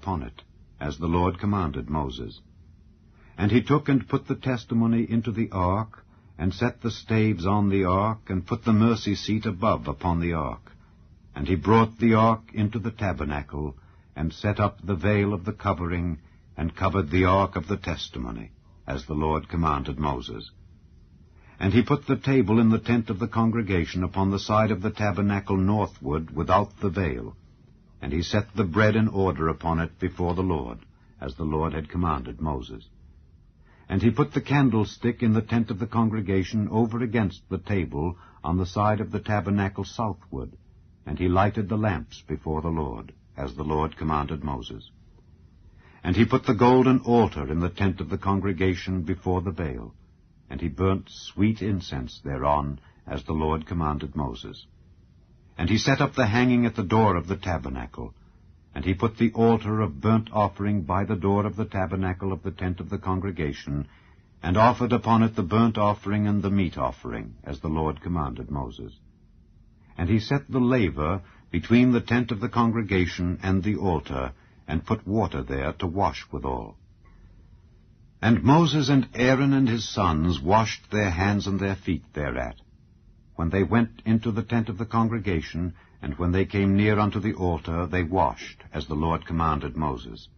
upon it, as the Lord commanded Moses. And he took and put the testimony into the ark, and set the staves on the ark, and put the mercy seat above upon the ark. And he brought the ark into the tabernacle, and set up the veil of the covering, and covered the ark of the testimony, as the Lord commanded Moses. And he put the table in the tent of the congregation upon the side of the tabernacle northward, without the veil. And he set the bread in order upon it before the Lord, as the Lord had commanded Moses. And he put the candlestick in the tent of the congregation over against the table on the side of the tabernacle southward, and he lighted the lamps before the Lord, as the Lord commanded Moses. And he put the golden altar in the tent of the congregation before the veil, and he burnt sweet incense thereon, as the Lord commanded Moses. And he set up the hanging at the door of the tabernacle, and he put the altar of burnt offering by the door of the tabernacle of the tent of the congregation, and offered upon it the burnt offering and the meat offering, as the Lord commanded Moses. And he set the laver between the tent of the congregation and the altar, and put water there to wash withal. And Moses and Aaron and his sons washed their hands and their feet thereat, when they went into the tent of the congregation, and when they came near unto the altar, they washed, as the Lord commanded Moses.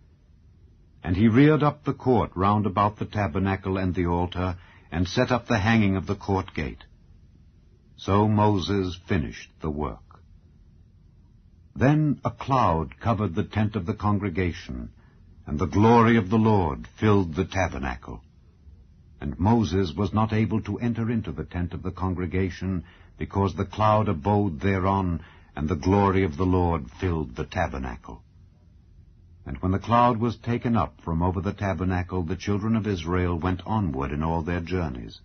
And he reared up the court round about the tabernacle and the altar, and set up the hanging of the court gate. So Moses finished the work. Then a cloud covered the tent of the congregation, and the glory of the Lord filled the tabernacle. And Moses was not able to enter into the tent of the congregation, because the cloud abode thereon, and the glory of the Lord filled the tabernacle. And when the cloud was taken up from over the tabernacle, the children of Israel went onward in all their journeys.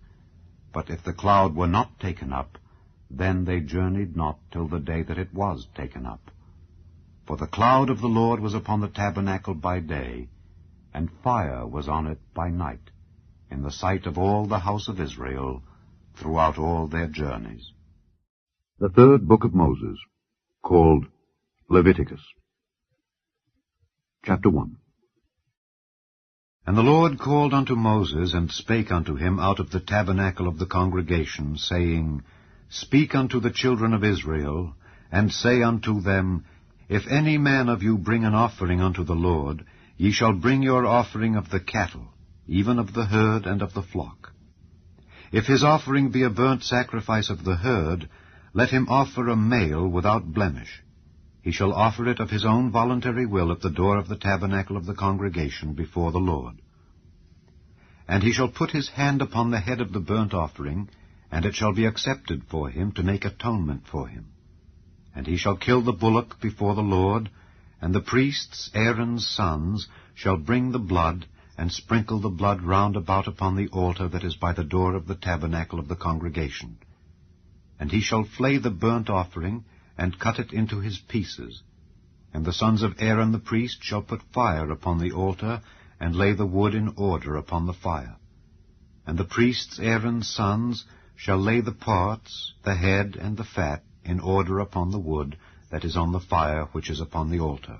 But if the cloud were not taken up, then they journeyed not till the day that it was taken up. For the cloud of the Lord was upon the tabernacle by day, and fire was on it by night, in the sight of all the house of Israel, throughout all their journeys. The third book of Moses, called Leviticus. Chapter 1. And the Lord called unto Moses, and spake unto him out of the tabernacle of the congregation, saying, Speak unto the children of Israel, and say unto them, If any man of you bring an offering unto the Lord, ye shall bring your offering of the cattle, even of the herd and of the flock. If his offering be a burnt sacrifice of the herd, let him offer a male without blemish. He shall offer it of his own voluntary will at the door of the tabernacle of the congregation before the Lord. And he shall put his hand upon the head of the burnt offering, and it shall be accepted for him to make atonement for him. And he shall kill the bullock before the Lord, and the priests, Aaron's sons, shall bring the blood, and sprinkle the blood round about upon the altar that is by the door of the tabernacle of the congregation. And he shall flay the burnt offering, and cut it into his pieces. And the sons of Aaron the priest shall put fire upon the altar, and lay the wood in order upon the fire. And the priests, Aaron's sons, shall lay the parts, the head, and the fat, in order upon the wood that is on the fire which is upon the altar.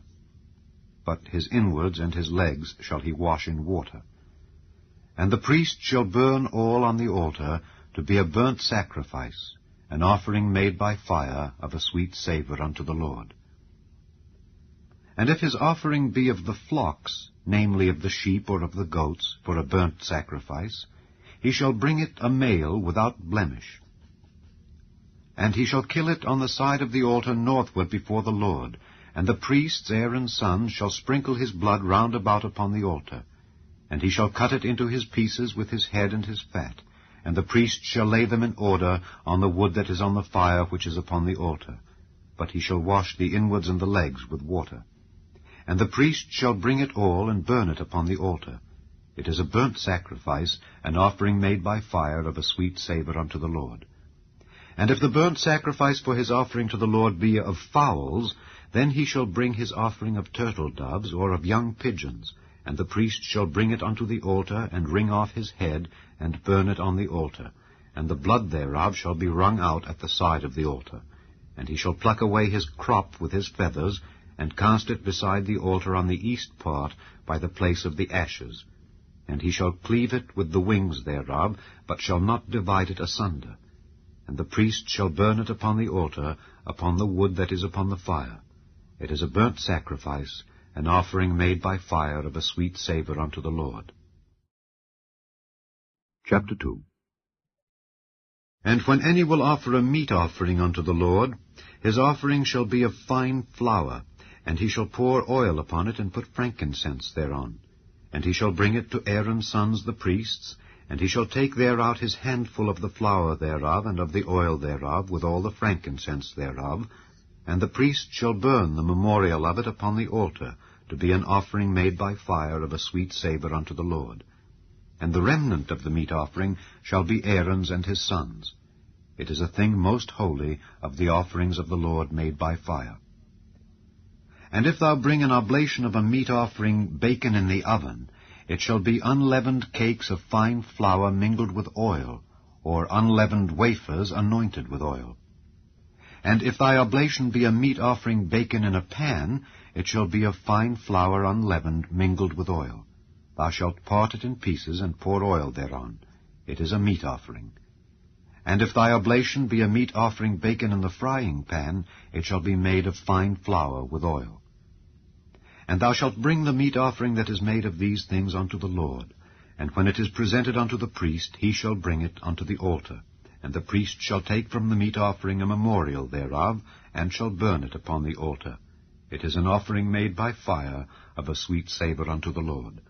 But his inwards and his legs shall he wash in water. And the priest shall burn all on the altar to be a burnt sacrifice, an offering made by fire of a sweet savour unto the Lord. And if his offering be of the flocks, namely of the sheep or of the goats, for a burnt sacrifice, he shall bring it a male without blemish. And he shall kill it on the side of the altar northward before the Lord, and the priests, Aaron's sons, shall sprinkle his blood round about upon the altar. And he shall cut it into his pieces with his head and his fat, and the priest shall lay them in order on the wood that is on the fire which is upon the altar. But he shall wash the inwards and the legs with water. And the priest shall bring it all, and burn it upon the altar. It is a burnt sacrifice, an offering made by fire of a sweet savour unto the Lord. And if the burnt sacrifice for his offering to the Lord be of fowls, then he shall bring his offering of turtle doves or of young pigeons, and the priest shall bring it unto the altar, and wring off his head, and burn it on the altar. And the blood thereof shall be wrung out at the side of the altar. And he shall pluck away his crop with his feathers, and cast it beside the altar on the east part by the place of the ashes. And he shall cleave it with the wings thereof, but shall not divide it asunder. And the priest shall burn it upon the altar, upon the wood that is upon the fire. It is a burnt sacrifice, an offering made by fire of a sweet savour unto the Lord. Chapter 2. And when any will offer a meat offering unto the Lord, his offering shall be of fine flour, and he shall pour oil upon it, and put frankincense thereon. And he shall bring it to Aaron's sons the priests, and he shall take thereout his handful of the flour thereof, and of the oil thereof, with all the frankincense thereof, and the priest shall burn the memorial of it upon the altar, to be an offering made by fire of a sweet savour unto the Lord. And the remnant of the meat offering shall be Aaron's and his sons. It is a thing most holy of the offerings of the Lord made by fire. And if thou bring an oblation of a meat offering baken in the oven, it shall be unleavened cakes of fine flour mingled with oil, or unleavened wafers anointed with oil. And if thy oblation be a meat offering baken in a pan, it shall be of fine flour unleavened mingled with oil. Thou shalt part it in pieces, and pour oil thereon. It is a meat offering. And if thy oblation be a meat offering baken in the frying pan, it shall be made of fine flour with oil. And thou shalt bring the meat offering that is made of these things unto the Lord. And when it is presented unto the priest, he shall bring it unto the altar. And the priest shall take from the meat offering a memorial thereof, and shall burn it upon the altar. It is an offering made by fire of a sweet savour unto the Lord.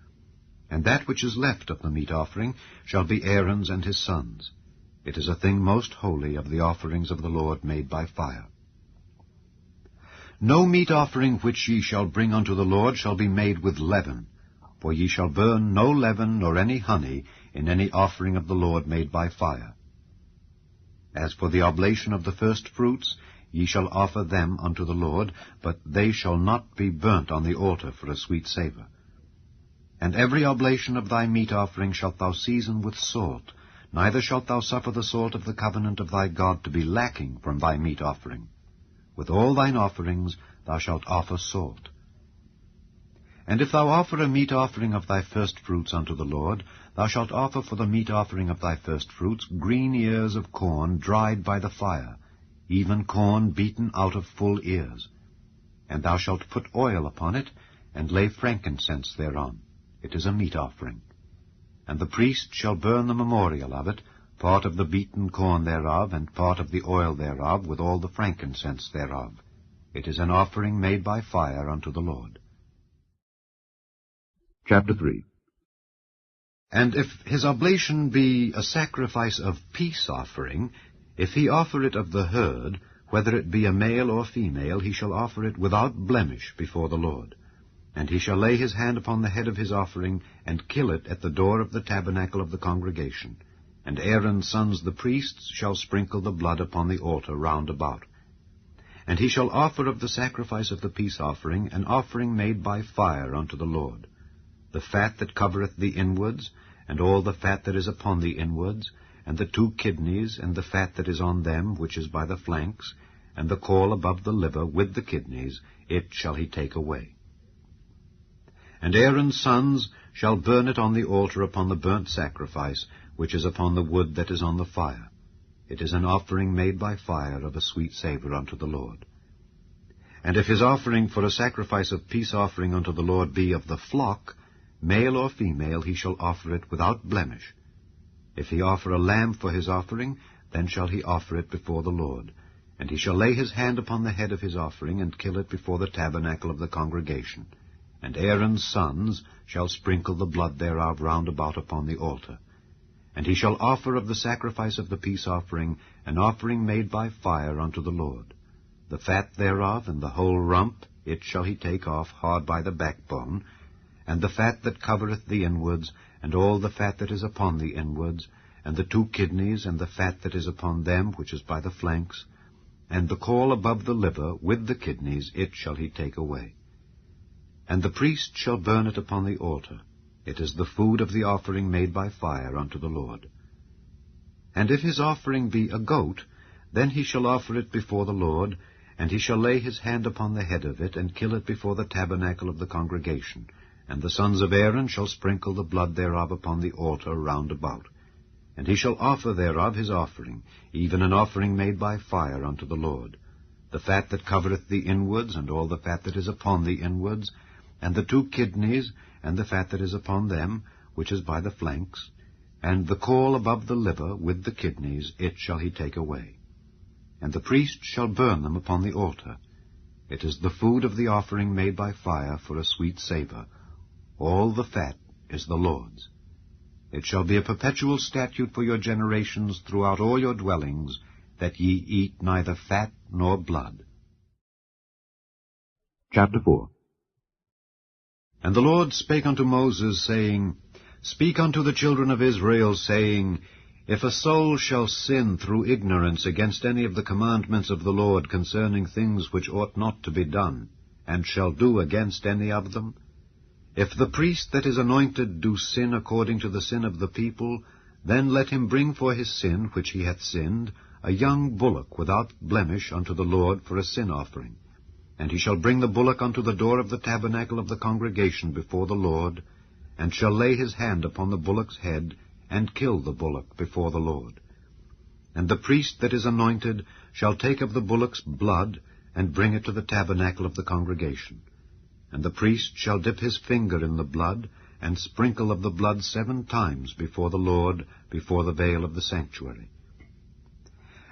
And that which is left of the meat offering shall be Aaron's and his sons. It is a thing most holy of the offerings of the Lord made by fire. No meat offering which ye shall bring unto the Lord shall be made with leaven, for ye shall burn no leaven nor any honey in any offering of the Lord made by fire. As for the oblation of the firstfruits, ye shall offer them unto the Lord, but they shall not be burnt on the altar for a sweet savour. And every oblation of thy meat offering shalt thou season with salt, neither shalt thou suffer the salt of the covenant of thy God to be lacking from thy meat offering. With all thine offerings thou shalt offer salt. And if thou offer a meat offering of thy firstfruits unto the Lord, thou shalt offer for the meat offering of thy firstfruits green ears of corn dried by the fire, even corn beaten out of full ears. And thou shalt put oil upon it, and lay frankincense thereon. It is a meat offering. And the priest shall burn the memorial of it, part of the beaten corn thereof, and part of the oil thereof, with all the frankincense thereof. It is an offering made by fire unto the Lord. Chapter 3. And if his oblation be a sacrifice of peace offering, if he offer it of the herd, whether it be a male or female, he shall offer it without blemish before the Lord. And he shall lay his hand upon the head of his offering, and kill it at the door of the tabernacle of the congregation. And Aaron's sons the priests shall sprinkle the blood upon the altar round about. And he shall offer of the sacrifice of the peace offering an offering made by fire unto the Lord, the fat that covereth the inwards, and all the fat that is upon the inwards, and the 2 kidneys, and the fat that is on them, which is by the flanks, and the caul above the liver with the kidneys, it shall he take away. And Aaron's sons shall burn it on the altar upon the burnt sacrifice, which is upon the wood that is on the fire. It is an offering made by fire of a sweet savour unto the Lord. And if his offering for a sacrifice of peace offering unto the Lord be of the flock, male or female, he shall offer it without blemish. If he offer a lamb for his offering, then shall he offer it before the Lord. And he shall lay his hand upon the head of his offering, and kill it before the tabernacle of the congregation. And Aaron's sons shall sprinkle the blood thereof round about upon the altar. And he shall offer of the sacrifice of the peace offering an offering made by fire unto the Lord. The fat thereof and the whole rump, it shall he take off hard by the backbone, and the fat that covereth the inwards, and all the fat that is upon the inwards, and the 2 kidneys, and the fat that is upon them, which is by the flanks, and the caul above the liver with the kidneys, it shall he take away. And the priest shall burn it upon the altar. It is the food of the offering made by fire unto the Lord. And if his offering be a goat, then he shall offer it before the Lord, And he shall lay his hand upon the head of it, and kill it before the tabernacle of the congregation. And the sons of Aaron shall sprinkle the blood thereof upon the altar round about. And he shall offer thereof his offering, even an offering made by fire unto the Lord. The fat that covereth the inwards, and all the fat that is upon the inwards, and the 2 kidneys, and the fat that is upon them, which is by the flanks, and the caul above the liver with the kidneys, it shall he take away. And the priest shall burn them upon the altar. It is the food of the offering made by fire for a sweet savour. All the fat is the Lord's. It shall be a perpetual statute for your generations throughout all your dwellings, that ye eat neither fat nor blood. Chapter 4. And the Lord spake unto Moses, saying, Speak unto the children of Israel, saying, If a soul shall sin through ignorance against any of the commandments of the Lord concerning things which ought not to be done, and shall do against any of them, if the priest that is anointed do sin according to the sin of the people, then let him bring for his sin which he hath sinned a young bullock without blemish unto the Lord for a sin offering. And he shall bring the bullock unto the door of the tabernacle of the congregation before the Lord, and shall lay his hand upon the bullock's head, and kill the bullock before the Lord. And the priest that is anointed shall take of the bullock's blood, and bring it to the tabernacle of the congregation. And the priest shall dip his finger in the blood, and sprinkle of the blood 7 times before the Lord, before the veil of the sanctuary.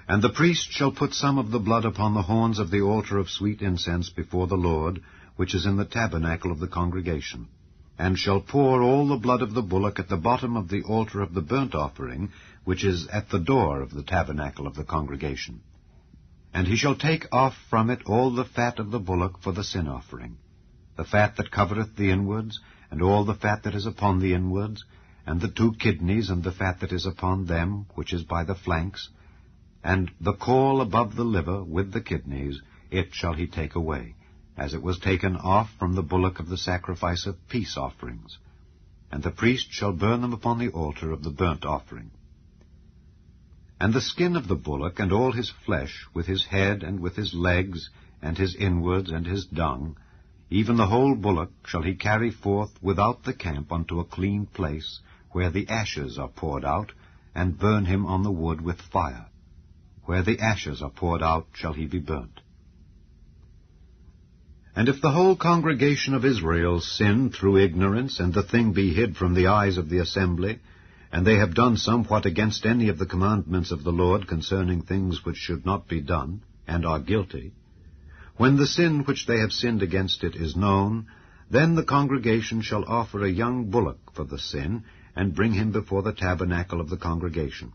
And the priest shall put some of the blood upon the horns of the altar of sweet incense before the Lord, which is in the tabernacle of the congregation, and shall pour all the blood of the bullock at the bottom of the altar of the burnt offering, which is at the door of the tabernacle of the congregation. And he shall take off from it all the fat of the bullock for the sin offering, the fat that covereth the inwards, and all the fat that is upon the inwards, and the 2 kidneys, and the fat that is upon them, which is by the flanks, and the caul above the liver with the kidneys, it shall he take away, as it was taken off from the bullock of the sacrifice of peace offerings. And the priest shall burn them upon the altar of the burnt offering. And the skin of the bullock, and all his flesh, with his head, and with his legs, and his inwards, and his dung, even the whole bullock shall he carry forth without the camp unto a clean place, where the ashes are poured out, and burn him on the wood with fire. Where the ashes are poured out shall he be burnt. And if the whole congregation of Israel sin through ignorance, and the thing be hid from the eyes of the assembly, and they have done somewhat against any of the commandments of the Lord concerning things which should not be done, and are guilty, when the sin which they have sinned against it is known, then the congregation shall offer a young bullock for the sin, and bring him before the tabernacle of the congregation.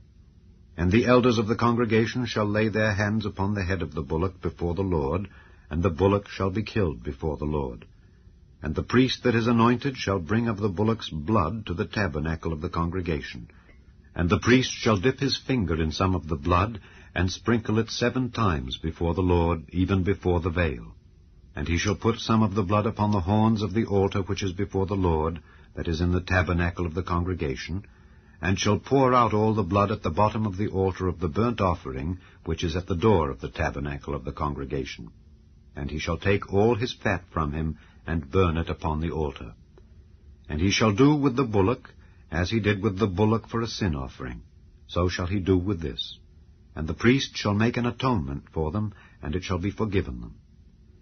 And the elders of the congregation shall lay their hands upon the head of the bullock before the Lord, and the bullock shall be killed before the Lord. And the priest that is anointed shall bring of the bullock's blood to the tabernacle of the congregation. And the priest shall dip his finger in some of the blood, and sprinkle it 7 times before the Lord, even before the veil. And he shall put some of the blood upon the horns of the altar which is before the Lord, that is in the tabernacle of the congregation, and shall pour out all the blood at the bottom of the altar of the burnt offering, which is at the door of the tabernacle of the congregation. And he shall take all his fat from him, and burn it upon the altar. And he shall do with the bullock, as he did with the bullock for a sin offering, so shall he do with this. And the priest shall make an atonement for them, and it shall be forgiven them.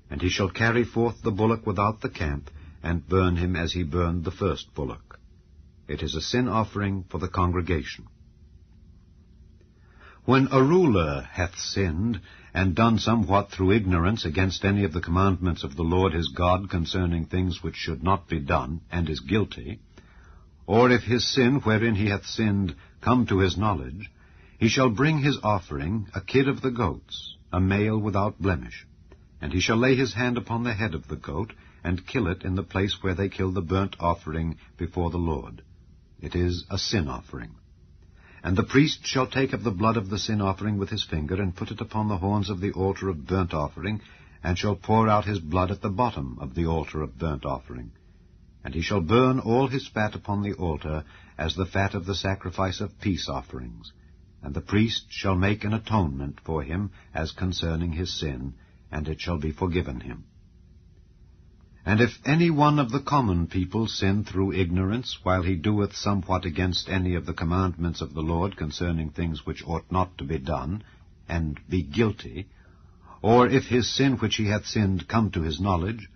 And he shall carry forth the bullock without the camp, and burn him as he burned the first bullock. It is a sin offering for the congregation. When a ruler hath sinned, and done somewhat through ignorance against any of the commandments of the Lord his God concerning things which should not be done, and is guilty, or if his sin wherein he hath sinned come to his knowledge, he shall bring his offering, a kid of the goats, a male without blemish. And he shall lay his hand upon the head of the goat, and kill it in the place where they kill the burnt offering before the Lord. It is a sin offering. And the priest shall take of the blood of the sin offering with his finger, and put it upon the horns of the altar of burnt offering, and shall pour out his blood at the bottom of the altar of burnt offering. And he shall burn all his fat upon the altar, as the fat of the sacrifice of peace offerings. And the priest shall make an atonement for him as concerning his sin, and it shall be forgiven him. And if any one of the common people sin through ignorance, while he doeth somewhat against any of the commandments of the Lord concerning things which ought not to be done, and be guilty, or if his sin which he hath sinned come to his knowledge,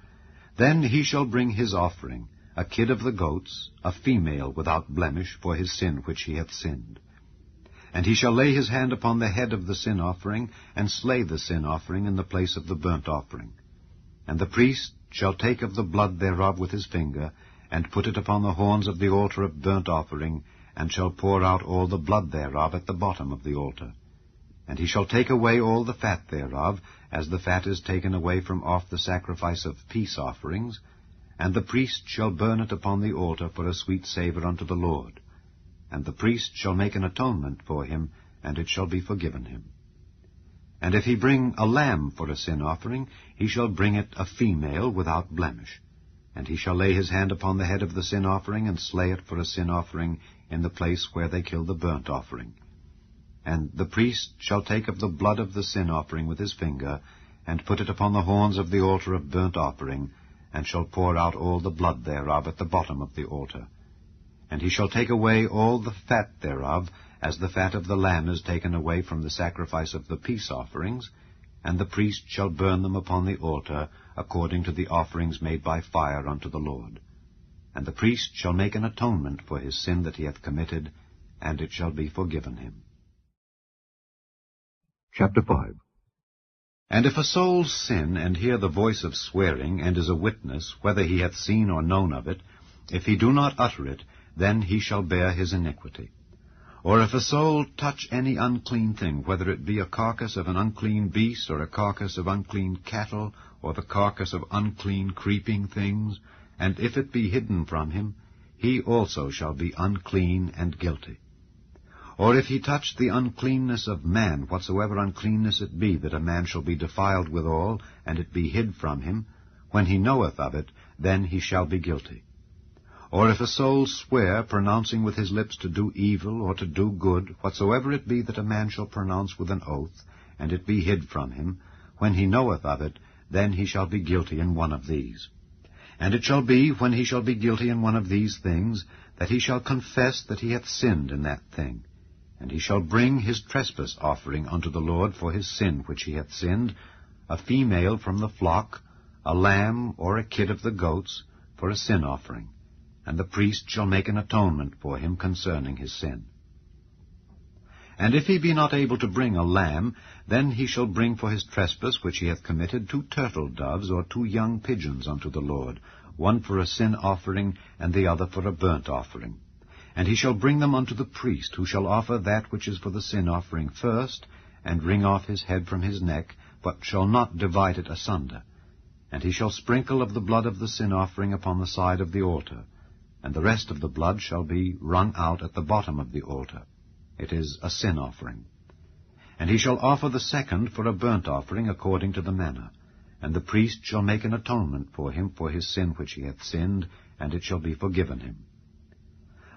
then he shall bring his offering, a kid of the goats, a female without blemish, for his sin which he hath sinned. And he shall lay his hand upon the head of the sin offering, and slay the sin offering in the place of the burnt offering. And the priest shall take of the blood thereof with his finger, and put it upon the horns of the altar of burnt offering, and shall pour out all the blood thereof at the bottom of the altar. And he shall take away all the fat thereof, as the fat is taken away from off the sacrifice of peace offerings, and the priest shall burn it upon the altar for a sweet savour unto the Lord. And the priest shall make an atonement for him, and it shall be forgiven him. And if he bring a lamb for a sin offering, he shall bring it a female without blemish. And he shall lay his hand upon the head of the sin offering, and slay it for a sin offering in the place where they kill the burnt offering. And the priest shall take of the blood of the sin offering with his finger, and put it upon the horns of the altar of burnt offering, and shall pour out all the blood thereof at the bottom of the altar. And he shall take away all the fat thereof, as the fat of the lamb is taken away from the sacrifice of the peace offerings, and the priest shall burn them upon the altar, according to the offerings made by fire unto the Lord. And the priest shall make an atonement for his sin that he hath committed, and it shall be forgiven him. Chapter 5. And if a soul sin, and hear the voice of swearing, and is a witness, whether he hath seen or known of it, if he do not utter it, then he shall bear his iniquity. Or if a soul touch any unclean thing, whether it be a carcass of an unclean beast, or a carcass of unclean cattle, or the carcass of unclean creeping things, and if it be hidden from him, he also shall be unclean and guilty. Or if he touch the uncleanness of man, whatsoever uncleanness it be, that a man shall be defiled withal, and it be hid from him, when he knoweth of it, then he shall be guilty. Or if a soul swear, pronouncing with his lips to do evil or to do good, whatsoever it be that a man shall pronounce with an oath, and it be hid from him, when he knoweth of it, then he shall be guilty in one of these. And it shall be, when he shall be guilty in one of these things, that he shall confess that he hath sinned in that thing. And he shall bring his trespass offering unto the Lord for his sin which he hath sinned, a female from the flock, a lamb or a kid of the goats, for a sin offering. And the priest shall make an atonement for him concerning his sin. And if he be not able to bring a lamb, then he shall bring for his trespass which he hath committed 2 turtle doves or 2 young pigeons unto the Lord, one for a sin offering, and the other for a burnt offering. And he shall bring them unto the priest, who shall offer that which is for the sin offering first, and wring off his head from his neck, but shall not divide it asunder. And he shall sprinkle of the blood of the sin offering upon the side of the altar, and the rest of the blood shall be wrung out at the bottom of the altar. It is a sin offering. And he shall offer the second for a burnt offering according to the manner. And the priest shall make an atonement for him for his sin which he hath sinned, and it shall be forgiven him.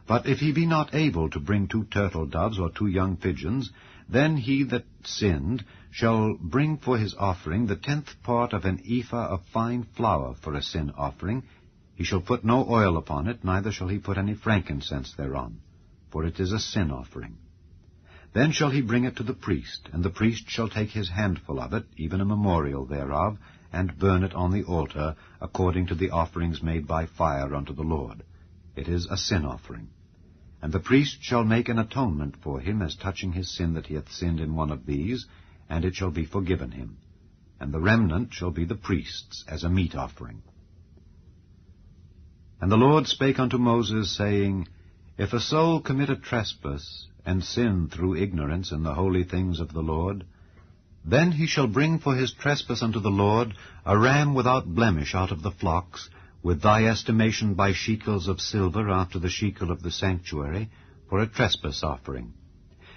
But if he be not able to bring 2 turtle doves or 2 young pigeons, then he that sinned shall bring for his offering the 10th part of an ephah of fine flour for a sin offering. He shall put no oil upon it, neither shall he put any frankincense thereon, for it is a sin offering. Then shall he bring it to the priest, and the priest shall take his handful of it, even a memorial thereof, and burn it on the altar, according to the offerings made by fire unto the Lord. It is a sin offering. And the priest shall make an atonement for him as touching his sin that he hath sinned in one of these, and it shall be forgiven him. And the remnant shall be the priest's as a meat offering. And the Lord spake unto Moses, saying, If a soul commit a trespass, and sin through ignorance in the holy things of the Lord, then he shall bring for his trespass unto the Lord a ram without blemish out of the flocks, with thy estimation by shekels of silver after the shekel of the sanctuary, for a trespass offering.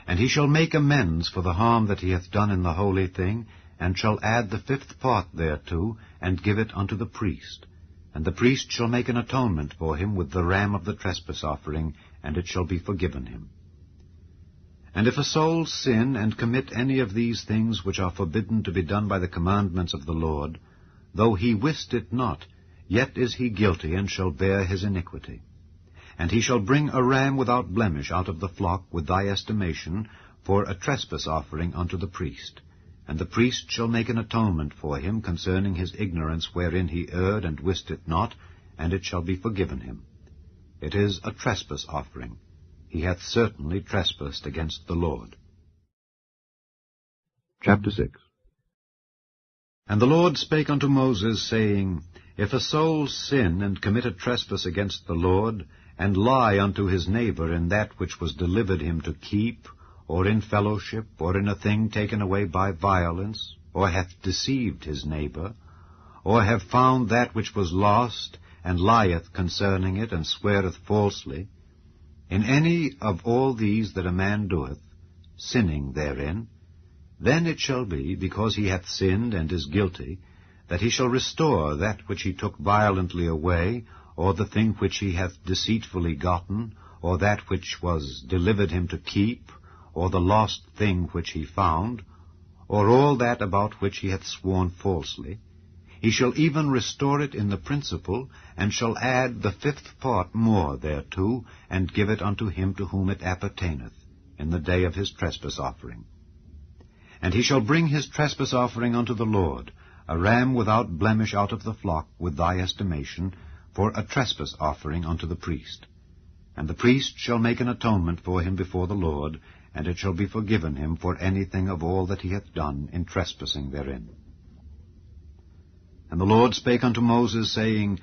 And he shall make amends for the harm that he hath done in the holy thing, and shall add the 5th part thereto, and give it unto the priest. And the priest shall make an atonement for him with the ram of the trespass offering, and it shall be forgiven him. And if a soul sin and commit any of these things which are forbidden to be done by the commandments of the Lord, though he wist it not, yet is he guilty, and shall bear his iniquity. And he shall bring a ram without blemish out of the flock with thy estimation, for a trespass offering unto the priest. And the priest shall make an atonement for him concerning his ignorance wherein he erred and wist it not, and it shall be forgiven him. It is a trespass offering. He hath certainly trespassed against the Lord. Chapter 6. And the Lord spake unto Moses, saying, If a soul sin and commit a trespass against the Lord, and lie unto his neighbor in that which was delivered him to keep, or in fellowship, or in a thing taken away by violence, or hath deceived his neighbor, or have found that which was lost, and lieth concerning it, and sweareth falsely, in any of all these that a man doeth, sinning therein, then it shall be, because he hath sinned and is guilty, that he shall restore that which he took violently away, or the thing which he hath deceitfully gotten, or that which was delivered him to keep, or the lost thing which he found, or all that about which he hath sworn falsely. He shall even restore it in the principal, and shall add the 5th part more thereto, and give it unto him to whom it appertaineth, in the day of his trespass offering. And he shall bring his trespass offering unto the Lord, a ram without blemish out of the flock with thy estimation, for a trespass offering unto the priest. And the priest shall make an atonement for him before the Lord, and it shall be forgiven him for anything of all that he hath done in trespassing therein. And the Lord spake unto Moses, saying,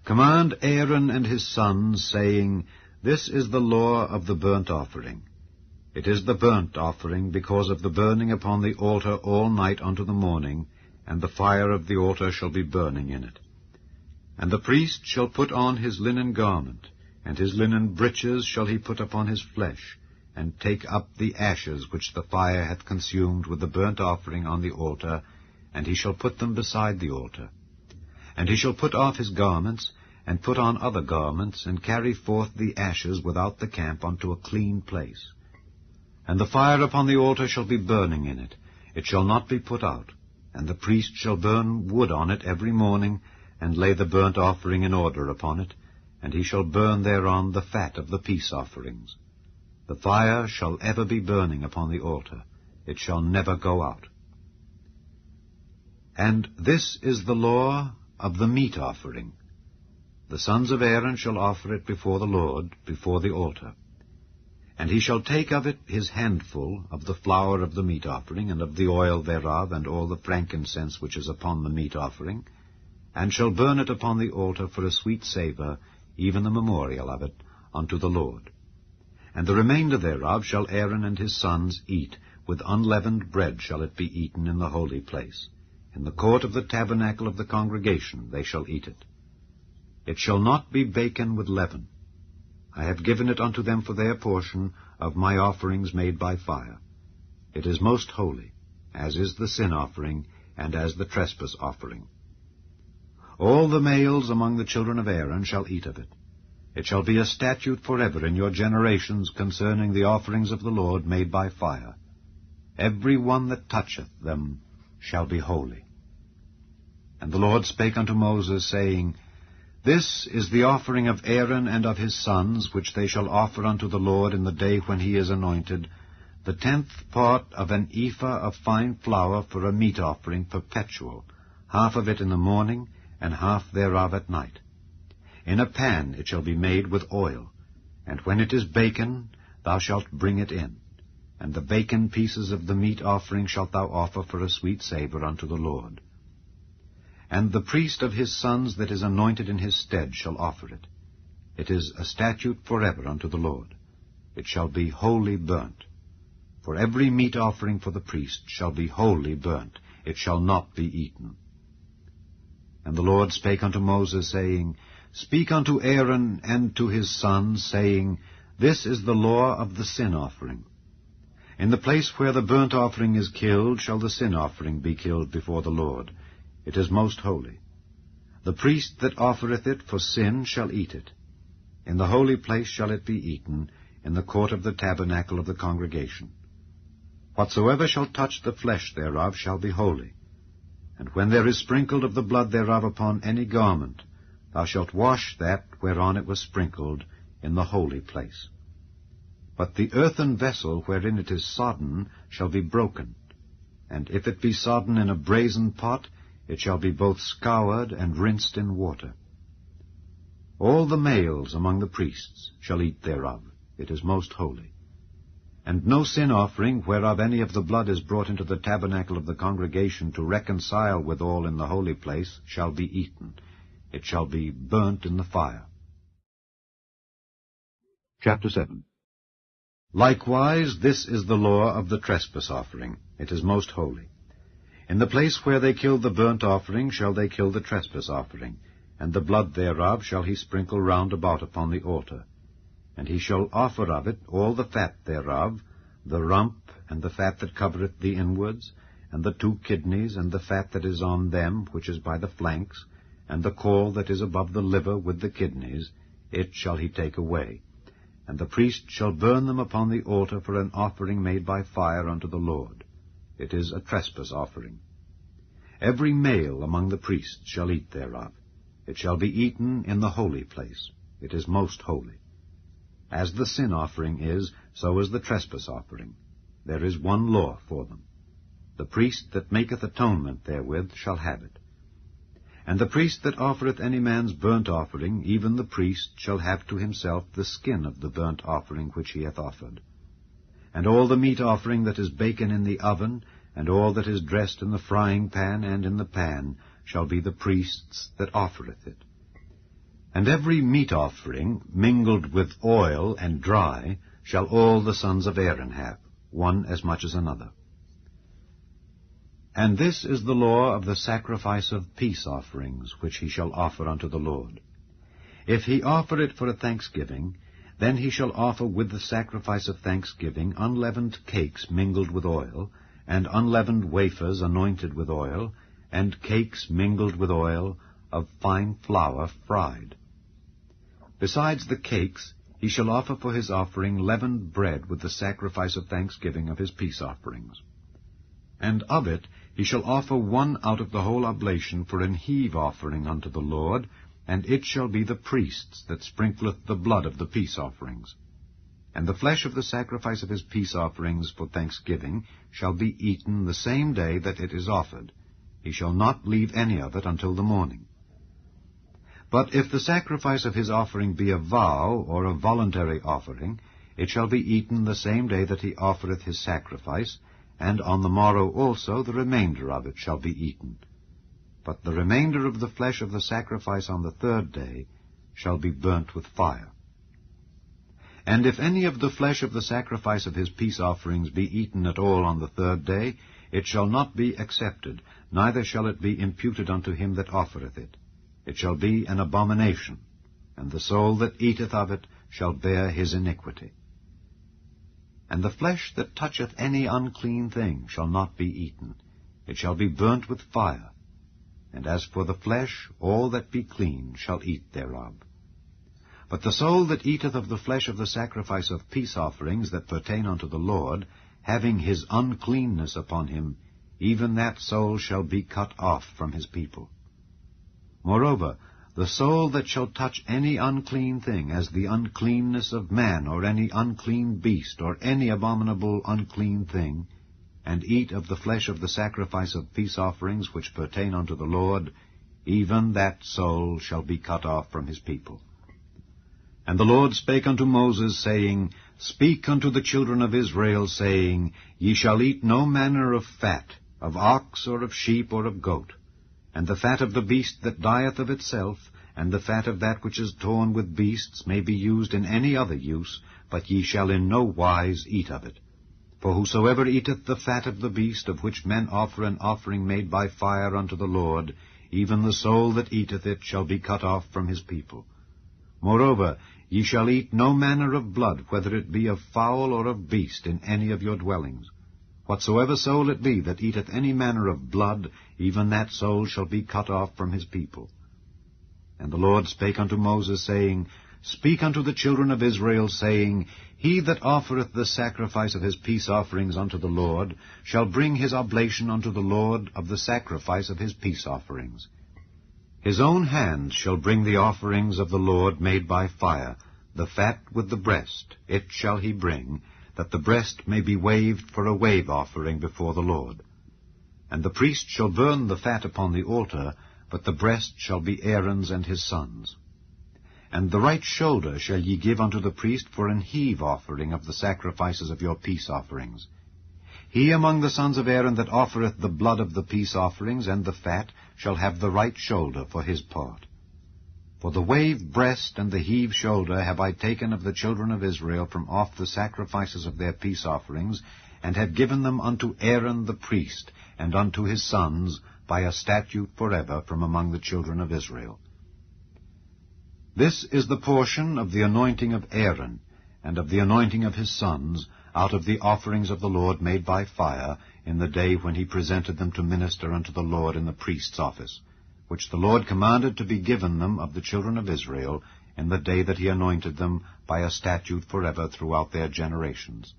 Command Aaron and his sons, saying, This is the law of the burnt offering. It is the burnt offering because of the burning upon the altar all night unto the morning, and the fire of the altar shall be burning in it. And the priest shall put on his linen garment, and his linen breeches shall he put upon his flesh, and take up the ashes which the fire hath consumed with the burnt offering on the altar, and he shall put them beside the altar. And he shall put off his garments, and put on other garments, and carry forth the ashes without the camp unto a clean place. And the fire upon the altar shall be burning in it, it shall not be put out. And the priest shall burn wood on it every morning, and lay the burnt offering in order upon it, and he shall burn thereon the fat of the peace offerings. The fire shall ever be burning upon the altar, it shall never go out. And this is the law of the meat offering. The sons of Aaron shall offer it before the Lord, before the altar. And he shall take of it his handful of the flour of the meat offering, and of the oil thereof, and all the frankincense which is upon the meat offering, and shall burn it upon the altar for a sweet savour, even the memorial of it, unto the Lord. And the remainder thereof shall Aaron and his sons eat, with unleavened bread shall it be eaten in the holy place. In the court of the tabernacle of the congregation they shall eat it. It shall not be baken with leaven. I have given it unto them for their portion of my offerings made by fire. It is most holy, as is the sin offering, and as the trespass offering. All the males among the children of Aaron shall eat of it. It shall be a statute forever in your generations concerning the offerings of the Lord made by fire. Every one that toucheth them shall be holy. And the Lord spake unto Moses, saying, This is the offering of Aaron and of his sons, which they shall offer unto the Lord in the day when he is anointed, the 10th part of an ephah of fine flour for a meat offering perpetual, half of it in the morning, and half thereof at night. In a pan it shall be made with oil, and when it is baken, thou shalt bring it in. And the baken pieces of the meat offering shalt thou offer for a sweet savour unto the Lord. And the priest of his sons that is anointed in his stead shall offer it. It is a statute forever unto the Lord. It shall be wholly burnt. For every meat offering for the priest shall be wholly burnt. It shall not be eaten. And the Lord spake unto Moses, saying, Speak unto Aaron and to his sons, saying, This is the law of the sin offering. In the place where the burnt offering is killed shall the sin offering be killed before the Lord. It is most holy. The priest that offereth it for sin shall eat it. In the holy place shall it be eaten. in the court of the tabernacle of the congregation. Whatsoever shall touch the flesh thereof shall be holy. And when there is sprinkled of the blood thereof upon any garment, thou shalt wash that whereon it was sprinkled in the holy place. But the earthen vessel wherein it is sodden shall be broken, and if it be sodden in a brazen pot, it shall be both scoured and rinsed in water. All the males among the priests shall eat thereof. It is most holy. And no sin offering, whereof any of the blood is brought into the tabernacle of the congregation to reconcile withal in the holy place, shall be eaten. It shall be burnt in the fire. Chapter 7. Likewise, this is the law of the trespass offering. It is most holy. In the place where they kill the burnt offering shall they kill the trespass offering, and the blood thereof shall he sprinkle round about upon the altar. And he shall offer of it all the fat thereof, the rump, and the fat that covereth the inwards, and the 2 kidneys, and the fat that is on them, which is by the flanks, and the caul that is above the liver with the kidneys, it shall he take away. And the priest shall burn them upon the altar for an offering made by fire unto the Lord. It is a trespass offering. Every male among the priests shall eat thereof. It shall be eaten in the holy place. It is most holy. As the sin offering is, so is the trespass offering. There is one law for them. The priest that maketh atonement therewith shall have it. And the priest that offereth any man's burnt offering, even the priest shall have to himself the skin of the burnt offering which he hath offered. And all the meat offering that is baken in the oven, and all that is dressed in the frying pan and in the pan, shall be the priest's that offereth it. And every meat offering, mingled with oil and dry, shall all the sons of Aaron have, one as much as another. And this is the law of the sacrifice of peace offerings, which he shall offer unto the Lord. If he offer it for a thanksgiving, then he shall offer with the sacrifice of thanksgiving unleavened cakes mingled with oil, and unleavened wafers anointed with oil, and cakes mingled with oil of fine flour fried. Besides the cakes, he shall offer for his offering leavened bread with the sacrifice of thanksgiving of his peace offerings. And of it he shall offer one out of the whole oblation for an heave offering unto the Lord, and it shall be the priest's that sprinkleth the blood of the peace offerings. And the flesh of the sacrifice of his peace offerings for thanksgiving shall be eaten the same day that it is offered. He shall not leave any of it until the morning. But if the sacrifice of his offering be a vow or a voluntary offering, it shall be eaten the same day that he offereth his sacrifice, and on the morrow also the remainder of it shall be eaten. But the remainder of the flesh of the sacrifice on the 3rd day shall be burnt with fire. And if any of the flesh of the sacrifice of his peace offerings be eaten at all on the 3rd day, it shall not be accepted, neither shall it be imputed unto him that offereth it. It shall be an abomination, and the soul that eateth of it shall bear his iniquity. And the flesh that toucheth any unclean thing shall not be eaten. It shall be burnt with fire. And as for the flesh, all that be clean shall eat thereof. But the soul that eateth of the flesh of the sacrifice of peace offerings that pertain unto the Lord, having his uncleanness upon him, even that soul shall be cut off from his people. Moreover, the soul that shall touch any unclean thing, as the uncleanness of man, or any unclean beast, or any abominable unclean thing, and eat of the flesh of the sacrifice of peace offerings which pertain unto the Lord, even that soul shall be cut off from his people. And the Lord spake unto Moses, saying, Speak unto the children of Israel, saying, Ye shall eat no manner of fat, of ox, or of sheep, or of goat, and the fat of the beast that dieth of itself, and the fat of that which is torn with beasts may be used in any other use, but ye shall in no wise eat of it. For whosoever eateth the fat of the beast, of which men offer an offering made by fire unto the Lord, even the soul that eateth it shall be cut off from his people. Moreover, ye shall eat no manner of blood, whether it be of fowl or of beast, in any of your dwellings. Whatsoever soul it be that eateth any manner of blood, even that soul shall be cut off from his people. And the Lord spake unto Moses, saying, Speak unto the children of Israel, saying, He that offereth the sacrifice of his peace offerings unto the Lord shall bring his oblation unto the Lord of the sacrifice of his peace offerings. His own hand shall bring the offerings of the Lord made by fire, the fat with the breast, it shall he bring, that the breast may be waved for a wave offering before the Lord. And the priest shall burn the fat upon the altar, but the breast shall be Aaron's and his sons'. And the right shoulder shall ye give unto the priest for an heave offering of the sacrifices of your peace offerings. He among the sons of Aaron that offereth the blood of the peace offerings and the fat shall have the right shoulder for his part. For the wave breast and the heave shoulder have I taken of the children of Israel from off the sacrifices of their peace offerings, and have given them unto Aaron the priest, and unto his sons, by a statute forever from among the children of Israel. This is the portion of the anointing of Aaron, and of the anointing of his sons, out of the offerings of the Lord made by fire, in the day when he presented them to minister unto the Lord in the priest's office, which the Lord commanded to be given them of the children of Israel, in the day that he anointed them, by a statute forever throughout their generations.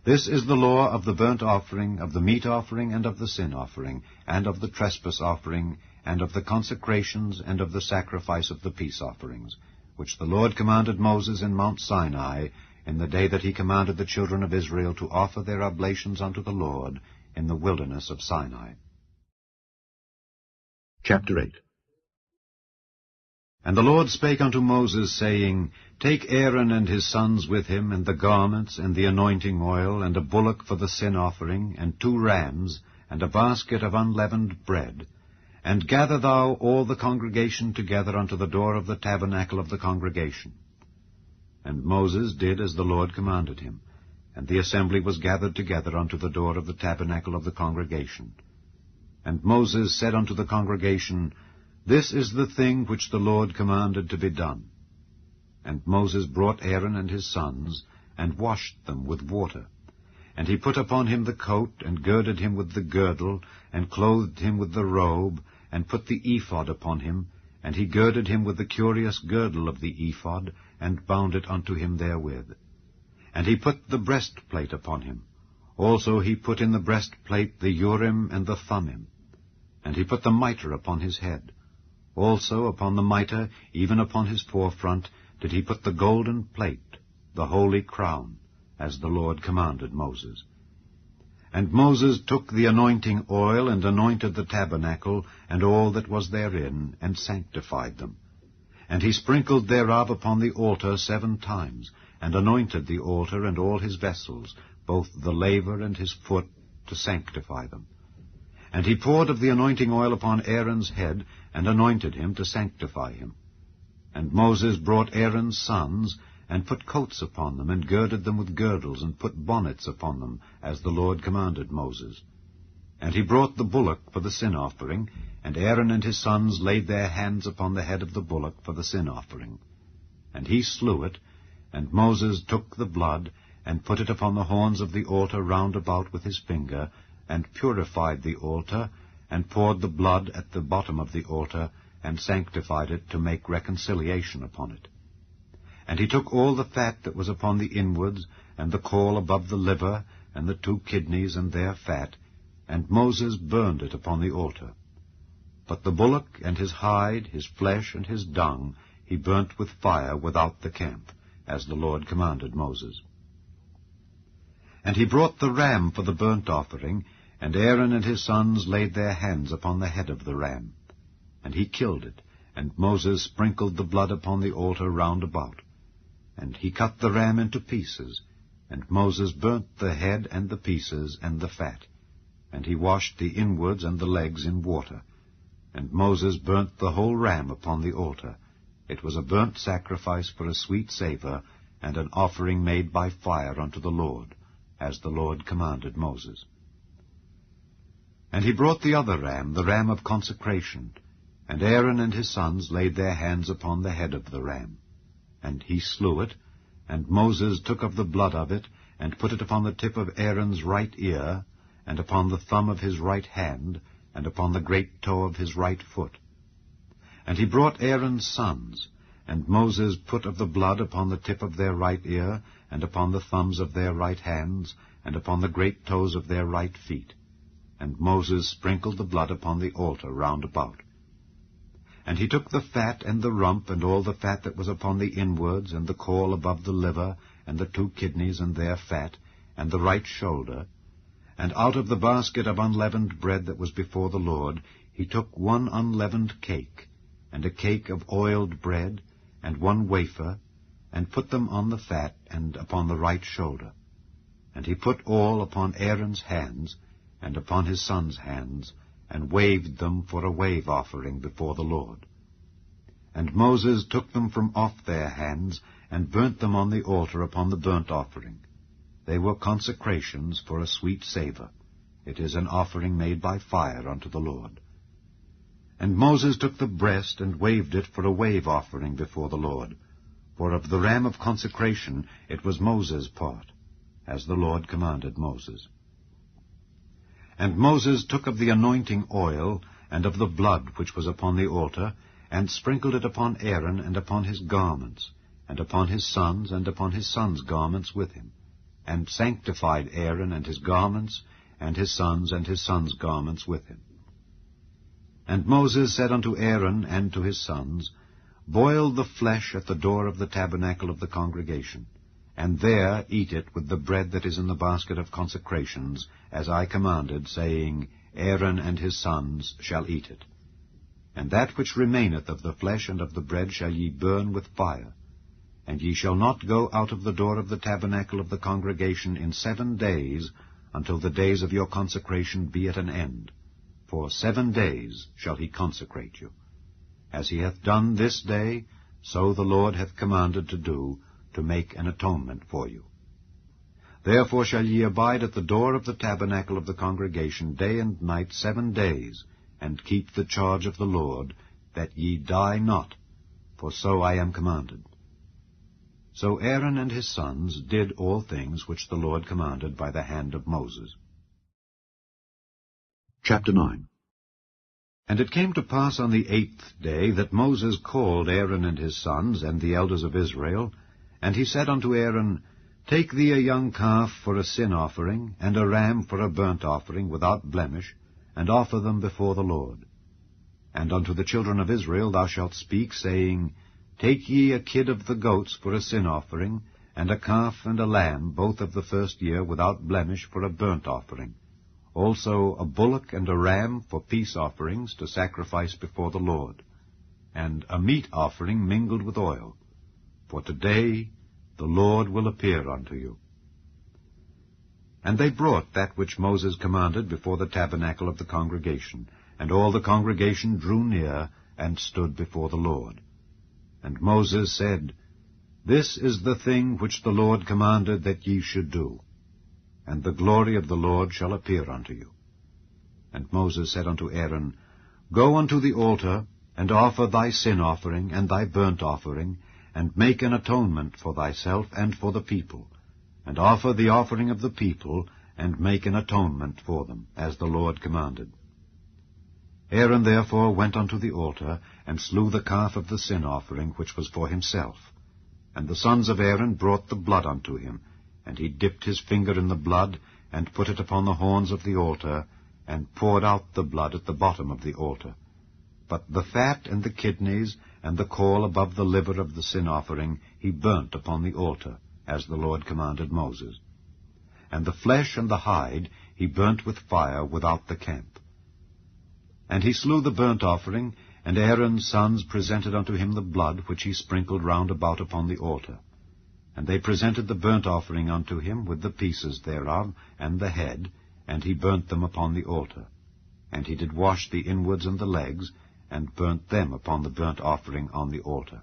This is the law of the burnt offering, of the meat offering, and of the sin offering, and of the trespass offering, and of the consecrations, and of the sacrifice of the peace offerings, which the Lord commanded Moses in Mount Sinai, in the day that he commanded the children of Israel to offer their oblations unto the Lord in the wilderness of Sinai. Chapter 8. And the Lord spake unto Moses, saying, Take Aaron and his sons with him, and the garments, and the anointing oil, and a bullock for the sin offering, and 2 rams, and a basket of unleavened bread, and gather thou all the congregation together unto the door of the tabernacle of the congregation. And Moses did as the Lord commanded him, and the assembly was gathered together unto the door of the tabernacle of the congregation. And Moses said unto the congregation, This is the thing which the Lord commanded to be done. And Moses brought Aaron and his sons, and washed them with water. And he put upon him the coat, and girded him with the girdle, and clothed him with the robe, and put the ephod upon him, and he girded him with the curious girdle of the ephod, and bound it unto him therewith. And he put the breastplate upon him. Also he put in the breastplate the Urim and the Thummim. And he put the mitre upon his head. Also upon the mitre, even upon his forefront, did he put the golden plate, the holy crown, as the Lord commanded Moses. And Moses took the anointing oil, and anointed the tabernacle, and all that was therein, and sanctified them. And he sprinkled thereof upon the altar 7 times, and anointed the altar and all his vessels, both the laver and his foot, to sanctify them. And he poured of the anointing oil upon Aaron's head, and anointed him to sanctify him. And Moses brought Aaron's sons, and put coats upon them, and girded them with girdles, and put bonnets upon them, as the Lord commanded Moses. And he brought the bullock for the sin offering, and Aaron and his sons laid their hands upon the head of the bullock for the sin offering. And he slew it, and Moses took the blood, and put it upon the horns of the altar round about with his finger, and purified the altar, and poured the blood at the bottom of the altar, and sanctified it to make reconciliation upon it. And he took all the fat that was upon the inwards, and the caul above the liver, and the 2 kidneys and their fat, and Moses burned it upon the altar. But the bullock and his hide, his flesh and his dung, he burnt with fire without the camp, as the Lord commanded Moses. And he brought the ram for the burnt offering, and Aaron and his sons laid their hands upon the head of the ram. And he killed it, and Moses sprinkled the blood upon the altar round about. And he cut the ram into pieces, and Moses burnt the head and the pieces and the fat. And he washed the inwards and the legs in water. And Moses burnt the whole ram upon the altar. It was a burnt sacrifice for a sweet savour, and an offering made by fire unto the Lord, as the Lord commanded Moses. And he brought the other ram, the ram of consecration, and Aaron and his sons laid their hands upon the head of the ram. And he slew it, and Moses took of the blood of it, and put it upon the tip of Aaron's right ear, and upon the thumb of his right hand, and upon the great toe of his right foot. And he brought Aaron's sons, And Moses put of the blood upon the tip of their right ear, and upon the thumbs of their right hands, and upon the great toes of their right feet. And Moses sprinkled the blood upon the altar round about. And he took the fat and the rump, and all the fat that was upon the inwards, and the caul above the liver, and the 2 kidneys and their fat, and the right shoulder. And out of the basket of unleavened bread that was before the Lord, he took 1 unleavened cake, and a cake of oiled bread, and 1 wafer, and put them on the fat and upon the right shoulder. And he put all upon Aaron's hands, and upon his sons' hands, and waved them for a wave offering before the Lord. And Moses took them from off their hands, and burnt them on the altar upon the burnt offering. They were consecrations for a sweet savour. It is an offering made by fire unto the Lord. And Moses took the breast, and waved it for a wave offering before the Lord. For of the ram of consecration it was Moses' part, as the Lord commanded Moses. And Moses took of the anointing oil, and of the blood which was upon the altar, and sprinkled it upon Aaron, and upon his garments, and upon his sons, and upon his sons' garments with him, and sanctified Aaron and his garments, and his sons' garments with him. And Moses said unto Aaron and to his sons, Boil the flesh at the door of the tabernacle of the congregation, and there eat it with the bread that is in the basket of consecrations, as I commanded, saying, Aaron and his sons shall eat it. And that which remaineth of the flesh and of the bread shall ye burn with fire. And ye shall not go out of the door of the tabernacle of the congregation in 7 days, until the days of your consecration be at an end. For 7 days shall he consecrate you. As he hath done this day, so the Lord hath commanded to do, to make an atonement for you. Therefore shall ye abide at the door of the tabernacle of the congregation day and night 7 days, and keep the charge of the Lord, that ye die not, for so I am commanded. So Aaron and his sons did all things which the Lord commanded by the hand of Moses. Chapter 9. And it came to pass on the 8th day that Moses called Aaron and his sons and the elders of Israel, and he said unto Aaron, Take thee a young calf for a sin offering, and a ram for a burnt offering without blemish, and offer them before the Lord. And unto the children of Israel thou shalt speak, saying, Take ye a kid of the goats for a sin offering, and a calf and a lamb, both of the first year, without blemish, for a burnt offering. Also a bullock and a ram for peace offerings to sacrifice before the Lord, and a meat offering mingled with oil. For today the Lord will appear unto you. And they brought that which Moses commanded before the tabernacle of the congregation, and all the congregation drew near, and stood before the Lord. And Moses said, This is the thing which the Lord commanded that ye should do, and the glory of the Lord shall appear unto you. And Moses said unto Aaron, Go unto the altar, and offer thy sin offering and thy burnt offering, and make an atonement for thyself and for the people, and offer the offering of the people, and make an atonement for them, as the Lord commanded. Aaron therefore went unto the altar, and slew the calf of the sin offering, which was for himself. And the sons of Aaron brought the blood unto him, and he dipped his finger in the blood, and put it upon the horns of the altar, and poured out the blood at the bottom of the altar. But the fat and the kidneys, and the caul above the liver of the sin offering, he burnt upon the altar, as the Lord commanded Moses. And the flesh and the hide he burnt with fire without the camp. And he slew the burnt offering, and Aaron's sons presented unto him the blood which he sprinkled round about upon the altar. And they presented the burnt offering unto him with the pieces thereof, and the head, and he burnt them upon the altar. And he did wash the inwards and the legs, and burnt them upon the burnt offering on the altar.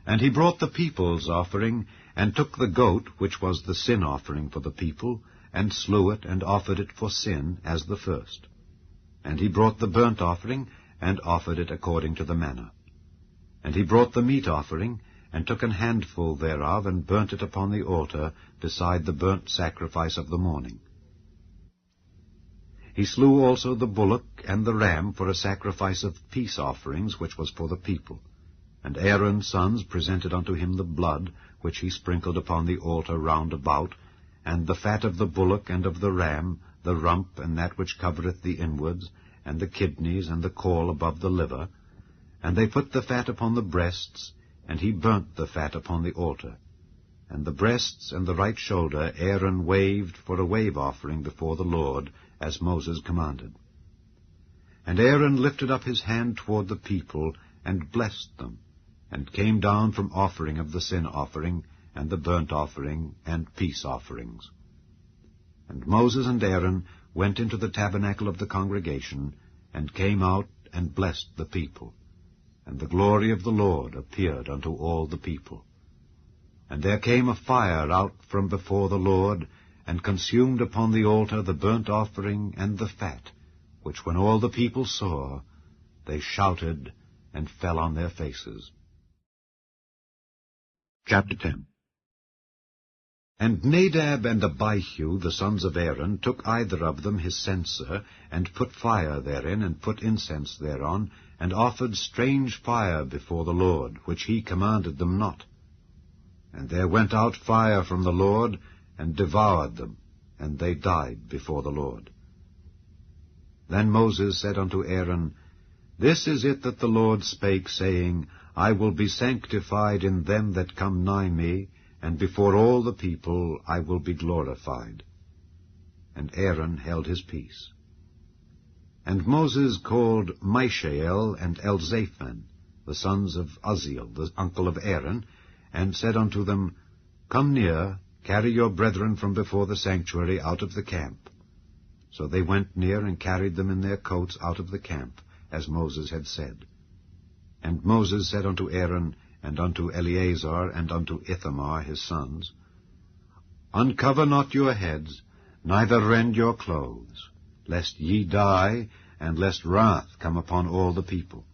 And he brought the people's offering, and took the goat, which was the sin offering for the people, and slew it, and offered it for sin, as the first. And he brought the burnt offering, and offered it according to the manner. And he brought the meat offering, and took an handful thereof, and burnt it upon the altar, beside the burnt sacrifice of the morning. He slew also the bullock and the ram for a sacrifice of peace offerings, which was for the people. And Aaron's sons presented unto him the blood, which he sprinkled upon the altar round about, and the fat of the bullock and of the ram, the rump, and that which covereth the inwards, and the kidneys, and the caul above the liver. And they put the fat upon the breasts, and he burnt the fat upon the altar. And the breasts and the right shoulder Aaron waved for a wave offering before the Lord, as Moses commanded. And Aaron lifted up his hand toward the people, and blessed them, and came down from offering of the sin offering, and the burnt offering, and peace offerings. And Moses and Aaron went into the tabernacle of the congregation, and came out and blessed the people. And the glory of the Lord appeared unto all the people. And there came a fire out from before the Lord, and consumed upon the altar the burnt offering and the fat, which when all the people saw, they shouted and fell on their faces. Chapter 10. And Nadab and Abihu, the sons of Aaron, took either of them his censer, and put fire therein, and put incense thereon, and offered strange fire before the Lord, which he commanded them not. And there went out fire from the Lord, and devoured them, and they died before the Lord. Then Moses said unto Aaron, This is it that the Lord spake, saying, I will be sanctified in them that come nigh me, and before all the people I will be glorified. And Aaron held his peace. And Moses called Mishael and Elzaphan, the sons of Uzziel, the uncle of Aaron, and said unto them, Come near, carry your brethren from before the sanctuary out of the camp. So they went near and carried them in their coats out of the camp, as Moses had said. And Moses said unto Aaron, and unto Eleazar, and unto Ithamar his sons, Uncover not your heads, neither rend your clothes, lest ye die, and lest wrath come upon all the people.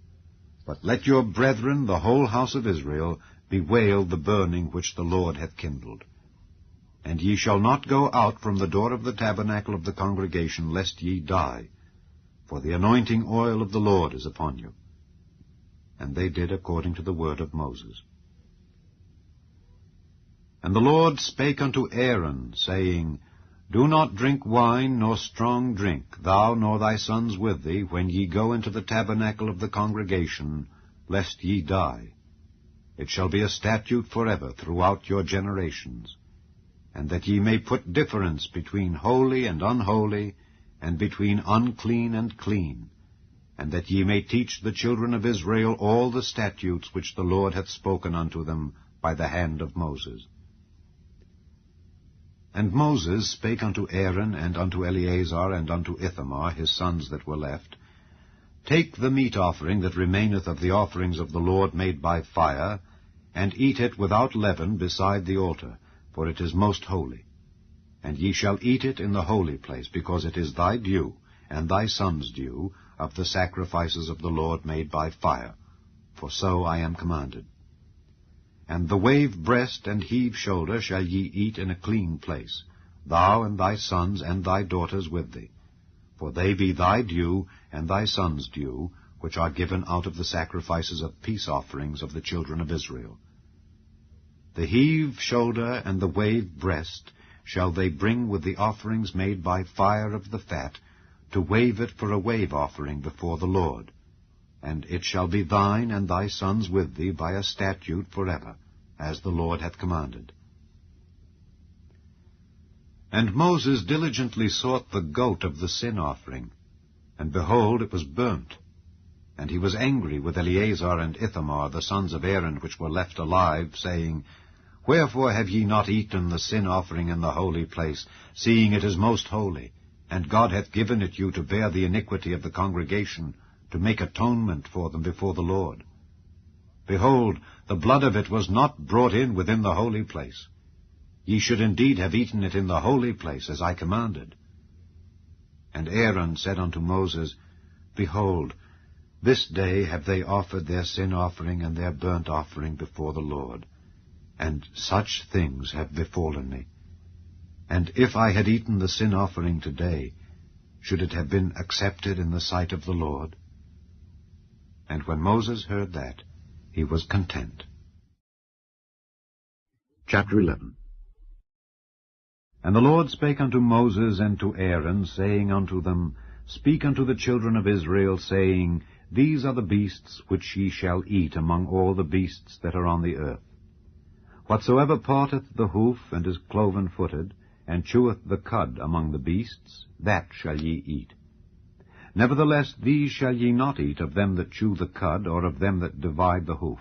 But let your brethren, the whole house of Israel, bewail the burning which the Lord hath kindled. And ye shall not go out from the door of the tabernacle of the congregation, lest ye die, for the anointing oil of the Lord is upon you. And they did according to the word of Moses. And the Lord spake unto Aaron, saying, Do not drink wine nor strong drink, thou nor thy sons with thee, when ye go into the tabernacle of the congregation, lest ye die. It shall be a statute forever throughout your generations, and that ye may put difference between holy and unholy, and between unclean and clean, and that ye may teach the children of Israel all the statutes which the Lord hath spoken unto them by the hand of Moses. And Moses spake unto Aaron, and unto Eleazar, and unto Ithamar, his sons that were left, Take the meat offering that remaineth of the offerings of the Lord made by fire, and eat it without leaven beside the altar, for it is most holy. And ye shall eat it in the holy place, because it is thy due, and thy son's due, of the sacrifices of the Lord made by fire, for so I am commanded. And the wave breast and heave shoulder shall ye eat in a clean place, thou and thy sons and thy daughters with thee, for they be thy due and thy son's due, which are given out of the sacrifices of peace offerings of the children of Israel. The heave shoulder and the wave breast shall they bring with the offerings made by fire of the fat, to wave it for a wave offering before the Lord. And it shall be thine and thy sons with thee by a statute forever, as the Lord hath commanded. And Moses diligently sought the goat of the sin offering, and behold, it was burnt. And he was angry with Eleazar and Ithamar, the sons of Aaron, which were left alive, saying, Wherefore have ye not eaten the sin offering in the holy place, seeing it is most holy? And God hath given it you to bear the iniquity of the congregation, to make atonement for them before the Lord. Behold, the blood of it was not brought in within the holy place. Ye should indeed have eaten it in the holy place, as I commanded. And Aaron said unto Moses, Behold, this day have they offered their sin offering and their burnt offering before the Lord, and such things have befallen me. And if I had eaten the sin offering today, should it have been accepted in the sight of the Lord? And when Moses heard that, he was content. Chapter 11. And the Lord spake unto Moses and to Aaron, saying unto them, Speak unto the children of Israel, saying, These are the beasts which ye shall eat among all the beasts that are on the earth. Whatsoever parteth the hoof, and is cloven-footed, and cheweth the cud among the beasts, that shall ye eat. Nevertheless these shall ye not eat of them that chew the cud, or of them that divide the hoof.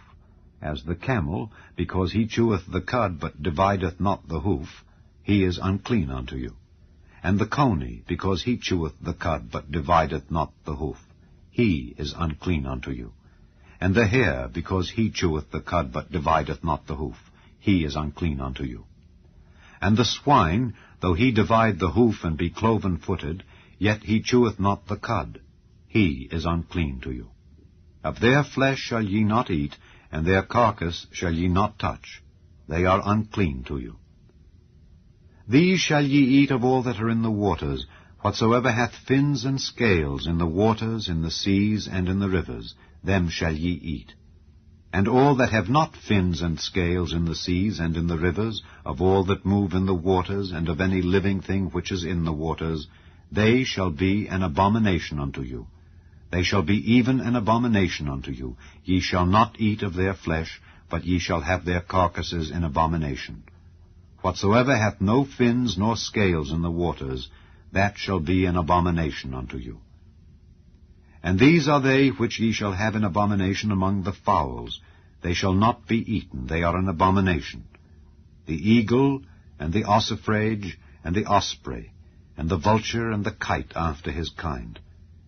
As the camel, because he cheweth the cud, but divideth not the hoof, he is unclean unto you. And the coney, because he cheweth the cud, but divideth not the hoof, he is unclean unto you. And the hare, because he cheweth the cud, but divideth not the hoof, he is unclean unto you. And the swine, though he divide the hoof and be cloven-footed, yet he cheweth not the cud, he is unclean to you. Of their flesh shall ye not eat, and their carcass shall ye not touch. They are unclean to you. These shall ye eat of all that are in the waters, whatsoever hath fins and scales in the waters, in the seas, and in the rivers, them shall ye eat. And all that have not fins and scales in the seas and in the rivers, of all that move in the waters, and of any living thing which is in the waters, they shall be an abomination unto you. They shall be even an abomination unto you. Ye shall not eat of their flesh, but ye shall have their carcasses in abomination. Whatsoever hath no fins nor scales in the waters, that shall be an abomination unto you. And these are they which ye shall have in abomination among the fowls. They shall not be eaten, they are an abomination. The eagle, and the ossifrage, and the osprey, and the vulture, and the kite after his kind,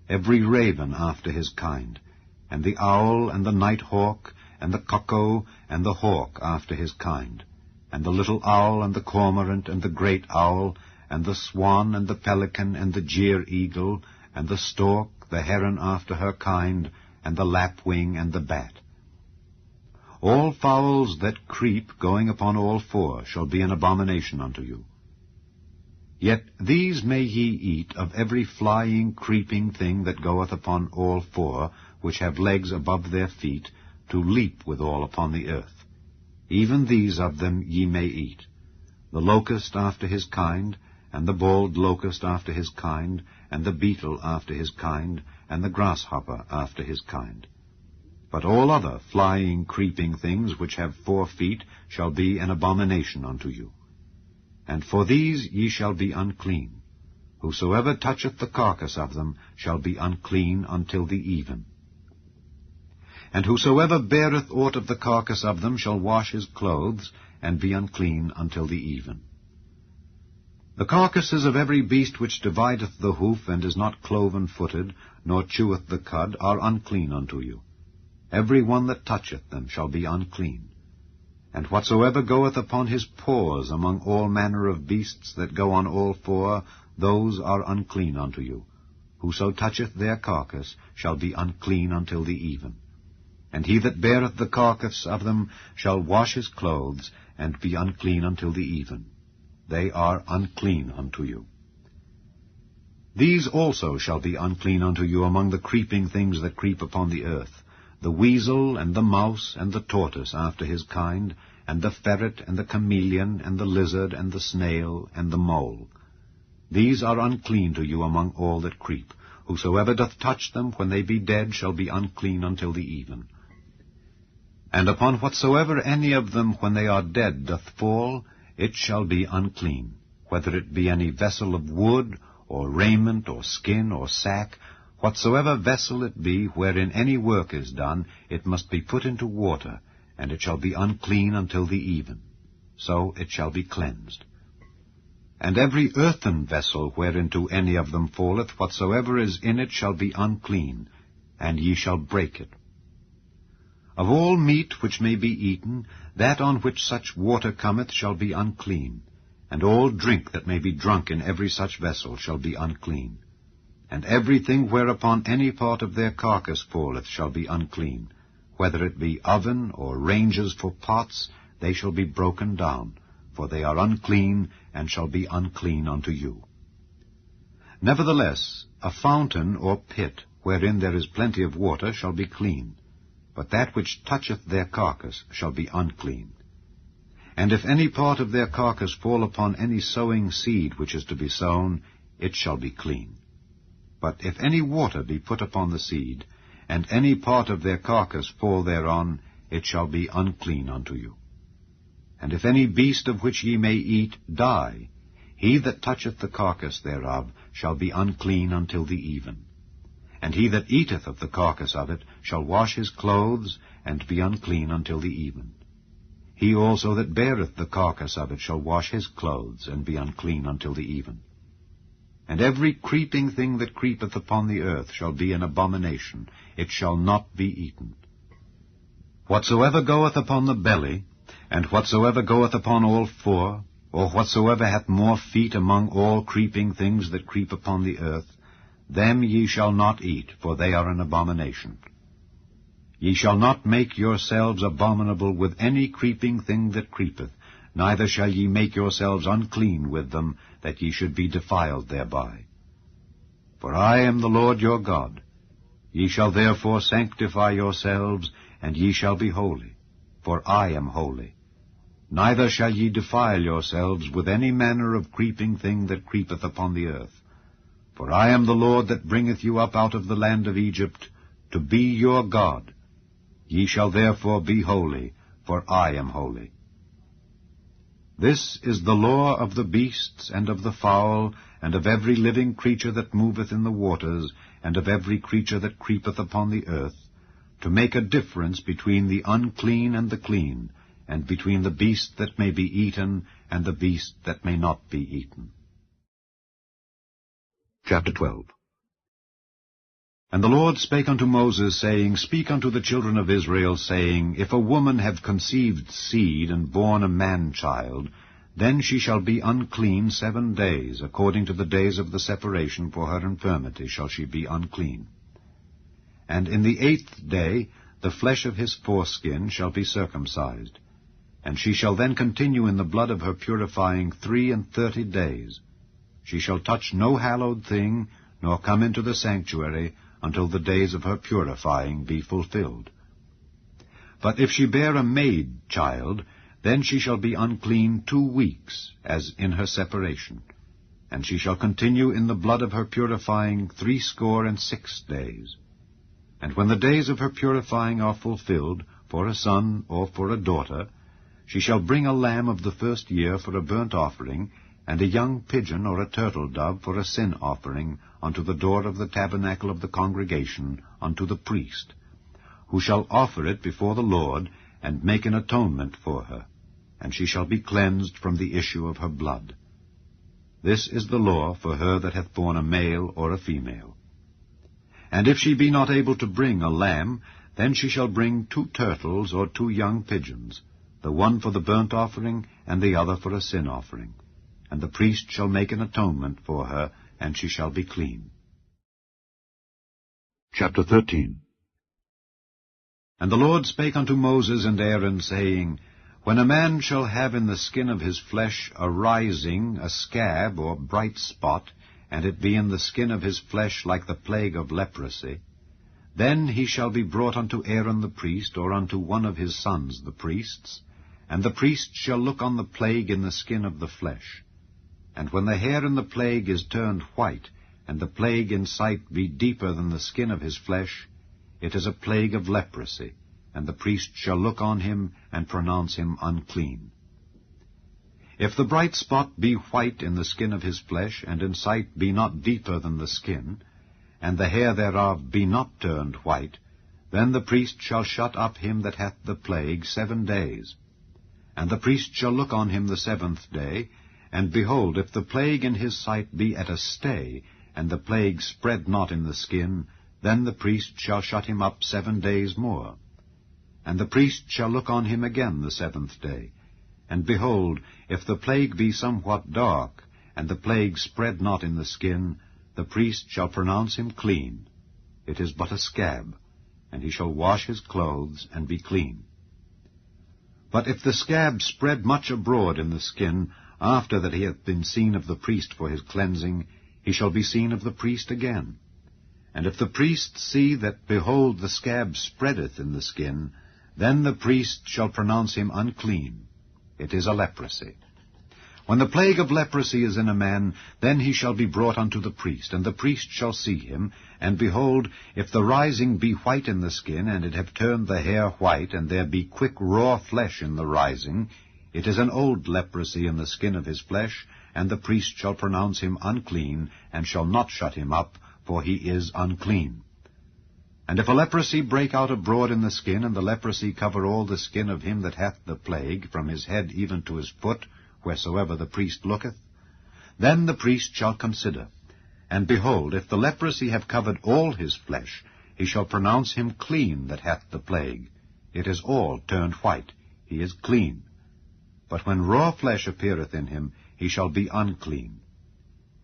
every raven after his kind, and the owl, and the night hawk, and the cuckoo, and the hawk after his kind, and the little owl, and the cormorant, and the great owl, and the swan, and the pelican, and the jeer-eagle, and the stork, the heron after her kind, and the lapwing, and the bat. All fowls that creep, going upon all four, shall be an abomination unto you. Yet these may ye eat of every flying, creeping thing that goeth upon all four, which have legs above their feet, to leap withal upon the earth. Even these of them ye may eat. The locust after his kind, and the bald locust after his kind, and the beetle after his kind, and the grasshopper after his kind. But all other flying, creeping things which have 4 feet shall be an abomination unto you. And for these ye shall be unclean. Whosoever toucheth the carcass of them shall be unclean until the even. And whosoever beareth aught of the carcass of them shall wash his clothes, and be unclean until the even. The carcasses of every beast which divideth the hoof, and is not cloven-footed, nor cheweth the cud, are unclean unto you. Every one that toucheth them shall be unclean. And whatsoever goeth upon his paws among all manner of beasts that go on all four, those are unclean unto you. Whoso toucheth their carcass shall be unclean until the even. And he that beareth the carcass of them shall wash his clothes, and be unclean until the even. They are unclean unto you. These also shall be unclean unto you among the creeping things that creep upon the earth, the weasel, and the mouse, and the tortoise after his kind, and the ferret, and the chameleon, and the lizard, and the snail, and the mole. These are unclean to you among all that creep. Whosoever doth touch them, when they be dead, shall be unclean until the even. And upon whatsoever any of them, when they are dead, doth fall, it shall be unclean, whether it be any vessel of wood, or raiment, or skin, or sack. Whatsoever vessel it be, wherein any work is done, it must be put into water, and it shall be unclean until the even. So it shall be cleansed. And every earthen vessel whereinto any of them falleth, whatsoever is in it shall be unclean, and ye shall break it. Of all meat which may be eaten, that on which such water cometh shall be unclean, and all drink that may be drunk in every such vessel shall be unclean. And everything whereupon any part of their carcass falleth shall be unclean, whether it be oven or ranges for pots, they shall be broken down, for they are unclean, and shall be unclean unto you. Nevertheless, a fountain or pit, wherein there is plenty of water, shall be clean. but that which toucheth their carcass shall be unclean. And if any part of their carcass fall upon any sowing seed which is to be sown, it shall be clean. But if any water be put upon the seed, and any part of their carcass fall thereon, it shall be unclean unto you. And if any beast of which ye may eat die, he that toucheth the carcass thereof shall be unclean until the even. And he that eateth of the carcass of it shall wash his clothes, and be unclean until the even. He also that beareth the carcass of it shall wash his clothes, and be unclean until the even. And every creeping thing that creepeth upon the earth shall be an abomination, it shall not be eaten. Whatsoever goeth upon the belly, and whatsoever goeth upon all four, or whatsoever hath more feet among all creeping things that creep upon the earth, them ye shall not eat, for they are an abomination. Ye shall not make yourselves abominable with any creeping thing that creepeth, neither shall ye make yourselves unclean with them, that ye should be defiled thereby. For I am the Lord your God. Ye shall therefore sanctify yourselves, and ye shall be holy, for I am holy. Neither shall ye defile yourselves with any manner of creeping thing that creepeth upon the earth. For I am the Lord that bringeth you up out of the land of Egypt, to be your God. Ye shall therefore be holy, for I am holy. This is the law of the beasts, and of the fowl, and of every living creature that moveth in the waters, and of every creature that creepeth upon the earth, to make a difference between the unclean and the clean, and between the beast that may be eaten, and the beast that may not be eaten. Chapter 12. And the Lord spake unto Moses, saying, Speak unto the children of Israel, saying, If a woman have conceived seed, and born a man-child, then she shall be unclean 7 days, according to the days of the separation for her infirmity shall she be unclean. And in the 8th day the flesh of his foreskin shall be circumcised, and she shall then continue in the blood of her purifying 33 days. She shall touch no hallowed thing, nor come into the sanctuary, until the days of her purifying be fulfilled. But if she bear a maid-child, then she shall be unclean 2 weeks, as in her separation, and she shall continue in the blood of her purifying 66 days. And when the days of her purifying are fulfilled, for a son or for a daughter, she shall bring a lamb of the first year for a burnt offering, and a young pigeon or a turtle-dove for a sin offering, unto the door of the tabernacle of the congregation, unto the priest, who shall offer it before the Lord, and make an atonement for her, and she shall be cleansed from the issue of her blood. This is the law for her that hath borne a male or a female. And if she be not able to bring a lamb, then she shall bring 2 turtles or 2 young pigeons, the one for the burnt offering, and the other for a sin offering. And the priest shall make an atonement for her, and she shall be clean. Chapter 13. And the Lord spake unto Moses and Aaron, saying, When a man shall have in the skin of his flesh a rising, a scab, or bright spot, and it be in the skin of his flesh like the plague of leprosy, then he shall be brought unto Aaron the priest, or unto one of his sons the priests, and the priest shall look on the plague in the skin of the flesh. And when the hair in the plague is turned white, and the plague in sight be deeper than the skin of his flesh, it is a plague of leprosy, and the priest shall look on him, and pronounce him unclean. If the bright spot be white in the skin of his flesh, and in sight be not deeper than the skin, and the hair thereof be not turned white, then the priest shall shut up him that hath the plague 7 days. And the priest shall look on him the 7th day, and behold, if the plague in his sight be at a stay, and the plague spread not in the skin, then the priest shall shut him up 7 days more. And the priest shall look on him again the 7th day. And behold, if the plague be somewhat dark, and the plague spread not in the skin, the priest shall pronounce him clean. It is but a scab, and he shall wash his clothes, and be clean. But if the scab spread much abroad in the skin, after that he hath been seen of the priest for his cleansing, he shall be seen of the priest again. And if the priest see that, behold, the scab spreadeth in the skin, then the priest shall pronounce him unclean. It is a leprosy. When the plague of leprosy is in a man, then he shall be brought unto the priest, and the priest shall see him, and behold, if the rising be white in the skin, and it have turned the hair white, and there be quick raw flesh in the rising, it is an old leprosy in the skin of his flesh, and the priest shall pronounce him unclean, and shall not shut him up, for he is unclean. And if a leprosy break out abroad in the skin, and the leprosy cover all the skin of him that hath the plague, from his head even to his foot, wheresoever the priest looketh, then the priest shall consider. And behold, if the leprosy have covered all his flesh, he shall pronounce him clean that hath the plague. It is all turned white. He is clean. But when raw flesh appeareth in him, he shall be unclean.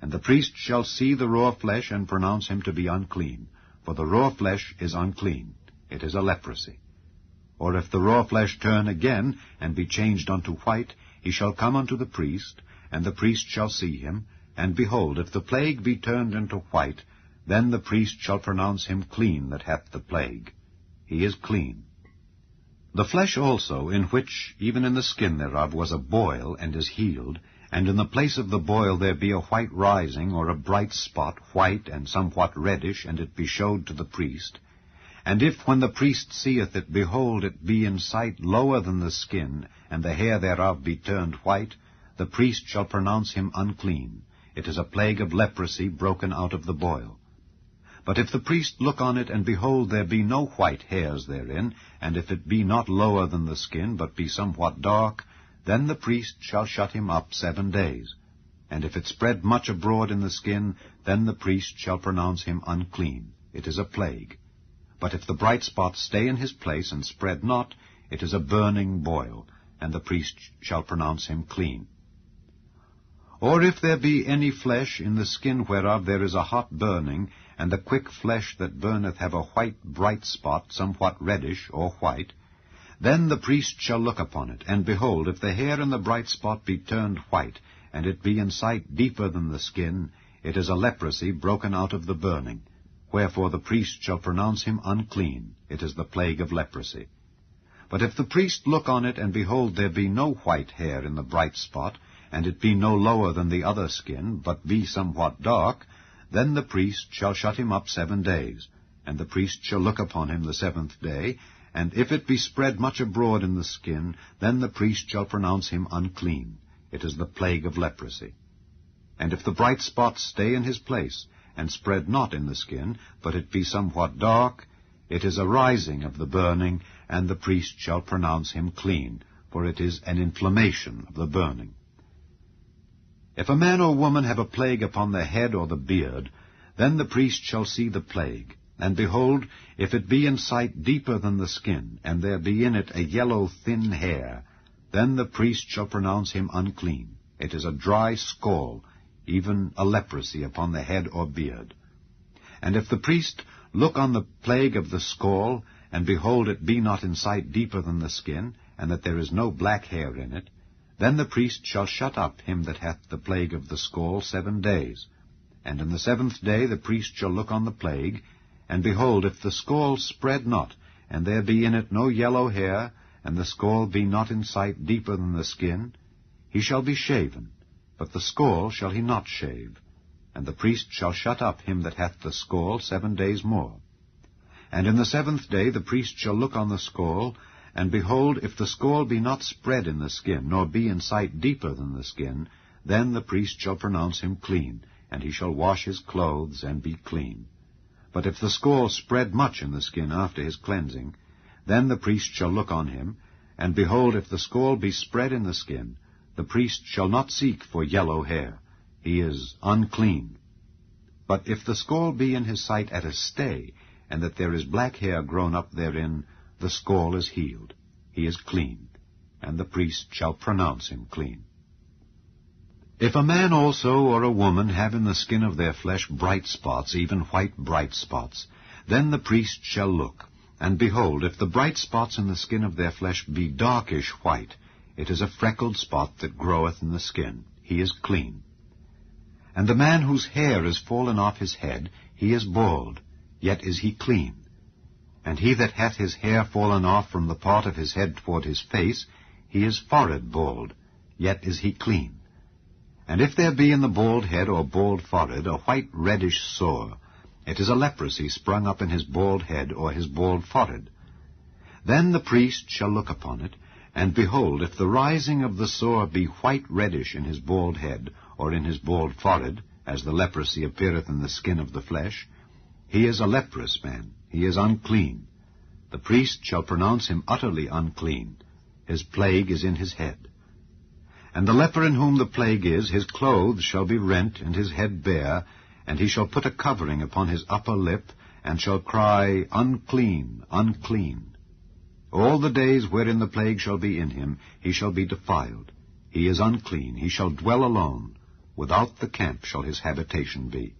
And the priest shall see the raw flesh, and pronounce him to be unclean. For the raw flesh is unclean. It is a leprosy. Or if the raw flesh turn again, and be changed unto white, he shall come unto the priest, and the priest shall see him. And behold, if the plague be turned into white, then the priest shall pronounce him clean that hath the plague. He is clean. The flesh also, in which, even in the skin thereof, was a boil, and is healed, and in the place of the boil there be a white rising, or a bright spot, white and somewhat reddish, and it be showed to the priest. And if, when the priest seeth it, behold, it be in sight lower than the skin, and the hair thereof be turned white, the priest shall pronounce him unclean. It is a plague of leprosy broken out of the boil. But if the priest look on it, and behold, there be no white hairs therein, and if it be not lower than the skin, but be somewhat dark, then the priest shall shut him up 7 days. And if it spread much abroad in the skin, then the priest shall pronounce him unclean. It is a plague. But if the bright spot stay in his place, and spread not, it is a burning boil, and the priest shall pronounce him clean. Or if there be any flesh in the skin whereof there is a hot burning, and the quick flesh that burneth have a white bright spot, somewhat reddish or white, then the priest shall look upon it, and behold, if the hair in the bright spot be turned white, and it be in sight deeper than the skin, it is a leprosy broken out of the burning. Wherefore the priest shall pronounce him unclean. It is the plague of leprosy. But if the priest look on it, and behold, there be no white hair in the bright spot, and it be no lower than the other skin, but be somewhat dark, then the priest shall shut him up 7 days. And the priest shall look upon him the 7th day, and if it be spread much abroad in the skin, then the priest shall pronounce him unclean. It is the plague of leprosy. And if the bright spot stay in his place, and spread not in the skin, but it be somewhat dark, it is a rising of the burning, and the priest shall pronounce him clean, for it is an inflammation of the burning. If a man or woman have a plague upon the head or the beard, then the priest shall see the plague. And behold, if it be in sight deeper than the skin, and there be in it a yellow thin hair, then the priest shall pronounce him unclean. It is a dry scall, even a leprosy upon the head or beard. And if the priest look on the plague of the scall, and behold, it be not in sight deeper than the skin, and that there is no black hair in it, then the priest shall shut up him that hath the plague of the scall 7 days. And in the 7th day the priest shall look on the plague, and behold, if the scall spread not, and there be in it no yellow hair, and the scall be not in sight deeper than the skin, he shall be shaven, but the scall shall he not shave. And the priest shall shut up him that hath the scall 7 days more. And in the 7th day the priest shall look on the scall, and behold, if the scall be not spread in the skin, nor be in sight deeper than the skin, then the priest shall pronounce him clean, and he shall wash his clothes, and be clean. But if the scall spread much in the skin after his cleansing, then the priest shall look on him, and behold, if the scall be spread in the skin, the priest shall not seek for yellow hair. He is unclean. But if the scall be in his sight at a stay, and that there is black hair grown up therein, the scall is healed. He is clean, and the priest shall pronounce him clean. If a man also or a woman have in the skin of their flesh bright spots, even white bright spots, then the priest shall look, and behold, if the bright spots in the skin of their flesh be darkish white, it is a freckled spot that groweth in the skin. He is clean. And the man whose hair is fallen off his head, he is bald. yet is he clean. And he that hath his hair fallen off from the part of his head toward his face, he is forehead bald, yet is he clean. And if there be in the bald head or bald forehead a white reddish sore, it is a leprosy sprung up in his bald head or his bald forehead. Then the priest shall look upon it, and behold, if the rising of the sore be white reddish in his bald head or in his bald forehead, as the leprosy appeareth in the skin of the flesh, he is a leprous man, he is unclean. The priest shall pronounce him utterly unclean. His plague is in his head. And the leper in whom the plague is, his clothes shall be rent, and his head bare, and he shall put a covering upon his upper lip, and shall cry, Unclean, unclean. All the days wherein the plague shall be in him, he shall be defiled. He is unclean, he shall dwell alone. Without the camp shall his habitation be.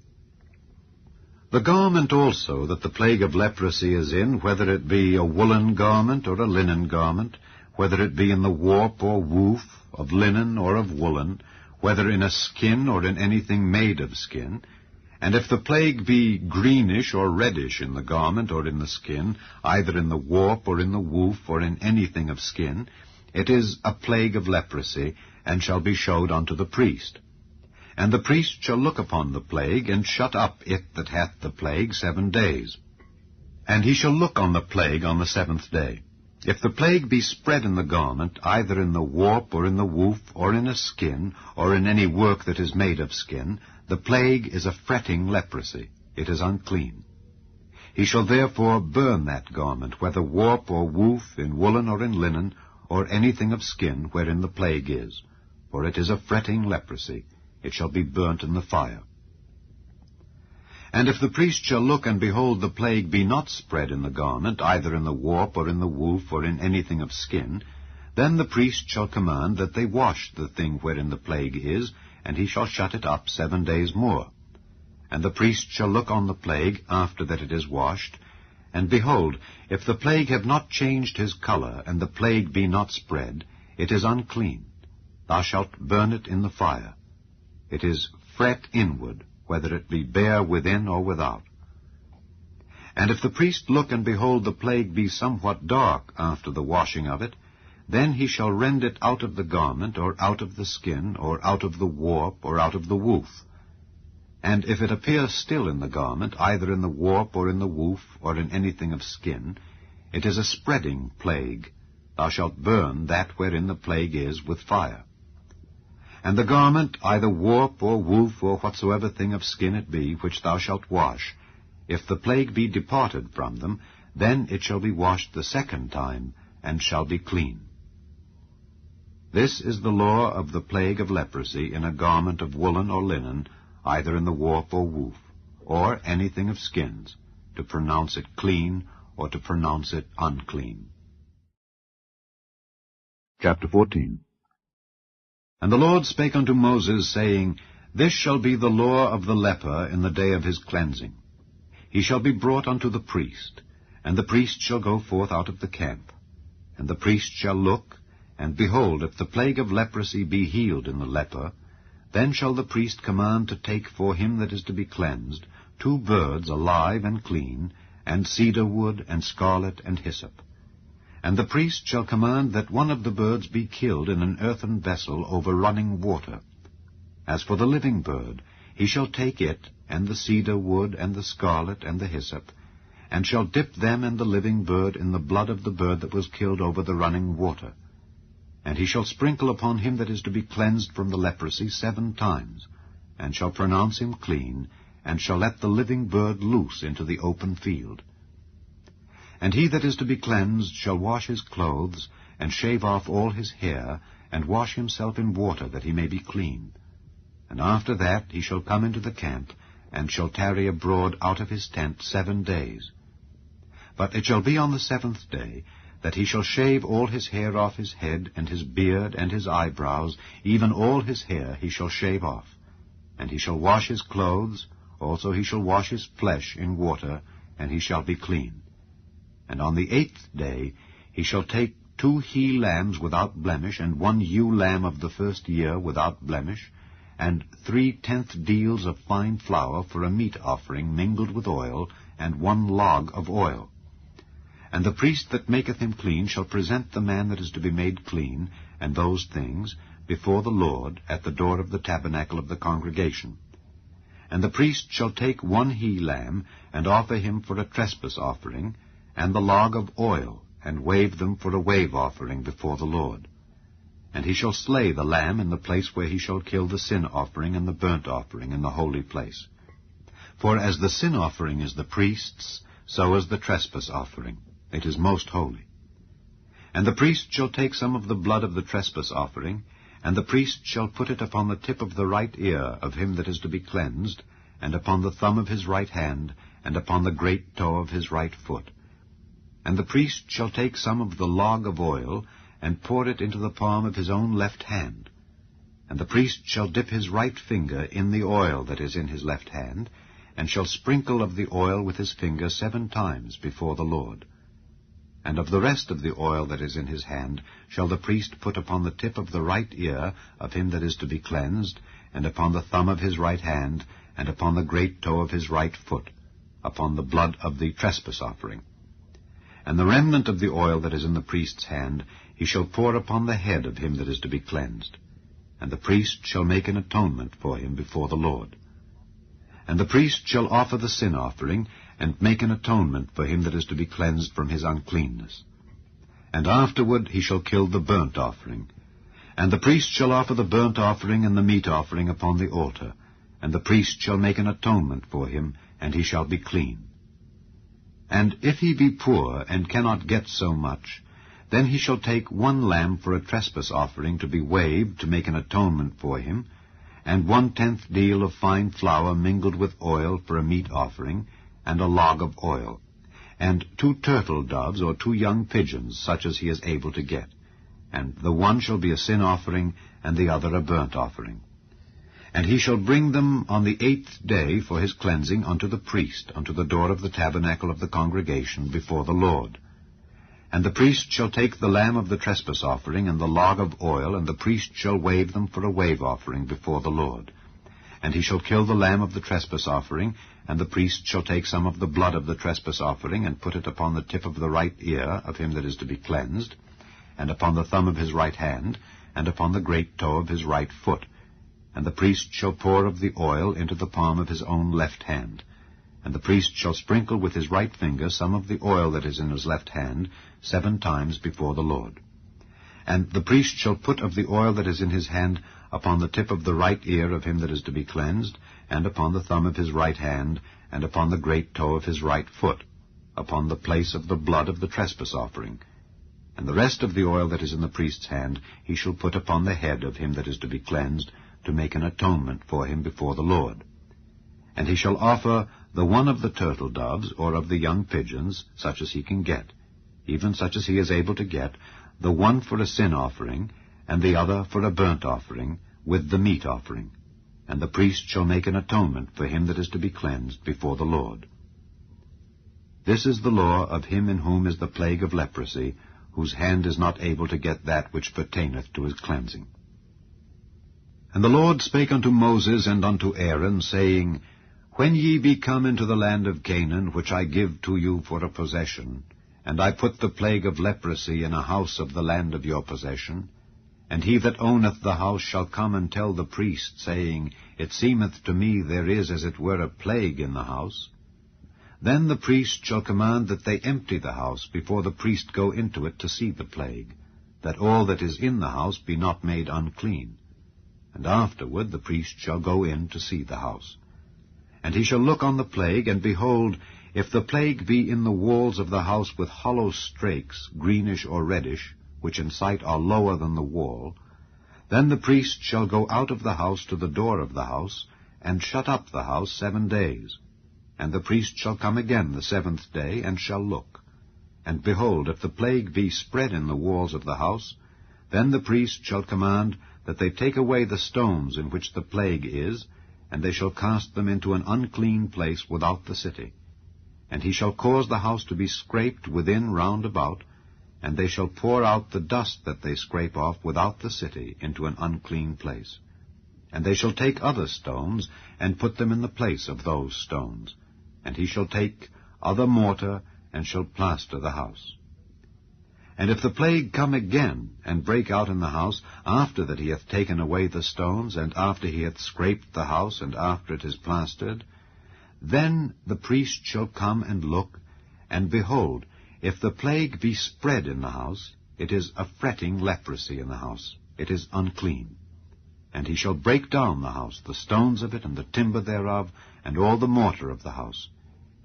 The garment also that the plague of leprosy is in, whether it be a woolen garment or a linen garment, whether it be in the warp or woof, of linen or of woolen, whether in a skin or in anything made of skin, and if the plague be greenish or reddish in the garment or in the skin, either in the warp or in the woof or in anything of skin, it is a plague of leprosy, and shall be showed unto the priest. And the priest shall look upon the plague, and shut up it that hath the plague 7 days. And he shall look on the plague on the 7th day. If the plague be spread in the garment, either in the warp or in the woof, or in a skin, or in any work that is made of skin, the plague is a fretting leprosy. It is unclean. He shall therefore burn that garment, whether warp or woof, in woolen or in linen, or anything of skin wherein the plague is. For it is a fretting leprosy. It shall be burnt in the fire. And if the priest shall look, and behold, the plague be not spread in the garment, either in the warp or in the woof or in anything of skin, then the priest shall command that they wash the thing wherein the plague is, and he shall shut it up 7 days more. And the priest shall look on the plague after that it is washed, and behold, if the plague have not changed his color, and the plague be not spread, it is unclean. Thou shalt burn it in the fire. It is fret inward, whether it be bare within or without. And if the priest look, and behold, the plague be somewhat dark after the washing of it, then he shall rend it out of the garment, or out of the skin, or out of the warp, or out of the woof. And if it appear still in the garment, either in the warp, or in the woof, or in anything of skin, it is a spreading plague. Thou shalt burn that wherein the plague is with fire. And the garment, either warp or woof, or whatsoever thing of skin it be, which thou shalt wash, if the plague be departed from them, then it shall be washed the 2nd time, and shall be clean. This is the law of the plague of leprosy in a garment of woolen or linen, either in the warp or woof, or anything of skins, to pronounce it clean, or to pronounce it unclean. Chapter 14. And the Lord spake unto Moses, saying, This shall be the law of the leper in the day of his cleansing. He shall be brought unto the priest, and the priest shall go forth out of the camp. And the priest shall look, and behold, if the plague of leprosy be healed in the leper, then shall the priest command to take for him that is to be cleansed 2 birds alive and clean, and cedar wood, and scarlet, and hyssop. And the priest shall command that one of the birds be killed in an earthen vessel over running water. As for the living bird, he shall take it, and the cedar wood, and the scarlet, and the hyssop, and shall dip them and the living bird in the blood of the bird that was killed over the running water. And he shall sprinkle upon him that is to be cleansed from the leprosy 7 times, and shall pronounce him clean, and shall let the living bird loose into the open field. And he that is to be cleansed shall wash his clothes, and shave off all his hair, and wash himself in water, that he may be clean. And after that he shall come into the camp, and shall tarry abroad out of his tent 7 days. But it shall be on the 7th day, that he shall shave all his hair off his head, and his beard, and his eyebrows, even all his hair he shall shave off. And he shall wash his clothes, also he shall wash his flesh in water, and he shall be clean. And on the 8th day he shall take 2 he-lambs without blemish, and 1 ewe lamb of the 1st year without blemish, and 3/10 deals of fine flour for a meat offering mingled with oil, and 1 log of oil. And the priest that maketh him clean shall present the man that is to be made clean, and those things, before the Lord, at the door of the tabernacle of the congregation. And the priest shall take 1 he-lamb, and offer him for a trespass offering, and the log of oil, and wave them for a wave offering before the Lord. And he shall slay the lamb in the place where he shall kill the sin offering and the burnt offering in the holy place. For as the sin offering is the priest's, so is the trespass offering. It is most holy. And the priest shall take some of the blood of the trespass offering, and the priest shall put it upon the tip of the right ear of him that is to be cleansed, and upon the thumb of his right hand, and upon the great toe of his right foot. And the priest shall take some of the log of oil, and pour it into the palm of his own left hand. And the priest shall dip his right finger in the oil that is in his left hand, and shall sprinkle of the oil with his finger 7 times before the Lord. And of the rest of the oil that is in his hand shall the priest put upon the tip of the right ear of him that is to be cleansed, and upon the thumb of his right hand, and upon the great toe of his right foot, upon the blood of the trespass offering. And the remnant of the oil that is in the priest's hand he shall pour upon the head of him that is to be cleansed. And the priest shall make an atonement for him before the Lord. And the priest shall offer the sin offering, and make an atonement for him that is to be cleansed from his uncleanness. And afterward he shall kill the burnt offering. And the priest shall offer the burnt offering and the meat offering upon the altar, and the priest shall make an atonement for him, and he shall be clean. And if he be poor, and cannot get so much, then he shall take 1 lamb for a trespass offering to be waved to make an atonement for him, and 1/10 deal of fine flour mingled with oil for a meat offering, and a log of oil, and 2 turtle doves or 2 young pigeons, such as he is able to get. And the one shall be a sin offering, and the other a burnt offering. And he shall bring them on the 8th day for his cleansing unto the priest, unto the door of the tabernacle of the congregation before the Lord. And the priest shall take the lamb of the trespass offering and the log of oil, and the priest shall wave them for a wave offering before the Lord. And he shall kill the lamb of the trespass offering, and the priest shall take some of the blood of the trespass offering, and put it upon the tip of the right ear of him that is to be cleansed, and upon the thumb of his right hand, and upon the great toe of his right foot. And the priest shall pour of the oil into the palm of his own left hand. And the priest shall sprinkle with his right finger some of the oil that is in his left hand 7 times before the Lord. And the priest shall put of the oil that is in his hand upon the tip of the right ear of him that is to be cleansed, and upon the thumb of his right hand, and upon the great toe of his right foot, upon the place of the blood of the trespass offering. And the rest of the oil that is in the priest's hand he shall put upon the head of him that is to be cleansed, to make an atonement for him before the Lord. And he shall offer the one of the turtle doves, or of the young pigeons, such as he can get, even such as he is able to get, the one for a sin offering, and the other for a burnt offering, with the meat offering. And the priest shall make an atonement for him that is to be cleansed before the Lord. This is the law of him in whom is the plague of leprosy, whose hand is not able to get that which pertaineth to his cleansing. And the Lord spake unto Moses and unto Aaron, saying, When ye be come into the land of Canaan, which I give to you for a possession, and I put the plague of leprosy in a house of the land of your possession, and he that owneth the house shall come and tell the priest, saying, It seemeth to me there is as it were a plague in the house. Then the priest shall command that they empty the house before the priest go into it to see the plague, that all that is in the house be not made unclean. And afterward the priest shall go in to see the house. And he shall look on the plague, and behold, if the plague be in the walls of the house with hollow strakes, greenish or reddish, which in sight are lower than the wall, then the priest shall go out of the house to the door of the house, and shut up the house 7 days. And the priest shall come again the 7th day, and shall look. And behold, if the plague be spread in the walls of the house, then the priest shall command that they take away the stones in which the plague is, and they shall cast them into an unclean place without the city. And he shall cause the house to be scraped within round about, and they shall pour out the dust that they scrape off without the city into an unclean place. And they shall take other stones, and put them in the place of those stones. And he shall take other mortar, and shall plaster the house. And if the plague come again, and break out in the house, after that he hath taken away the stones, and after he hath scraped the house, and after it is plastered, then the priest shall come and look, and behold, if the plague be spread in the house, it is a fretting leprosy in the house, it is unclean. And he shall break down the house, the stones of it, and the timber thereof, and all the mortar of the house,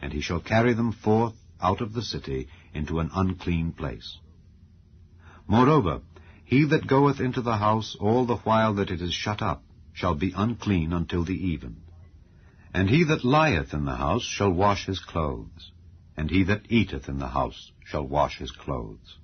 and he shall carry them forth out of the city into an unclean place. Moreover, he that goeth into the house all the while that it is shut up shall be unclean until the even. And he that lieth in the house shall wash his clothes, and he that eateth in the house shall wash his clothes.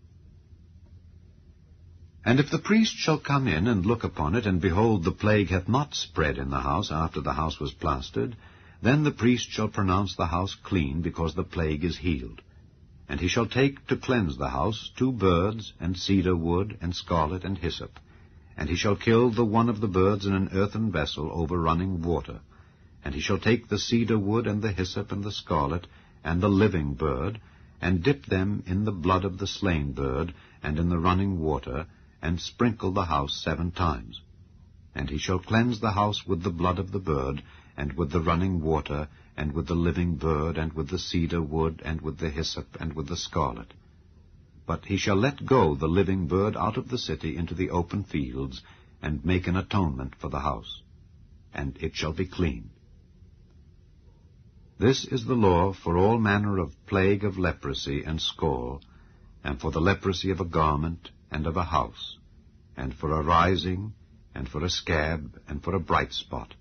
And if the priest shall come in and look upon it, and behold, the plague hath not spread in the house after the house was plastered, then the priest shall pronounce the house clean, because the plague is healed. And he shall take to cleanse the house 2 birds, and cedar wood, and scarlet, and hyssop. And he shall kill the one of the birds in an earthen vessel over running water. And he shall take the cedar wood, and the hyssop, and the scarlet, and the living bird, and dip them in the blood of the slain bird, and in the running water, and sprinkle the house 7 times. And he shall cleanse the house with the blood of the bird, and with the running water, and with the living bird, and with the cedar wood, and with the hyssop, and with the scarlet. But he shall let go the living bird out of the city into the open fields, and make an atonement for the house, and it shall be clean. This is the law for all manner of plague of leprosy and scall, and for the leprosy of a garment, and of a house, and for a rising, and for a scab, and for a bright spot,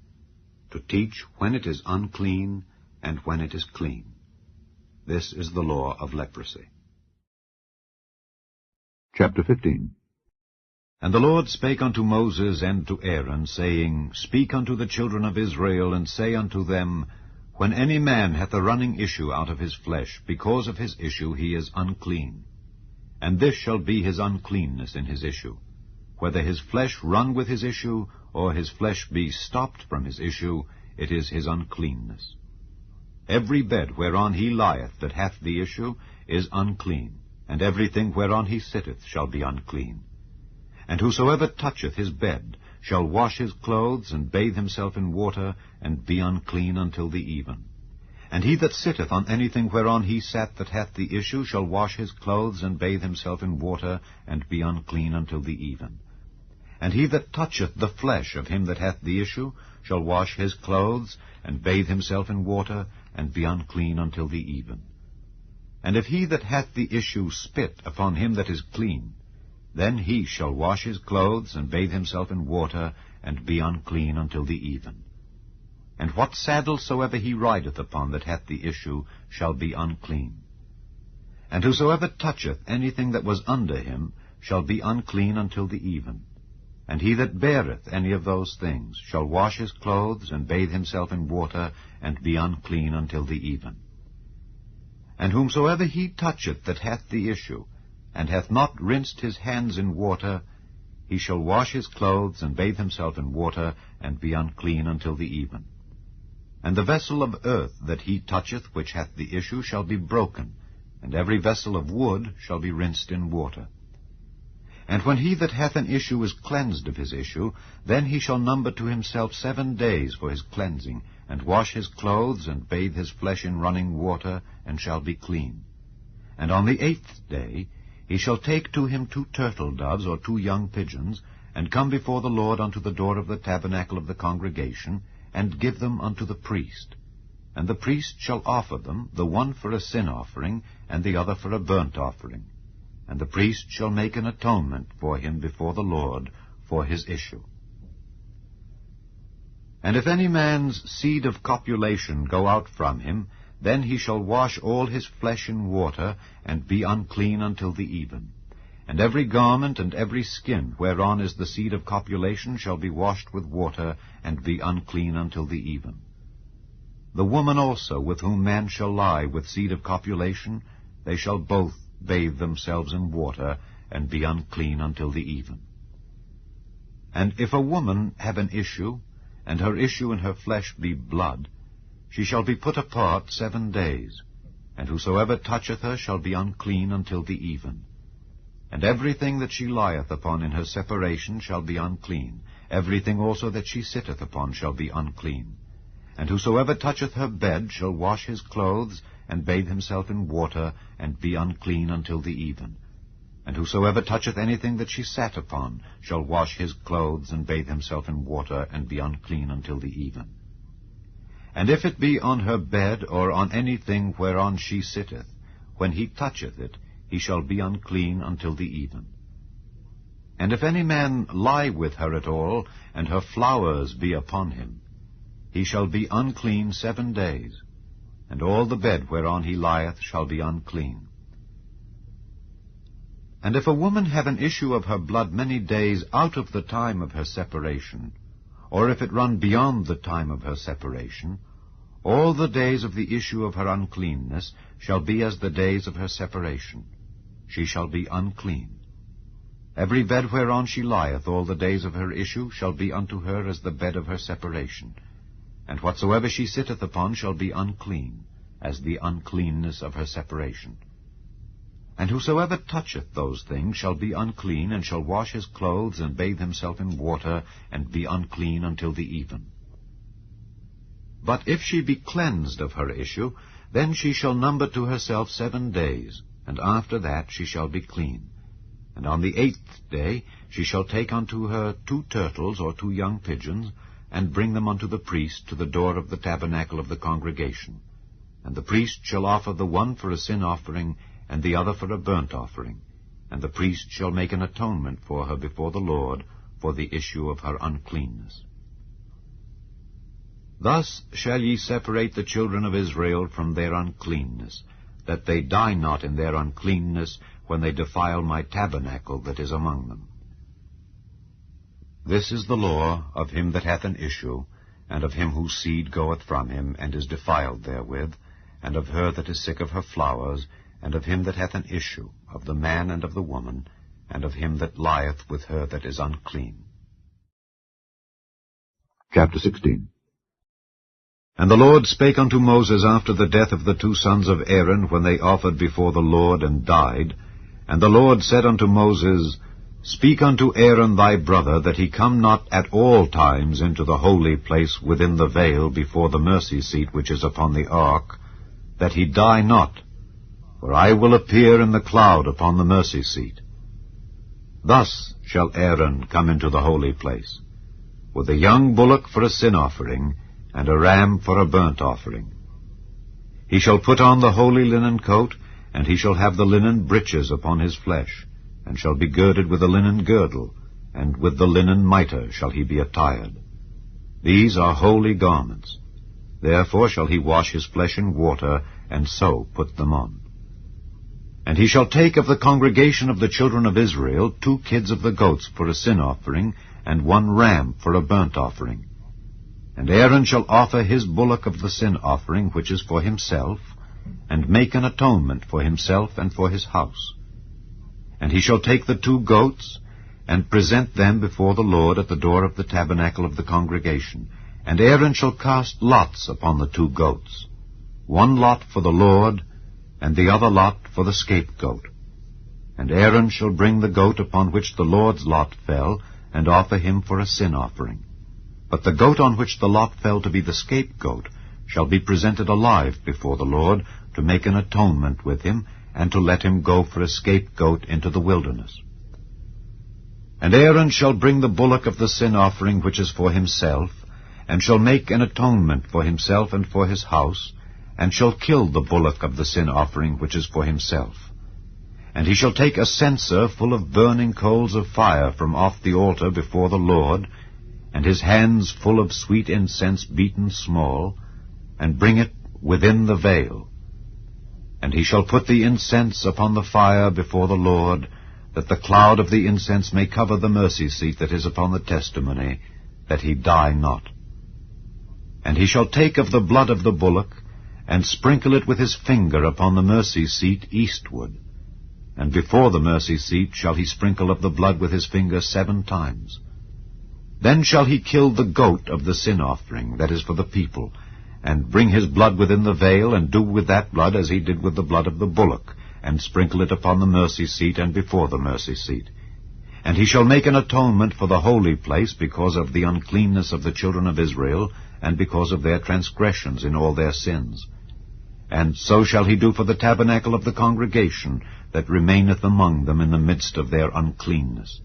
to teach when it is unclean, and when it is clean. This is the law of leprosy. Chapter 15. And the Lord spake unto Moses and to Aaron, saying, Speak unto the children of Israel, and say unto them, When any man hath a running issue out of his flesh, because of his issue he is unclean. And this shall be his uncleanness in his issue, whether his flesh run with his issue, or his flesh be stopped from his issue, it is his uncleanness. Every bed whereon he lieth that hath the issue is unclean, and everything whereon he sitteth shall be unclean. And whosoever toucheth his bed shall wash his clothes, and bathe himself in water, and be unclean until the even. And he that sitteth on anything whereon he sat that hath the issue shall wash his clothes, and bathe himself in water, and be unclean until the even. And he that toucheth the flesh of him that hath the issue shall wash his clothes, and bathe himself in water, and be unclean until the even. And if he that hath the issue spit upon him that is clean, then he shall wash his clothes, and bathe himself in water, and be unclean until the even. And what saddle soever he rideth upon that hath the issue shall be unclean. And whosoever toucheth anything that was under him shall be unclean until the even. And he that beareth any of those things shall wash his clothes, and bathe himself in water, and be unclean until the even. And whomsoever he toucheth that hath the issue, and hath not rinsed his hands in water, he shall wash his clothes, and bathe himself in water, and be unclean until the even. And the vessel of earth that he toucheth which hath the issue shall be broken, and every vessel of wood shall be rinsed in water. And when he that hath an issue is cleansed of his issue, then he shall number to himself 7 days for his cleansing, and wash his clothes, and bathe his flesh in running water, and shall be clean. And on the 8th day he shall take to him 2 turtle doves, or 2 young pigeons, and come before the Lord unto the door of the tabernacle of the congregation, and give them unto the priest. And the priest shall offer them, the one for a sin offering, and the other for a burnt offering. And the priest shall make an atonement for him before the Lord for his issue. And if any man's seed of copulation go out from him, then he shall wash all his flesh in water, and be unclean until the even. And every garment and every skin whereon is the seed of copulation shall be washed with water, and be unclean until the even. The woman also with whom man shall lie with seed of copulation, they shall both bathe themselves in water, and be unclean until the even. And if a woman have an issue, and her issue in her flesh be blood, she shall be put apart 7 days. and whosoever toucheth her shall be unclean until the even. And everything that she lieth upon in her separation shall be unclean. Everything also that she sitteth upon shall be unclean. And whosoever toucheth her bed shall wash his clothes, and bathe himself in water, and be unclean until the even. And whosoever toucheth anything that she sat upon shall wash his clothes, and bathe himself in water, and be unclean until the even. And if it be on her bed, or on anything whereon she sitteth, when he toucheth it, he shall be unclean until the even. And if any man lie with her at all, and her flowers be upon him, he shall be unclean 7 days, and all the bed whereon he lieth shall be unclean. And if a woman have an issue of her blood many days out of the time of her separation, or if it run beyond the time of her separation, all the days of the issue of her uncleanness shall be as the days of her separation. She shall be unclean. Every bed whereon she lieth all the days of her issue shall be unto her as the bed of her separation. And whatsoever she sitteth upon shall be unclean, as the uncleanness of her separation. And whosoever toucheth those things shall be unclean, and shall wash his clothes, and bathe himself in water, and be unclean until the even. But if she be cleansed of her issue, then she shall number to herself 7 days, and after that she shall be clean. And on the 8th day she shall take unto her 2 turtles or 2 young pigeons, and bring them unto the priest to the door of the tabernacle of the congregation. And the priest shall offer the one for a sin offering, and the other for a burnt offering. And the priest shall make an atonement for her before the Lord for the issue of her uncleanness. Thus shall ye separate the children of Israel from their uncleanness, that they die not in their uncleanness when they defile my tabernacle that is among them. This is the law of him that hath an issue, and of him whose seed goeth from him, and is defiled therewith, and of her that is sick of her flowers, and of him that hath an issue, of the man and of the woman, and of him that lieth with her that is unclean. Chapter 16. And the Lord spake unto Moses after the death of the 2 sons of Aaron, when they offered before the Lord and died. And the Lord said unto Moses, Speak unto Aaron thy brother, that he come not at all times into the holy place within the veil before the mercy seat which is upon the ark, that he die not, for I will appear in the cloud upon the mercy seat. Thus shall Aaron come into the holy place, with a young bullock for a sin offering, and a ram for a burnt offering. He shall put on the holy linen coat, and he shall have the linen breeches upon his flesh, and shall be girded with a linen girdle, and with the linen mitre shall he be attired. These are holy garments. Therefore shall he wash his flesh in water, and so put them on. And he shall take of the congregation of the children of Israel 2 kids of the goats for a sin offering, and 1 ram for a burnt offering. And Aaron shall offer his bullock of the sin offering, which is for himself, and make an atonement for himself and for his house. And he shall take the 2 goats, and present them before the Lord at the door of the tabernacle of the congregation. And Aaron shall cast lots upon the 2 goats, 1 lot for the Lord, and the other lot for the scapegoat. And Aaron shall bring the goat upon which the Lord's lot fell, and offer him for a sin offering. But the goat on which the lot fell to be the scapegoat shall be presented alive before the Lord, to make an atonement with him, and to let him go for a scapegoat into the wilderness. And Aaron shall bring the bullock of the sin offering which is for himself, and shall make an atonement for himself and for his house, and shall kill the bullock of the sin offering which is for himself. And he shall take a censer full of burning coals of fire from off the altar before the Lord, and his hands full of sweet incense beaten small, and bring it within the veil. And he shall put the incense upon the fire before the Lord, that the cloud of the incense may cover the mercy seat that is upon the testimony, that he die not. And he shall take of the blood of the bullock, and sprinkle it with his finger upon the mercy seat eastward. And before the mercy seat shall he sprinkle of the blood with his finger 7 times. Then shall he kill the goat of the sin offering, that is for the people, and bring his blood within the veil, and do with that blood as he did with the blood of the bullock, and sprinkle it upon the mercy seat and before the mercy seat. And he shall make an atonement for the holy place because of the uncleanness of the children of Israel, and because of their transgressions in all their sins. And so shall he do for the tabernacle of the congregation that remaineth among them in the midst of their uncleanness.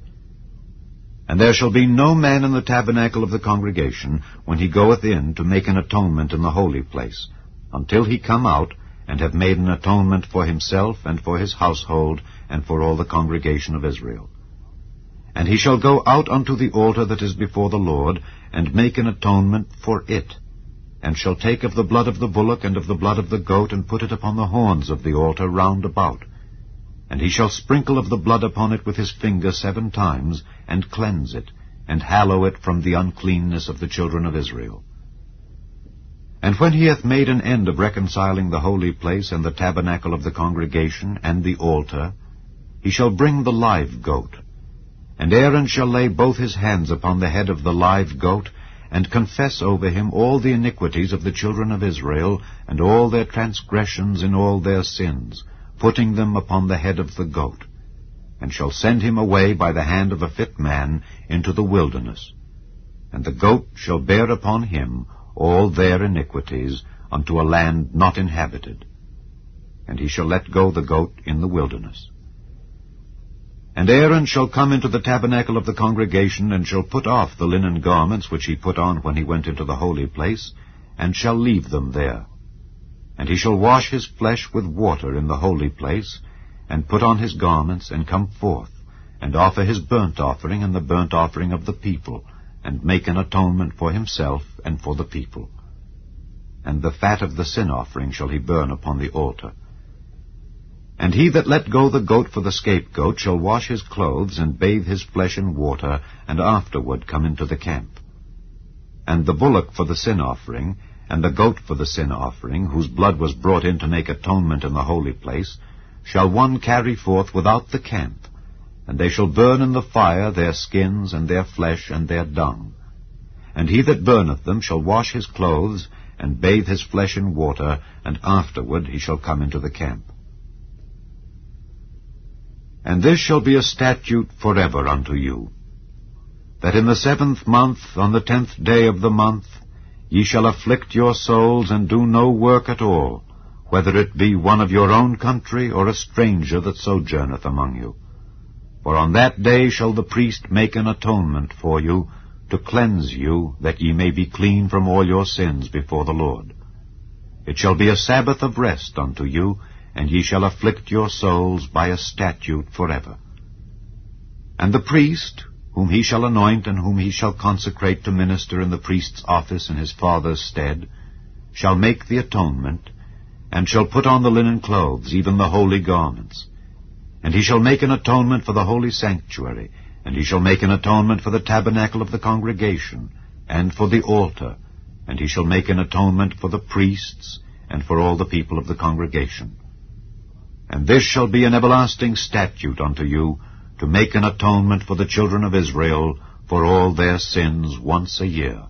And there shall be no man in the tabernacle of the congregation, when he goeth in to make an atonement in the holy place, until he come out, and have made an atonement for himself, and for his household, and for all the congregation of Israel. And he shall go out unto the altar that is before the Lord, and make an atonement for it, and shall take of the blood of the bullock and of the blood of the goat, and put it upon the horns of the altar round about. And he shall sprinkle of the blood upon it with his finger 7 times, and cleanse it, and hallow it from the uncleanness of the children of Israel. And when he hath made an end of reconciling the holy place, and the tabernacle of the congregation, and the altar, he shall bring the live goat. And Aaron shall lay both his hands upon the head of the live goat, and confess over him all the iniquities of the children of Israel, and all their transgressions in all their sins, putting them upon the head of the goat, and shall send him away by the hand of a fit man into the wilderness. And the goat shall bear upon him all their iniquities unto a land not inhabited. And he shall let go the goat in the wilderness. And Aaron shall come into the tabernacle of the congregation, and shall put off the linen garments which he put on when he went into the holy place, and shall leave them there. And he shall wash his flesh with water in the holy place, and put on his garments, and come forth, and offer his burnt offering and the burnt offering of the people, and make an atonement for himself and for the people. And the fat of the sin offering shall he burn upon the altar. And he that let go the goat for the scapegoat shall wash his clothes, and bathe his flesh in water, and afterward come into the camp. And the bullock for the sin offering, and the goat for the sin offering, whose blood was brought in to make atonement in the holy place, shall one carry forth without the camp, and they shall burn in the fire their skins, and their flesh, and their dung. And he that burneth them shall wash his clothes, and bathe his flesh in water, and afterward he shall come into the camp. And this shall be a statute forever unto you, that in the 7th month, on the 10th day of the month, ye shall afflict your souls, and do no work at all, whether it be one of your own country, or a stranger that sojourneth among you. For on that day shall the priest make an atonement for you, to cleanse you, that ye may be clean from all your sins before the Lord. It shall be a Sabbath of rest unto you, and ye shall afflict your souls by a statute forever. And the priest, whom he shall anoint, and whom he shall consecrate to minister in the priest's office in his father's stead, shall make the atonement, and shall put on the linen clothes, even the holy garments. And he shall make an atonement for the holy sanctuary, and he shall make an atonement for the tabernacle of the congregation, and for the altar, and he shall make an atonement for the priests, and for all the people of the congregation. And this shall be an everlasting statute unto you, to make an atonement for the children of Israel for all their sins once a year.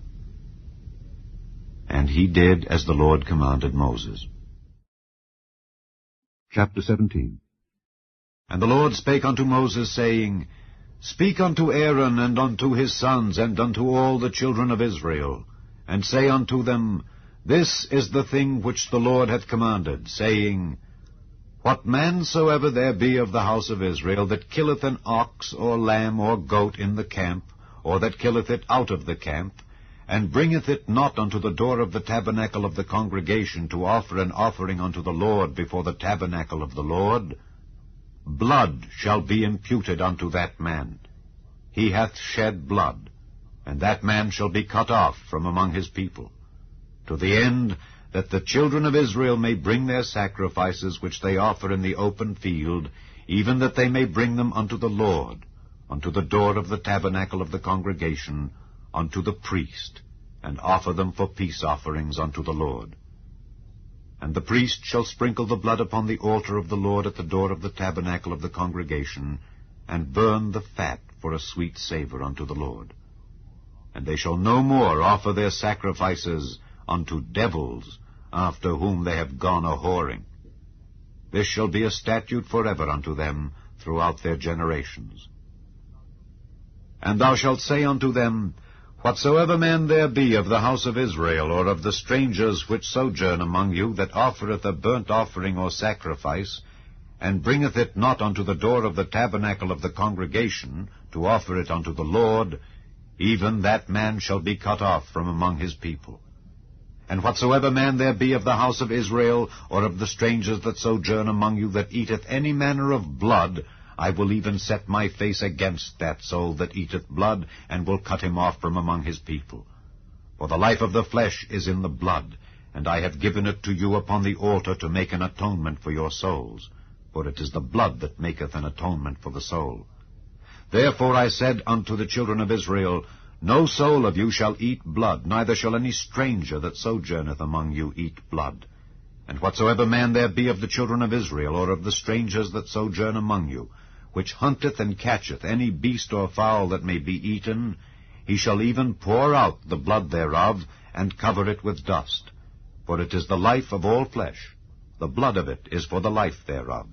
And he did as the Lord commanded Moses. Chapter 17. And the Lord spake unto Moses, saying, Speak unto Aaron and unto his sons, and unto all the children of Israel, and say unto them, This is the thing which the Lord hath commanded, saying, What man soever there be of the house of Israel that killeth an ox or lamb or goat in the camp, or that killeth it out of the camp, and bringeth it not unto the door of the tabernacle of the congregation to offer an offering unto the Lord before the tabernacle of the Lord, blood shall be imputed unto that man. He hath shed blood, and that man shall be cut off from among his people, to the end that the children of Israel may bring their sacrifices which they offer in the open field, even that they may bring them unto the Lord, unto the door of the tabernacle of the congregation, unto the priest, and offer them for peace offerings unto the Lord. And the priest shall sprinkle the blood upon the altar of the Lord at the door of the tabernacle of the congregation, and burn the fat for a sweet savor unto the Lord. And they shall no more offer their sacrifices unto devils, after whom they have gone a-whoring. This shall be a statute forever unto them throughout their generations. And thou shalt say unto them, Whatsoever man there be of the house of Israel, or of the strangers which sojourn among you, that offereth a burnt offering or sacrifice, and bringeth it not unto the door of the tabernacle of the congregation, to offer it unto the Lord, even that man shall be cut off from among his people. And whatsoever man there be of the house of Israel, or of the strangers that sojourn among you, that eateth any manner of blood, I will even set my face against that soul that eateth blood, and will cut him off from among his people. For the life of the flesh is in the blood, and I have given it to you upon the altar to make an atonement for your souls. For it is the blood that maketh an atonement for the soul. Therefore I said unto the children of Israel, No soul of you shall eat blood, neither shall any stranger that sojourneth among you eat blood. And whatsoever man there be of the children of Israel, or of the strangers that sojourn among you, which hunteth and catcheth any beast or fowl that may be eaten, he shall even pour out the blood thereof, and cover it with dust. For it is the life of all flesh. The blood of it is for the life thereof.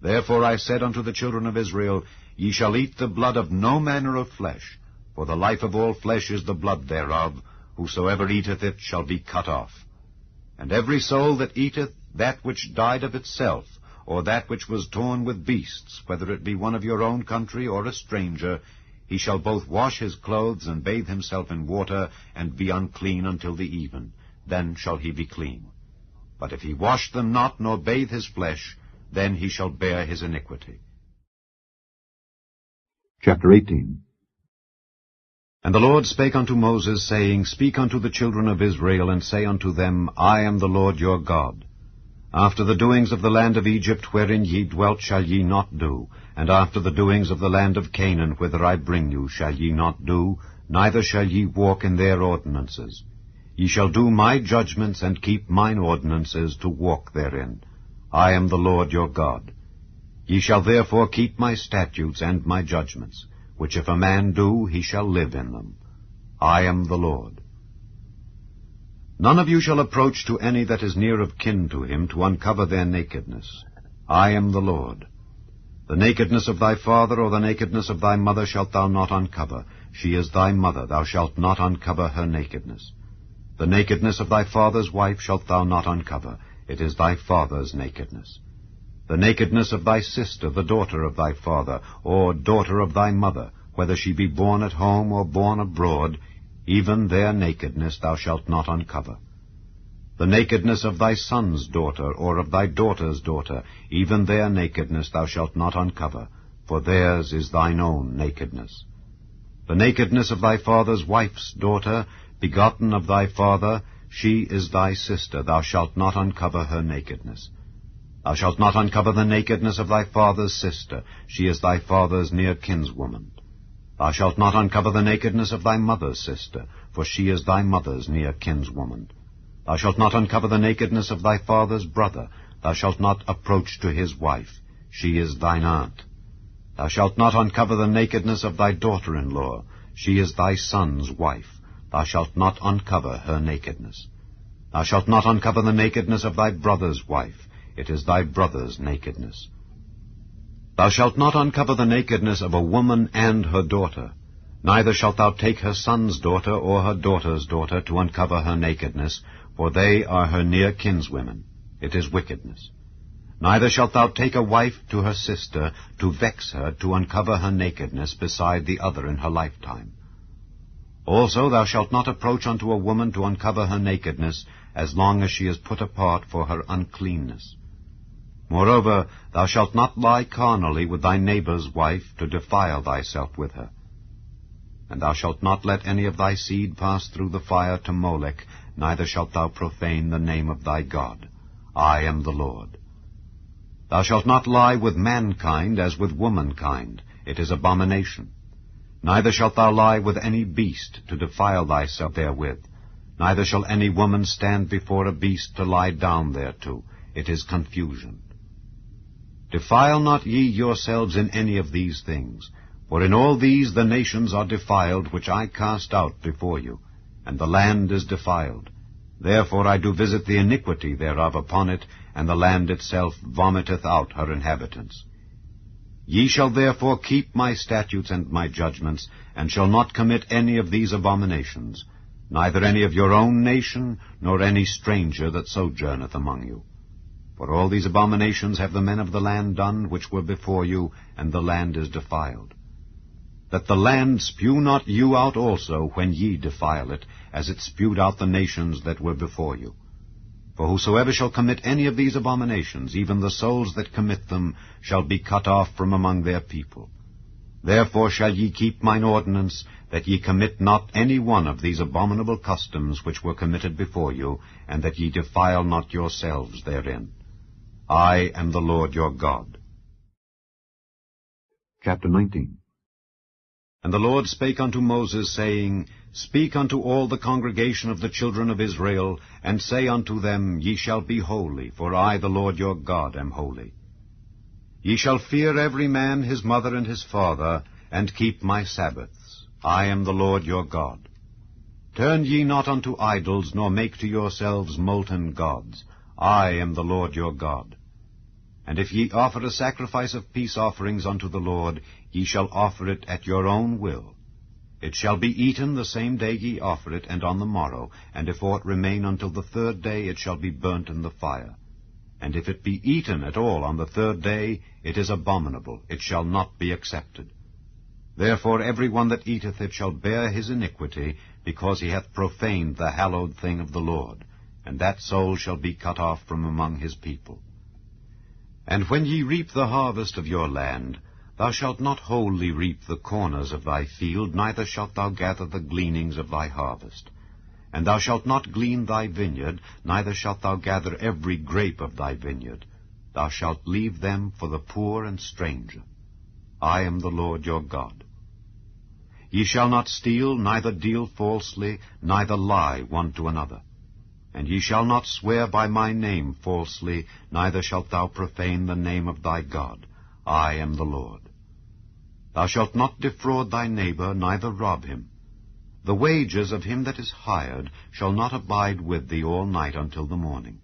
Therefore I said unto the children of Israel, Ye shall eat the blood of no manner of flesh, for the life of all flesh is the blood thereof. Whosoever eateth it shall be cut off. And every soul that eateth that which died of itself, or that which was torn with beasts, whether it be one of your own country or a stranger, he shall both wash his clothes and bathe himself in water, and be unclean until the even. Then shall he be clean. But if he wash them not, nor bathe his flesh, then he shall bear his iniquity. Chapter 18. And the Lord spake unto Moses, saying, Speak unto the children of Israel, and say unto them, I am the Lord your God. After the doings of the land of Egypt, wherein ye dwelt, shall ye not do, and after the doings of the land of Canaan, whither I bring you, shall ye not do, neither shall ye walk in their ordinances. Ye shall do my judgments, and keep mine ordinances, to walk therein. I am the Lord your God. Ye shall therefore keep my statutes and my judgments, which if a man do, he shall live in them. I am the Lord. None of you shall approach to any that is near of kin to him, to uncover their nakedness. I am the Lord. The nakedness of thy father or the nakedness of thy mother shalt thou not uncover. She is thy mother, thou shalt not uncover her nakedness. The nakedness of thy father's wife shalt thou not uncover. It is thy father's nakedness. The nakedness of thy sister, the daughter of thy father, or daughter of thy mother, whether she be born at home or born abroad, even their nakedness thou shalt not uncover. The nakedness of thy son's daughter, or of thy daughter's daughter, even their nakedness thou shalt not uncover, for theirs is thine own nakedness. The nakedness of thy father's wife's daughter, begotten of thy father, she is thy sister, thou shalt not uncover her nakedness. Thou shalt not uncover the nakedness of thy father's sister, she is thy father's near kinswoman. Thou shalt not uncover the nakedness of thy mother's sister, for she is thy mother's near kinswoman. Thou shalt not uncover the nakedness of thy father's brother, thou shalt not approach to his wife, she is thine aunt. Thou shalt not uncover the nakedness of thy daughter-in-law, she is thy son's wife, thou shalt not uncover her nakedness. Thou shalt not uncover the nakedness of thy brother's wife, it is thy brother's nakedness. Thou shalt not uncover the nakedness of a woman and her daughter, neither shalt thou take her son's daughter or her daughter's daughter to uncover her nakedness, for they are her near kinswomen. It is wickedness. Neither shalt thou take a wife to her sister, to vex her, to uncover her nakedness beside the other in her lifetime. Also thou shalt not approach unto a woman to uncover her nakedness, as long as she is put apart for her uncleanness. Moreover, thou shalt not lie carnally with thy neighbor's wife, to defile thyself with her. And thou shalt not let any of thy seed pass through the fire to Molech, neither shalt thou profane the name of thy God. I am the Lord. Thou shalt not lie with mankind as with womankind, it is abomination. Neither shalt thou lie with any beast, to defile thyself therewith. Neither shall any woman stand before a beast to lie down thereto, it is confusion. Defile not ye yourselves in any of these things, for in all these the nations are defiled, which I cast out before you, and the land is defiled, Therefore I do visit the iniquity thereof upon it, and the land itself vomiteth out her inhabitants. Ye shall therefore keep my statutes and my judgments, and shall not commit any of these abominations, neither any of your own nation, nor any stranger that sojourneth among you. For all these abominations have the men of the land done, which were before you, and the land is defiled. That the land spew not you out also when ye defile it, as it spewed out the nations that were before you. For whosoever shall commit any of these abominations, even the souls that commit them, shall be cut off from among their people. Therefore shall ye keep mine ordinance, that ye commit not any one of these abominable customs which were committed before you, and that ye defile not yourselves therein. I am the Lord your God. Chapter 19. And the Lord spake unto Moses, saying, Speak unto all the congregation of the children of Israel, and say unto them, Ye shall be holy, for I, the Lord your God, am holy. Ye shall fear every man his mother and his father, and keep my Sabbaths. I am the Lord your God. Turn ye not unto idols, nor make to yourselves molten gods. I am the Lord your God. And if ye offer a sacrifice of peace offerings unto the Lord, ye shall offer it at your own will. It shall be eaten the same day ye offer it, and on the morrow, and if aught remain until the third day, it shall be burnt in the fire. And if it be eaten at all on the third day, it is abominable, it shall not be accepted. Therefore every one that eateth it shall bear his iniquity, because he hath profaned the hallowed thing of the Lord, and that soul shall be cut off from among his people. And when ye reap the harvest of your land, thou shalt not wholly reap the corners of thy field, neither shalt thou gather the gleanings of thy harvest. And thou shalt not glean thy vineyard, neither shalt thou gather every grape of thy vineyard. Thou shalt leave them for the poor and stranger. I am the Lord your God. Ye shall not steal, neither deal falsely, neither lie one to another. And ye shall not swear by my name falsely, neither shalt thou profane the name of thy God. I am the Lord. Thou shalt not defraud thy neighbor, neither rob him. The wages of him that is hired shall not abide with thee all night until the morning.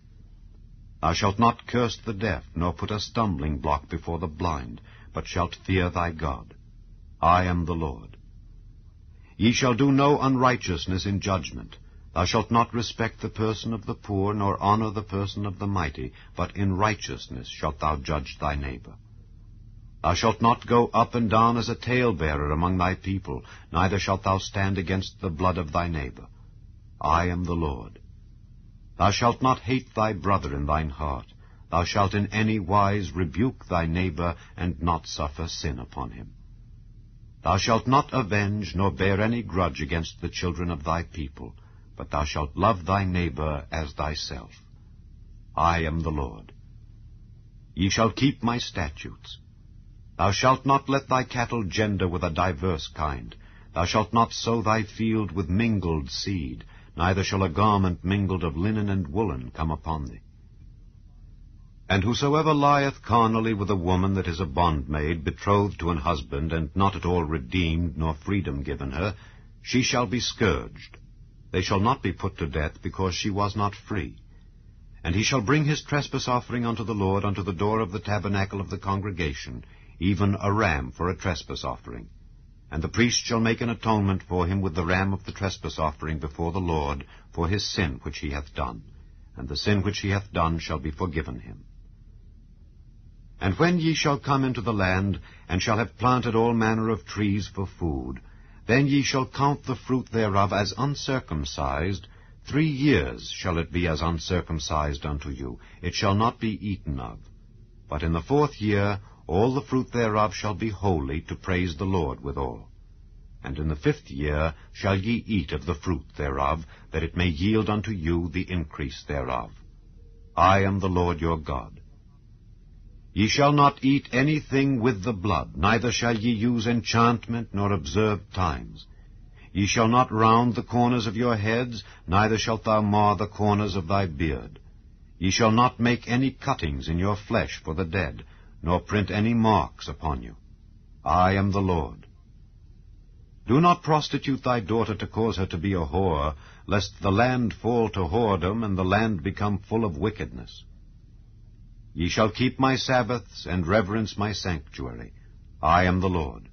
Thou shalt not curse the deaf, nor put a stumbling block before the blind, but shalt fear thy God. I am the Lord. Ye shall do no unrighteousness in judgment. Thou shalt not respect the person of the poor, nor honor the person of the mighty, but in righteousness shalt thou judge thy neighbor. Thou shalt not go up and down as a talebearer among thy people, neither shalt thou stand against the blood of thy neighbor. I am the Lord. Thou shalt not hate thy brother in thine heart. Thou shalt in any wise rebuke thy neighbor, and not suffer sin upon him. Thou shalt not avenge, nor bear any grudge against the children of thy people, but thou shalt love thy neighbor as thyself. I am the Lord. Ye shall keep my statutes. Thou shalt not let thy cattle gender with a diverse kind. Thou shalt not sow thy field with mingled seed, neither shall a garment mingled of linen and woolen come upon thee. And whosoever lieth carnally with a woman that is a bondmaid, betrothed to an husband, and not at all redeemed, nor freedom given her, she shall be scourged. They shall not be put to death, because she was not free. And he shall bring his trespass offering unto the Lord unto the door of the tabernacle of the congregation, even a ram for a trespass offering. And the priest shall make an atonement for him with the ram of the trespass offering before the Lord for his sin which he hath done, and the sin which he hath done shall be forgiven him. And when ye shall come into the land, and shall have planted all manner of trees for food, then ye shall count the fruit thereof as uncircumcised. 3 years shall it be as uncircumcised unto you. It shall not be eaten of. But in the 4th year all the fruit thereof shall be holy, to praise the Lord withal. And in the 5th year shall ye eat of the fruit thereof, that it may yield unto you the increase thereof. I am the Lord your God. Ye shall not eat anything with the blood, neither shall ye use enchantment, nor observe times. Ye shall not round the corners of your heads, neither shalt thou mar the corners of thy beard. Ye shall not make any cuttings in your flesh for the dead, nor print any marks upon you. I am the Lord. Do not prostitute thy daughter to cause her to be a whore, lest the land fall to whoredom, and the land become full of wickedness. Ye shall keep my Sabbaths, and reverence my sanctuary. I am the Lord.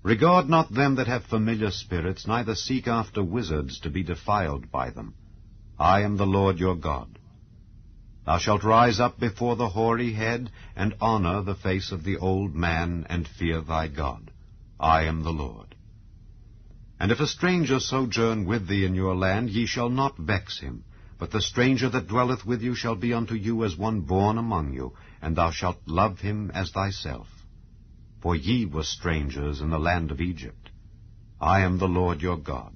Regard not them that have familiar spirits, neither seek after wizards to be defiled by them. I am the Lord your God. Thou shalt rise up before the hoary head, and honor the face of the old man, and fear thy God. I am the Lord. And if a stranger sojourn with thee in your land, ye shall not vex him. But the stranger that dwelleth with you shall be unto you as one born among you, and thou shalt love him as thyself. For ye were strangers in the land of Egypt. I am the Lord your God.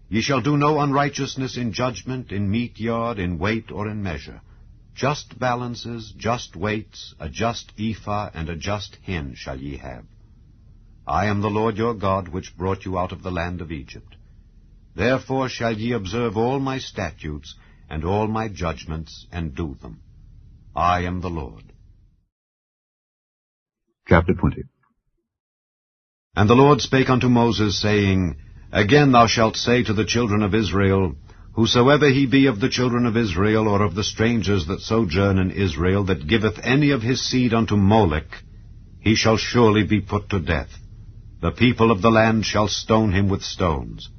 Ye shall do no unrighteousness in judgment, in meat yard, in weight, or in measure. Just balances, just weights, a just ephah, and a just hin shall ye have. I am the Lord your God, which brought you out of the land of Egypt. Therefore shall ye observe all my statutes, and all my judgments, and do them. I am the Lord. Chapter 20. And the Lord spake unto Moses, saying, Again thou shalt say to the children of Israel, Whosoever he be of the children of Israel, or of the strangers that sojourn in Israel, that giveth any of his seed unto Molech, he shall surely be put to death. The people of the land shall stone him with stones.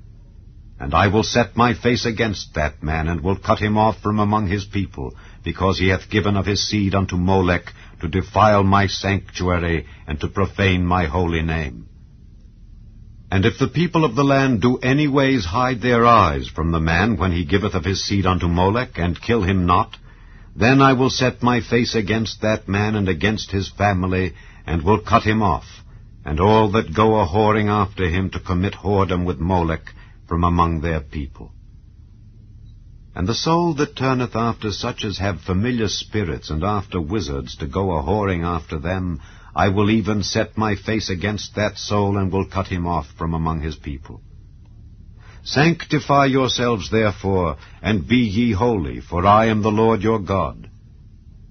And I will set my face against that man, and will cut him off from among his people, because he hath given of his seed unto Molech, to defile my sanctuary, and to profane my holy name. And if the people of the land do any ways hide their eyes from the man when he giveth of his seed unto Molech, and kill him not, then I will set my face against that man and against his family, and will cut him off, and all that go a-whoring after him to commit whoredom with Molech from among their people. And the soul that turneth after such as have familiar spirits, and after wizards, to go a-whoring after them, I will even set my face against that soul, and will cut him off from among his people. Sanctify yourselves therefore, and be ye holy, for I am the Lord your God.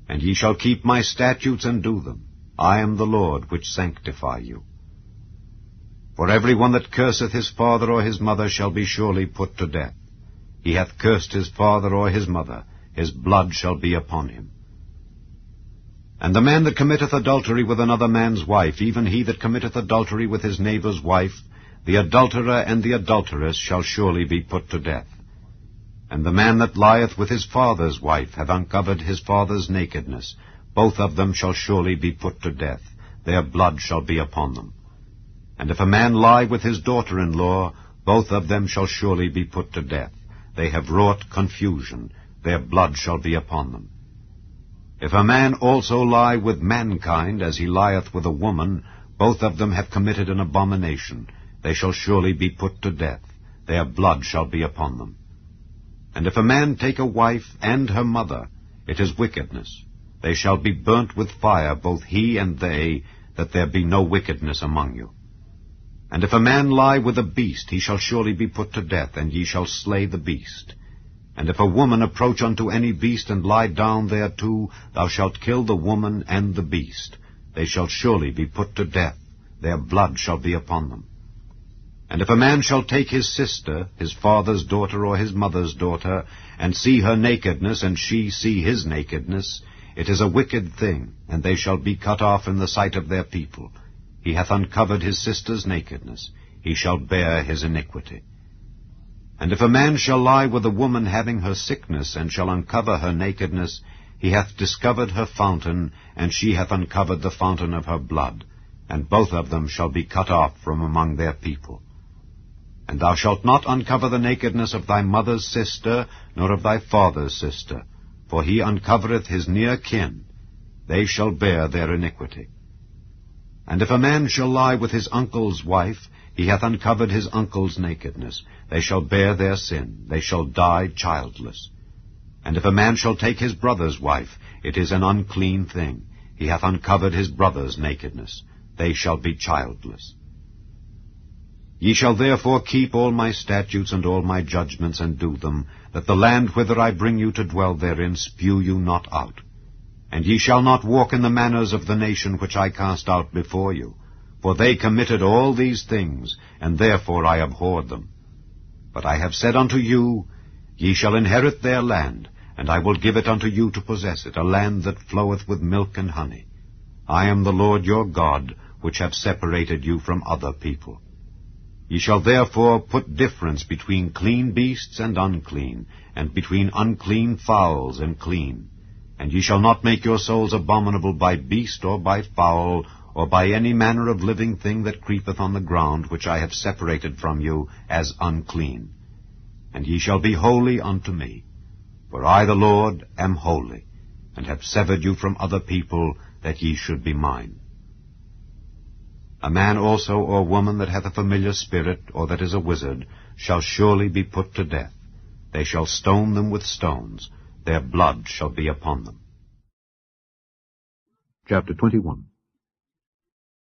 And ye shall keep my statutes and do them. I am the Lord which sanctify you. For every one that curseth his father or his mother shall be surely put to death. He hath cursed his father or his mother, his blood shall be upon him. And the man that committeth adultery with another man's wife, even he that committeth adultery with his neighbour's wife, the adulterer and the adulteress shall surely be put to death. And the man that lieth with his father's wife hath uncovered his father's nakedness. Both of them shall surely be put to death. Their blood shall be upon them. And if a man lie with his daughter-in-law, both of them shall surely be put to death. They have wrought confusion. Their blood shall be upon them. If a man also lie with mankind, as he lieth with a woman, both of them have committed an abomination. They shall surely be put to death. Their blood shall be upon them. And if a man take a wife and her mother, it is wickedness. They shall be burnt with fire, both he and they, that there be no wickedness among you. And if a man lie with a beast, he shall surely be put to death, and ye shall slay the beast. And if a woman approach unto any beast, and lie down thereto, thou shalt kill the woman and the beast. They shall surely be put to death. Their blood shall be upon them. And if a man shall take his sister, his father's daughter or his mother's daughter, and see her nakedness, and she see his nakedness, it is a wicked thing, and they shall be cut off in the sight of their people. He hath uncovered his sister's nakedness. He shall bear his iniquity. And if a man shall lie with a woman having her sickness, and shall uncover her nakedness, he hath discovered her fountain, and she hath uncovered the fountain of her blood, and both of them shall be cut off from among their people. And thou shalt not uncover the nakedness of thy mother's sister, nor of thy father's sister, for he uncovereth his near kin. They shall bear their iniquity. And if a man shall lie with his uncle's wife, he hath uncovered his uncle's nakedness. They shall bear their sin. They shall die childless. And if a man shall take his brother's wife, it is an unclean thing. He hath uncovered his brother's nakedness. They shall be childless. Ye shall therefore keep all my statutes and all my judgments, and do them, that the land whither I bring you to dwell therein spew you not out. And ye shall not walk in the manners of the nation which I cast out before you, For they committed all these things, and therefore I abhorred them. But I have said unto you, Ye shall inherit their land, and I will give it unto you to possess it, a land that floweth with milk and honey. I am the Lord your God, which have separated you from other people. Ye shall therefore put difference between clean beasts and unclean, and between unclean fowls and clean. And ye shall not make your souls abominable by beast or by fowl, or by any manner of living thing that creepeth on the ground, which I have separated from you as unclean. And ye shall be holy unto me. For I the Lord am holy, and have severed you from other people, that ye should be mine. A man also or woman that hath a familiar spirit, or that is a wizard, shall surely be put to death. They shall stone them with stones. Their blood shall be upon them. Chapter 21.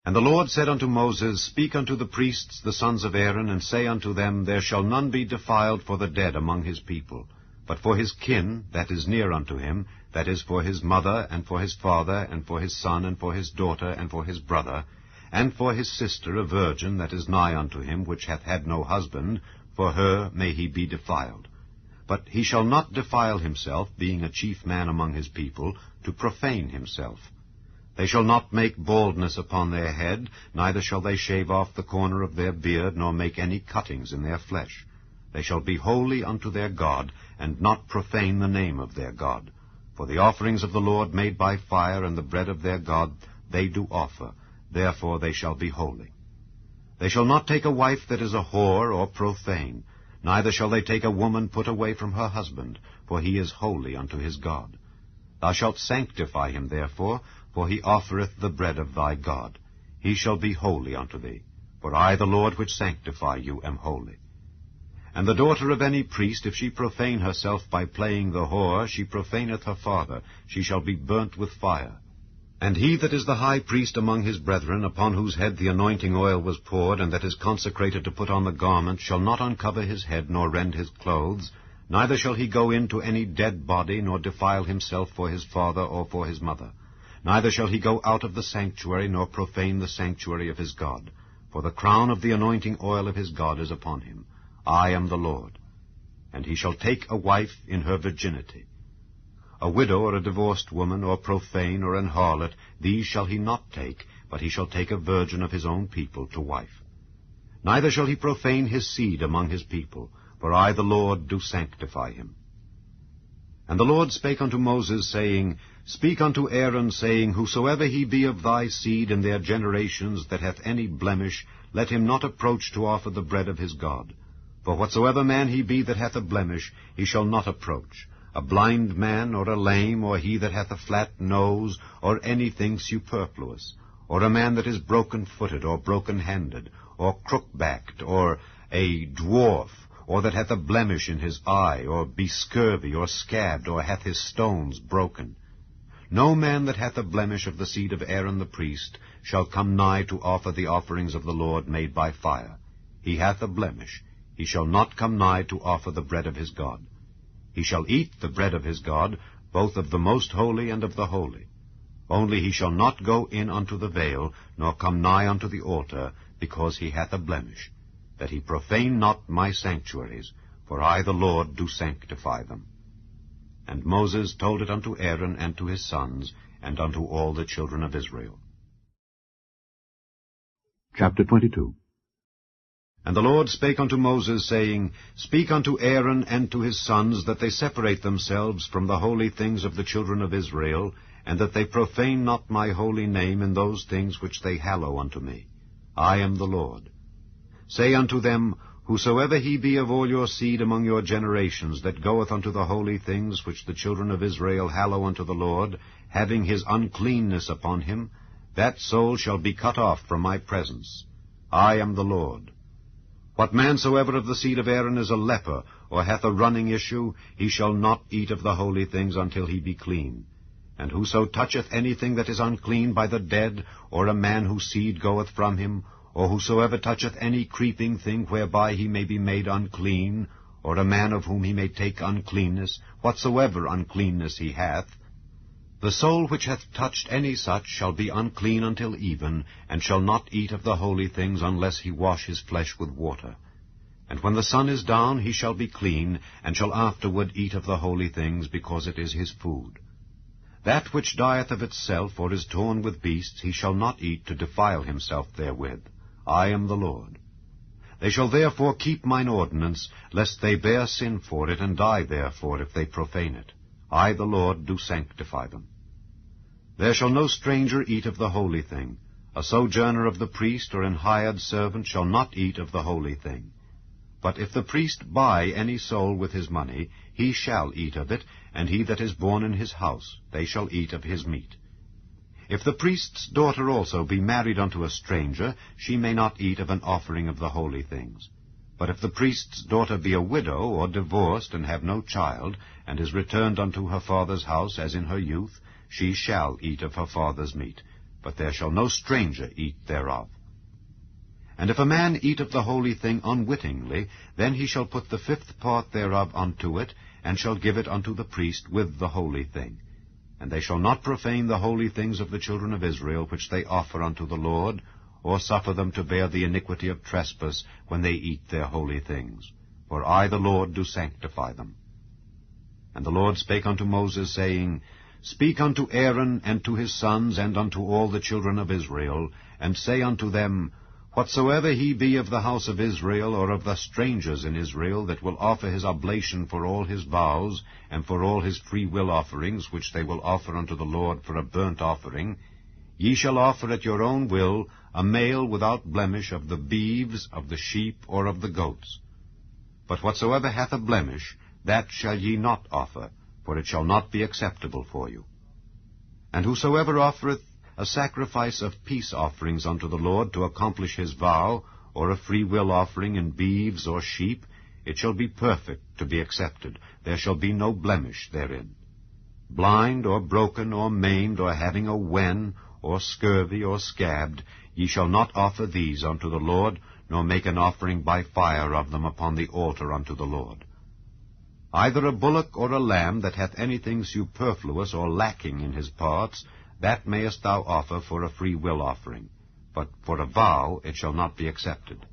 And the Lord said unto Moses, Speak unto the priests, the sons of Aaron, and say unto them, There shall none be defiled for the dead among his people, but for his kin that is near unto him, that is for his mother, and for his father, and for his son, and for his daughter, and for his brother, and for his sister a virgin that is nigh unto him, which hath had no husband, for her may he be defiled. But he shall not defile himself, being a chief man among his people, to profane himself. They shall not make baldness upon their head, neither shall they shave off the corner of their beard, nor make any cuttings in their flesh. They shall be holy unto their God, and not profane the name of their God. For the offerings of the Lord made by fire, and the bread of their God, they do offer. Therefore they shall be holy. They shall not take a wife that is a whore or profane, neither shall they take a woman put away from her husband, for he is holy unto his God. Thou shalt sanctify him therefore, for he offereth the bread of thy God. He shall be holy unto thee, for I the Lord which sanctify you am holy. And the daughter of any priest, if she profane herself by playing the whore, she profaneth her father, she shall be burnt with fire. And he that is the high priest among his brethren, upon whose head the anointing oil was poured, and that is consecrated to put on the garment, shall not uncover his head, nor rend his clothes, neither shall he go into any dead body, nor defile himself for his father or for his mother. Neither shall he go out of the sanctuary, nor profane the sanctuary of his God. For the crown of the anointing oil of his God is upon him. I am the Lord. And he shall take a wife in her virginity. A widow or a divorced woman, or profane, or an harlot, these shall he not take, but he shall take a virgin of his own people to wife. Neither shall he profane his seed among his people, for I the Lord do sanctify him. And the Lord spake unto Moses, saying, Speak unto Aaron, saying, Whosoever he be of thy seed in their generations that hath any blemish, let him not approach to offer the bread of his God. For whatsoever man he be that hath a blemish, he shall not approach, a blind man, or a lame, or he that hath a flat nose, or anything superfluous, or a man that is broken-footed, or broken-handed, or crook-backed, or a dwarf, or that hath a blemish in his eye, or be scurvy, or scabbed, or hath his stones broken. No man that hath a blemish of the seed of Aaron the priest shall come nigh to offer the offerings of the Lord made by fire. He hath a blemish. He shall not come nigh to offer the bread of his God. He shall eat the bread of his God, both of the most holy and of the holy. Only he shall not go in unto the veil, nor come nigh unto the altar, because he hath a blemish, that he profane not my sanctuaries, for I the Lord do sanctify them. And Moses told it unto Aaron and to his sons, and unto all the children of Israel. Chapter 22. And the Lord spake unto Moses, saying, Speak unto Aaron and to his sons, that they separate themselves from the holy things of the children of Israel, and that they profane not my holy name in those things which they hallow unto me. I am the Lord. Say unto them, Whosoever he be of all your seed among your generations, that goeth unto the holy things which the children of Israel hallow unto the Lord, having his uncleanness upon him, that soul shall be cut off from my presence. I am the Lord. What man soever of the seed of Aaron is a leper, or hath a running issue, he shall not eat of the holy things until he be clean. And whoso toucheth anything that is unclean by the dead, or a man whose seed goeth from him, or whosoever toucheth any creeping thing whereby he may be made unclean, or a man of whom he may take uncleanness, whatsoever uncleanness he hath, The soul which hath touched any such shall be unclean until even, and shall not eat of the holy things unless he wash his flesh with water. And when the sun is down, he shall be clean, and shall afterward eat of the holy things, because it is his food. That which dieth of itself, or is torn with beasts, he shall not eat to defile himself therewith. I am the Lord. They shall therefore keep mine ordinance, lest they bear sin for it, and die therefore, if they profane it. I, the Lord, do sanctify them. There shall no stranger eat of the holy thing. A sojourner of the priest, or an hired servant, shall not eat of the holy thing. But if the priest buy any soul with his money, he shall eat of it, and he that is born in his house, they shall eat of his meat. If the priest's daughter also be married unto a stranger, she may not eat of an offering of the holy things. But if the priest's daughter be a widow, or divorced, and have no child, and is returned unto her father's house as in her youth, she shall eat of her father's meat, but there shall no stranger eat thereof. And if a man eat of the holy thing unwittingly, then he shall put the 5th part thereof unto it, and shall give it unto the priest with the holy thing. And they shall not profane the holy things of the children of Israel, which they offer unto the Lord, or suffer them to bear the iniquity of trespass when they eat their holy things. For I, the Lord, do sanctify them. And the Lord spake unto Moses, saying, Speak unto Aaron, and to his sons, and unto all the children of Israel, and say unto them, Whatsoever he be of the house of Israel, or of the strangers in Israel, that will offer his oblation for all his vows, and for all his freewill offerings, which they will offer unto the Lord for a burnt offering, ye shall offer at your own will a male without blemish of the beeves, of the sheep, or of the goats. But whatsoever hath a blemish, that shall ye not offer, for it shall not be acceptable for you. And whosoever offereth a sacrifice of peace offerings unto the Lord to accomplish his vow, or a freewill offering in beeves or sheep, it shall be perfect to be accepted. There shall be no blemish therein. Blind, or broken, or maimed, or having a wen, or scurvy, or scabbed, ye shall not offer these unto the Lord, nor make an offering by fire of them upon the altar unto the Lord. Either a bullock or a lamb that hath anything superfluous or lacking in his parts, that mayest thou offer for a freewill offering, but for a vow it shall not be accepted.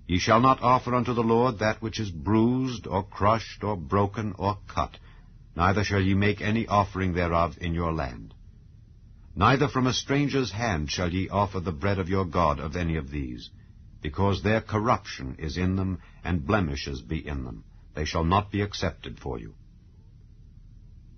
Ye shall not offer unto the Lord that which is bruised, or crushed, or broken, or cut, neither shall ye make any offering thereof in your land. Neither from a stranger's hand shall ye offer the bread of your God of any of these, because their corruption is in them, and blemishes be in them. They shall not be accepted for you.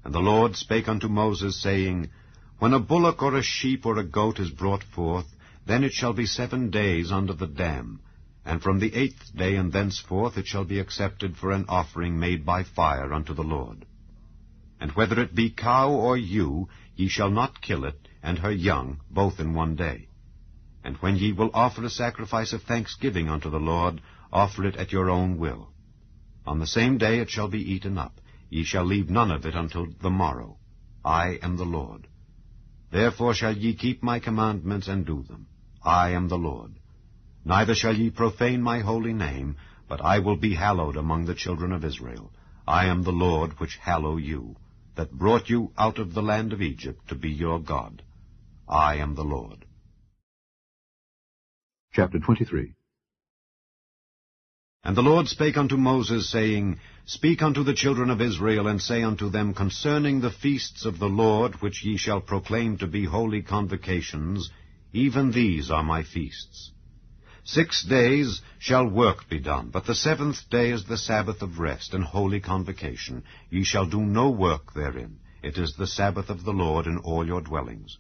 And the Lord spake unto Moses, saying, When a bullock or a sheep or a goat is brought forth, then it shall be 7 days under the dam, and from the 8th day and thenceforth it shall be accepted for an offering made by fire unto the Lord. And whether it be cow or ewe, ye shall not kill it, and her young, both in 1 day. And when ye will offer a sacrifice of thanksgiving unto the Lord, offer it at your own will. On the same day it shall be eaten up. Ye shall leave none of it until the morrow. I am the Lord. Therefore shall ye keep my commandments and do them. I am the Lord. Neither shall ye profane my holy name, but I will be hallowed among the children of Israel. I am the Lord which hallow you, that brought you out of the land of Egypt to be your God. I am the Lord. Chapter 23. And the Lord spake unto Moses, saying, Speak unto the children of Israel, and say unto them concerning the feasts of the Lord, which ye shall proclaim to be holy convocations, even these are my feasts. 6 days shall work be done, but the 7th day is the Sabbath of rest and holy convocation. Ye shall do no work therein. It is the Sabbath of the Lord in all your dwellings.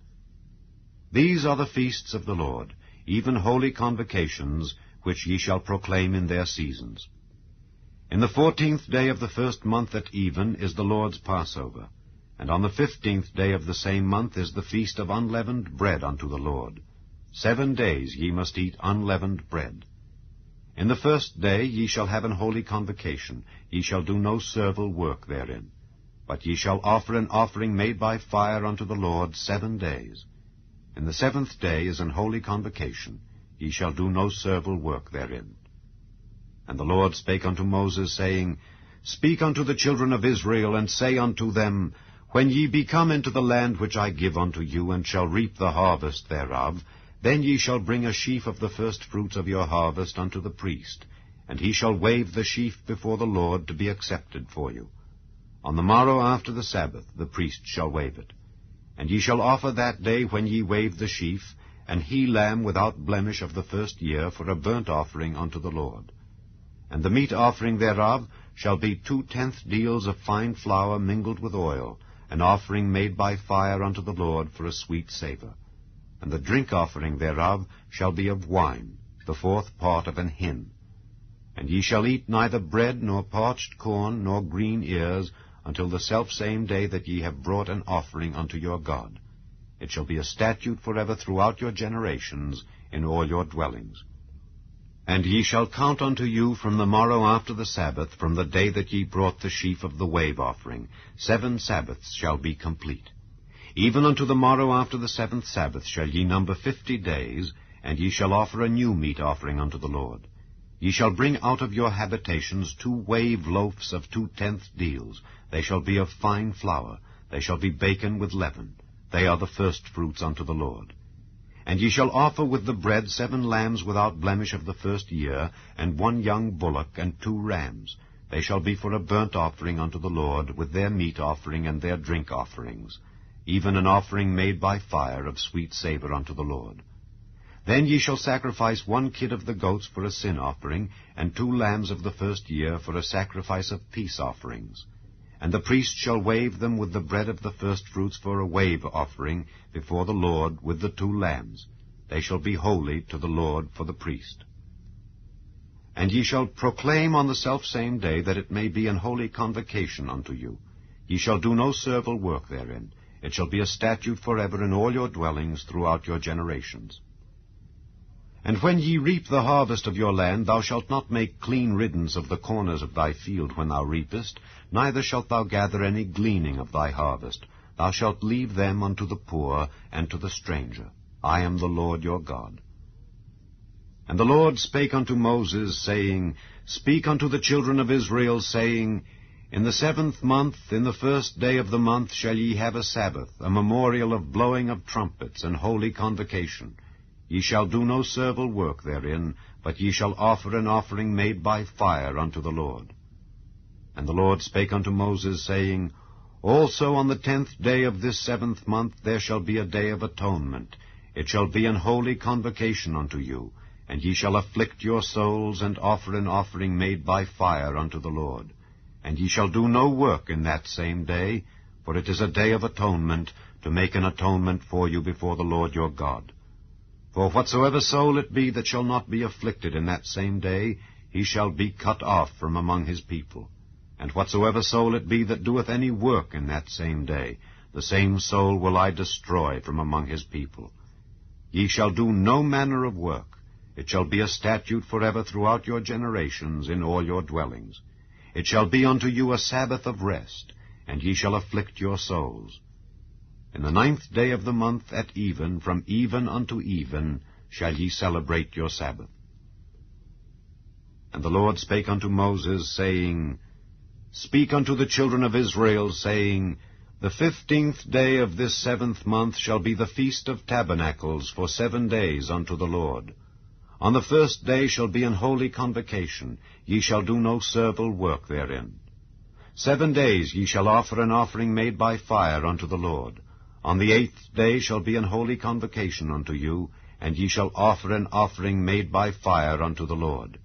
These are the feasts of the Lord, even holy convocations, which ye shall proclaim in their seasons. In the 14th day of the 1st month at even is the Lord's Passover, and on the 15th day of the same month is the feast of unleavened bread unto the Lord. 7 days ye must eat unleavened bread. In the 1st day ye shall have an holy convocation. Ye shall do no servile work therein. But ye shall offer an offering made by fire unto the Lord 7 days. In the 7th day is an holy convocation. Ye shall do no servile work therein. And the Lord spake unto Moses, saying, Speak unto the children of Israel, and say unto them, When ye be come into the land which I give unto you, and shall reap the harvest thereof, then ye shall bring a sheaf of the firstfruits of your harvest unto the priest, and he shall wave the sheaf before the Lord to be accepted for you. On the morrow after the Sabbath the priest shall wave it. And ye shall offer that day when ye wave the sheaf, an he-lamb without blemish of the first year, for a burnt offering unto the Lord. And the meat offering thereof shall be 2/10 deals of fine flour mingled with oil, an offering made by fire unto the Lord for a sweet savour. And the drink offering thereof shall be of wine, the 4th part of an hin. And ye shall eat neither bread, nor parched corn, nor green ears, until the selfsame day that ye have brought an offering unto your God. It shall be a statute forever throughout your generations in all your dwellings. And ye shall count unto you from the morrow after the Sabbath, from the day that ye brought the sheaf of the wave offering. 7 Sabbaths shall be complete. Even unto the morrow after the 7th Sabbath shall ye number 50 days, and ye shall offer a new meat offering unto the Lord. Ye shall bring out of your habitations 2 wave loaves of 2/10 deals. They shall be of fine flour. They shall be baken with leaven. They are the firstfruits unto the Lord. And ye shall offer with the bread 7 lambs without blemish of the first year, and 1 young bullock, and 2 rams. They shall be for a burnt offering unto the Lord, with their meat offering and their drink offerings, even an offering made by fire of sweet savour unto the Lord. Then ye shall sacrifice 1 kid of the goats for a sin offering, and 2 lambs of the first year for a sacrifice of peace offerings. And the priest shall wave them with the bread of the firstfruits for a wave offering before the Lord with the 2 lambs. They shall be holy to the Lord for the priest. And ye shall proclaim on the selfsame day that it may be an holy convocation unto you. Ye shall do no servile work therein. It shall be a statute forever in all your dwellings throughout your generations. And when ye reap the harvest of your land, thou shalt not make clean riddance of the corners of thy field when thou reapest, neither shalt thou gather any gleaning of thy harvest. Thou shalt leave them unto the poor and to the stranger. I am the Lord your God. And the Lord spake unto Moses, saying, Speak unto the children of Israel, saying, In the 7th month, in the 1st day of the month, shall ye have a Sabbath, a memorial of blowing of trumpets, and holy convocation. Ye shall do no servile work therein, but ye shall offer an offering made by fire unto the Lord. And the Lord spake unto Moses, saying, Also on the 10th day of this 7th month there shall be a day of atonement. It shall be an holy convocation unto you, and ye shall afflict your souls, and offer an offering made by fire unto the Lord. And ye shall do no work in that same day, for it is a day of atonement, to make an atonement for you before the Lord your God. For whatsoever soul it be that shall not be afflicted in that same day, he shall be cut off from among his people. And whatsoever soul it be that doeth any work in that same day, the same soul will I destroy from among his people. Ye shall do no manner of work. It shall be a statute forever throughout your generations in all your dwellings. It shall be unto you a Sabbath of rest, and ye shall afflict your souls. In the 9th day of the month at even, from even unto even, shall ye celebrate your Sabbath. And the Lord spake unto Moses, saying, Speak unto the children of Israel, saying, The 15th day of this 7th month shall be the Feast of Tabernacles for 7 days unto the Lord. On the 1st day shall be an holy convocation. Ye shall do no servile work therein. 7 days ye shall offer an offering made by fire unto the Lord. On the 8th day shall be an holy convocation unto you, and ye shall offer an offering made by fire unto the Lord.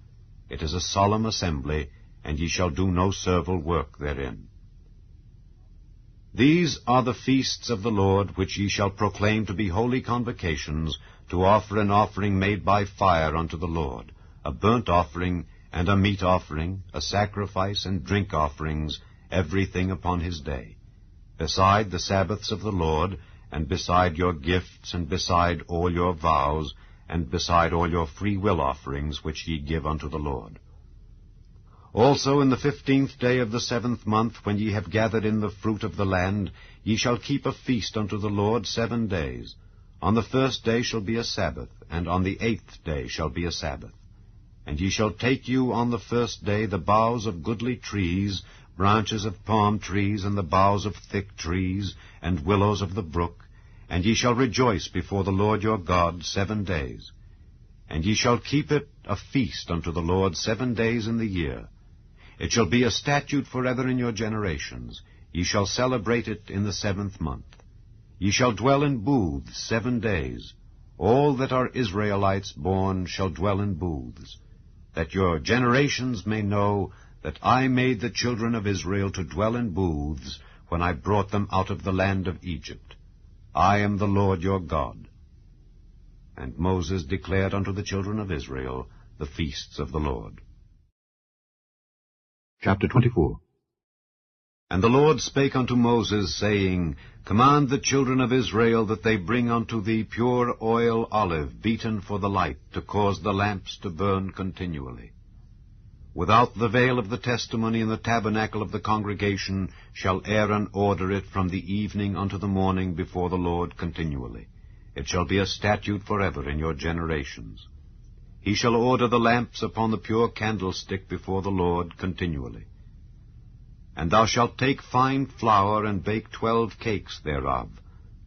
It is a solemn assembly, and ye shall do no servile work therein. These are the feasts of the Lord, which ye shall proclaim to be holy convocations, to offer an offering made by fire unto the Lord, a burnt offering, and a meat offering, a sacrifice, and drink offerings, everything upon his day. Beside the Sabbaths of the Lord, and beside your gifts, and beside all your vows, and beside all your free will offerings which ye give unto the Lord. Also in the 15th day of the 7th month, when ye have gathered in the fruit of the land, ye shall keep a feast unto the Lord 7 days. On the 1st day shall be a Sabbath, and on the 8th day shall be a Sabbath. And ye shall take you on the 1st day the boughs of goodly trees, branches of palm trees, and the boughs of thick trees, and willows of the brook, and ye shall rejoice before the Lord your God 7 days. And ye shall keep it a feast unto the Lord 7 days in the year. It shall be a statute forever in your generations. Ye shall celebrate it in the 7th month. Ye shall dwell in booths 7 days. All that are Israelites born shall dwell in booths, that your generations may know that I made the children of Israel to dwell in booths when I brought them out of the land of Egypt. I am the Lord your God. And Moses declared unto the children of Israel the feasts of the Lord. Chapter 24. And the Lord spake unto Moses, saying, Command the children of Israel that they bring unto thee pure oil olive, beaten for the light, to cause the lamps to burn continually. Without the veil of the testimony in the tabernacle of the congregation shall Aaron order it from the evening unto the morning before the Lord continually. It shall be a statute forever in your generations. He shall order the lamps upon the pure candlestick before the Lord continually. And thou shalt take fine flour, and bake 12 cakes thereof.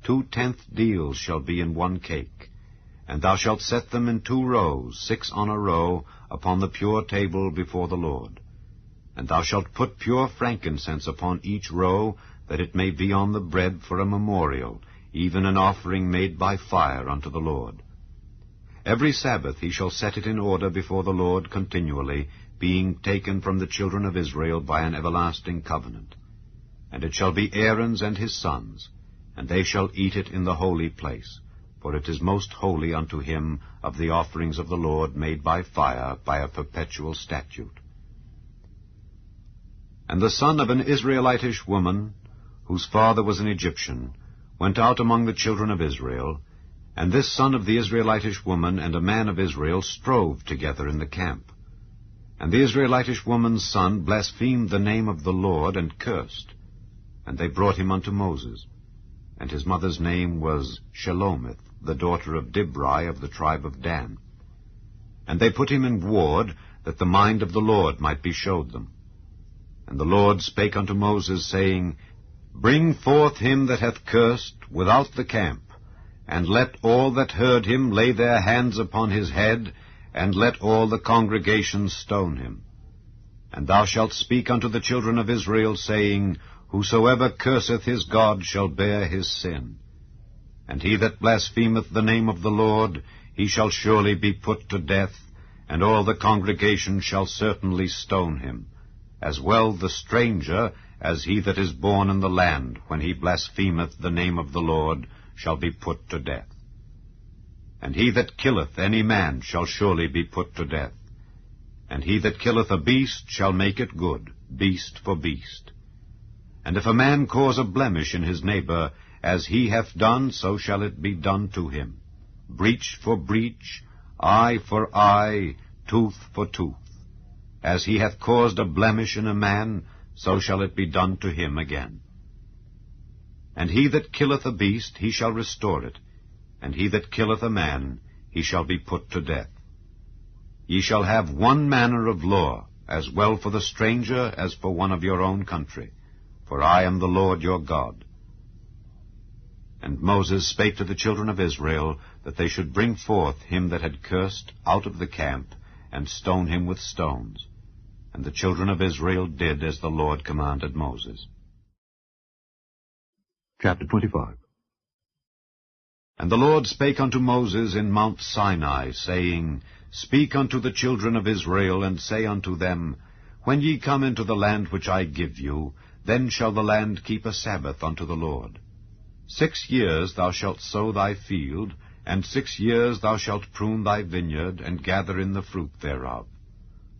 2/10 deals shall be in 1 cake. And thou shalt set them in 2 rows, 6 on a row, upon the pure table before the Lord. And thou shalt put pure frankincense upon each row, that it may be on the bread for a memorial, even an offering made by fire unto the Lord. Every Sabbath he shall set it in order before the Lord continually, being taken from the children of Israel by an everlasting covenant. And it shall be Aaron's and his sons, and they shall eat it in the holy place, for it is most holy unto him of the offerings of the Lord made by fire, by a perpetual statute. And the son of an Israelitish woman, whose father was an Egyptian, went out among the children of Israel, and this son of the Israelitish woman and a man of Israel strove together in the camp. And the Israelitish woman's son blasphemed the name of the Lord, and cursed. And they brought him unto Moses. And his mother's name was Shelomith, the daughter of Dibri of the tribe of Dan. And they put him in ward, that the mind of the Lord might be showed them. And the Lord spake unto Moses, saying, Bring forth him that hath cursed without the camp, and let all that heard him lay their hands upon his head, and let all the congregation stone him. And thou shalt speak unto the children of Israel, saying, Whosoever curseth his God shall bear his sin. And he that blasphemeth the name of the Lord, he shall surely be put to death, and all the congregation shall certainly stone him, as well the stranger as he that is born in the land, when he blasphemeth the name of the Lord, shall be put to death. And he that killeth any man shall surely be put to death. And he that killeth a beast shall make it good, beast for beast. And if a man cause a blemish in his neighbor, as he hath done, so shall it be done to him. Breach for breach, eye for eye, tooth for tooth. As he hath caused a blemish in a man, so shall it be done to him again. And he that killeth a beast, he shall restore it, and he that killeth a man, he shall be put to death. Ye shall have one manner of law, as well for the stranger as for one of your own country, for I am the Lord your God. And Moses spake to the children of Israel, that they should bring forth him that had cursed out of the camp, and stone him with stones. And the children of Israel did as the Lord commanded Moses. Chapter 25. And the Lord spake unto Moses in Mount Sinai, saying, Speak unto the children of Israel, and say unto them, When ye come into the land which I give you, then shall the land keep a Sabbath unto the Lord. 6 years thou shalt sow thy field, and 6 years thou shalt prune thy vineyard, and gather in the fruit thereof.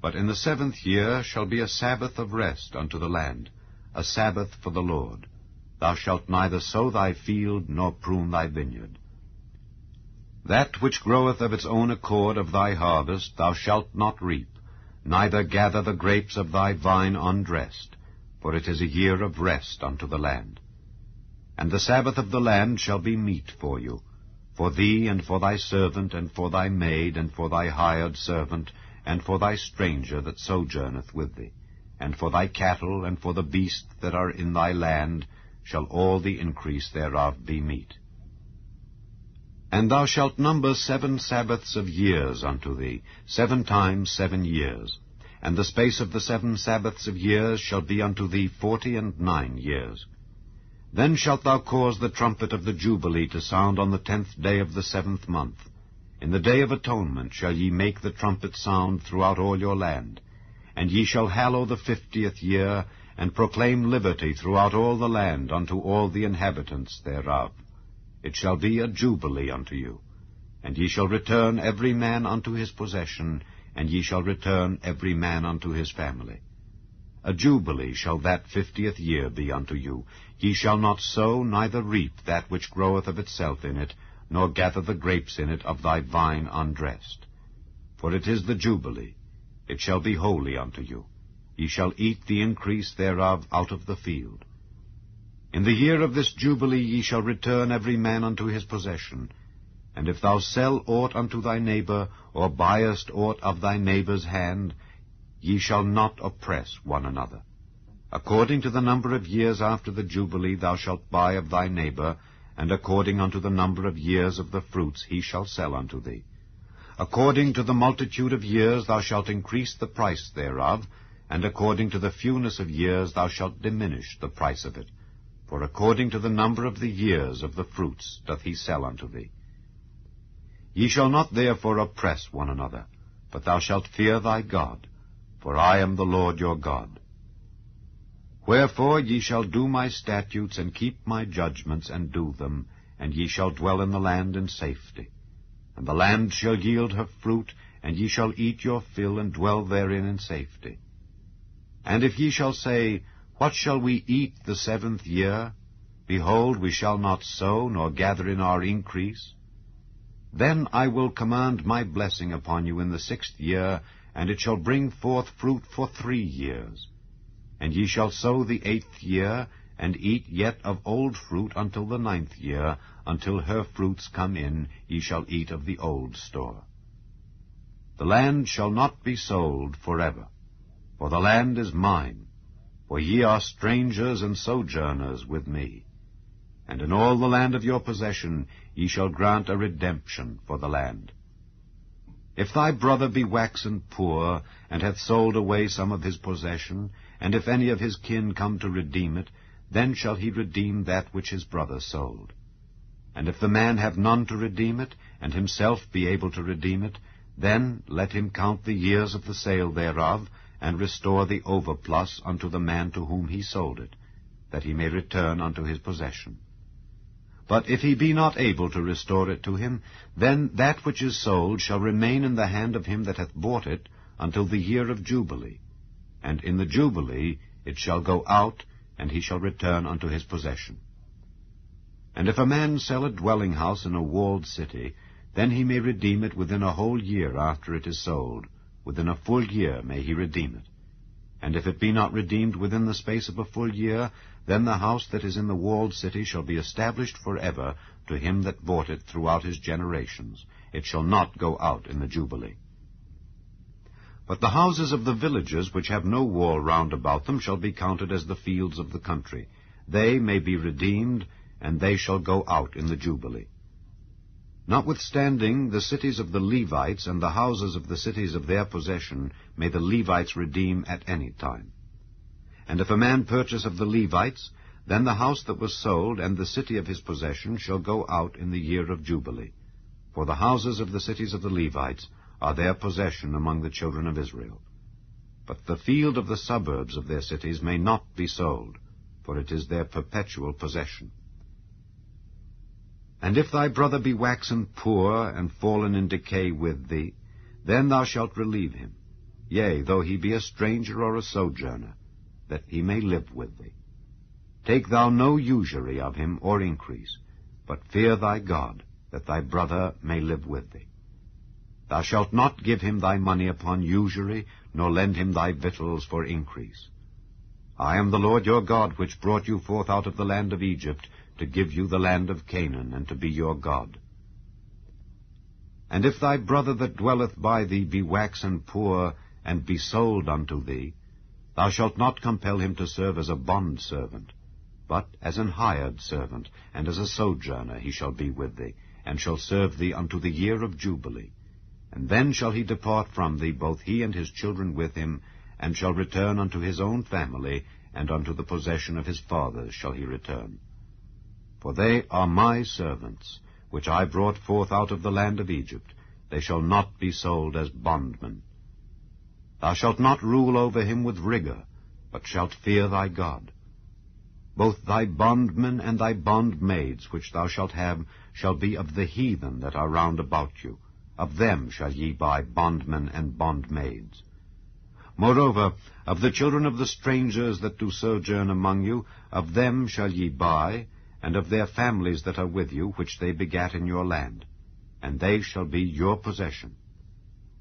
But in the 7th year shall be a Sabbath of rest unto the land, a Sabbath for the Lord. Thou shalt neither sow thy field, nor prune thy vineyard. That which groweth of its own accord of thy harvest thou shalt not reap, neither gather the grapes of thy vine undressed, for it is a year of rest unto the land. And the Sabbath of the land shall be meat for you, for thee, and for thy servant, and for thy maid, and for thy hired servant, and for thy stranger that sojourneth with thee, and for thy cattle, and for the beasts that are in thy land, shall all the increase thereof be meat. And thou shalt number 7 Sabbaths of years unto thee, 7 times 7 years. And the space of the 7 Sabbaths of years shall be unto thee 49 years. Then shalt thou cause the trumpet of the Jubilee to sound on the 10th day of the 7th month. In the day of atonement shall ye make the trumpet sound throughout all your land. And ye shall hallow the 50th year, and proclaim liberty throughout all the land unto all the inhabitants thereof. It shall be a jubilee unto you. And ye shall return every man unto his possession, and ye shall return every man unto his family. A jubilee shall that 50th year be unto you. Ye shall not sow, neither reap that which groweth of itself in it, nor gather the grapes in it of thy vine undressed. For it is the jubilee. It shall be holy unto you. Ye shall eat the increase thereof out of the field. In the year of this jubilee ye shall return every man unto his possession. And if thou sell aught unto thy neighbor, or buyest aught of thy neighbor's hand, ye shall not oppress one another. According to the number of years after the jubilee thou shalt buy of thy neighbor, and according unto the number of years of the fruits he shall sell unto thee. According to the multitude of years thou shalt increase the price thereof, and according to the fewness of years thou shalt diminish the price of it. For according to the number of the years of the fruits doth he sell unto thee. Ye shall not therefore oppress one another, but thou shalt fear thy God, for I am the Lord your God. Wherefore ye shall do my statutes, and keep my judgments, and do them, and ye shall dwell in the land in safety. And the land shall yield her fruit, and ye shall eat your fill, and dwell therein in safety. And if ye shall say, What shall we eat the 7th year? Behold, we shall not sow, nor gather in our increase. Then I will command my blessing upon you in the 6th year, and it shall bring forth fruit for 3 years. And ye shall sow the 8th year, and eat yet of old fruit until the 9th year, until her fruits come in, ye shall eat of the old store. The land shall not be sold forever, for the land is mine, for ye are strangers and sojourners with me. And in all the land of your possession ye shall grant a redemption for the land. If thy brother be waxen poor, and hath sold away some of his possession, and if any of his kin come to redeem it, then shall he redeem that which his brother sold. And if the man have none to redeem it, and himself be able to redeem it, then let him count the years of the sale thereof, and restore the overplus unto the man to whom he sold it, that he may return unto his possession. But if he be not able to restore it to him, then that which is sold shall remain in the hand of him that hath bought it until the year of Jubilee. And in the Jubilee it shall go out, and he shall return unto his possession. And if a man sell a dwelling house in a walled city, then he may redeem it within a whole year after it is sold. Within a full year may he redeem it. And if it be not redeemed within the space of a full year, then the house that is in the walled city shall be established forever to him that bought it throughout his generations. It shall not go out in the Jubilee. But the houses of the villages which have no wall round about them shall be counted as the fields of the country. They may be redeemed, and they shall go out in the Jubilee. Notwithstanding, the cities of the Levites and the houses of the cities of their possession may the Levites redeem at any time. And if a man purchase of the Levites, then the house that was sold and the city of his possession shall go out in the year of Jubilee. For the houses of the cities of the Levites are their possession among the children of Israel. But the field of the suburbs of their cities may not be sold, for it is their perpetual possession. And if thy brother be waxen poor, and fallen in decay with thee, then thou shalt relieve him, yea, though he be a stranger or a sojourner, that he may live with thee. Take thou no usury of him or increase, but fear thy God, that thy brother may live with thee. Thou shalt not give him thy money upon usury, nor lend him thy victuals for increase. I am the Lord your God, which brought you forth out of the land of Egypt, to give you the land of Canaan, and to be your God. And if thy brother that dwelleth by thee be waxen poor, and be sold unto thee, Thou shalt not compel him to serve as a bondservant, but as an hired servant, and as a sojourner he shall be with thee, and shall serve thee unto the year of Jubilee. And then shall he depart from thee, both he and his children with him, and shall return unto his own family, and unto the possession of his fathers shall he return. For they are my servants, which I brought forth out of the land of Egypt. They shall not be sold as bondmen. Thou shalt not rule over him with rigor, but shalt fear thy God. Both thy bondmen and thy bondmaids which thou shalt have shall be of the heathen that are round about you. Of them shall ye buy bondmen and bondmaids. Moreover, of the children of the strangers that do sojourn among you, of them shall ye buy, and of their families that are with you, which they begat in your land, and they shall be your possession.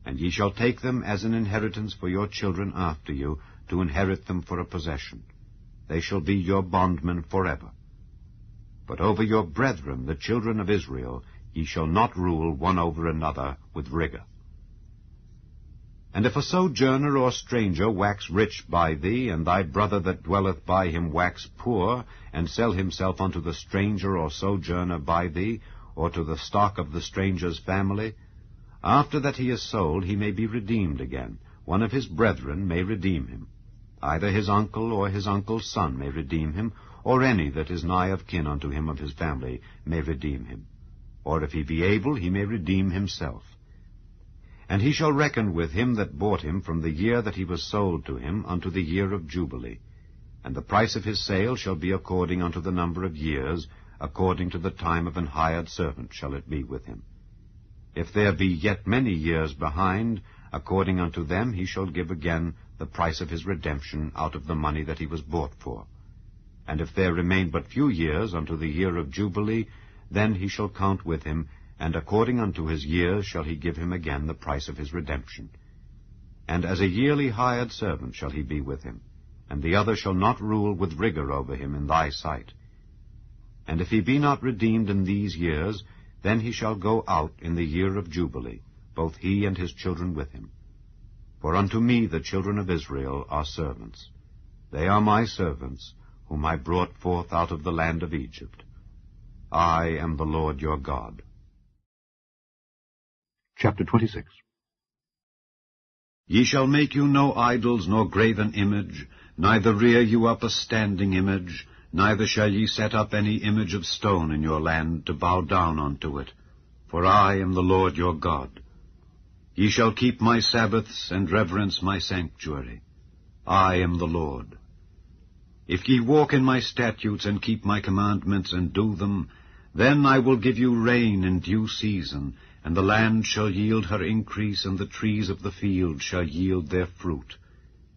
And ye shall take them as an inheritance for your children after you, to inherit them for a possession. They shall be your bondmen forever. But over your brethren, the children of Israel, ye shall not rule one over another with rigor. And if a sojourner or stranger wax rich by thee, and thy brother that dwelleth by him wax poor, and sell himself unto the stranger or sojourner by thee, or to the stock of the stranger's family, after that he is sold, he may be redeemed again. One of his brethren may redeem him. Either his uncle or his uncle's son may redeem him, or any that is nigh of kin unto him of his family may redeem him. Or if he be able, he may redeem himself. And he shall reckon with him that bought him from the year that he was sold to him unto the year of Jubilee. And the price of his sale shall be according unto the number of years, according to the time of an hired servant shall it be with him. If there be yet many years behind, according unto them he shall give again the price of his redemption out of the money that he was bought for. And if there remain but few years unto the year of Jubilee, then he shall count with him, and according unto his years shall he give him again the price of his redemption. And as a yearly hired servant shall he be with him, and the other shall not rule with rigor over him in thy sight. And if he be not redeemed in these years, then he shall go out in the year of Jubilee, both he and his children with him. For unto me the children of Israel are servants. They are my servants, whom I brought forth out of the land of Egypt. I am the Lord your God. Chapter 26. Ye shall make you no idols, nor graven image, neither rear you up a standing image, neither shall ye set up any image of stone in your land to bow down unto it. For I am the Lord your God. Ye shall keep my Sabbaths, and reverence my sanctuary. I am the Lord. If ye walk in my statutes, and keep my commandments, and do them, then I will give you rain in due season, and the land shall yield her increase, and the trees of the field shall yield their fruit.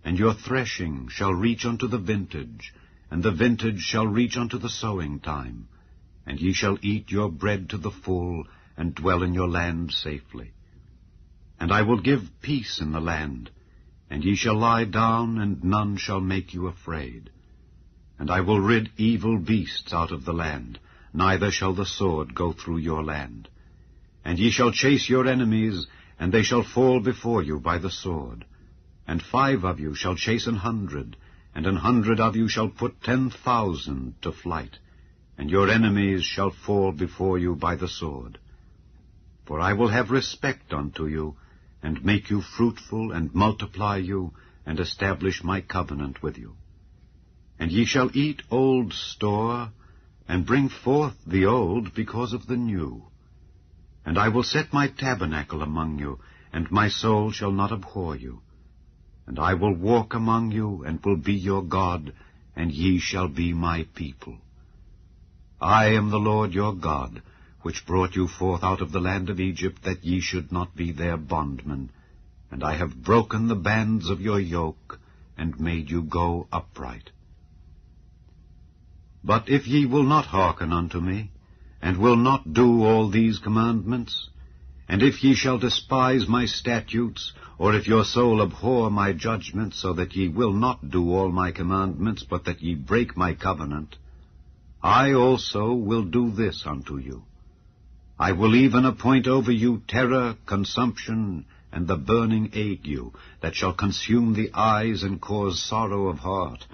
And your threshing shall reach unto the vintage, and the vintage shall reach unto the sowing time. And ye shall eat your bread to the full, and dwell in your land safely. And I will give peace in the land, and ye shall lie down, and none shall make you afraid. And I will rid evil beasts out of the land, neither shall the sword go through your land. And ye shall chase your enemies, and they shall fall before you by the sword. And 5 of you shall chase 100, and 100 of you shall put 10,000 to flight, and your enemies shall fall before you by the sword. For I will have respect unto you, and make you fruitful, and multiply you, and establish my covenant with you. And ye shall eat old store, and bring forth the old because of the new. And I will set my tabernacle among you, and my soul shall not abhor you. And I will walk among you, and will be your God, and ye shall be my people. I am the Lord your God, which brought you forth out of the land of Egypt, that ye should not be their bondmen. And I have broken the bands of your yoke, and made you go upright. But if ye will not hearken unto me, and will not do all these commandments, and if ye shall despise my statutes, or if your soul abhor my judgments, so that ye will not do all my commandments, but that ye break my covenant, I also will do this unto you. I will even appoint over you terror, consumption, and the burning ague, that shall consume the eyes and cause sorrow of heart.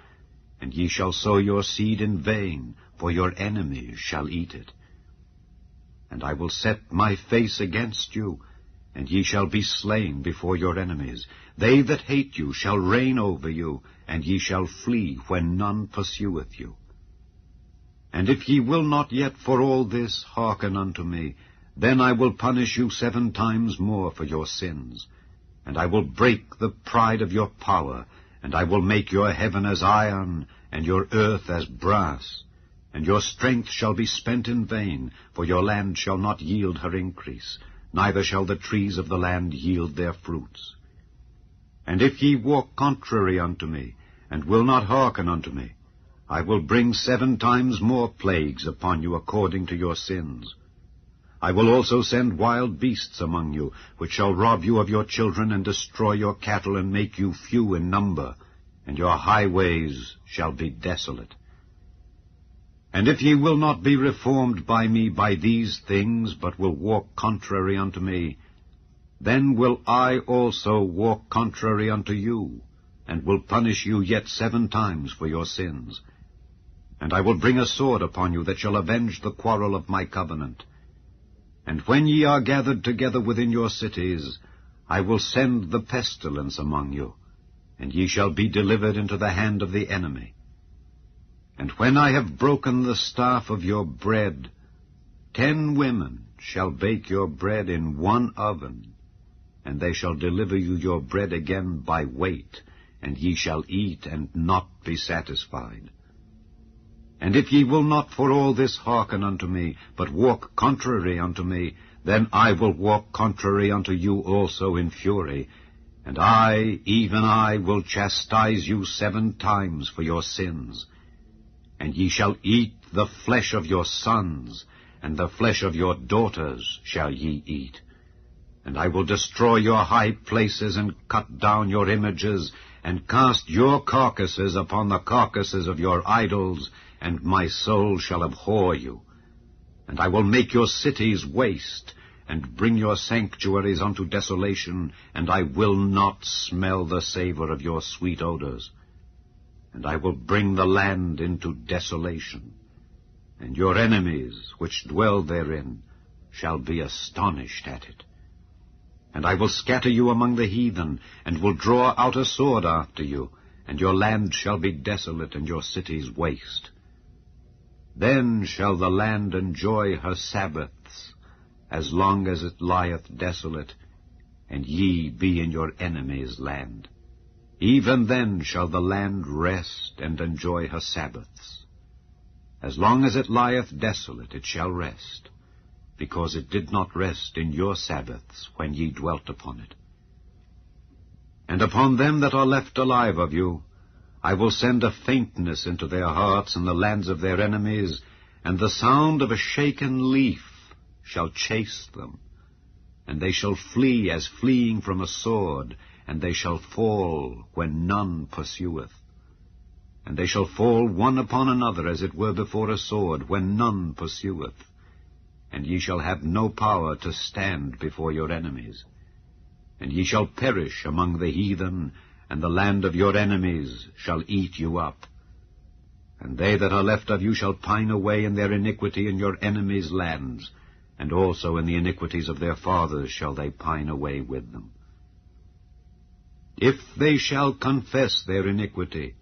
And ye shall sow your seed in vain, for your enemies shall eat it. And I will set my face against you, and ye shall be slain before your enemies. They that hate you shall reign over you, and ye shall flee when none pursueth you. And if ye will not yet for all this hearken unto me, then I will punish you 7 times more for your sins. And I will break the pride of your power, and I will make your heaven as iron, and your earth as brass. And your strength shall be spent in vain, for your land shall not yield her increase, neither shall the trees of the land yield their fruits. And if ye walk contrary unto me, and will not hearken unto me, I will bring 7 times more plagues upon you according to your sins. I will also send wild beasts among you, which shall rob you of your children, and destroy your cattle, and make you few in number, and your highways shall be desolate. And if ye will not be reformed by me by these things, but will walk contrary unto me, then will I also walk contrary unto you, and will punish you yet 7 times for your sins. And I will bring a sword upon you that shall avenge the quarrel of my covenant. And when ye are gathered together within your cities, I will send the pestilence among you, and ye shall be delivered into the hand of the enemy. And when I have broken the staff of your bread, 10 women shall bake your bread in 1 oven, and they shall deliver you your bread again by weight, and ye shall eat and not be satisfied. And if ye will not for all this hearken unto me, but walk contrary unto me, then I will walk contrary unto you also in fury, and I, even I, will chastise you 7 times for your sins. And ye shall eat the flesh of your sons, and the flesh of your daughters shall ye eat. And I will destroy your high places, and cut down your images, and cast your carcasses upon the carcasses of your idols, and my soul shall abhor you. And I will make your cities waste, and bring your sanctuaries unto desolation, and I will not smell the savor of your sweet odors. And I will bring the land into desolation, and your enemies which dwell therein shall be astonished at it. And I will scatter you among the heathen, and will draw out a sword after you, and your land shall be desolate, and your cities waste. Then shall the land enjoy her Sabbaths, as long as it lieth desolate, and ye be in your enemy's land. Even then shall the land rest and enjoy her Sabbaths. As long as it lieth desolate it shall rest, because it did not rest in your Sabbaths when ye dwelt upon it. And upon them that are left alive of you, I will send a faintness into their hearts in the lands of their enemies, and the sound of a shaken leaf shall chase them. And they shall flee as fleeing from a sword, and they shall fall when none pursueth. And they shall fall one upon another as it were before a sword, when none pursueth. And ye shall have no power to stand before your enemies. And ye shall perish among the heathen, and the land of your enemies shall eat you up. And they that are left of you shall pine away in their iniquity in your enemies' lands, and also in the iniquities of their fathers shall they pine away with them. If they shall confess their iniquity,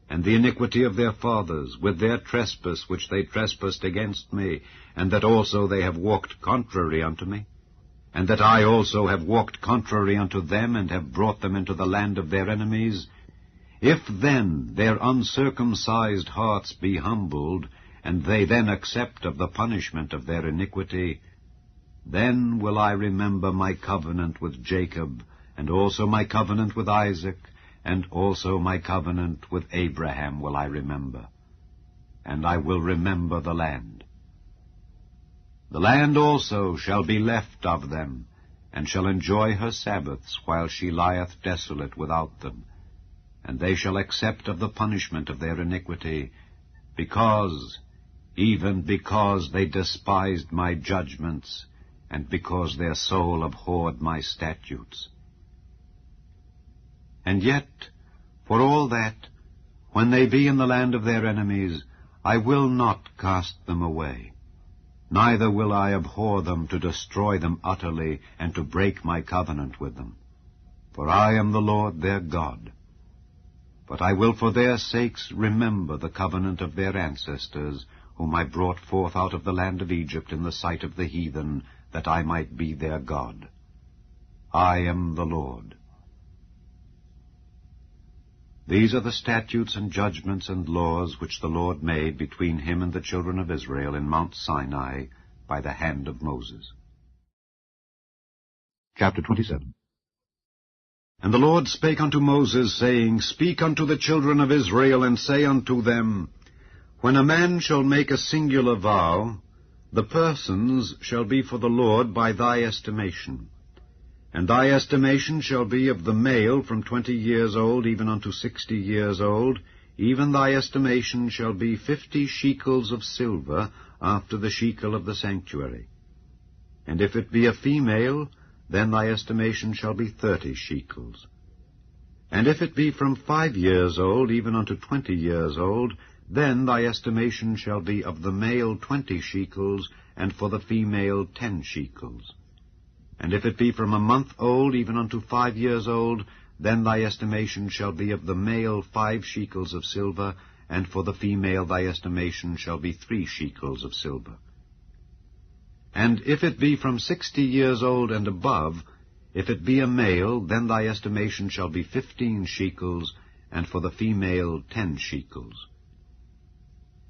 and the iniquity of their fathers, with their trespass which they trespassed against me, and that also they have walked contrary unto me, and that I also have walked contrary unto them, and have brought them into the land of their enemies, if then their uncircumcised hearts be humbled, and they then accept of the punishment of their iniquity, then will I remember my covenant with Jacob, and also my covenant with Isaac, and also my covenant with Abraham will I remember, and I will remember the land. The land also shall be left of them, and shall enjoy her Sabbaths while she lieth desolate without them, and they shall accept of the punishment of their iniquity, even because they despised my judgments, and because their soul abhorred my statutes. And yet, for all that, when they be in the land of their enemies, I will not cast them away. Neither will I abhor them to destroy them utterly and to break my covenant with them. For I am the Lord their God. But I will for their sakes remember the covenant of their ancestors, whom I brought forth out of the land of Egypt in the sight of the heathen, that I might be their God. I am the Lord. These are the statutes and judgments and laws which the Lord made between him and the children of Israel in Mount Sinai by the hand of Moses. Chapter 27. And the Lord spake unto Moses, saying, Speak unto the children of Israel, and say unto them, When a man shall make a singular vow, the persons shall be for the Lord by thy estimation. And thy estimation shall be of the male from 20 years old even unto 60 years old, even thy estimation shall be 50 shekels of silver after the shekel of the sanctuary. And if it be a female, then thy estimation shall be 30 shekels. And if it be from 5 years old even unto 20 years old, then thy estimation shall be of the male 20 shekels, and for the female 10 shekels. And if it be from a month old even unto 5 years old, then thy estimation shall be of the male 5 shekels of silver, and for the female thy estimation shall be 3 shekels of silver. And if it be from 60 years old and above, if it be a male, then thy estimation shall be 15 shekels, and for the female 10 shekels.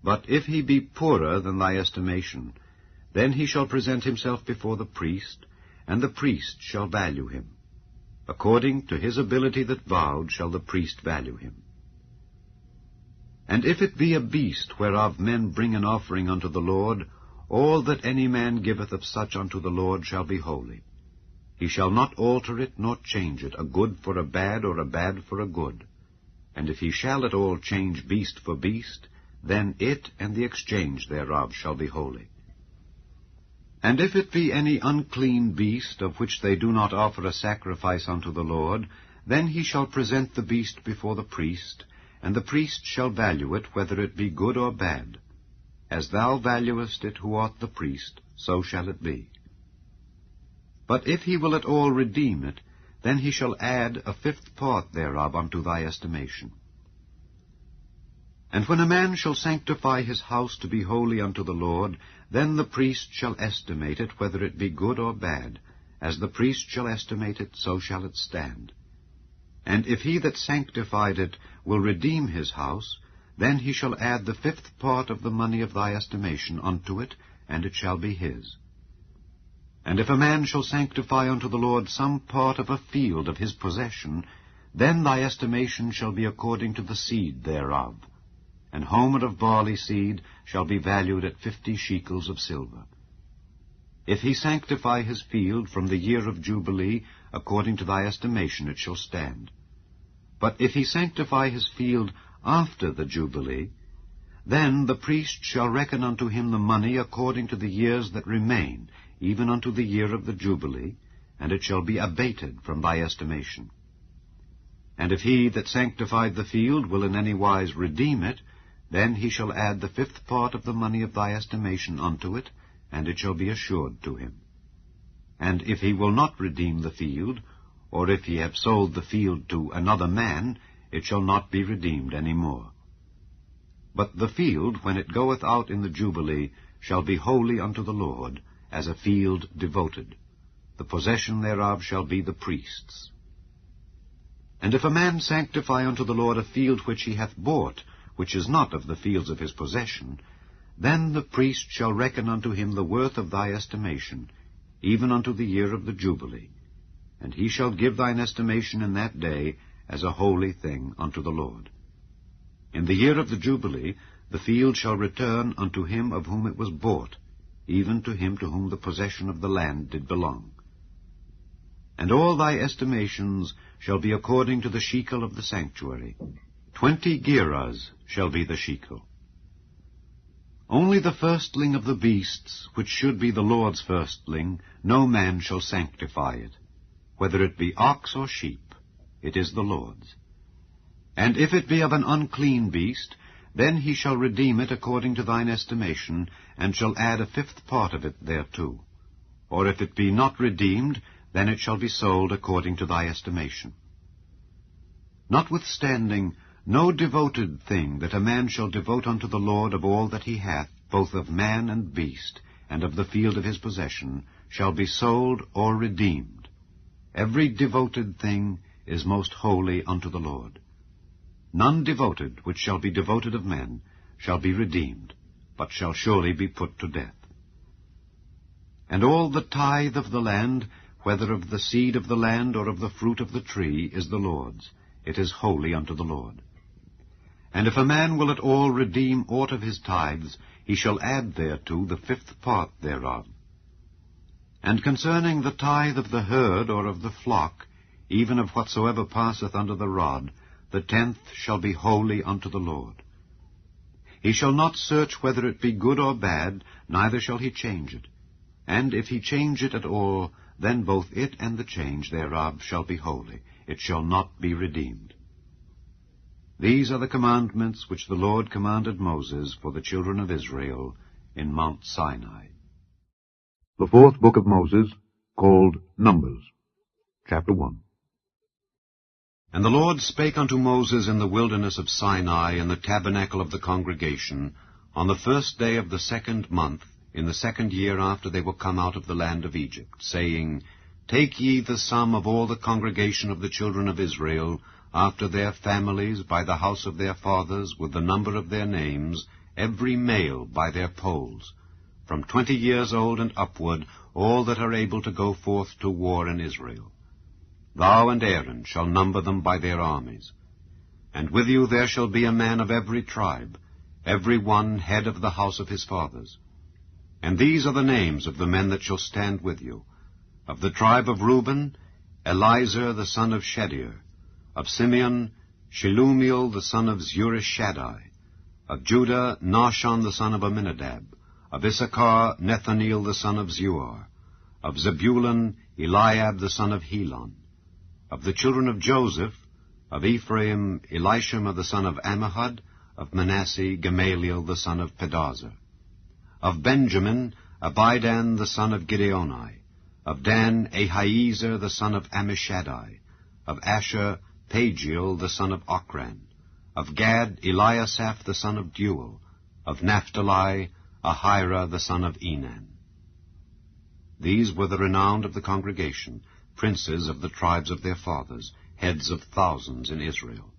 But if he be poorer than thy estimation, then he shall present himself before the priest, and the priest shall value him. According to his ability that vowed shall the priest value him. And if it be a beast whereof men bring an offering unto the Lord, all that any man giveth of such unto the Lord shall be holy. He shall not alter it nor change it, a good for a bad, or a bad for a good. And if he shall at all change beast for beast, then it and the exchange thereof shall be holy. And if it be any unclean beast, of which they do not offer a sacrifice unto the Lord, then he shall present the beast before the priest, and the priest shall value it, whether it be good or bad. As thou valuest it who art the priest, so shall it be. But if he will at all redeem it, then he shall add a 5th part thereof unto thy estimation. And when a man shall sanctify his house to be holy unto the Lord, then the priest shall estimate it, whether it be good or bad. As the priest shall estimate it, so shall it stand. And if he that sanctified it will redeem his house, then he shall add the 5th part of the money of thy estimation unto it, and it shall be his. And if a man shall sanctify unto the Lord some part of a field of his possession, then thy estimation shall be according to the seed thereof. An homer of barley seed shall be valued at 50 shekels of silver. If he sanctify his field from the year of Jubilee, according to thy estimation it shall stand. But if he sanctify his field after the Jubilee, then the priest shall reckon unto him the money according to the years that remain, even unto the year of the Jubilee, and it shall be abated from thy estimation. And if he that sanctified the field will in any wise redeem it, then he shall add the 5th part of the money of thy estimation unto it, and it shall be assured to him. And if he will not redeem the field, or if he have sold the field to another man, it shall not be redeemed any more. But the field, when it goeth out in the Jubilee, shall be holy unto the Lord, as a field devoted. The possession thereof shall be the priest's. And if a man sanctify unto the Lord a field which he hath bought, which is not of the fields of his possession, then the priest shall reckon unto him the worth of thy estimation, even unto the year of the Jubilee. And he shall give thine estimation in that day as a holy thing unto the Lord. In the year of the Jubilee the field shall return unto him of whom it was bought, even to him to whom the possession of the land did belong. And all thy estimations shall be according to the shekel of the sanctuary. 20 gerahs shall be the shekel. Only the firstling of the beasts, which should be the Lord's firstling, no man shall sanctify it, whether it be ox or sheep. it is the Lord's. And if it be of an unclean beast, then he shall redeem it according to thine estimation, and shall add a fifth part of it thereto. Or if it be not redeemed, then it shall be sold according to thy estimation. Notwithstanding, no devoted thing that a man shall devote unto the Lord of all that he hath, both of man and beast, and of the field of his possession, shall be sold or redeemed. Every devoted thing is most holy unto the Lord. None devoted which shall be devoted of men shall be redeemed, but shall surely be put to death. And all the tithe of the land, whether of the seed of the land or of the fruit of the tree, is the Lord's. It is holy unto the Lord. And if a man will at all redeem aught of his tithes, he shall add thereto the fifth part thereof. And concerning the tithe of the herd or of the flock, even of whatsoever passeth under the rod, the 10th shall be holy unto the Lord. He shall not search whether it be good or bad, neither shall he change it. And if he change it at all, then both it and the change thereof shall be holy. It shall not be redeemed. These are the commandments which the Lord commanded Moses for the children of Israel in Mount Sinai. The fourth book of Moses, called Numbers, chapter 1. And the Lord spake unto Moses in the wilderness of Sinai in the tabernacle of the congregation, on the first day of the 2nd month, in the 2nd year after they were come out of the land of Egypt, saying, Take ye the sum of all the congregation of the children of Israel, after their families, by the house of their fathers, with the number of their names, every male by their polls, from 20 years old and upward, all that are able to go forth to war in Israel. Thou and Aaron shall number them by their armies. And with you there shall be a man of every tribe, every one head of the house of his fathers. And these are the names of the men that shall stand with you. Of the tribe of Reuben, Elizur the son of Shedeur. Of Simeon, Shelumiel the son of Zurishaddai. Of Judah, Nahshon the son of Amminadab. Of Issachar, Nethaneel the son of Zuar. Of Zebulun, Eliab the son of Helon. Of the children of Joseph, of Ephraim, Elishama the son of Ammihud. Of Manasseh, Gamaliel the son of Pedazur. Of Benjamin, Abidan the son of Gideoni. Of Dan, Ahiezer the son of Ammishaddai. Of Asher, Pagiel the son of Ochran. Of Gad, Eliasaph the son of Deuel. Of Naphtali, Ahira the son of Enan. These were the renowned of the congregation, princes of the tribes of their fathers, heads of thousands in Israel.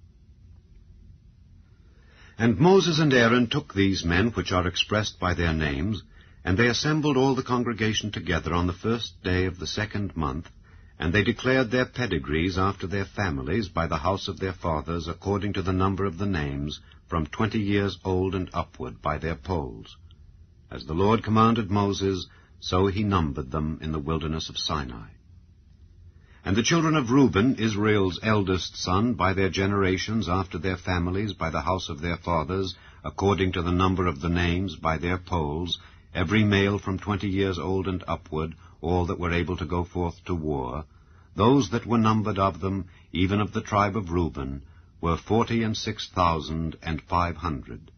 And Moses and Aaron took these men which are expressed by their names, and they assembled all the congregation together on the first day of the 2nd month, and they declared their pedigrees after their families by the house of their fathers, according to the number of the names, from 20 years old and upward, by their polls. As the Lord commanded Moses, so he numbered them in the wilderness of Sinai. And the children of Reuben, Israel's eldest son, by their generations after their families, by the house of their fathers, according to the number of the names, by their polls, every male from 20 years old and upward, all that were able to go forth to war, those that were numbered of them, even of the tribe of Reuben, were 46,500.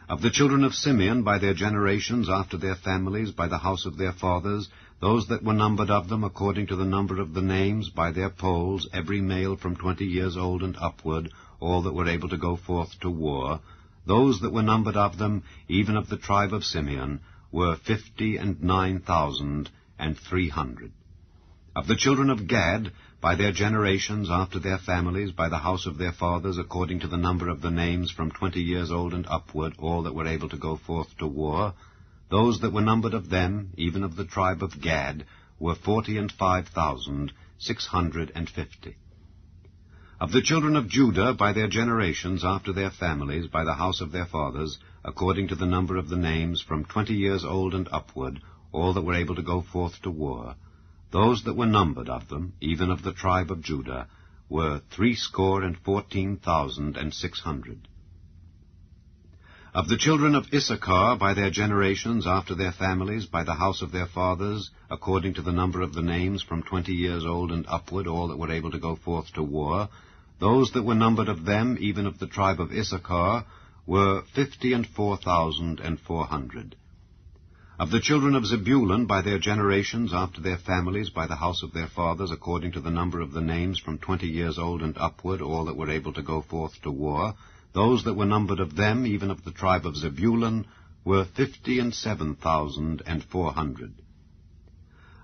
Of the children of Simeon, by their generations after their families, by the house of their fathers, those that were numbered of them, according to the number of the names, by their polls, every male from 20 years old and upward, all that were able to go forth to war, those that were numbered of them, even of the tribe of Simeon, were 59,300. Of the children of Gad, by their generations after their families, by the house of their fathers, according to the number of the names, from 20 years old and upward, all that were able to go forth to war, those that were numbered of them, even of the tribe of Gad, were 45,650. Of the children of Judah, by their generations after their families, by the house of their fathers, according to the number of the names, from 20 years old and upward, all that were able to go forth to war, those that were numbered of them, even of the tribe of Judah, were 314,600. Of the children of Issachar, by their generations, after their families, by the house of their fathers, according to the number of the names, from 20 years old and upward, all that were able to go forth to war, those that were numbered of them, even of the tribe of Issachar, were 54,400. Of the children of Zebulun, by their generations, after their families, by the house of their fathers, according to the number of the names, from 20 years old and upward, all that were able to go forth to war, those that were numbered of them, even of the tribe of Zebulun, were 57,400.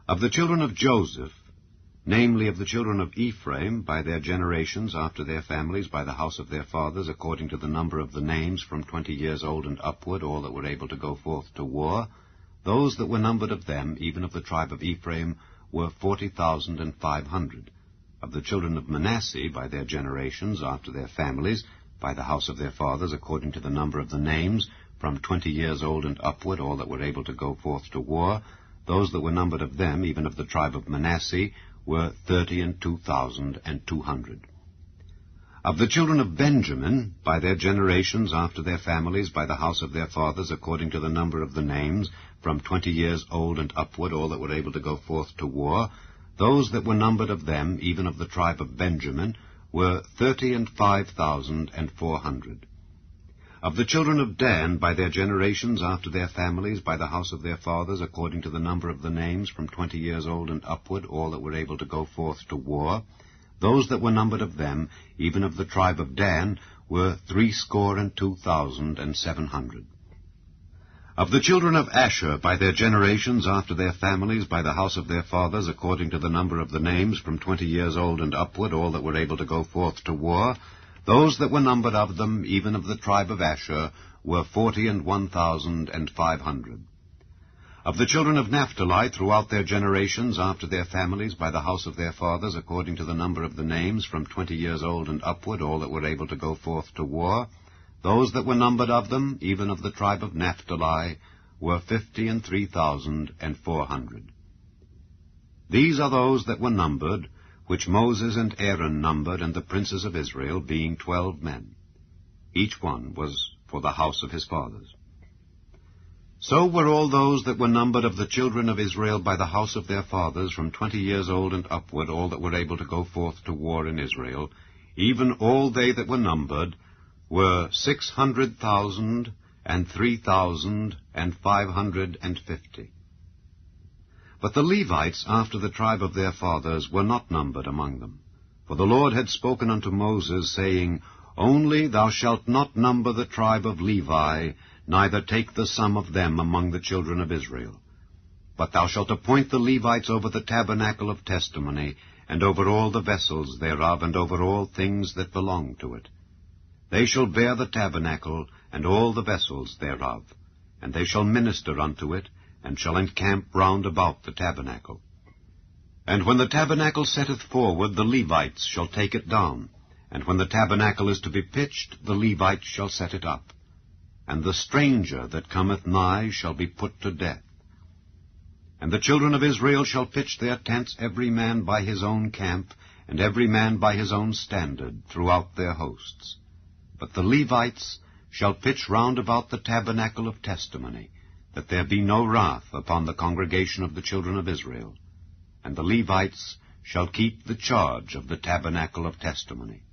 Of the children of Joseph, namely of the children of Ephraim, by their generations, after their families, by the house of their fathers, according to the number of the names, from 20 years old and upward, all that were able to go forth to war, those that were numbered of them, even of the tribe of Ephraim, were 40,500. Of the children of Manasseh, by their generations, after their families, by the house of their fathers, according to the number of the names, from 20 years old and upward, all that were able to go forth to war, those that were numbered of them, even of the tribe of Manasseh, were 32,200. Of the children of Benjamin, by their generations, after their families, by the house of their fathers, according to the number of the names, from 20 years old and upward, all that were able to go forth to war, those that were numbered of them, even of the tribe of Benjamin, were 35,400. Of the children of Dan, by their generations, after their families, by the house of their fathers, according to the number of the names, from 20 years old and upward, all that were able to go forth to war, those that were numbered of them, even of the tribe of Dan, were 62,700. Of the children of Asher, by their generations, after their families, by the house of their fathers, according to the number of the names, from 20 years old and upward, all that were able to go forth to war, those that were numbered of them, even of the tribe of Asher, were 41,500. Of the children of Naphtali, throughout their generations, after their families, by the house of their fathers, according to the number of the names, from 20 years old and upward, all that were able to go forth to war, those that were numbered of them, even of the tribe of Naphtali, were 53,400. These are those that were numbered, which Moses and Aaron numbered, and the princes of Israel, being 12 men. Each one was for the house of his fathers. So were all those that were numbered of the children of Israel by the house of their fathers, from 20 years old and upward, all that were able to go forth to war in Israel, even all they that were numbered, were 600,003,550. But the Levites, after the tribe of their fathers, were not numbered among them. For the Lord had spoken unto Moses, saying, Only thou shalt not number the tribe of Levi, neither take the sum of them among the children of Israel. But thou shalt appoint the Levites over the tabernacle of testimony, and over all the vessels thereof, and over all things that belong to it. They shall bear the tabernacle, and all the vessels thereof, and they shall minister unto it, and shall encamp round about the tabernacle. And when the tabernacle setteth forward, the Levites shall take it down, and when the tabernacle is to be pitched, the Levites shall set it up. And the stranger that cometh nigh shall be put to death. And the children of Israel shall pitch their tents, every man by his own camp, and every man by his own standard, throughout their hosts. But the Levites shall pitch round about the tabernacle of testimony, that there be no wrath upon the congregation of the children of Israel. And the Levites shall keep the charge of the tabernacle of testimony.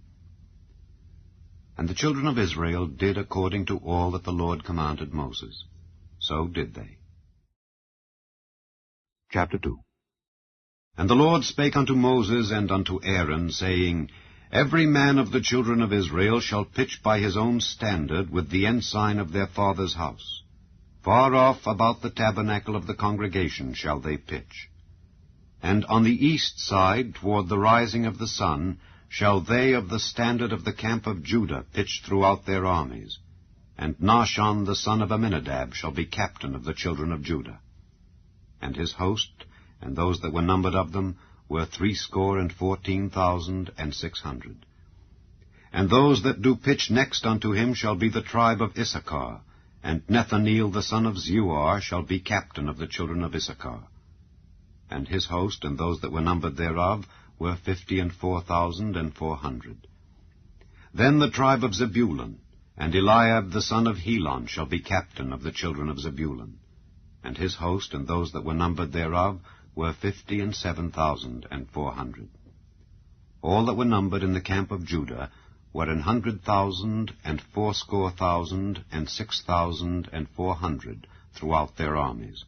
And the children of Israel did according to all that the Lord commanded Moses. So did they. Chapter 2. And the Lord spake unto Moses and unto Aaron, saying, Every man of the children of Israel shall pitch by his own standard with the ensign of their father's house. Far off about the tabernacle of the congregation shall they pitch. And on the east side, toward the rising of the sun, shall they of the standard of the camp of Judah pitch throughout their armies. And Nahshon the son of Amminadab shall be captain of the children of Judah. And his host, and those that were numbered of them, were 314,600. And those that do pitch next unto him shall be the tribe of Issachar, and Nethaneel the son of Zeuar shall be captain of the children of Issachar. And his host, and those that were numbered thereof, were 54,400. Then the tribe of Zebulun, And Eliab the son of Helon shall be captain of the children of Zebulun. And his host and those that were numbered thereof were 57,400. All that were numbered in the camp of Judah were 100,000 and 80,000 and 6,400 throughout their armies.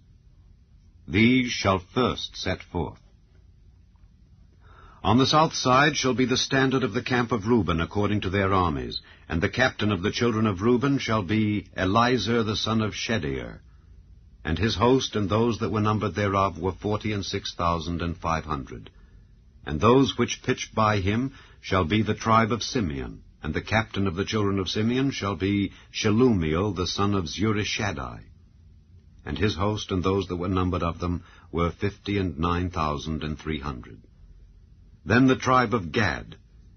These shall first set forth. On the south side shall be the standard of the camp of Reuben according to their armies, and the captain of the children of Reuben shall be Elizur the son of Shedeur. And his host and those that were numbered thereof were 46,500. And those which pitched by him shall be the tribe of Simeon, and the captain of the children of Simeon shall be Shelumiel the son of Zurishaddai. And his host and those that were numbered of them were 59,300. Then the tribe of Gad,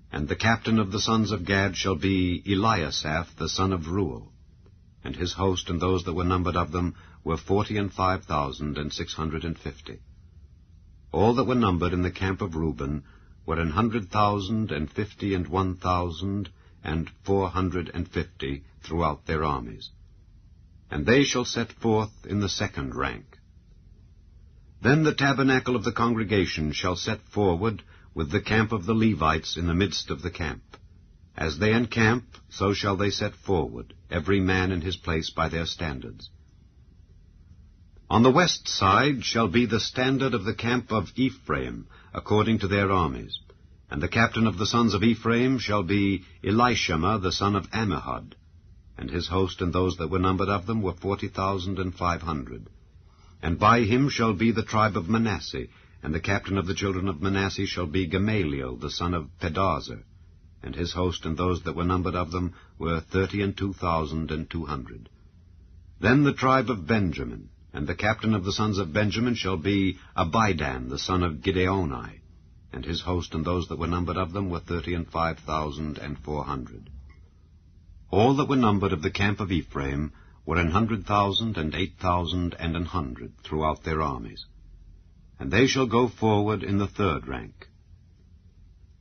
and the captain of the sons of Gad shall be Eliasaph the son of Reuel. And his host and those that were numbered of them were 45,650. All that were numbered in the camp of Reuben were 100,050 and 1,450 throughout their armies. And they shall set forth in the second rank. Then the tabernacle of the congregation shall set forward with the camp of the Levites in the midst of the camp. As they encamp, so shall they set forward, every man in his place by their standards. On the west side shall be the standard of the camp of Ephraim, according to their armies. And the captain of the sons of Ephraim shall be Elishama the son of Ammihud. And his host and those that were numbered of them were 40,500. And by him shall be the tribe of Manasseh, and the captain of the children of Manasseh shall be Gamaliel the son of Pedahzur. And his host and those that were numbered of them were 32,200. Then the tribe of Benjamin, and the captain of the sons of Benjamin shall be Abidan the son of Gideoni. And his host and those that were numbered of them were 35,400. All that were numbered of the camp of Ephraim were 100,000 and 8,100 throughout their armies. And they shall go forward in the third rank.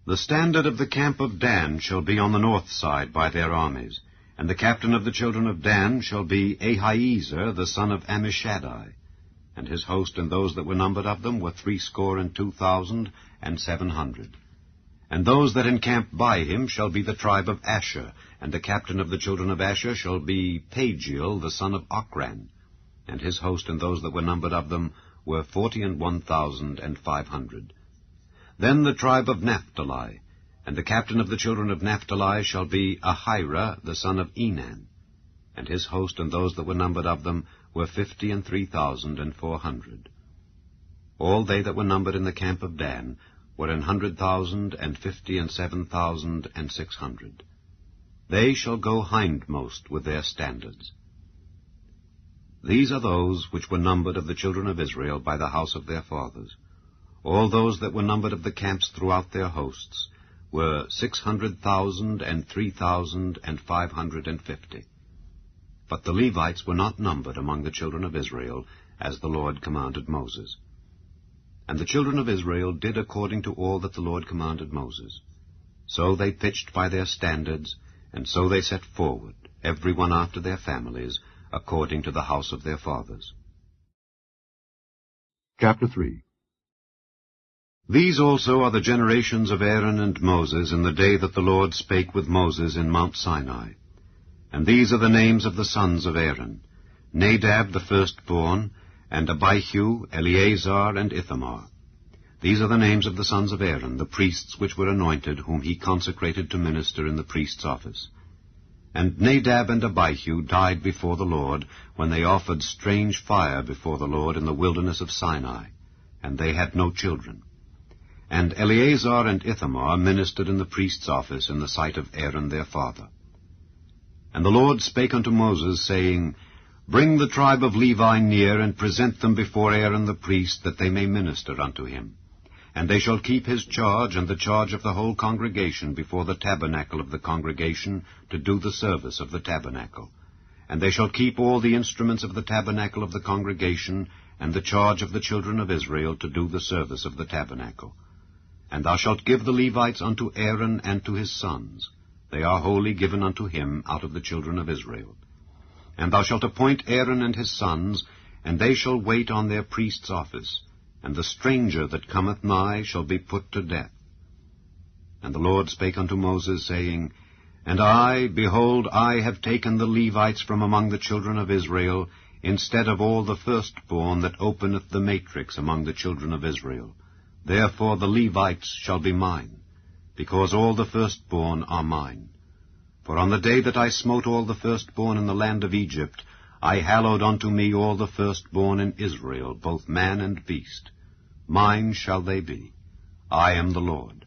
The standard of the camp of Dan shall be on the north side by their armies, and the captain of the children of Dan shall be Ahiezer the son of Ammishaddai. And his host and those that were numbered of them were 62,700. And those that encamp by him shall be the tribe of Asher, and the captain of the children of Asher shall be Pagiel the son of Ochran. And his host and those that were numbered of them were 41,500. Then the tribe of Naphtali, and the captain of the children of Naphtali shall be Ahira the son of Enan. And his host and those that were numbered of them were 53,400. All they that were numbered in the camp of Dan were 100,050 and 7,600. They shall go hindmost with their standards. These are those which were numbered of the children of Israel by the house of their fathers. All those that were numbered of the camps throughout their hosts were 600,000 and 3,550. But the Levites were not numbered among the children of Israel, as the Lord commanded Moses. And the children of Israel did according to all that the Lord commanded Moses. So they pitched by their standards, and so they set forward, every one after their families, according to the house of their fathers. Chapter 3. These also are the generations of Aaron and Moses in the day that the Lord spake with Moses in Mount Sinai. And these are the names of the sons of Aaron, Nadab the firstborn, and Abihu, Eleazar, and Ithamar. These are the names of the sons of Aaron, the priests which were anointed, whom he consecrated to minister in the priest's office. And Nadab and Abihu died before the Lord, when they offered strange fire before the Lord in the wilderness of Sinai, and they had no children. And Eleazar and Ithamar ministered in the priest's office in the sight of Aaron their father. And the Lord spake unto Moses, saying, Bring the tribe of Levi near, and present them before Aaron the priest, that they may minister unto him. And they shall keep his charge, and the charge of the whole congregation, before the tabernacle of the congregation, to do the service of the tabernacle. And they shall keep all the instruments of the tabernacle of the congregation, and the charge of the children of Israel, to do the service of the tabernacle. And thou shalt give the Levites unto Aaron and to his sons, They are wholly given unto him out of the children of Israel. And thou shalt appoint Aaron and his sons, and they shall wait on their priest's office, and the stranger that cometh nigh shall be put to death. And the Lord spake unto Moses, saying, And I, behold, I have taken the Levites from among the children of Israel, instead of all the firstborn that openeth the matrix among the children of Israel. Therefore the Levites shall be mine, because all the firstborn are mine. For on the day that I smote all the firstborn in the land of Egypt, I hallowed unto me all the firstborn in Israel, both man and beast. Mine shall they be. I am the Lord.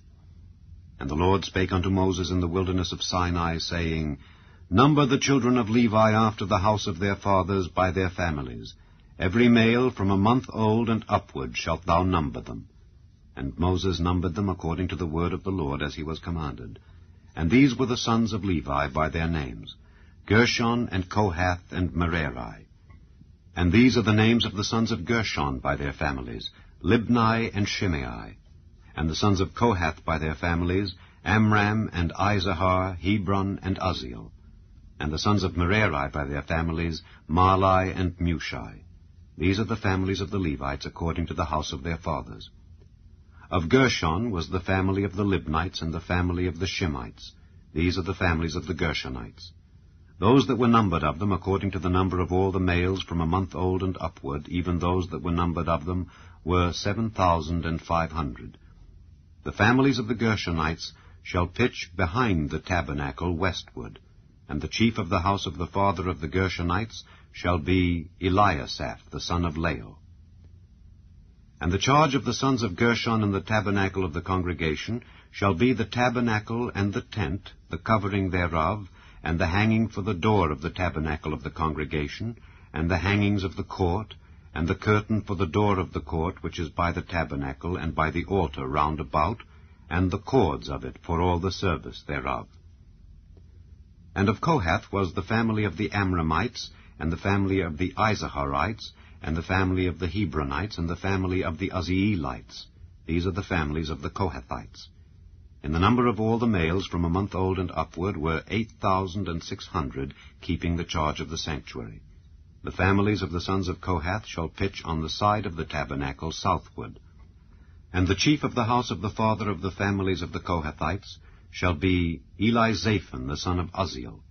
And the Lord spake unto Moses in the wilderness of Sinai, saying, Number the children of Levi after the house of their fathers by their families. Every male from a month old and upward shalt thou number them. And Moses numbered them according to the word of the Lord, as he was commanded. And these were the sons of Levi by their names, Gershon and Kohath and Merari. And these are the names of the sons of Gershon by their families, Libni and Shimei. And the sons of Kohath by their families, Amram and Izahar, Hebron and Uzziel. And the sons of Merari by their families, Mahli and Mushi. These are the families of the Levites according to the house of their fathers. Of Gershon was the family of the Libnites and the family of the Shimites. These are the families of the Gershonites. Those that were numbered of them, according to the number of all the males from a month old and upward, even those that were numbered of them, were 7,500. The families of the Gershonites shall pitch behind the tabernacle westward, and the chief of the house of the father of the Gershonites shall be Eliasaph, the son of Lael. And the charge of the sons of Gershon in the tabernacle of the congregation shall be the tabernacle and the tent, the covering thereof, and the hanging for the door of the tabernacle of the congregation, and the hangings of the court, and the curtain for the door of the court which is by the tabernacle and by the altar round about, and the cords of it for all the service thereof. And of Kohath was the family of the Amramites, and the family of the Izaharites, and the family of the Hebronites, and the family of the Uzzielites. These are the families of the Kohathites. In the number of all the males from a month old and upward were 8,600, keeping the charge of the sanctuary. The families of the sons of Kohath shall pitch on the side of the tabernacle southward. And the chief of the house of the father of the families of the Kohathites shall be Elizaphan, the son of Uzziel.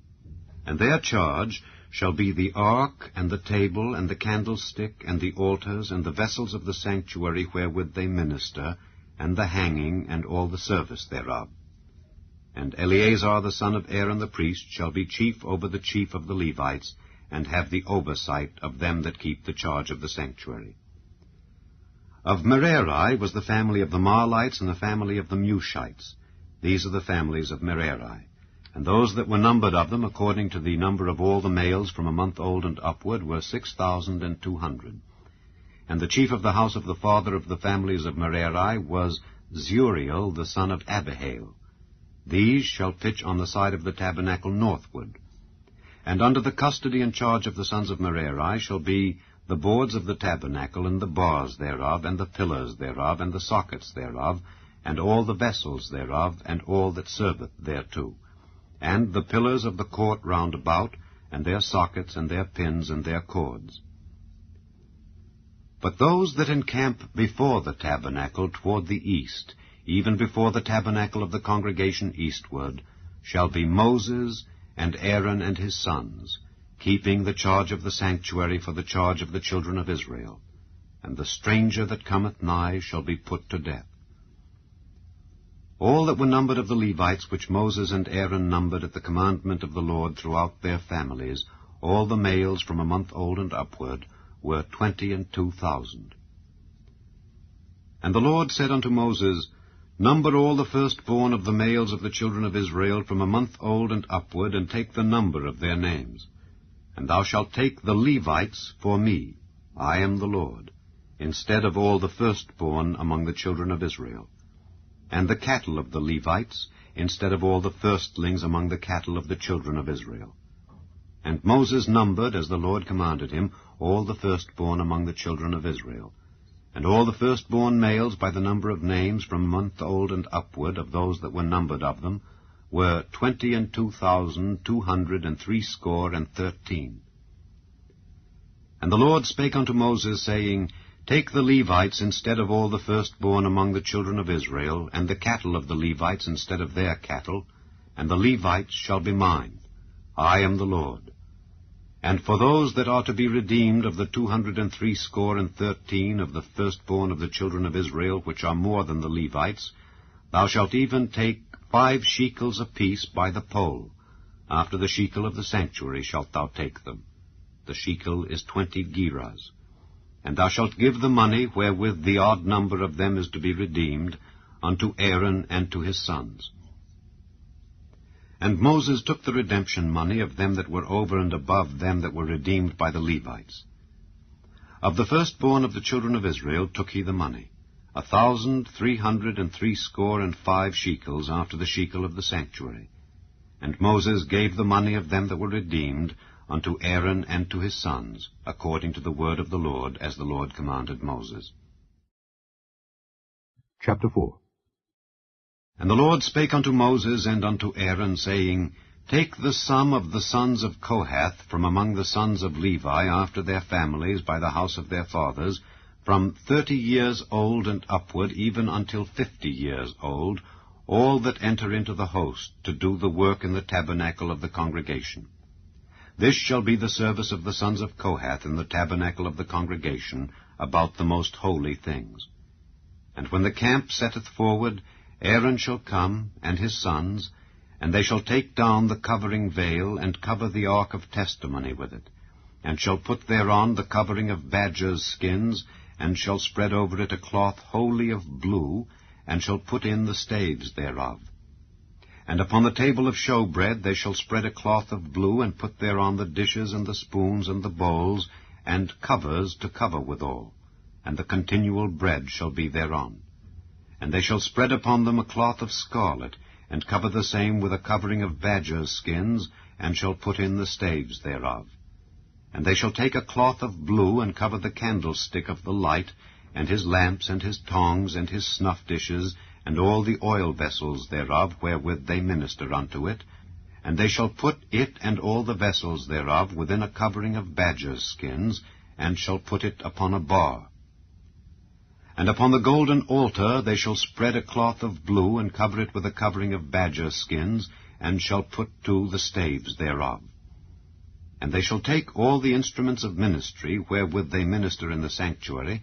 And their charge shall be the ark, and the table, and the candlestick, and the altars, and the vessels of the sanctuary wherewith they minister, and the hanging, and all the service thereof. And Eleazar the son of Aaron the priest shall be chief over the chief of the Levites, and have the oversight of them that keep the charge of the sanctuary. Of Merari was the family of the Mahlites, and the family of the Mushites. These are the families of Merari. And those that were numbered of them, according to the number of all the males from a month old and upward, were 6,200. And the chief of the house of the father of the families of Merari was Zuriel, the son of Abihail. These shall pitch on the side of the tabernacle northward. And under the custody and charge of the sons of Merari shall be the boards of the tabernacle, and the bars thereof, and the pillars thereof, and the sockets thereof, and all the vessels thereof, and all that serveth thereto, and the pillars of the court round about, and their sockets, and their pins, and their cords. But those that encamp before the tabernacle toward the east, even before the tabernacle of the congregation eastward, shall be Moses and Aaron and his sons, keeping the charge of the sanctuary for the charge of the children of Israel. And the stranger that cometh nigh shall be put to death. All that were numbered of the Levites, which Moses and Aaron numbered at the commandment of the Lord throughout their families, all the males from a month old and upward, were 22,000. And the Lord said unto Moses, Number all the firstborn of the males of the children of Israel from a month old and upward, and take the number of their names. And thou shalt take the Levites for me, I am the Lord, instead of all the firstborn among the children of Israel, and the cattle of the Levites, instead of all the firstlings among the cattle of the children of Israel. And Moses numbered, as the Lord commanded him, all the firstborn among the children of Israel. And all the firstborn males by the number of names from a month old and upward of those that were numbered of them were 22,213. And the Lord spake unto Moses, saying, Take the Levites instead of all the firstborn among the children of Israel, and the cattle of the Levites instead of their cattle, and the Levites shall be mine. I am the Lord. And for those that are to be redeemed of the 213 of the firstborn of the children of Israel, which are more than the Levites, thou shalt even take 5 shekels apiece by the poll. After the shekel of the sanctuary shalt thou take them. The shekel is 20 gerahs. And thou shalt give the money wherewith the odd number of them is to be redeemed unto Aaron and to his sons. And Moses took the redemption money of them that were over and above them that were redeemed by the Levites. Of the firstborn of the children of Israel took he the money, 1,365 shekels after the shekel of the sanctuary. And Moses gave the money of them that were redeemed unto Aaron and to his sons, according to the word of the Lord, as the Lord commanded Moses. Chapter 4. And the Lord spake unto Moses and unto Aaron, saying, Take the sum of the sons of Kohath from among the sons of Levi after their families by the house of their fathers, from 30 years old and upward, even until 50 years old, all that enter into the host, to do the work in the tabernacle of the congregation. This shall be the service of the sons of Kohath in the tabernacle of the congregation, about the most holy things. And when the camp setteth forward, Aaron shall come, and his sons, and they shall take down the covering veil, and cover the ark of testimony with it, and shall put thereon the covering of badgers' skins, and shall spread over it a cloth wholly of blue, and shall put in the staves thereof. And upon the table of showbread they shall spread a cloth of blue, and put thereon the dishes and the spoons and the bowls, and covers to cover withal, and the continual bread shall be thereon. And they shall spread upon them a cloth of scarlet, and cover the same with a covering of badgers' skins, and shall put in the staves thereof. And they shall take a cloth of blue, and cover the candlestick of the light, and his lamps, and his tongs, and his snuff dishes, and all the oil vessels thereof, wherewith they minister unto it. And they shall put it and all the vessels thereof within a covering of badgers' skins, and shall put it upon a bar. And upon the golden altar they shall spread a cloth of blue, and cover it with a covering of badgers' skins, and shall put to the staves thereof. And they shall take all the instruments of ministry, wherewith they minister in the sanctuary,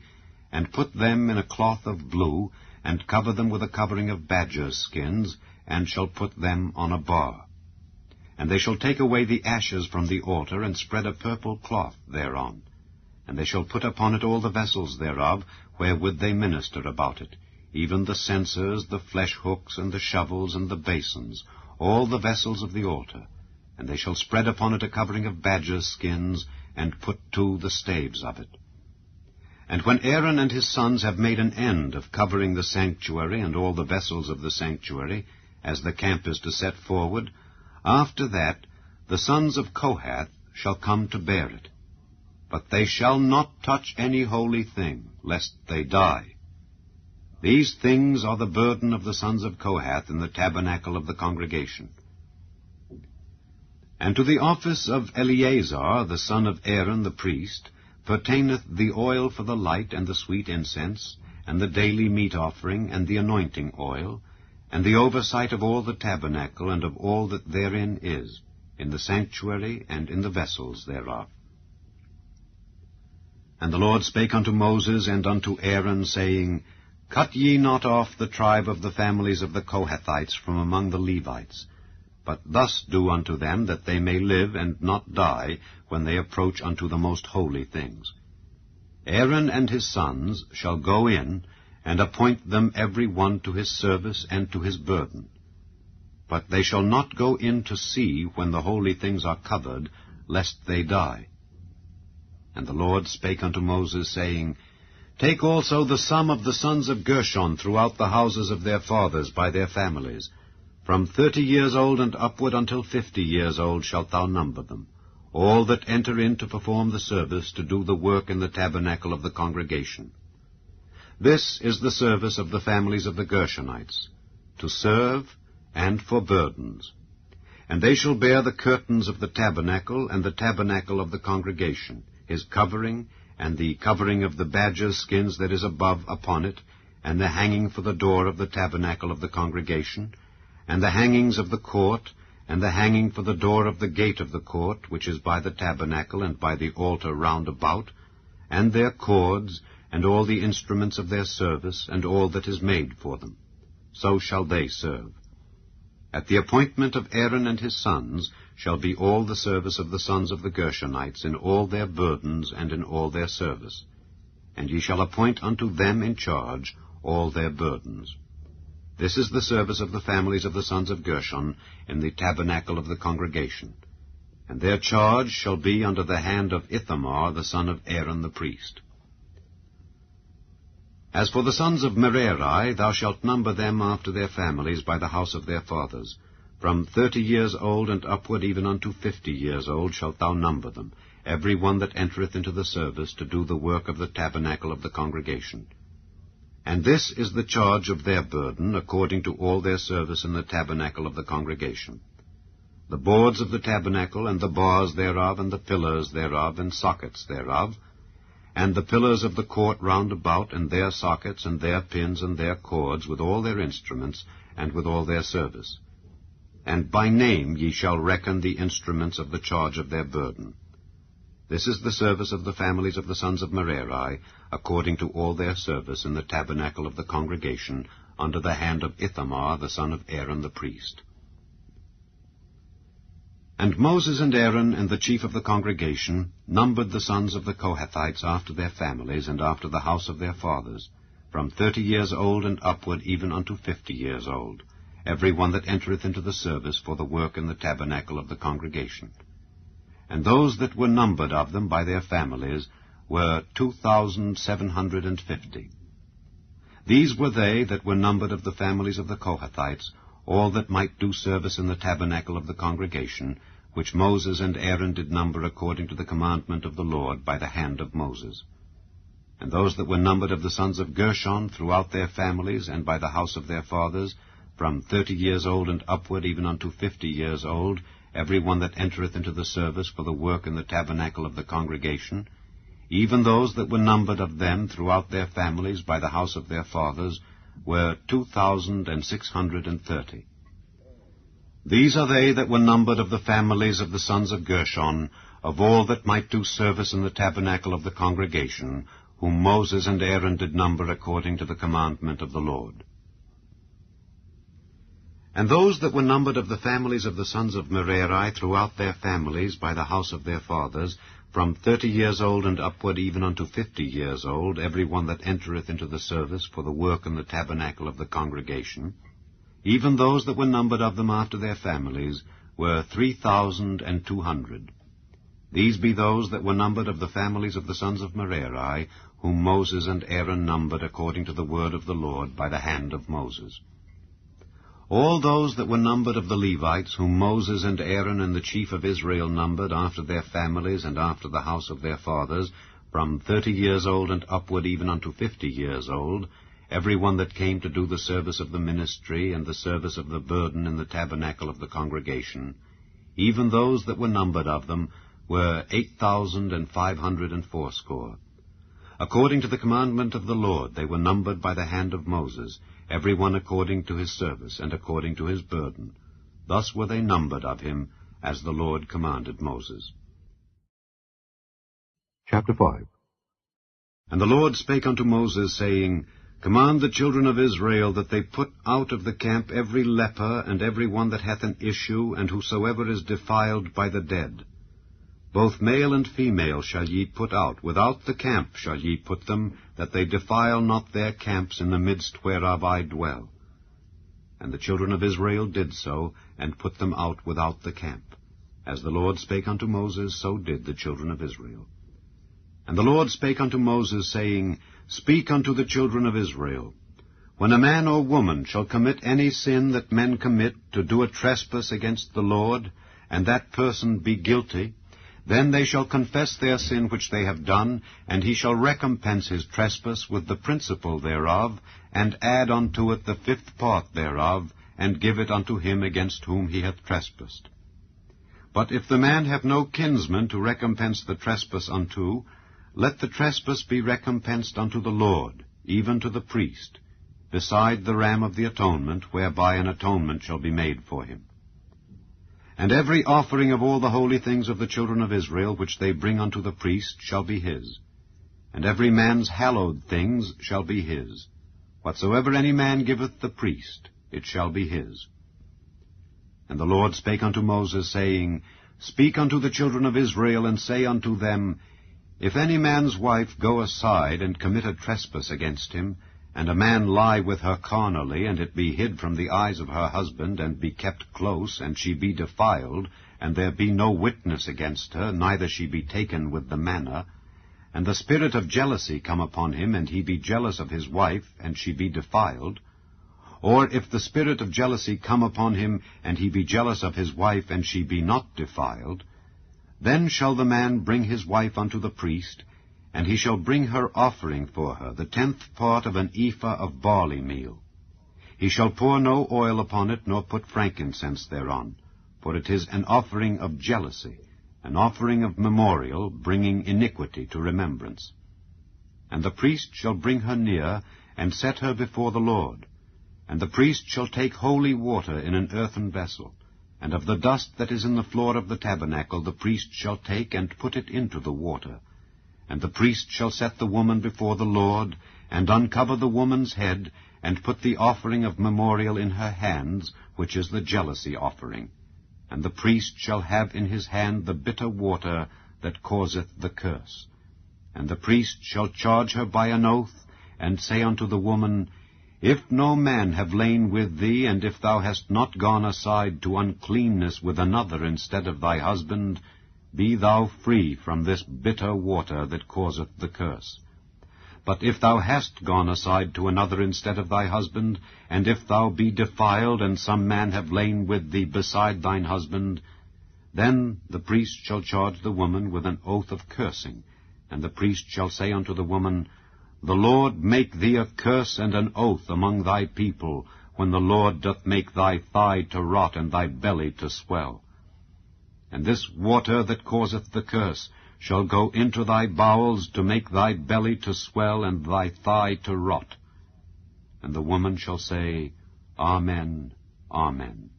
and put them in a cloth of blue, and cover them with a covering of badgers' skins, and shall put them on a bar. And they shall take away the ashes from the altar, and spread a purple cloth thereon. And they shall put upon it all the vessels thereof, wherewith they minister about it, even the censers, the flesh hooks, and the shovels, and the basins, all the vessels of the altar. And they shall spread upon it a covering of badgers' skins, and put to the staves of it. And when Aaron and his sons have made an end of covering the sanctuary and all the vessels of the sanctuary, as the camp is to set forward, after that the sons of Kohath shall come to bear it. But they shall not touch any holy thing, lest they die. These things are the burden of the sons of Kohath in the tabernacle of the congregation. And to the office of Eleazar, the son of Aaron the priest, pertaineth the oil for the light, and the sweet incense, and the daily meat offering, and the anointing oil, and the oversight of all the tabernacle, and of all that therein is, in the sanctuary, and in the vessels thereof. And the Lord spake unto Moses and unto Aaron, saying, Cut ye not off the tribe of the families of the Kohathites from among the Levites, but thus do unto them, that they may live and not die when they approach unto the most holy things. Aaron and his sons shall go in, and appoint them every one to his service and to his burden. But they shall not go in to see when the holy things are covered, lest they die. And the Lord spake unto Moses, saying, Take also the sum of the sons of Gershon throughout the houses of their fathers by their families. From 30 years old and upward until 50 years old shalt thou number them, all that enter in to perform the service, to do the work in the tabernacle of the congregation. This is the service of the families of the Gershonites, to serve and for burdens. And they shall bear the curtains of the tabernacle, and the tabernacle of the congregation, his covering, and the covering of the badger's skins that is above upon it, and the hanging for the door of the tabernacle of the congregation, and the hangings of the court, and the hanging for the door of the gate of the court, which is by the tabernacle and by the altar round about, and their cords, and all the instruments of their service, and all that is made for them. So shall they serve. At the appointment of Aaron and his sons shall be all the service of the sons of the Gershonites in all their burdens and in all their service. And ye shall appoint unto them in charge all their burdens. This is the service of the families of the sons of Gershon in the tabernacle of the congregation. And their charge shall be under the hand of Ithamar the son of Aaron the priest. As for the sons of Merari, thou shalt number them after their families by the house of their fathers. From 30 years old and upward even unto 50 years old shalt thou number them, every one that entereth into the service to do the work of the tabernacle of the congregation. And this is the charge of their burden, according to all their service in the tabernacle of the congregation. The boards of the tabernacle, and the bars thereof, and the pillars thereof, and sockets thereof, and the pillars of the court round about, and their sockets, and their pins, and their cords, with all their instruments, and with all their service. And by name ye shall reckon the instruments of the charge of their burden. This is the service of the families of the sons of Merari, according to all their service in the tabernacle of the congregation, under the hand of Ithamar the son of Aaron the priest. And Moses and Aaron and the chief of the congregation numbered the sons of the Kohathites after their families and after the house of their fathers, from 30 years old and upward even unto 50 years old, every one that entereth into the service for the work in the tabernacle of the congregation. And those that were numbered of them by their families were 2,750. These were they that were numbered of the families of the Kohathites, all that might do service in the tabernacle of the congregation, which Moses and Aaron did number according to the commandment of the Lord by the hand of Moses. And those that were numbered of the sons of Gershon throughout their families and by the house of their fathers, from 30 years old and upward even unto 50 years old, every one that entereth into the service for the work in the tabernacle of the congregation, even those that were numbered of them throughout their families by the house of their fathers, were 2,630. These are they that were numbered of the families of the sons of Gershon, of all that might do service in the tabernacle of the congregation, whom Moses and Aaron did number according to the commandment of the Lord. And those that were numbered of the families of the sons of Merari throughout their families by the house of their fathers, from 30 years old and upward even unto 50 years old, every one that entereth into the service for the work in the tabernacle of the congregation, even those that were numbered of them after their families, were 3,200. These be those that were numbered of the families of the sons of Merari, whom Moses and Aaron numbered according to the word of the Lord by the hand of Moses. All those that were numbered of the Levites, whom Moses and Aaron and the chief of Israel numbered after their families and after the house of their fathers, from 30 years old and upward even unto 50 years old, every one that came to do the service of the ministry and the service of the burden in the tabernacle of the congregation, even those that were numbered of them were 8,580. According to the commandment of the Lord they were numbered by the hand of Moses, every one according to his service and according to his burden. Thus were they numbered of him, as the Lord commanded Moses. Chapter 5. And the Lord spake unto Moses, saying, Command the children of Israel that they put out of the camp every leper, and every one that hath an issue, and whosoever is defiled by the dead. Both male and female shall ye put out, without the camp shall ye put them, that they defile not their camps in the midst whereof I dwell. And the children of Israel did so, and put them out without the camp. As the Lord spake unto Moses, so did the children of Israel. And the Lord spake unto Moses, saying, Speak unto the children of Israel, When a man or woman shall commit any sin that men commit, to do a trespass against the Lord, and that person be guilty, then they shall confess their sin which they have done, and he shall recompense his trespass with the principal thereof, and add unto it the 5th part thereof, and give it unto him against whom he hath trespassed. But if the man have no kinsman to recompense the trespass unto, let the trespass be recompensed unto the Lord, even to the priest, beside the ram of the atonement, whereby an atonement shall be made for him. And every offering of all the holy things of the children of Israel, which they bring unto the priest, shall be his. And every man's hallowed things shall be his. Whatsoever any man giveth the priest, it shall be his. And the Lord spake unto Moses, saying, Speak unto the children of Israel, and say unto them, If any man's wife go aside, and commit a trespass against him, and a man lie with her carnally, and it be hid from the eyes of her husband, and be kept close, and she be defiled, and there be no witness against her, neither she be taken with the manner, and the spirit of jealousy come upon him, and he be jealous of his wife, and she be defiled, or if the spirit of jealousy come upon him, and he be jealous of his wife, and she be not defiled, then shall the man bring his wife unto the priest, and he shall bring her offering for her, the 10th part of an ephah of barley meal. He shall pour no oil upon it, nor put frankincense thereon, for it is an offering of jealousy, an offering of memorial, bringing iniquity to remembrance. And the priest shall bring her near, and set her before the Lord. And the priest shall take holy water in an earthen vessel, and of the dust that is in the floor of the tabernacle the priest shall take, and put it into the water. And the priest shall set the woman before the Lord, and uncover the woman's head, and put the offering of memorial in her hands, which is the jealousy offering. And the priest shall have in his hand the bitter water that causeth the curse. And the priest shall charge her by an oath, and say unto the woman, If no man have lain with thee, and if thou hast not gone aside to uncleanness with another instead of thy husband, be thou free from this bitter water that causeth the curse. But if thou hast gone aside to another instead of thy husband, and if thou be defiled, and some man have lain with thee beside thine husband, then the priest shall charge the woman with an oath of cursing, and the priest shall say unto the woman, The Lord make thee a curse and an oath among thy people, when the Lord doth make thy thigh to rot and thy belly to swell. And this water that causeth the curse shall go into thy bowels to make thy belly to swell and thy thigh to rot. And the woman shall say, Amen, Amen.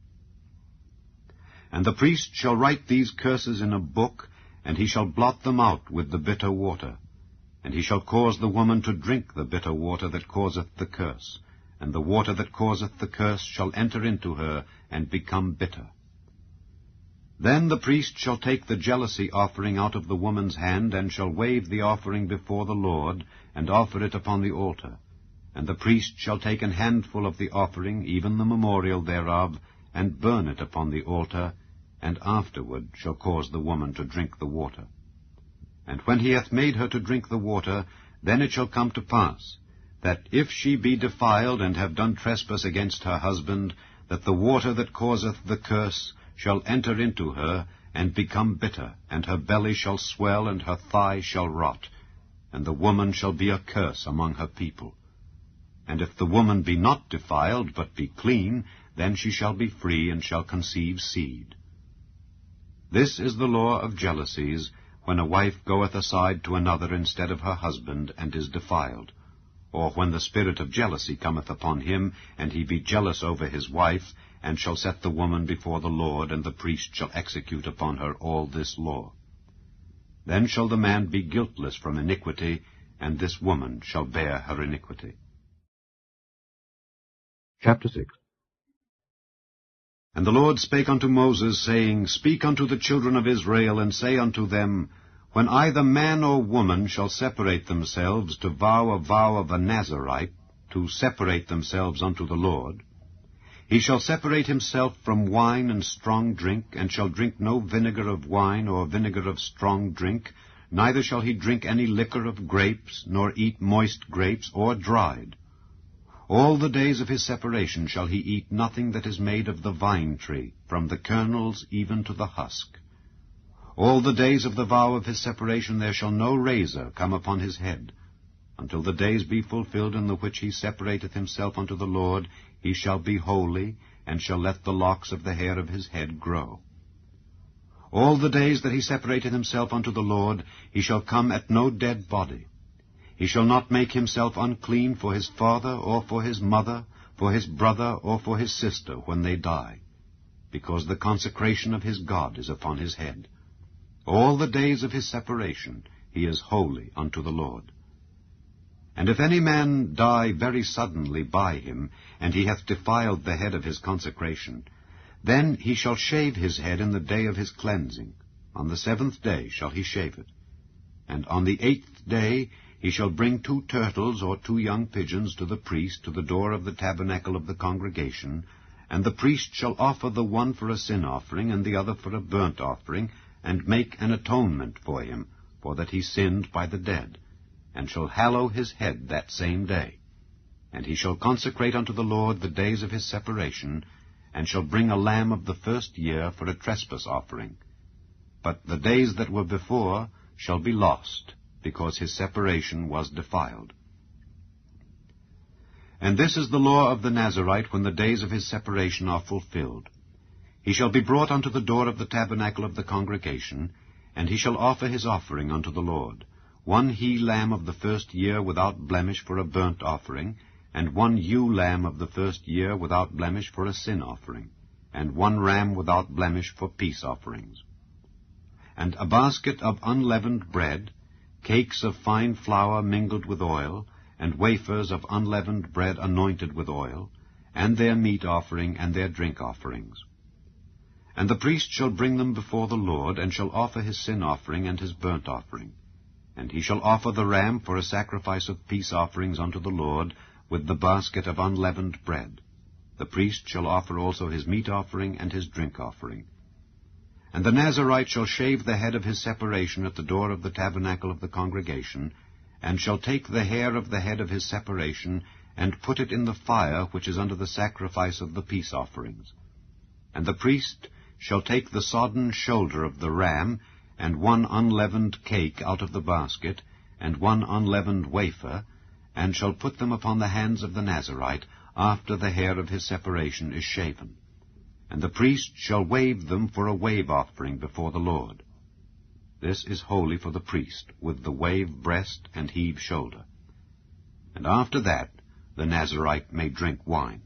And the priest shall write these curses in a book, and he shall blot them out with the bitter water. And he shall cause the woman to drink the bitter water that causeth the curse, and the water that causeth the curse shall enter into her, and become bitter. Then the priest shall take the jealousy offering out of the woman's hand, and shall wave the offering before the Lord, and offer it upon the altar. And the priest shall take an handful of the offering, even the memorial thereof, and burn it upon the altar, and afterward shall cause the woman to drink the water. And when he hath made her to drink the water, then it shall come to pass, that if she be defiled, and have done trespass against her husband, that the water that causeth the curse shall enter into her, and become bitter, and her belly shall swell, and her thigh shall rot, and the woman shall be a curse among her people. And if the woman be not defiled, but be clean, then she shall be free, and shall conceive seed. This is the law of jealousies, when a wife goeth aside to another instead of her husband, and is defiled, or when the spirit of jealousy cometh upon him, and he be jealous over his wife, and shall set the woman before the Lord, and the priest shall execute upon her all this law. Then shall the man be guiltless from iniquity, and this woman shall bear her iniquity. Chapter 6. And the Lord spake unto Moses, saying, Speak unto the children of Israel, and say unto them, When either man or woman shall separate themselves to vow a vow of a Nazarite, to separate themselves unto the Lord, he shall separate himself from wine and strong drink, and shall drink no vinegar of wine or vinegar of strong drink, neither shall he drink any liquor of grapes, nor eat moist grapes, or dried. All the days of his separation shall he eat nothing that is made of the vine tree, from the kernels even to the husk. All the days of the vow of his separation there shall no razor come upon his head. Until the days be fulfilled in the which he separateth himself unto the Lord, he shall be holy, and shall let the locks of the hair of his head grow. All the days that he separated himself unto the Lord, he shall come at no dead body. He shall not make himself unclean for his father, or for his mother, for his brother, or for his sister, when they die, because the consecration of his God is upon his head. All the days of his separation he is holy unto the Lord. And if any man die very suddenly by him, and he hath defiled the head of his consecration, then he shall shave his head in the day of his cleansing. On the 7th day shall he shave it. And on the 8th day he shall bring 2 turtles or 2 young pigeons to the priest to the door of the tabernacle of the congregation, and the priest shall offer the one for a sin offering, and the other for a burnt offering, and make an atonement for him, for that he sinned by the dead, and shall hallow his head that same day. And he shall consecrate unto the Lord the days of his separation, and shall bring a lamb of the 1st year for a trespass offering. But the days that were before shall be lost, because his separation was defiled. And this is the law of the Nazarite when the days of his separation are fulfilled. He shall be brought unto the door of the tabernacle of the congregation, and he shall offer his offering unto the Lord, 1 he-lamb of the 1st year without blemish for a burnt offering, and 1 ewe lamb of the 1st year without blemish for a sin offering, and 1 ram without blemish for peace offerings. And a basket of unleavened bread, cakes of fine flour mingled with oil, and wafers of unleavened bread anointed with oil, and their meat offering and their drink offerings. And the priest shall bring them before the Lord, and shall offer his sin offering and his burnt offering. And he shall offer the ram for a sacrifice of peace offerings unto the Lord, with the basket of unleavened bread. The priest shall offer also his meat offering and his drink offering. And the Nazarite shall shave the head of his separation at the door of the tabernacle of the congregation, and shall take the hair of the head of his separation, and put it in the fire which is under the sacrifice of the peace offerings. And the priest shall take the sodden shoulder of the ram, and 1 unleavened cake out of the basket, and 1 unleavened wafer, and shall put them upon the hands of the Nazarite, after the hair of his separation is shaven. And the priest shall wave them for a wave offering before the Lord. This is holy for the priest, with the wave breast and heave shoulder. And after that the Nazarite may drink wine.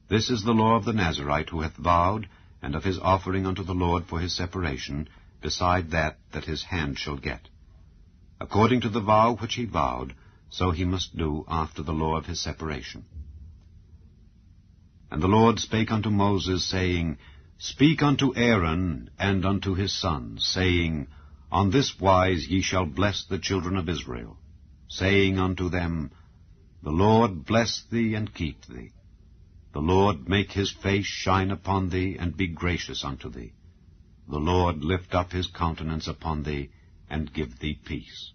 This is the law of the Nazarite who hath vowed, and of his offering unto the Lord for his separation, beside that his hand shall get. According to the vow which he vowed, so he must do after the law of his separation. And the Lord spake unto Moses, saying, Speak unto Aaron and unto his sons, saying, On this wise ye shall bless the children of Israel, saying unto them, The Lord bless thee and keep thee. The Lord make his face shine upon thee, and be gracious unto thee. The Lord lift up his countenance upon thee, and give thee peace.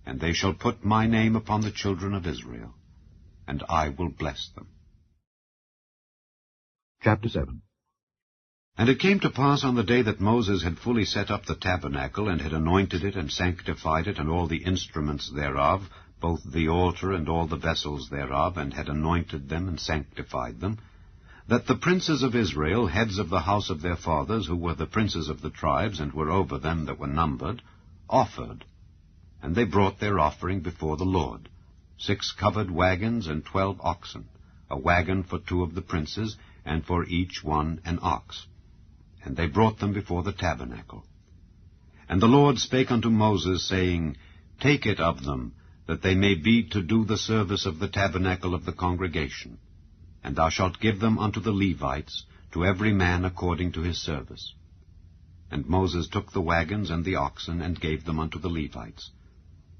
And they shall put my name upon the children of Israel, and I will bless them. Chapter 7. And it came to pass on the day that Moses had fully set up the tabernacle, and had anointed it, and sanctified it, and all the instruments thereof, both the altar and all the vessels thereof, and had anointed them and sanctified them, that the princes of Israel, heads of the house of their fathers, who were the princes of the tribes, and were over them that were numbered, offered. And they brought their offering before the Lord, 6 covered wagons and 12 oxen, a wagon for 2 of the princes, and for each one an ox. And they brought them before the tabernacle. And the Lord spake unto Moses, saying, Take it of them, that they may be to do the service of the tabernacle of the congregation. And thou shalt give them unto the Levites, to every man according to his service. And Moses took the wagons and the oxen, and gave them unto the Levites.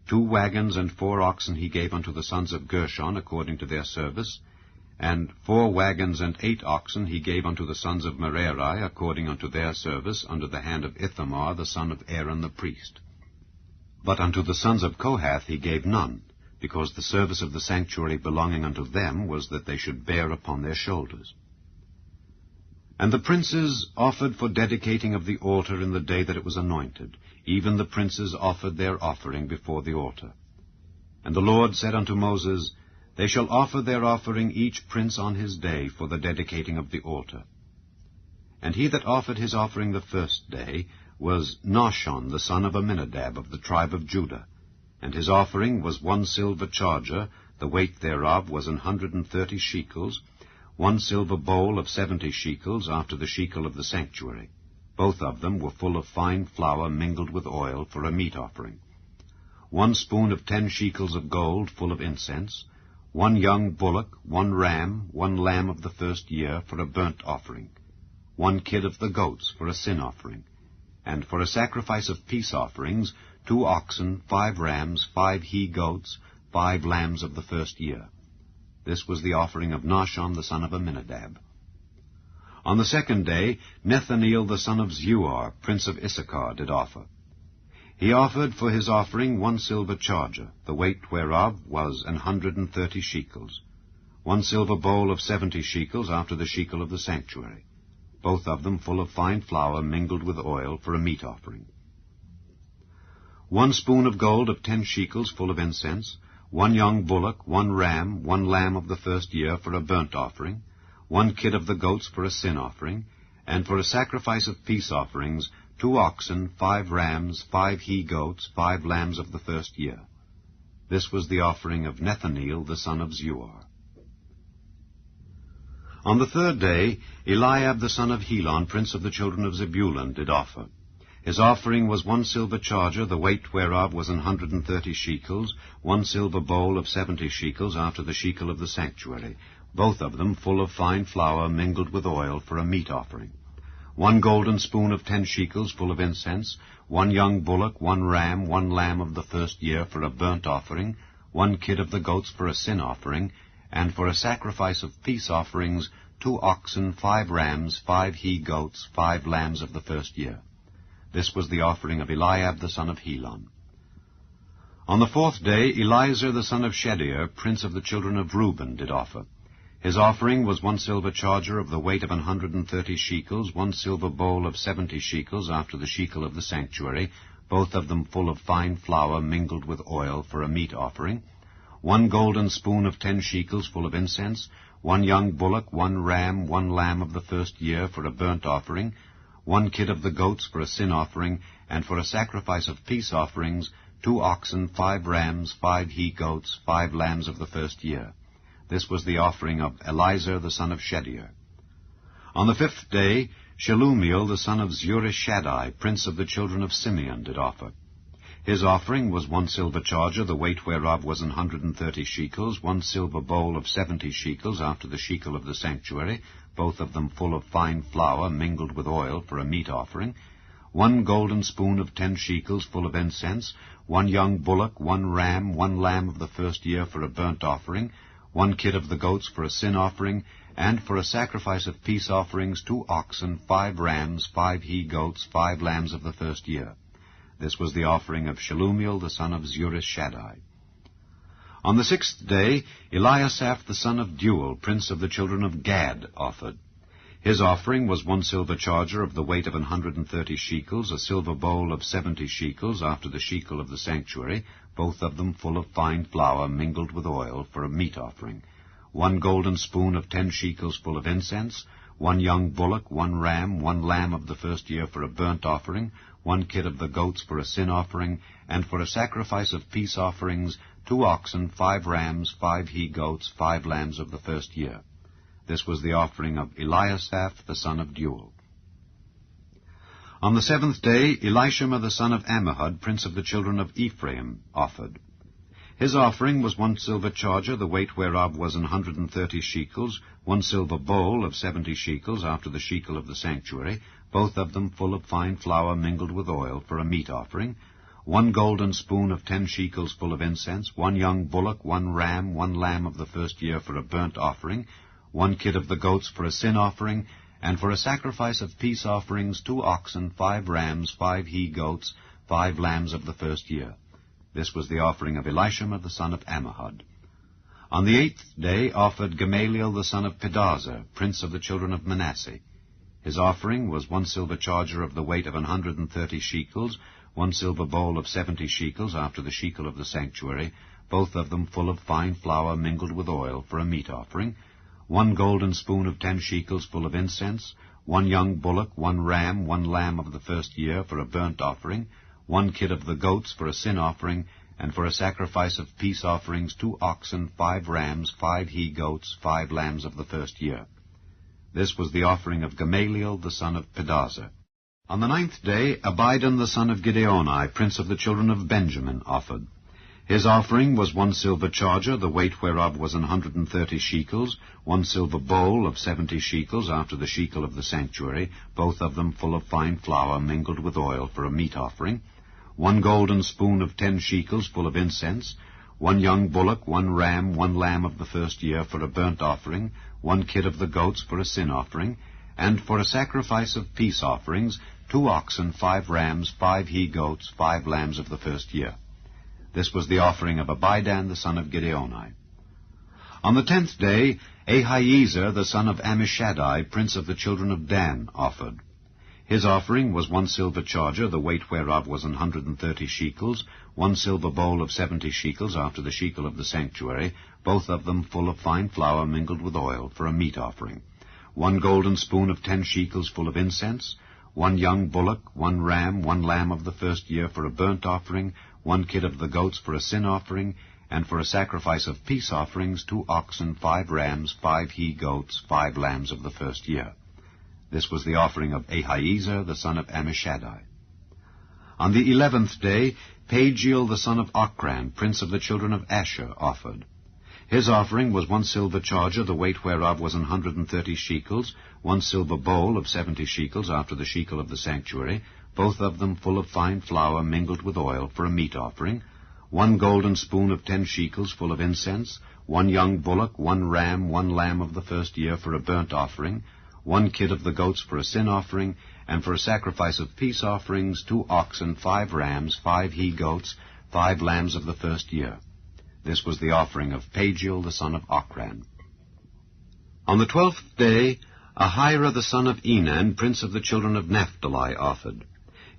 2 wagons and 4 oxen he gave unto the sons of Gershon according to their service, and 4 wagons and 8 oxen he gave unto the sons of Merari according unto their service, under the hand of Ithamar the son of Aaron the priest. But unto the sons of Kohath he gave none, because the service of the sanctuary belonging unto them was that they should bear upon their shoulders. And the princes offered for dedicating of the altar in the day that it was anointed. Even the princes offered their offering before the altar. And the Lord said unto Moses, They shall offer their offering each prince on his day for the dedicating of the altar. And he that offered his offering the first day was Nahshon the son of Amminadab of the tribe of Judah, and his offering was 1 silver charger, the weight thereof was 130 shekels, 1 silver bowl of 70 shekels after the shekel of the sanctuary. Both of them were full of fine flour mingled with oil for a meat offering. 1 spoon of 10 shekels of gold full of incense, 1 young bullock, 1 ram, 1 lamb of the first year for a burnt offering, 1 kid of the goats for a sin offering, and for a sacrifice of peace offerings, 2 oxen, 5 rams, 5 he-goats, 5 lambs of the first year. This was the offering of Nahshon the son of Amminadab. On the second day, Nethaneel the son of Zeuar, prince of Issachar, did offer. He offered for his offering 1 silver charger, the weight whereof was 130 shekels, 1 silver bowl of 70 shekels after the shekel of the sanctuary, both of them full of fine flour mingled with oil for a meat offering. 1 spoon of gold of 10 shekels full of incense, 1 young bullock, 1 ram, 1 lamb of the first year for a burnt offering, 1 kid of the goats for a sin offering, and for a sacrifice of peace offerings, 2 oxen, 5 rams, 5 he-goats, 5 lambs of the first year. This was the offering of Nethaneel the son of Zeuar. On the third day, Eliab the son of Helon, prince of the children of Zebulun, did offer. His offering was 1 silver charger, the weight whereof was 130 shekels, 1 silver bowl of 70 shekels after the shekel of the sanctuary, both of them full of fine flour mingled with oil for a meat offering. 1 golden spoon of 10 shekels full of incense, 1 young bullock, 1 ram, 1 lamb of the first year for a burnt offering, 1 kid of the goats for a sin offering, and for a sacrifice of peace offerings, 2 oxen, 5 rams, 5 he-goats, 5 lambs of the first year. This was the offering of Eliab the son of Helon. On the fourth day, Eliezer the son of Shedeur, prince of the children of Reuben, did offer. His offering was 1 silver charger of the weight of 130 shekels, 1 silver bowl of 70 shekels after the shekel of the sanctuary, both of them full of fine flour mingled with oil for a meat offering, 1 golden spoon of 10 shekels full of incense, 1 young bullock, 1 ram, 1 lamb of the first year for a burnt offering, 1 kid of the goats for a sin offering, and for a sacrifice of peace offerings, 2 oxen, 5 rams, 5 he-goats, 5 lambs of the first year. This was the offering of Eliezer the son of Shedeur. On the fifth day, Shelumiel the son of Zurishaddai, prince of the children of Simeon, did offer. His offering was 1 silver charger, the weight whereof was 130 shekels, 1 silver bowl of 70 shekels after the shekel of the sanctuary, both of them full of fine flour mingled with oil for a meat offering, 1 golden spoon of 10 shekels full of incense, 1 young bullock, 1 ram, 1 lamb of the first year for a burnt offering, 1 kid of the goats for a sin offering, and for a sacrifice of peace offerings, 2 oxen, 5 rams, 5 he-goats, 5 lambs of the first year. This was the offering of Shelumiel the son of Zurishaddai. On the sixth day, Eliasaph the son of Deuel, prince of the children of Gad, offered. His offering was 1 silver charger of the weight of 130 shekels, a silver bowl of 70 shekels after the shekel of the sanctuary, both of them full of fine flour mingled with oil for a meat offering, 1 golden spoon of 10 shekels full of incense, 1 young bullock, 1 ram, 1 lamb of the first year for a burnt offering, 1 kid of the goats for a sin offering, and for a sacrifice of peace offerings, 2 oxen, 5 rams, 5 he-goats, 5 lambs of the first year. This was the offering of Eliasaph the son of Deuel. On the seventh day, Elishama the son of Ammihud, prince of the children of Ephraim, offered. His offering was 1 silver charger, the weight whereof was 130 shekels, 1 silver bowl of 70 shekels after the shekel of the sanctuary, both of them full of fine flour mingled with oil for a meat offering, 1 golden spoon of 10 shekels full of incense, 1 young bullock, 1 ram, 1 lamb of the first year for a burnt offering, 1 kid of the goats for a sin offering, and for a sacrifice of peace offerings, 2 oxen, 5 rams, 5 he-goats, 5 lambs of the first year. This was the offering of Elishama the son of Ammihud. On the eighth day offered Gamaliel the son of Pedahzur, prince of the children of Manasseh. His offering was 1 silver charger of the weight of 130 shekels, 1 silver bowl of 70 shekels after the shekel of the sanctuary, both of them full of fine flour mingled with oil for a meat offering, 1 golden spoon of 10 shekels full of incense, 1 young bullock, 1 ram, 1 lamb of the first year for a burnt offering, 1 kid of the goats for a sin offering, and for a sacrifice of peace offerings 2 oxen, 5 rams, 5 he-goats, 5 lambs of the first year. This was the offering of Gamaliel the son of Pedazur. On the 9th day, Abidan the son of Gideoni, prince of the children of Benjamin, offered. His offering was 1 silver charger, the weight whereof was 130 shekels, 1 silver bowl of 70 shekels after the shekel of the sanctuary, both of them full of fine flour mingled with oil for a meat offering, 1 golden spoon of 10 shekels full of incense, 1 young bullock, 1 ram, 1 lamb of the first year for a burnt offering, 1 kid of the goats for a sin offering, and for a sacrifice of peace offerings, 2 oxen, 5 rams, 5 he-goats, 5 lambs of the first year. This was the offering of Abidan the son of Gideoni. On the 10th day, Ahiezer the son of Ammishaddai, prince of the children of Dan, offered. His offering was 1 silver charger, the weight whereof was 130 shekels, 1 silver bowl of 70 shekels after the shekel of the sanctuary, both of them full of fine flour mingled with oil for a meat offering, 1 golden spoon of 10 shekels full of incense, 1 young bullock, 1 ram, 1 lamb of the first year for a burnt offering, 1 kid of the goats for a sin offering, and for a sacrifice of peace offerings 2 oxen, 5 rams, 5 he-goats, 5 lambs of the first year. This was the offering of Ahiezer the son of Ammishaddai. On the 11th day, Pagiel the son of Ochran, prince of the children of Asher, offered. His offering was 1 silver charger, the weight whereof was 130 shekels, 1 silver bowl of 70 shekels after the shekel of the sanctuary, both of them full of fine flour mingled with oil for a meat offering, 1 golden spoon of 10 shekels full of incense, 1 young bullock, 1 ram, 1 lamb of the first year for a burnt offering, 1 kid of the goats for a sin offering, and for a sacrifice of peace offerings 2 oxen, 5 rams, 5 he-goats, 5 lambs of the first year. This was the offering of Pagiel the son of Ochran. On the 12th day, Ahira the son of Enan, prince of the children of Naphtali, offered.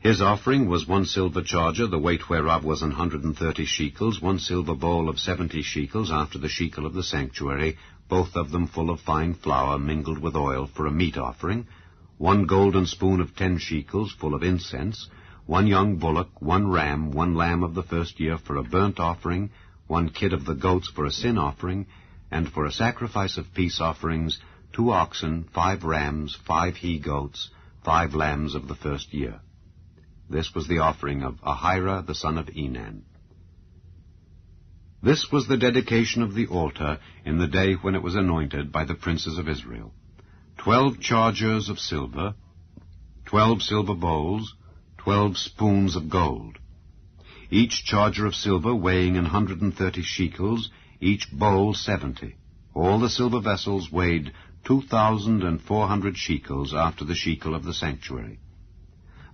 His offering was 1 silver charger, the weight whereof was 130 shekels, 1 silver bowl of 70 shekels after the shekel of the sanctuary, both of them full of fine flour mingled with oil for a meat offering, 1 golden spoon of 10 shekels full of incense, 1 young bullock, 1 ram, 1 lamb of the first year for a burnt offering, 1 kid of the goats for a sin offering, and for a sacrifice of peace offerings 2 oxen, 5 rams, 5 he-goats, 5 lambs of the first year. This was the offering of Ahira the son of Enan. This was the dedication of the altar in the day when it was anointed by the princes of Israel. 12 chargers of silver, 12 silver bowls, 12 spoons of gold. Each charger of silver weighing 130 shekels, each bowl 70. All the silver vessels weighed 2,400 shekels after the shekel of the sanctuary.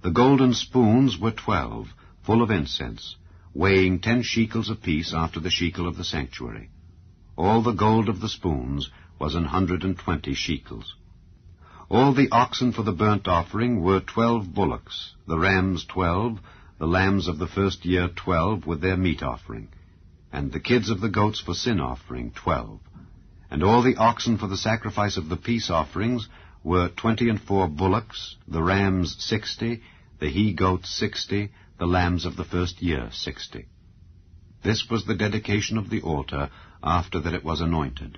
The golden spoons were 12, full of incense, weighing 10 shekels apiece after the shekel of the sanctuary. All the gold of the spoons was 120 shekels. All the oxen for the burnt offering were 12 bullocks, the rams 12, the lambs of the first year 12 with their meat offering, and the kids of the goats for sin offering 12. And all the oxen for the sacrifice of the peace offerings were 24 bullocks, the rams 60, the he-goats 60, the lambs of the first year 60. This was the dedication of the altar after that it was anointed.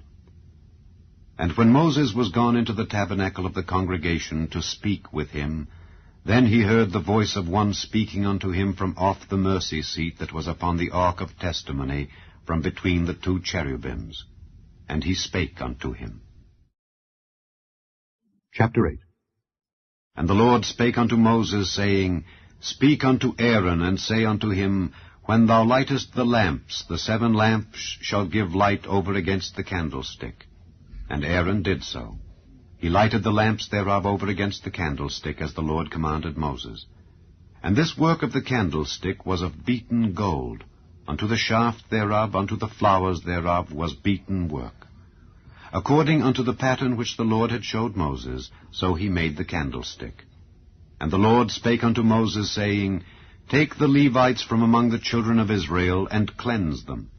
And when Moses was gone into the tabernacle of the congregation to speak with him, then he heard the voice of one speaking unto him from off the mercy seat that was upon the ark of testimony, from between the 2 cherubims. And he spake unto him. Chapter 8. And the Lord spake unto Moses, saying, Speak unto Aaron, and say unto him, When thou lightest the lamps, the 7 lamps shall give light over against the candlestick. And Aaron did so. He lighted the lamps thereof over against the candlestick, as the Lord commanded Moses. And this work of the candlestick was of beaten gold. Unto the shaft thereof, unto the flowers thereof, was beaten work. According unto the pattern which the Lord had showed Moses, so he made the candlestick. And the Lord spake unto Moses, saying, Take the Levites from among the children of Israel, and cleanse them.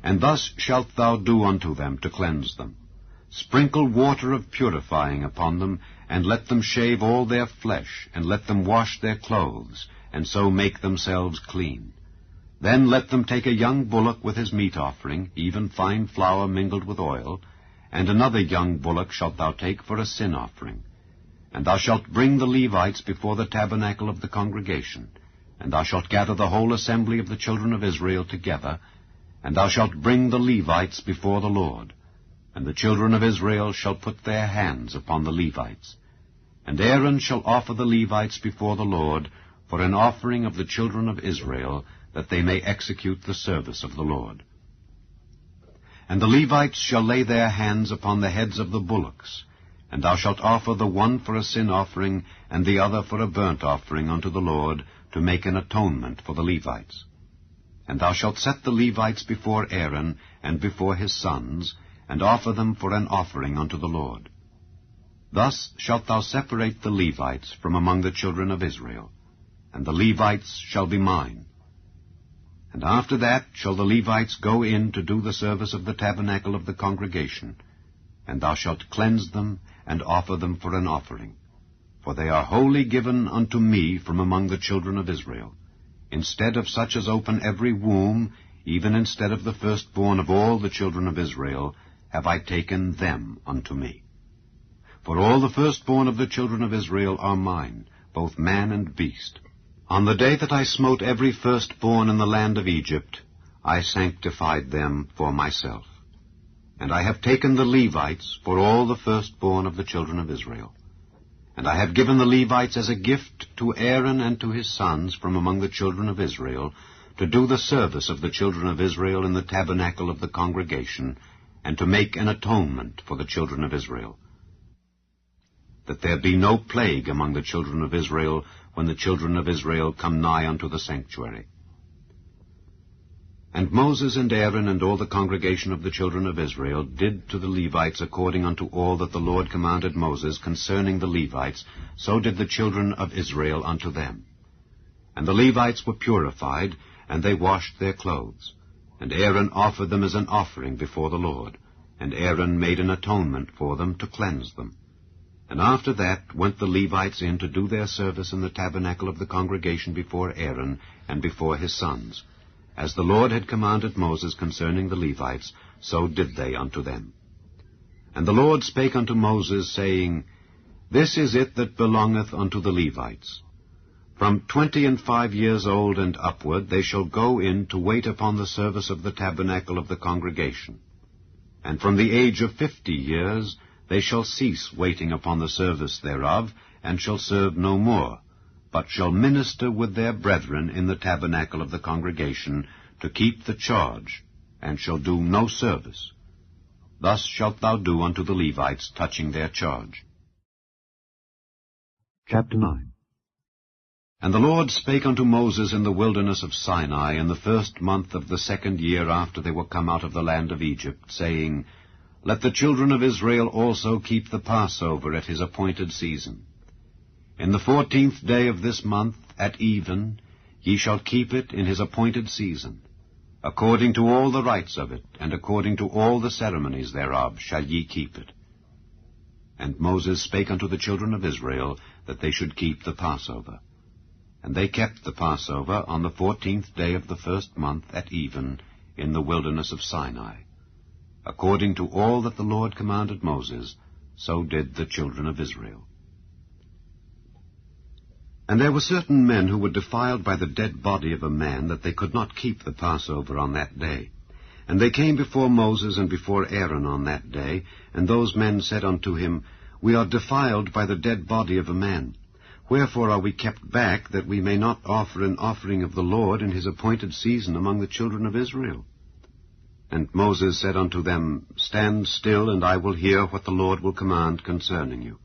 And thus shalt thou do unto them to cleanse them. Sprinkle water of purifying upon them, and let them shave all their flesh, and let them wash their clothes, and so make themselves clean. Then let them take a young bullock with his meat offering, even fine flour mingled with oil, and another young bullock shalt thou take for a sin offering. And thou shalt bring the Levites before the tabernacle of the congregation, and thou shalt gather the whole assembly of the children of Israel together, and thou shalt bring the Levites before the Lord. And the children of Israel shall put their hands upon the Levites. And Aaron shall offer the Levites before the Lord for an offering of the children of Israel, that they may execute the service of the Lord. And the Levites shall lay their hands upon the heads of the bullocks, and thou shalt offer the one for a sin offering, and the other for a burnt offering unto the Lord, to make an atonement for the Levites. And thou shalt set the Levites before Aaron and before his sons, and offer them for an offering unto the Lord. Thus shalt thou separate the Levites from among the children of Israel, and the Levites shall be mine. And after that shall the Levites go in to do the service of the tabernacle of the congregation, and thou shalt cleanse them, and offer them for an offering. For they are wholly given unto me from among the children of Israel. Instead of such as open every womb, even instead of the firstborn of all the children of Israel, have I taken them unto me. For all the firstborn of the children of Israel are mine, both man and beast. On the day that I smote every firstborn in the land of Egypt, I sanctified them for myself. And I have taken the Levites for all the firstborn of the children of Israel. And I have given the Levites as a gift to Aaron and to his sons from among the children of Israel, to do the service of the children of Israel in the tabernacle of the congregation, and to make an atonement for the children of Israel, that there be no plague among the children of Israel when the children of Israel come nigh unto the sanctuary. And Moses and Aaron and all the congregation of the children of Israel did to the Levites according unto all that the Lord commanded Moses concerning the Levites, so did the children of Israel unto them. And the Levites were purified, and they washed their clothes. And Aaron offered them as an offering before the Lord, and Aaron made an atonement for them to cleanse them. And after that went the Levites in to do their service in the tabernacle of the congregation before Aaron and before his sons. As the Lord had commanded Moses concerning the Levites, so did they unto them. And the Lord spake unto Moses, saying, This is it that belongeth unto the Levites. From 25 years old and upward they shall go in to wait upon the service of the tabernacle of the congregation. And from the age of 50 years they shall cease waiting upon the service thereof, and shall serve no more, but shall minister with their brethren in the tabernacle of the congregation, to keep the charge, and shall do no service. Thus shalt thou do unto the Levites touching their charge. Chapter 9. And the Lord spake unto Moses in the wilderness of Sinai in the 1st month of the 2nd year after they were come out of the land of Egypt, saying, Let the children of Israel also keep the Passover at his appointed season. In the 14th day of this month, at even, ye shall keep it in his appointed season. According to all the rites of it, and according to all the ceremonies thereof, shall ye keep it. And Moses spake unto the children of Israel, that they should keep the Passover. And they kept the Passover on the 14th day of the 1st month, at even, in the wilderness of Sinai. According to all that the Lord commanded Moses, so did the children of Israel. And there were certain men who were defiled by the dead body of a man, that they could not keep the Passover on that day. And they came before Moses and before Aaron on that day, and those men said unto him, We are defiled by the dead body of a man. Wherefore are we kept back, that we may not offer an offering of the Lord in his appointed season among the children of Israel? And Moses said unto them, Stand still, and I will hear what the Lord will command concerning you.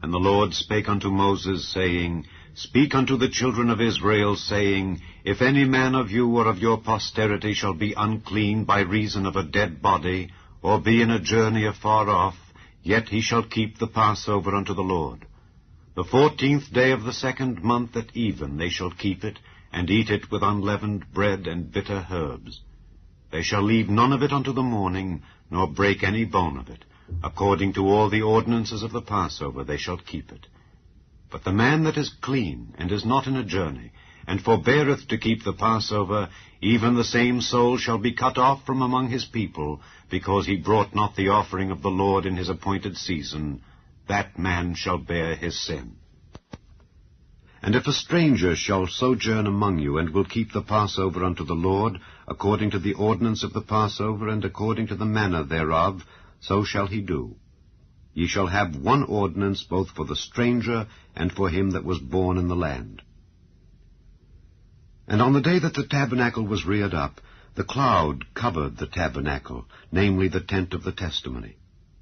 And the Lord spake unto Moses, saying, Speak unto the children of Israel, saying, If any man of you or of your posterity shall be unclean by reason of a dead body, or be in a journey afar off, yet he shall keep the Passover unto the Lord. The 14th day of the 2nd month at even they shall keep it, and eat it with unleavened bread and bitter herbs. They shall leave none of it unto the morning, nor break any bone of it. According to all the ordinances of the Passover they shall keep it. But the man that is clean, and is not in a journey, and forbeareth to keep the Passover, even the same soul shall be cut off from among his people, because he brought not the offering of the Lord in his appointed season. That man shall bear his sin. And if a stranger shall sojourn among you, and will keep the Passover unto the Lord, according to the ordinance of the Passover, and according to the manner thereof, so shall he do. Ye shall have one ordinance both for the stranger and for him that was born in the land. And on the day that the tabernacle was reared up, the cloud covered the tabernacle, namely the tent of the testimony.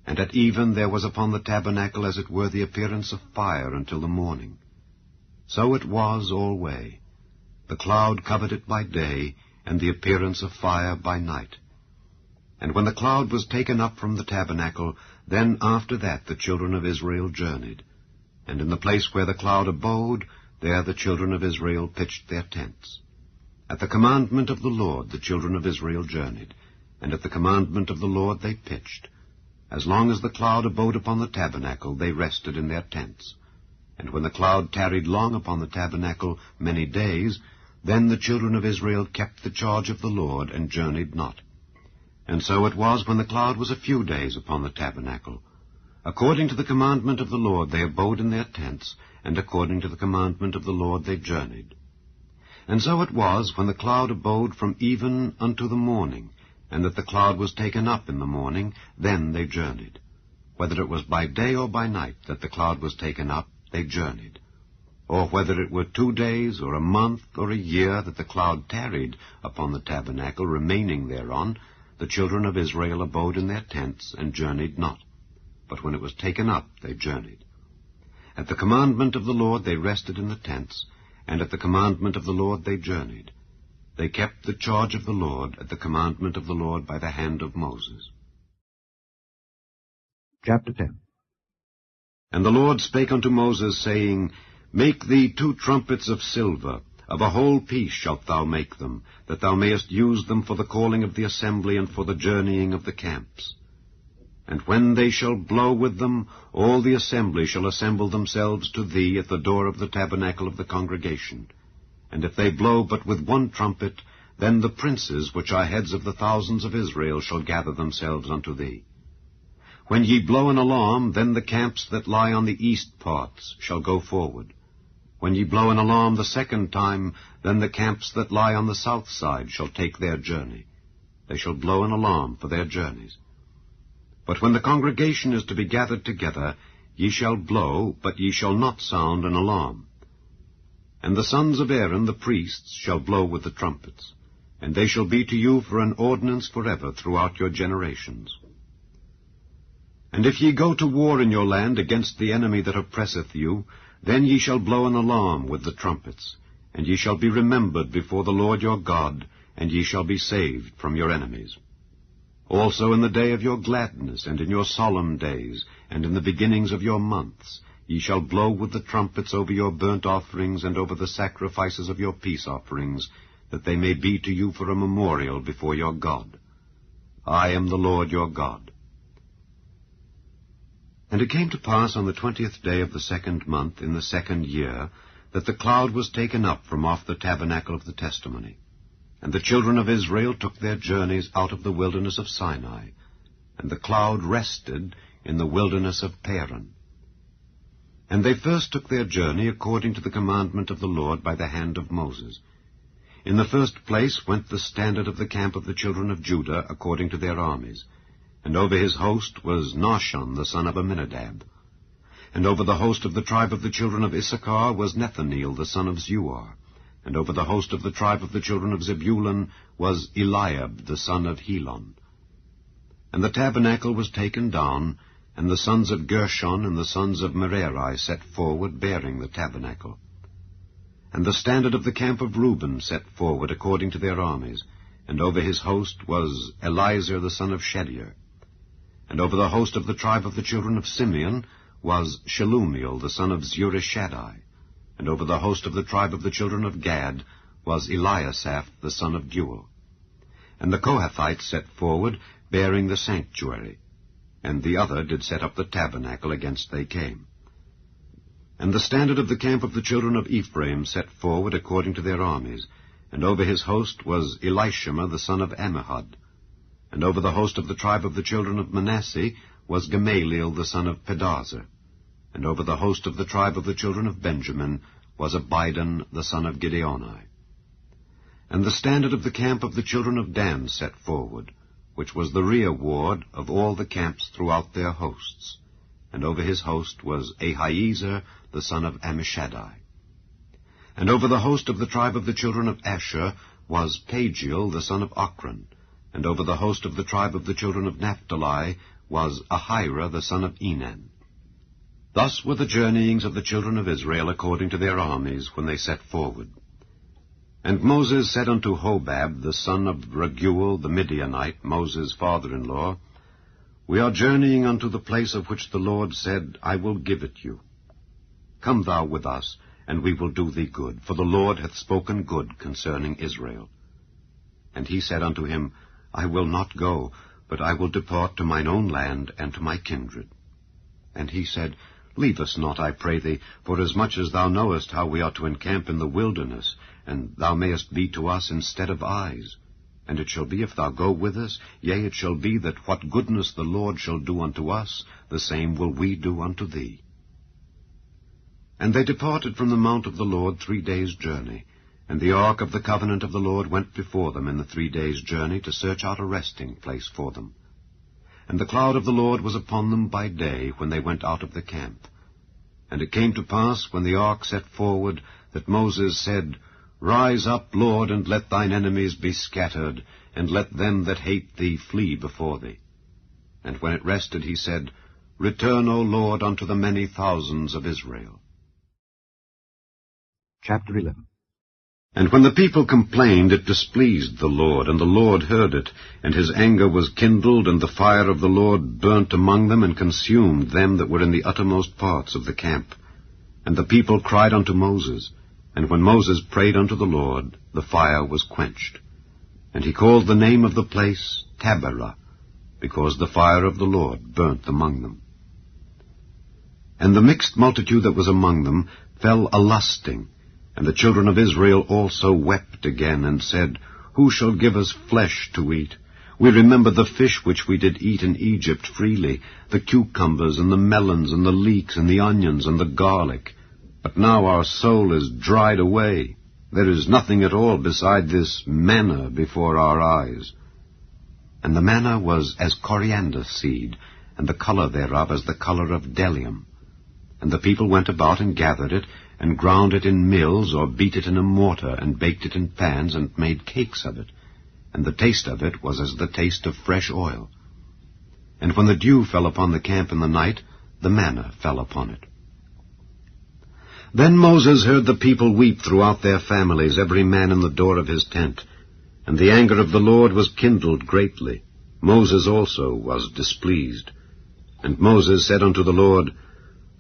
And at even there was upon the tabernacle as it were the appearance of fire until the morning. So it was alway. The cloud covered it by day, and the appearance of fire by night. And when the cloud was taken up from the tabernacle, then after that the children of Israel journeyed. And in the place where the cloud abode, there the children of Israel pitched their tents. At the commandment of the Lord the children of Israel journeyed, and at the commandment of the Lord they pitched. As long as the cloud abode upon the tabernacle, they rested in their tents. And when the cloud tarried long upon the tabernacle, many days, then the children of Israel kept the charge of the Lord, and journeyed not. And so it was when the cloud was a few days upon the tabernacle. According to the commandment of the Lord they abode in their tents, and according to the commandment of the Lord they journeyed. And so it was when the cloud abode from even unto the morning, and that the cloud was taken up in the morning, then they journeyed. Whether it was by day or by night that the cloud was taken up, they journeyed. Or whether it were 2 days, or a month, or a year that the cloud tarried upon the tabernacle, remaining thereon, the children of Israel abode in their tents, and journeyed not. But when it was taken up, they journeyed. At the commandment of the Lord they rested in the tents, and at the commandment of the Lord they journeyed. They kept the charge of the Lord at the commandment of the Lord by the hand of Moses. Chapter 10. And the Lord spake unto Moses, saying, Make thee 2 trumpets of silver, of a whole piece shalt thou make them, that thou mayest use them for the calling of the assembly and for the journeying of the camps. And when they shall blow with them, all the assembly shall assemble themselves to thee at the door of the tabernacle of the congregation. And if they blow but with 1 trumpet, then the princes, which are heads of the thousands of Israel, shall gather themselves unto thee. When ye blow an alarm, then the camps that lie on the east parts shall go forward. When ye blow an alarm the 2nd time, then the camps that lie on the south side shall take their journey. They shall blow an alarm for their journeys. But when the congregation is to be gathered together, ye shall blow, but ye shall not sound an alarm. And the sons of Aaron the priests shall blow with the trumpets, and they shall be to you for an ordinance forever throughout your generations. And if ye go to war in your land against the enemy that oppresseth you, then ye shall blow an alarm with the trumpets, and ye shall be remembered before the Lord your God, and ye shall be saved from your enemies. Also in the day of your gladness, and in your solemn days, and in the beginnings of your months, ye shall blow with the trumpets over your burnt offerings and over the sacrifices of your peace offerings, that they may be to you for a memorial before your God. I am the Lord your God. And it came to pass on the 20th day of the 2nd month in the 2nd year, that the cloud was taken up from off the tabernacle of the testimony. And the children of Israel took their journeys out of the wilderness of Sinai, and the cloud rested in the wilderness of Paran. And they first took their journey according to the commandment of the Lord by the hand of Moses. In the first place went the standard of the camp of the children of Judah according to their armies, and over his host was Nahshon the son of Amminadab. And over the host of the tribe of the children of Issachar was Nethaneel the son of Zuar. And over the host of the tribe of the children of Zebulun was Eliab the son of Helon. And the tabernacle was taken down, and the sons of Gershon and the sons of Merari set forward, bearing the tabernacle. And the standard of the camp of Reuben set forward according to their armies, and over his host was Eliezer the son of Shedeur. And over the host of the tribe of the children of Simeon was Shelumiel the son of Zurishaddai. And over the host of the tribe of the children of Gad was Eliasaph the son of Deuel. And the Kohathites set forward, bearing the sanctuary, and the other did set up the tabernacle against they came. And the standard of the camp of the children of Ephraim set forward according to their armies, and over his host was Elishama the son of Ammihud. And over the host of the tribe of the children of Manasseh was Gamaliel the son of Pedahzur. And over the host of the tribe of the children of Benjamin was Abidan the son of Gideoni. And the standard of the camp of the children of Dan set forward, which was the rear ward of all the camps throughout their hosts. And over his host was Ahiezer the son of Ammishaddai. And over the host of the tribe of the children of Asher was Pagiel the son of Ochran. And over the host of the tribe of the children of Naphtali was Ahira the son of Enan. Thus were the journeyings of the children of Israel according to their armies when they set forward. And Moses said unto Hobab the son of Raguel the Midianite, Moses' father-in-law, We are journeying unto the place of which the Lord said, I will give it you. Come thou with us, and we will do thee good, for the Lord hath spoken good concerning Israel. And he said unto him, I will not go, but I will depart to mine own land and to my kindred. And he said, Leave us not, I pray thee, forasmuch as thou knowest how we are to encamp in the wilderness, and thou mayest be to us instead of eyes. And it shall be, if thou go with us, yea, it shall be that what goodness the Lord shall do unto us, the same will we do unto thee. And they departed from the mount of the Lord 3 days' journey, and the ark of the covenant of the Lord went before them in the 3 days' journey to search out a resting place for them. And the cloud of the Lord was upon them by day when they went out of the camp. And it came to pass, when the ark set forward, that Moses said, Rise up, Lord, and let thine enemies be scattered, and let them that hate thee flee before thee. And when it rested, he said, Return, O Lord, unto the many thousands of Israel. Chapter 11. And when the people complained, it displeased the Lord, and the Lord heard it, and his anger was kindled, and the fire of the Lord burnt among them, and consumed them that were in the uttermost parts of the camp. And the people cried unto Moses, and when Moses prayed unto the Lord, the fire was quenched. And he called the name of the place Taberah, because the fire of the Lord burnt among them. And the mixed multitude that was among them fell a-lusting, and the children of Israel also wept again, and said, Who shall give us flesh to eat? We remember the fish which we did eat in Egypt freely, the cucumbers, and the melons, and the leeks, and the onions, and the garlic. But now our soul is dried away. There is nothing at all beside this manna before our eyes. And the manna was as coriander seed, and the color thereof as the color of bdellium. And the people went about and gathered it, and ground it in mills, or beat it in a mortar, and baked it in pans, and made cakes of it. And the taste of it was as the taste of fresh oil. And when the dew fell upon the camp in the night, the manna fell upon it. Then Moses heard the people weep throughout their families, every man in the door of his tent. And the anger of the Lord was kindled greatly. Moses also was displeased. And Moses said unto the Lord,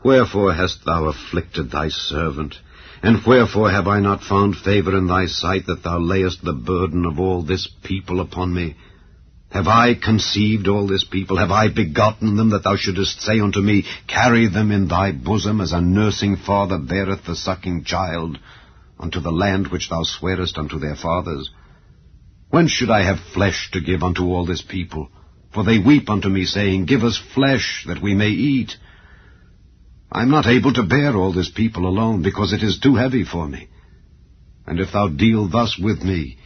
Wherefore hast thou afflicted thy servant? And wherefore have I not found favor in thy sight, that thou layest the burden of all this people upon me? Have I conceived all this people? Have I begotten them, that thou shouldest say unto me, Carry them in thy bosom, as a nursing father beareth the sucking child, unto the land which thou swarest unto their fathers? When should I have flesh to give unto all this people? For they weep unto me, saying, Give us flesh, that we may eat. I am not able to bear all this people alone, because it is too heavy for me. And if thou deal thus with me,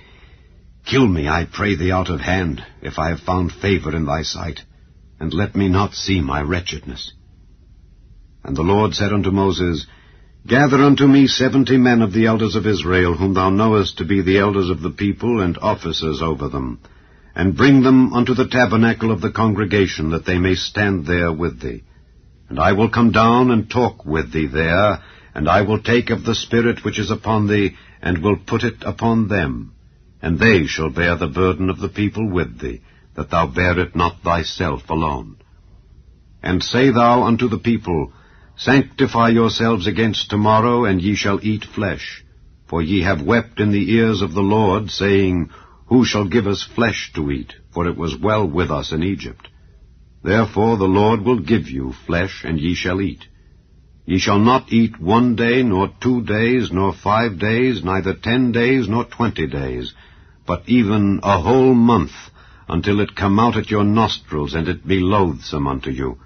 kill me, I pray thee, out of hand, if I have found favor in thy sight, and let me not see my wretchedness. And the Lord said unto Moses, Gather unto me 70 men of the elders of Israel, whom thou knowest to be the elders of the people, and officers over them, and bring them unto the tabernacle of the congregation, that they may stand there with thee. And I will come down and talk with thee there, and I will take of the Spirit which is upon thee, and will put it upon them. And they shall bear the burden of the people with thee, that thou bear it not thyself alone. And say thou unto the people, Sanctify yourselves against tomorrow, and ye shall eat flesh. For ye have wept in the ears of the Lord, saying, Who shall give us flesh to eat? For it was well with us in Egypt. Therefore the Lord will give you flesh, and ye shall eat. Ye shall not eat 1 day, nor 2 days, nor 5 days, neither 10 days, nor 20 days, but even a whole month, until it come out at your nostrils, and it be loathsome unto you,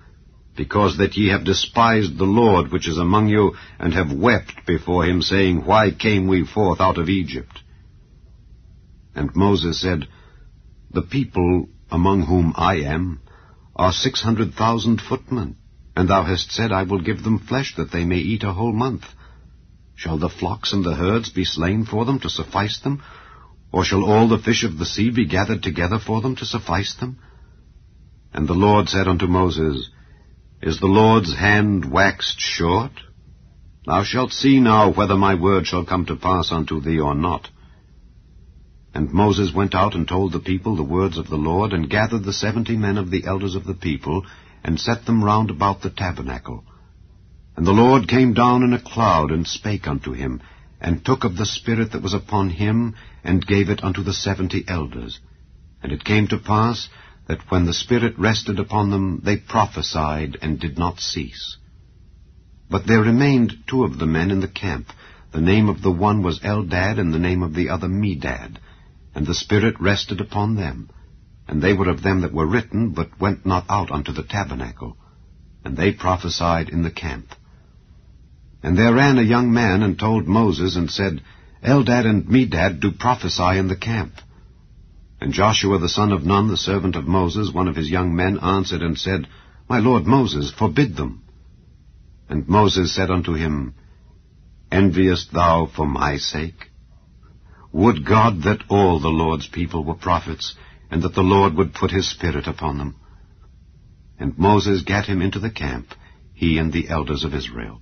because that ye have despised the Lord which is among you, and have wept before him, saying, Why came we forth out of Egypt? And Moses said, The people among whom I am are 600,000 footmen, and thou hast said, I will give them flesh, that they may eat a whole month. Shall the flocks and the herds be slain for them to suffice them? Or shall all the fish of the sea be gathered together for them to suffice them? And the Lord said unto Moses, Is the Lord's hand waxed short? Thou shalt see now whether my word shall come to pass unto thee or not. And Moses went out and told the people the words of the Lord, and gathered the 70 men of the elders of the people, and set them round about the tabernacle. And the Lord came down in a cloud, and spake unto him, and took of the Spirit that was upon him, and gave it unto the 70 elders. And it came to pass, that when the Spirit rested upon them, they prophesied, and did not cease. But there remained 2 of the men in the camp. The name of the one was Eldad, and the name of the other Medad. And the Spirit rested upon them. And they were of them that were written, but went not out unto the tabernacle. And they prophesied in the camp. And there ran a young man, and told Moses, and said, Eldad and Medad do prophesy in the camp. And Joshua the son of Nun, the servant of Moses, one of his young men, answered and said, My lord Moses, forbid them. And Moses said unto him, Enviest thou for my sake? Would God that all the Lord's people were prophets, and that the Lord would put his Spirit upon them. And Moses gat him into the camp, he and the elders of Israel.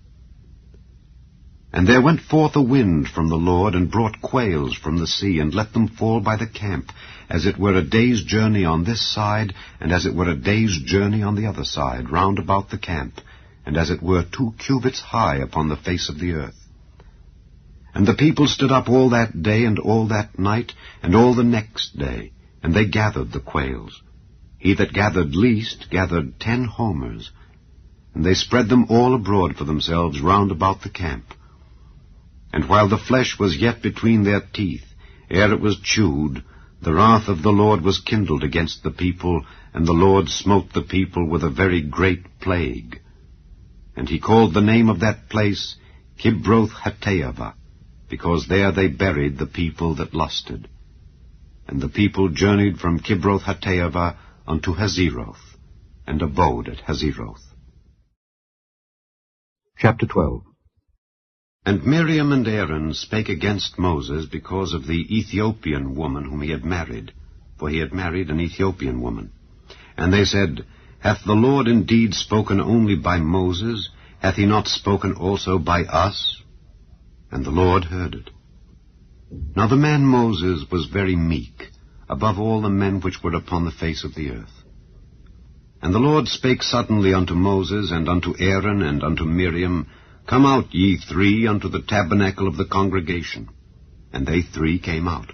And there went forth a wind from the Lord, and brought quails from the sea, and let them fall by the camp, as it were a day's journey on this side, and as it were a day's journey on the other side, round about the camp, and as it were 2 cubits high upon the face of the earth. And the people stood up all that day, and all that night, and all the next day, and they gathered the quails. He that gathered least gathered 10 homers, and they spread them all abroad for themselves round about the camp. And while the flesh was yet between their teeth, ere it was chewed, the wrath of the Lord was kindled against the people, and the Lord smote the people with a very great plague. And he called the name of that place Kibroth-Hattaavah, because there they buried the people that lusted. And the people journeyed from Kibroth-Hattaavah unto Hazeroth, and abode at Hazeroth. Chapter 12. And Miriam and Aaron spake against Moses because of the Ethiopian woman whom he had married, for he had married an Ethiopian woman. And they said, Hath the Lord indeed spoken only by Moses? Hath he not spoken also by us? And the Lord heard it. Now the man Moses was very meek, above all the men which were upon the face of the earth. And the Lord spake suddenly unto Moses, and unto Aaron, and unto Miriam, Come out, ye 3, unto the tabernacle of the congregation. And they 3 came out.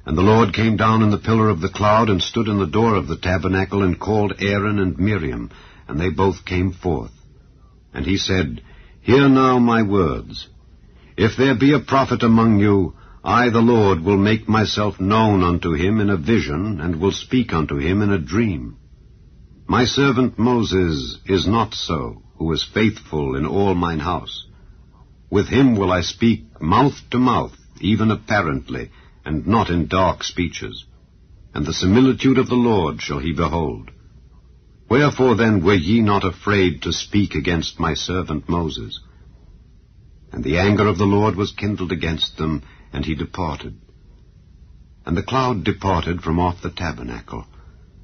And the Lord came down in the pillar of the cloud, and stood in the door of the tabernacle, and called Aaron and Miriam, and they both came forth. And he said, Hear now my words. If there be a prophet among you, I, the Lord, will make myself known unto him in a vision, and will speak unto him in a dream. My servant Moses is not so, who is faithful in all mine house. With him will I speak mouth to mouth, even apparently, and not in dark speeches. And the similitude of the Lord shall he behold. Wherefore then were ye not afraid to speak against my servant Moses? And the anger of the Lord was kindled against them, and he departed. And the cloud departed from off the tabernacle.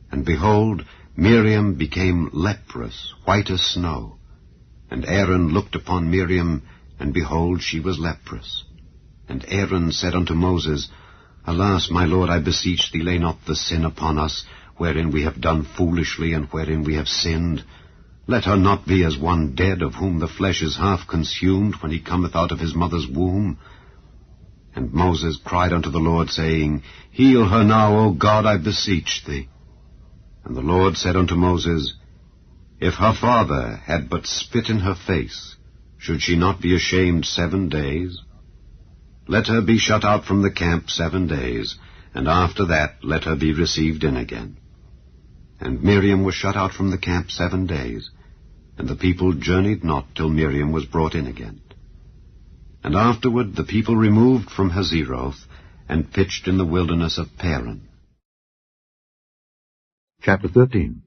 And behold, Miriam became leprous, white as snow. And Aaron looked upon Miriam, and behold, she was leprous. And Aaron said unto Moses, Alas, my Lord, I beseech thee, lay not the sin upon us, wherein we have done foolishly, and wherein we have sinned. Let her not be as one dead, of whom the flesh is half consumed, when he cometh out of his mother's womb. And Moses cried unto the Lord, saying, Heal her now, O God, I beseech thee. And the Lord said unto Moses, If her father had but spit in her face, should she not be ashamed 7 days? Let her be shut out from the camp 7 days, and after that let her be received in again. And Miriam was shut out from the camp 7 days, and the people journeyed not till Miriam was brought in again. And afterward the people removed from Hazeroth, and pitched in the wilderness of Paran. Chapter 13.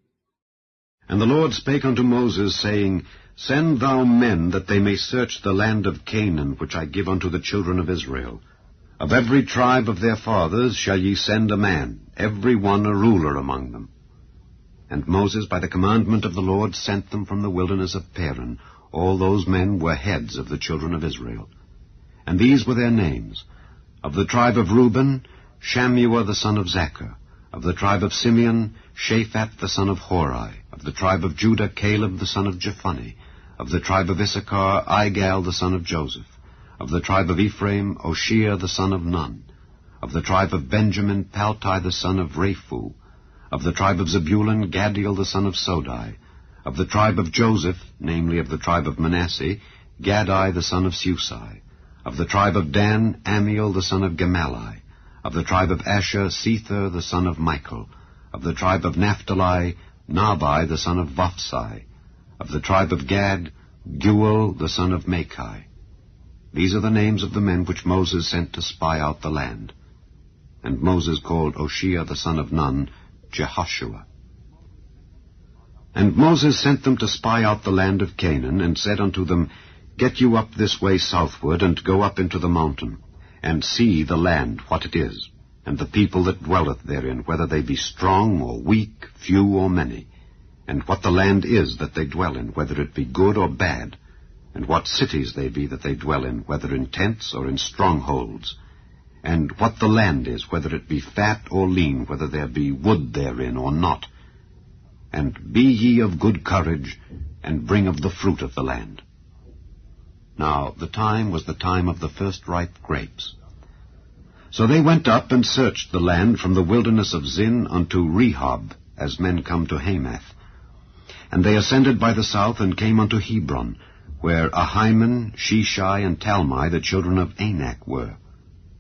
And the Lord spake unto Moses, saying, Send thou men, that they may search the land of Canaan, which I give unto the children of Israel. Of every tribe of their fathers shall ye send a man, every one a ruler among them. And Moses, by the commandment of the Lord, sent them from the wilderness of Paran. All those men were heads of the children of Israel. And these were their names. Of the tribe of Reuben, Shammua the son of Zaccur. Of the tribe of Simeon, Shaphat the son of Hori. Of the tribe of Judah, Caleb the son of Jephunneh. Of the tribe of Issachar, Igal the son of Joseph. Of the tribe of Ephraim, Oshea the son of Nun. Of the tribe of Benjamin, Paltai the son of Raphu. Of the tribe of Zebulun, Gadiel the son of Sodai. Of the tribe of Joseph, namely of the tribe of Manasseh, Gadai the son of Susai. Of the tribe of Dan, Amiel the son of Gemalli. Of the tribe of Asher, Sether the son of Michael. Of the tribe of Naphtali, Nabai the son of Vophsi. Of the tribe of Gad, Guel the son of Machi. These are the names of the men which Moses sent to spy out the land. And Moses called Oshea the son of Nun, Jehoshua. And Moses sent them to spy out the land of Canaan, and said unto them, Get you up this way southward, and go up into the mountain, and see the land, what it is, and the people that dwelleth therein, whether they be strong or weak, few or many, and what the land is that they dwell in, whether it be good or bad, and what cities they be that they dwell in, whether in tents or in strongholds, and what the land is, whether it be fat or lean, whether there be wood therein or not. And be ye of good courage, and bring of the fruit of the land. Now the time was the time of the first ripe grapes. So they went up and searched the land from the wilderness of Zin unto Rehob, as men come to Hamath. And they ascended by the south, and came unto Hebron, where Ahiman, Sheshai, and Talmai, the children of Anak, were.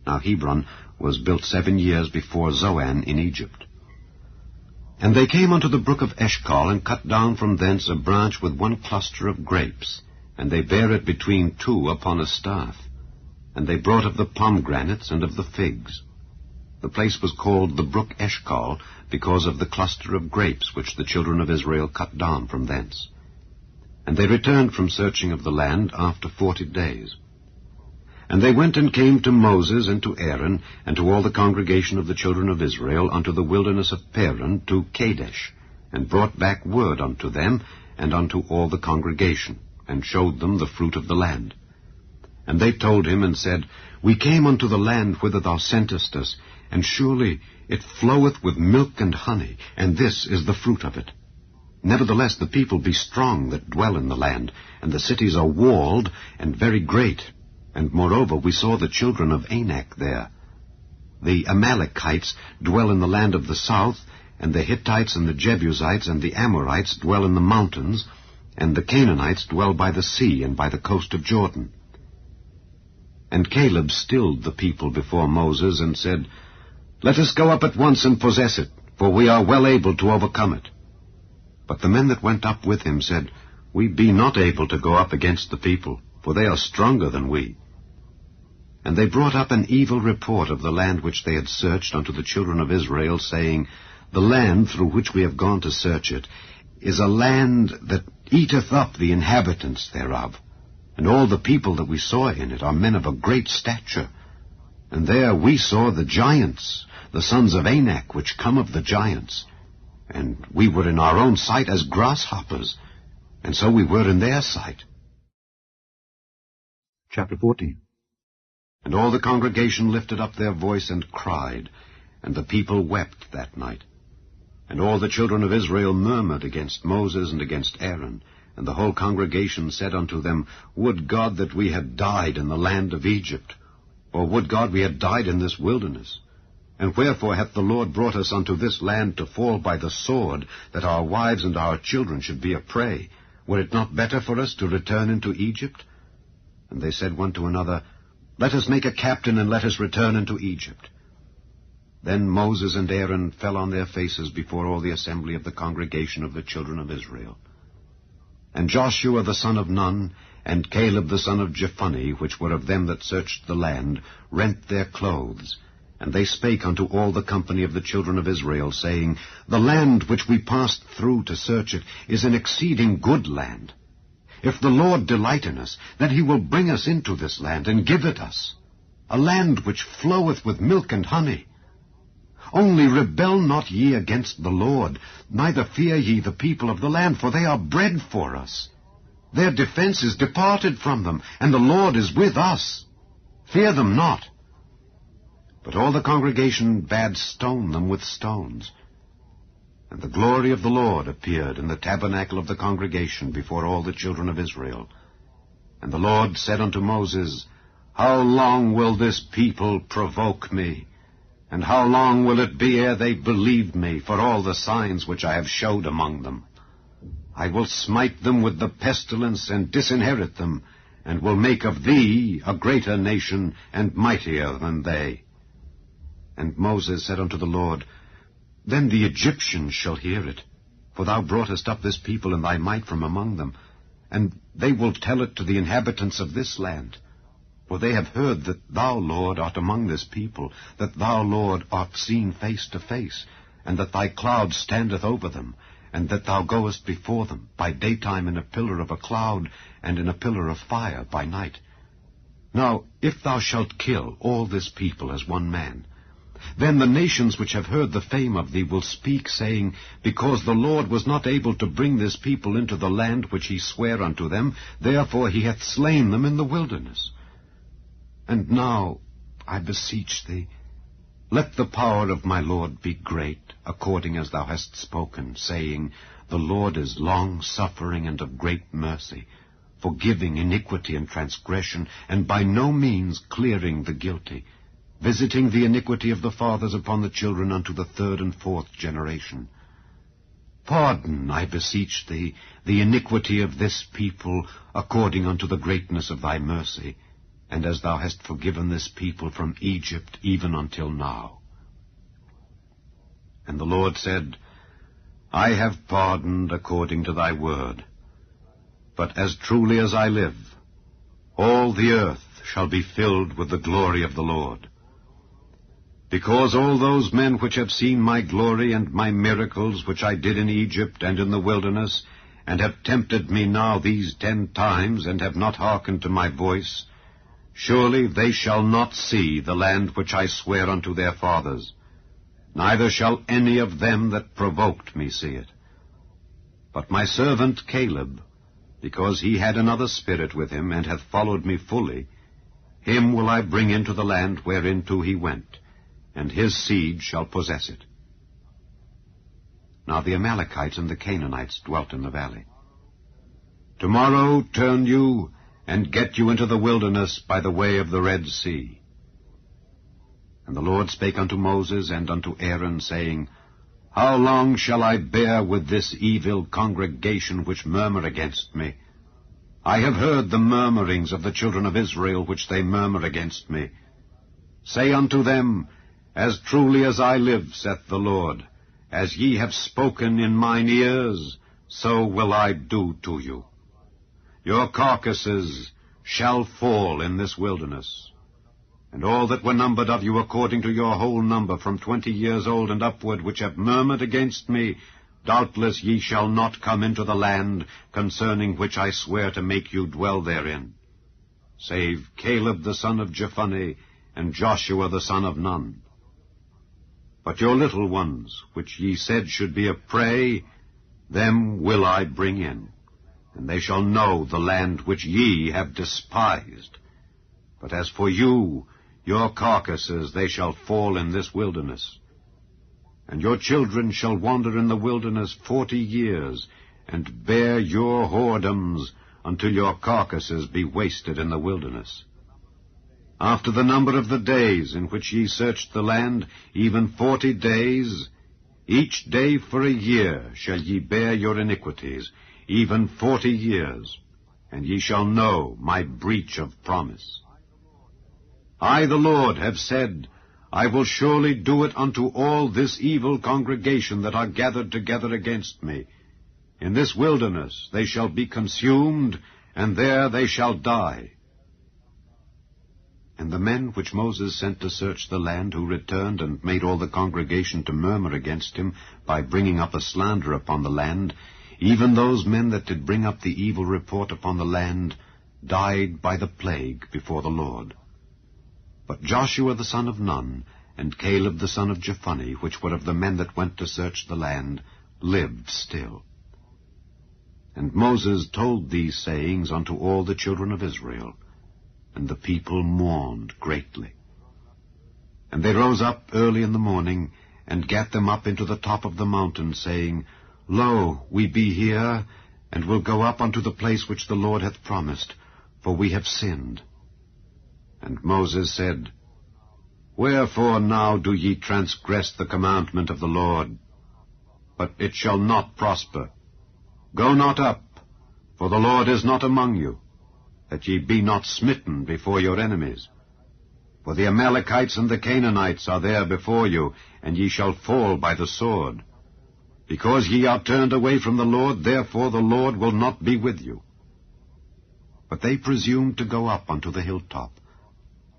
Now Hebron was built 7 years before Zoan in Egypt. And they came unto the brook of Eshcol, and cut down from thence a branch with one cluster of grapes, and they bare it between two upon a staff. And they brought of the pomegranates and of the figs. The place was called the brook Eshcol, because of the cluster of grapes which the children of Israel cut down from thence. And they returned from searching of the land after 40 days. And they went and came to Moses and to Aaron, and to all the congregation of the children of Israel, unto the wilderness of Paran, to Kadesh, and brought back word unto them, and unto all the congregation, and showed them the fruit of the land. And they told him, and said, We came unto the land whither thou sentest us, and surely it floweth with milk and honey, and this is the fruit of it. Nevertheless the people be strong that dwell in the land, and the cities are walled, and very great. And moreover we saw the children of Anak there. The Amalekites dwell in the land of the south, and the Hittites and the Jebusites and the Amorites dwell in the mountains, and the Canaanites dwell by the sea and by the coast of Jordan. And Caleb stilled the people before Moses, and said, Let us go up at once and possess it, for we are well able to overcome it. But the men that went up with him said, We be not able to go up against the people, for they are stronger than we. And they brought up an evil report of the land which they had searched unto the children of Israel, saying, The land through which we have gone to search it is a land that eateth up the inhabitants thereof. And all the people that we saw in it are men of a great stature. And there we saw the giants, the sons of Anak, which come of the giants. And we were in our own sight as grasshoppers, and so we were in their sight. Chapter 14. And all the congregation lifted up their voice and cried, and the people wept that night. And all the children of Israel murmured against Moses and against Aaron. And the whole congregation said unto them, Would God that we had died in the land of Egypt, or would God we had died in this wilderness? And wherefore hath the Lord brought us unto this land to fall by the sword, that our wives and our children should be a prey? Were it not better for us to return into Egypt? And they said one to another, Let us make a captain, and let us return into Egypt. Then Moses and Aaron fell on their faces before all the assembly of the congregation of the children of Israel. And Joshua the son of Nun, and Caleb the son of Jephunneh, which were of them that searched the land, rent their clothes. And they spake unto all the company of the children of Israel, saying, The land which we passed through to search it is an exceeding good land. If the Lord delight in us, then he will bring us into this land, and give it us, a land which floweth with milk and honey. Only rebel not ye against the Lord, neither fear ye the people of the land, for they are bread for us. Their defense is departed from them, and the Lord is with us. Fear them not. But all the congregation bade stone them with stones. And the glory of the Lord appeared in the tabernacle of the congregation before all the children of Israel. And the Lord said unto Moses, How long will this people provoke me? And how long will it be ere they believe me for all the signs which I have showed among them? I will smite them with the pestilence, and disinherit them, and will make of thee a greater nation, and mightier than they. And Moses said unto the Lord, Then the Egyptians shall hear it, for thou broughtest up this people in thy might from among them, and they will tell it to the inhabitants of this land. For they have heard that thou, Lord, art among this people, that thou, Lord, art seen face to face, and that thy cloud standeth over them, and that thou goest before them by daytime in a pillar of a cloud, and in a pillar of fire by night. Now, if thou shalt kill all this people as one man, then the nations which have heard the fame of thee will speak, saying, Because the Lord was not able to bring this people into the land which he sware unto them, therefore he hath slain them in the wilderness. And now, I beseech thee, let the power of my Lord be great, according as thou hast spoken, saying, The Lord is long-suffering and of great mercy, forgiving iniquity and transgression, and by no means clearing the guilty, visiting the iniquity of the fathers upon the children unto the third and fourth generation. Pardon, I beseech thee, the iniquity of this people, according unto the greatness of thy mercy, and as thou hast forgiven this people from Egypt even until now. And the Lord said, I have pardoned according to thy word. But as truly as I live, all the earth shall be filled with the glory of the Lord. Because all those men which have seen my glory and my miracles which I did in Egypt and in the wilderness, and have tempted me now these 10 times, and have not hearkened to my voice, surely they shall not see the land which I sware unto their fathers, neither shall any of them that provoked me see it. But my servant Caleb, because he had another spirit with him, and hath followed me fully, him will I bring into the land whereinto he went, and his seed shall possess it. Now the Amalekites and the Canaanites dwelt in the valley. Tomorrow turn you, and get you into the wilderness by the way of the Red Sea. And the Lord spake unto Moses and unto Aaron, saying, How long shall I bear with this evil congregation which murmur against me? I have heard the murmurings of the children of Israel which they murmur against me. Say unto them, As truly as I live, saith the Lord, as ye have spoken in mine ears, so will I do to you. Your carcasses shall fall in this wilderness. And all that were numbered of you according to your whole number, from 20 years old and upward, which have murmured against me, doubtless ye shall not come into the land concerning which I swear to make you dwell therein, save Caleb the son of Jephunneh, and Joshua the son of Nun. But your little ones, which ye said should be a prey, them will I bring in, and they shall know the land which ye have despised. But as for you, your carcasses, they shall fall in this wilderness. And your children shall wander in the wilderness 40 years, and bear your whoredoms, until your carcasses be wasted in the wilderness. After the number of the days in which ye searched the land, even 40 days, each day for a year shall ye bear your iniquities, even 40 years, and ye shall know my breach of promise. I, the Lord, have said, I will surely do it unto all this evil congregation that are gathered together against me. In this wilderness they shall be consumed, and there they shall die. And the men which Moses sent to search the land, who returned and made all the congregation to murmur against him by bringing up a slander upon the land, even those men that did bring up the evil report upon the land, died by the plague before the Lord. But Joshua the son of Nun, and Caleb the son of Jephunneh, which were of the men that went to search the land, lived still. And Moses told these sayings unto all the children of Israel, and the people mourned greatly. And they rose up early in the morning, and gat them up into the top of the mountain, saying, Lo, we be here, and will go up unto the place which the Lord hath promised, for we have sinned. And Moses said, Wherefore now do ye transgress the commandment of the Lord? But it shall not prosper. Go not up, for the Lord is not among you, that ye be not smitten before your enemies. For the Amalekites and the Canaanites are there before you, and ye shall fall by the sword. Because ye are turned away from the Lord, therefore the Lord will not be with you. But they presumed to go up unto the hilltop.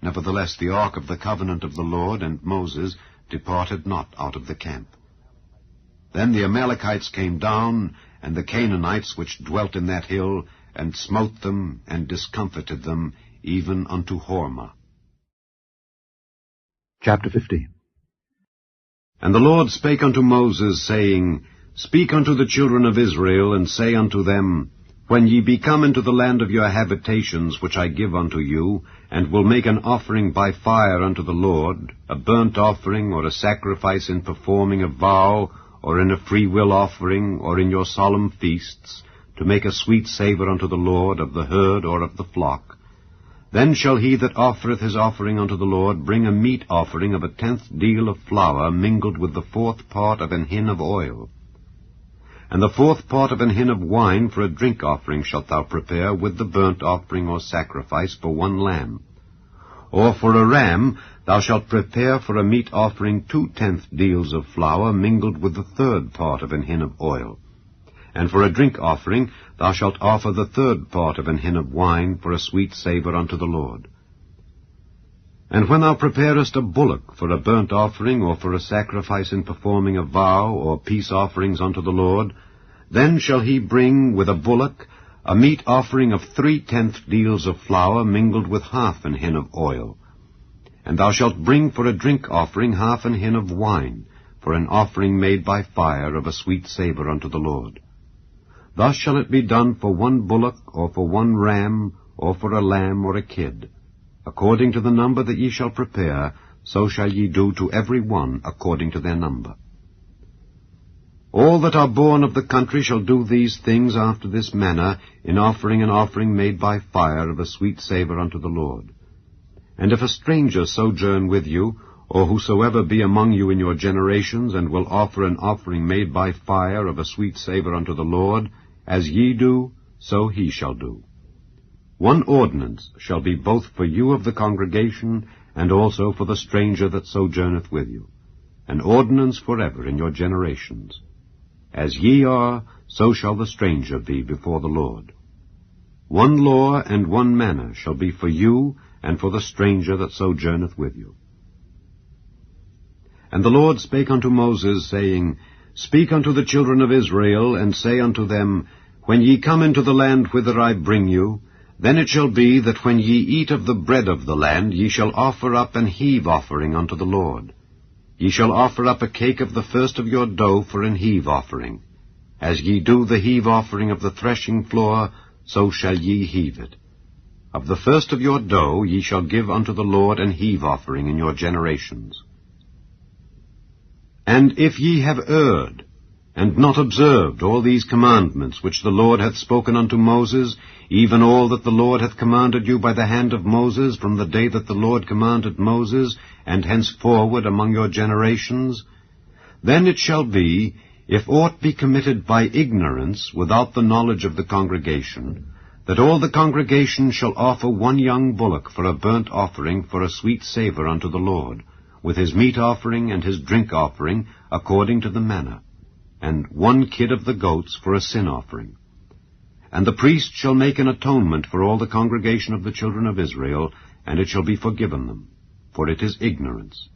Nevertheless the ark of the covenant of the Lord and Moses departed not out of the camp. Then the Amalekites came down, and the Canaanites which dwelt in that hill, and smote them, and discomfited them, even unto Hormah. Chapter 15. And the Lord spake unto Moses, saying, Speak unto the children of Israel, and say unto them, When ye be come into the land of your habitations, which I give unto you, and will make an offering by fire unto the Lord, a burnt offering, or a sacrifice in performing a vow, or in a freewill offering, or in your solemn feasts, to make a sweet savour unto the Lord of the herd or of the flock, then shall he that offereth his offering unto the Lord bring a meat offering of 1/10 deal of flour mingled with the 4th part of an hin of oil. And the 4th part of an hin of wine for a drink offering shalt thou prepare with the burnt offering or sacrifice for 1 lamb. Or for a ram thou shalt prepare for a meat offering 2/10 deals of flour mingled with the 3rd part of an hin of oil. And for a drink offering thou shalt offer the 3rd part of an hin of wine for a sweet savour unto the Lord. And when thou preparest a bullock for a burnt offering, or for a sacrifice in performing a vow, or peace offerings unto the Lord, then shall he bring with a bullock a meat offering of 3/10 deals of flour mingled with 1/2 an hin of oil. And thou shalt bring for a drink offering 1/2 an hin of wine, for an offering made by fire of a sweet savour unto the Lord. Thus shall it be done for 1 bullock, or for 1 ram, or for a lamb or a kid. According to the number that ye shall prepare, so shall ye do to every one according to their number. All that are born of the country shall do these things after this manner, in offering an offering made by fire of a sweet savour unto the Lord. And if a stranger sojourn with you, or whosoever be among you in your generations, and will offer an offering made by fire of a sweet savour unto the Lord, as ye do, so he shall do. 1 ordinance shall be both for you of the congregation, and also for the stranger that sojourneth with you, an ordinance forever in your generations. As ye are, so shall the stranger be before the Lord. 1 law and 1 manner shall be for you, and for the stranger that sojourneth with you. And the Lord spake unto Moses, saying, Speak unto the children of Israel, and say unto them, When ye come into the land whither I bring you, then it shall be that when ye eat of the bread of the land, ye shall offer up an heave offering unto the Lord. Ye shall offer up a cake of the first of your dough for an heave offering. As ye do the heave offering of the threshing floor, so shall ye heave it. Of the first of your dough ye shall give unto the Lord an heave offering in your generations. And if ye have erred, and not observed all these commandments which the Lord hath spoken unto Moses, even all that the Lord hath commanded you by the hand of Moses, from the day that the Lord commanded Moses, and henceforward among your generations, then it shall be, if aught be committed by ignorance, without the knowledge of the congregation, that all the congregation shall offer one young bullock for a burnt offering for a sweet savour unto the Lord, with his meat offering and his drink offering, according to the manner, and one kid of the goats for a sin offering. And the priest shall make an atonement for all the congregation of the children of Israel, and it shall be forgiven them, for it is ignorance.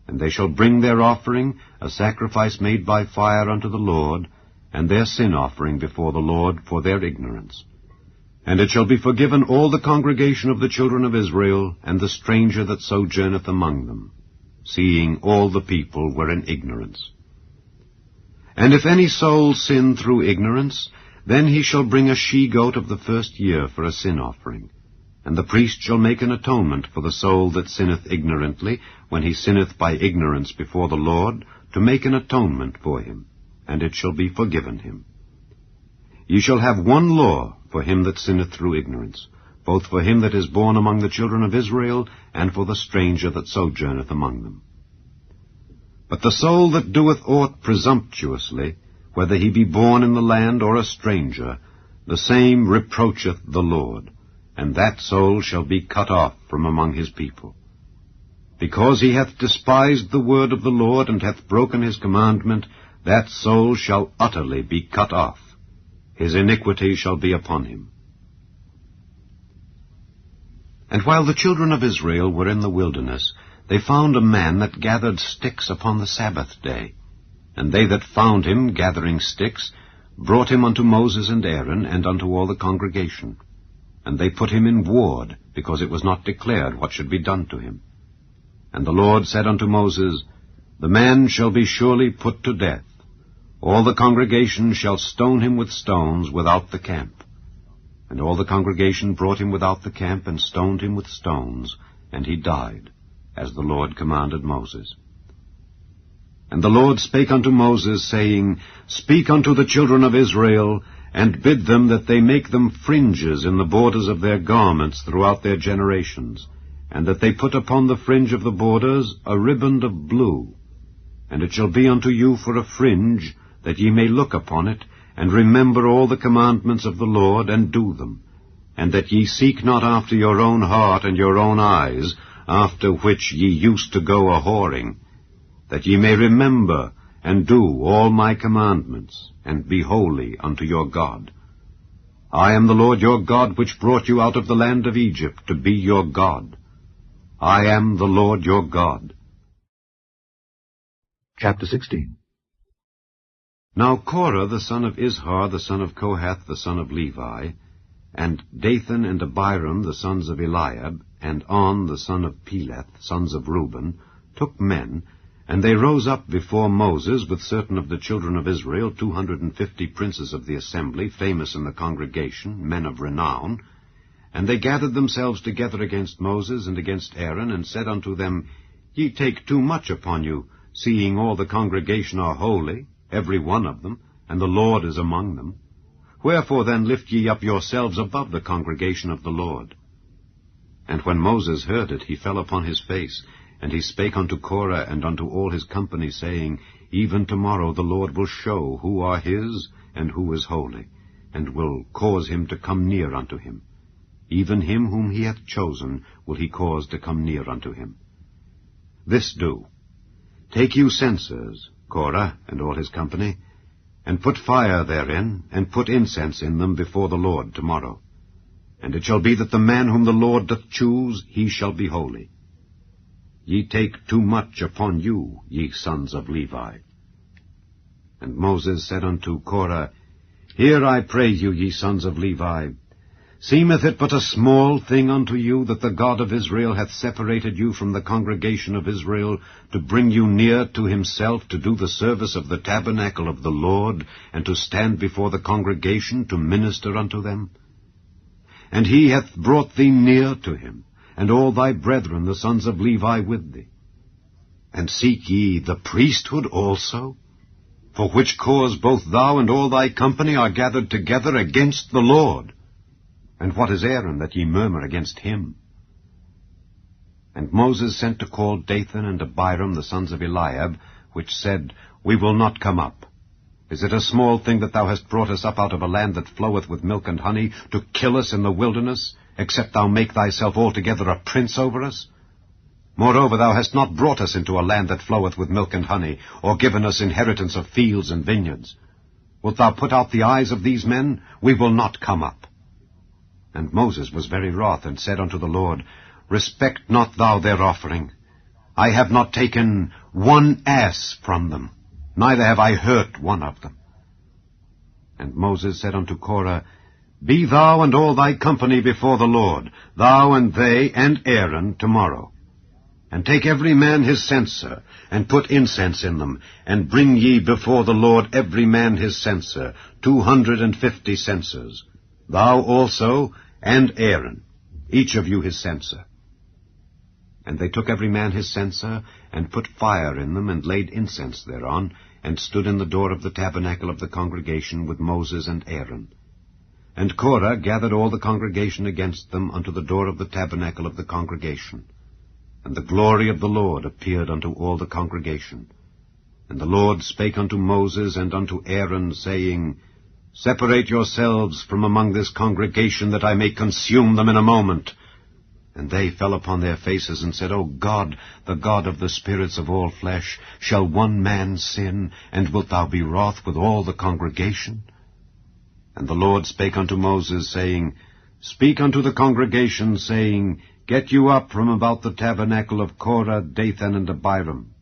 And they shall bring their offering, a sacrifice made by fire unto the Lord, and their sin offering before the Lord for their ignorance. And it shall be forgiven all the congregation of the children of Israel, and the stranger that sojourneth among them, seeing all the people were in ignorance. And if any soul sin through ignorance, then he shall bring a she-goat of the first year for a sin offering. And the priest shall make an atonement for the soul that sinneth ignorantly, when he sinneth by ignorance before the Lord, to make an atonement for him, and it shall be forgiven him. Ye shall have one law for him that sinneth through ignorance, both for him that is born among the children of Israel, and for the stranger that sojourneth among them. But the soul that doeth aught presumptuously, whether he be born in the land or a stranger, the same reproacheth the Lord, and that soul shall be cut off from among his people. Because he hath despised the word of the Lord, and hath broken his commandment, that soul shall utterly be cut off. His iniquity shall be upon him. And while the children of Israel were in the wilderness, they found a man that gathered sticks upon the Sabbath day. And they that found him gathering sticks brought him unto Moses and Aaron, and unto all the congregation. And they put him in ward, because it was not declared what should be done to him. And the Lord said unto Moses, The man shall be surely put to death. All the congregation shall stone him with stones without the camp. And all the congregation brought him without the camp, and stoned him with stones, and he died, as the Lord commanded Moses. And the Lord spake unto Moses, saying, Speak unto the children of Israel, and bid them that they make them fringes in the borders of their garments throughout their generations, and that they put upon the fringe of the borders a riband of blue. And it shall be unto you for a fringe, that ye may look upon it, and remember all the commandments of the Lord, and do them, and that ye seek not after your own heart and your own eyes, after which ye used to go a-whoring, that ye may remember and do all my commandments, and be holy unto your God. I am the Lord your God, which brought you out of the land of Egypt, to be your God. I am the Lord your God. Chapter 16. Now Korah the son of Izhar, the son of Kohath, the son of Levi, and Dathan and Abiram, the sons of Eliab, and On, the son of Peleth, sons of Reuben, took men, and they rose up before Moses with certain of the children of Israel, 250 princes of the assembly, famous in the congregation, men of renown. And they gathered themselves together against Moses and against Aaron, and said unto them, Ye take too much upon you, seeing all the congregation are holy, every one of them, and the Lord is among them. Wherefore then lift ye up yourselves above the congregation of the Lord? And when Moses heard it, he fell upon his face, and he spake unto Korah and unto all his company, saying, Even tomorrow the Lord will show who are his, and who is holy, and will cause him to come near unto him. Even him whom he hath chosen will he cause to come near unto him. This do. Take you censers, Korah and all his company, and put fire therein, and put incense in them before the Lord tomorrow. And it shall be that the man whom the Lord doth choose, he shall be holy. Ye take too much upon you, ye sons of Levi. And Moses said unto Korah, Hear, I pray you, ye sons of Levi. Seemeth it but a small thing unto you that the God of Israel hath separated you from the congregation of Israel, to bring you near to himself, to do the service of the tabernacle of the Lord, and to stand before the congregation to minister unto them? And he hath brought thee near to him, and all thy brethren, the sons of Levi, with thee. And seek ye the priesthood also? For which cause both thou and all thy company are gathered together against the Lord. And what is Aaron that ye murmur against him? And Moses sent to call Dathan and Abiram, the sons of Eliab, which said, We will not come up. Is it a small thing that thou hast brought us up out of a land that floweth with milk and honey, to kill us in the wilderness, except thou make thyself altogether a prince over us? Moreover, thou hast not brought us into a land that floweth with milk and honey, or given us inheritance of fields and vineyards. Wilt thou put out the eyes of these men? We will not come up. And Moses was very wroth, and said unto the Lord, Respect not thou their offering. I have not taken one ass from them, neither have I hurt one of them. And Moses said unto Korah, Be thou and all thy company before the Lord, thou and they and Aaron, tomorrow. And take every man his censer, and put incense in them, and bring ye before the Lord every man his censer, 250 censers, thou also and Aaron, each of you his censer. And they took every man his censer, and put fire in them, and laid incense thereon, and stood in the door of the tabernacle of the congregation with Moses and Aaron. And Korah gathered all the congregation against them unto the door of the tabernacle of the congregation. And the glory of the Lord appeared unto all the congregation. And the Lord spake unto Moses and unto Aaron, saying, Separate yourselves from among this congregation, that I may consume them in a moment. And they fell upon their faces, and said, O God, the God of the spirits of all flesh, shall one man sin, and wilt thou be wroth with all the congregation? And the Lord spake unto Moses, saying, Speak unto the congregation, saying, Get you up from about the tabernacle of Korah, Dathan, and Abiram.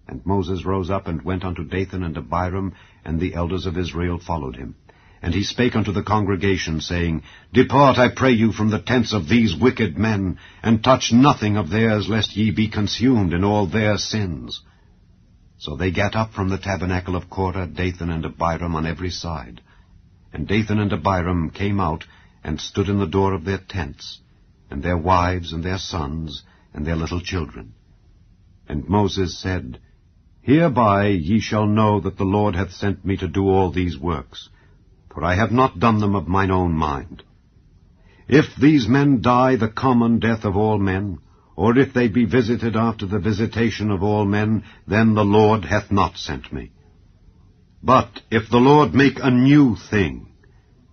And Moses rose up and went unto Dathan and Abiram, and the elders of Israel followed him. And he spake unto the congregation, saying, Depart, I pray you, from the tents of these wicked men, and touch nothing of theirs, lest ye be consumed in all their sins. So they gat up from the tabernacle of Korah, Dathan, and Abiram on every side. And Dathan and Abiram came out, and stood in the door of their tents, and their wives, and their sons, and their little children. And Moses said, Hereby ye shall know that the Lord hath sent me to do all these works, for I have not done them of mine own mind. If these men die the common death of all men, or if they be visited after the visitation of all men, then the Lord hath not sent me. But if the Lord make a new thing,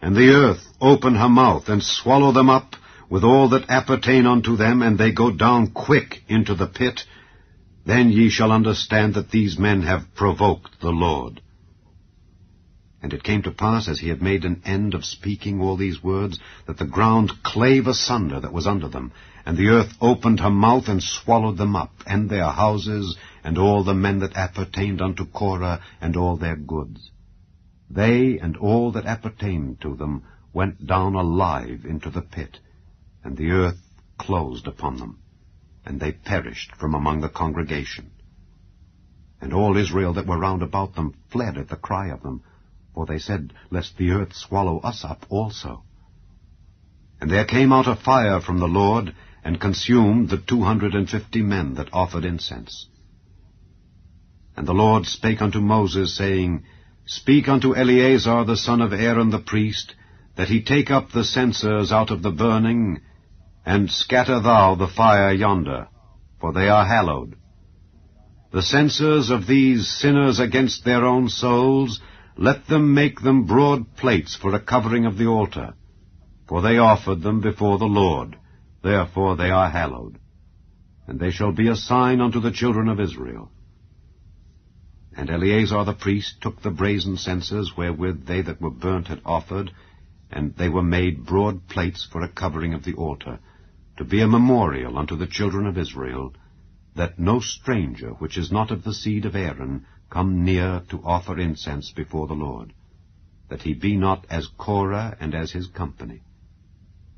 and the earth open her mouth, and swallow them up, with all that appertain unto them, and they go down quick into the pit, then ye shall understand that these men have provoked the Lord. And it came to pass, as he had made an end of speaking all these words, that the ground clave asunder that was under them, and the earth opened her mouth and swallowed them up, and their houses, and all the men that appertained unto Korah, and all their goods. They and all that appertained to them went down alive into the pit, and the earth closed upon them, and they perished from among the congregation. And all Israel that were round about them fled at the cry of them, for they said, Lest the earth swallow us up also. And there came out a fire from the Lord, and consumed the 250 men that offered incense. And the Lord spake unto Moses, saying, Speak unto Eleazar the son of Aaron the priest, that he take up the censers out of the burning, and scatter thou the fire yonder, for they are hallowed. The censers of these sinners against their own souls, let them make them broad plates for a covering of the altar, for they offered them before the Lord, therefore they are hallowed. And they shall be a sign unto the children of Israel. And Eleazar the priest took the brazen censers wherewith they that were burnt had offered, and they were made broad plates for a covering of the altar, to be a memorial unto the children of Israel, that no stranger which is not of the seed of Aaron come near to offer incense before the Lord, that he be not as Korah and as his company,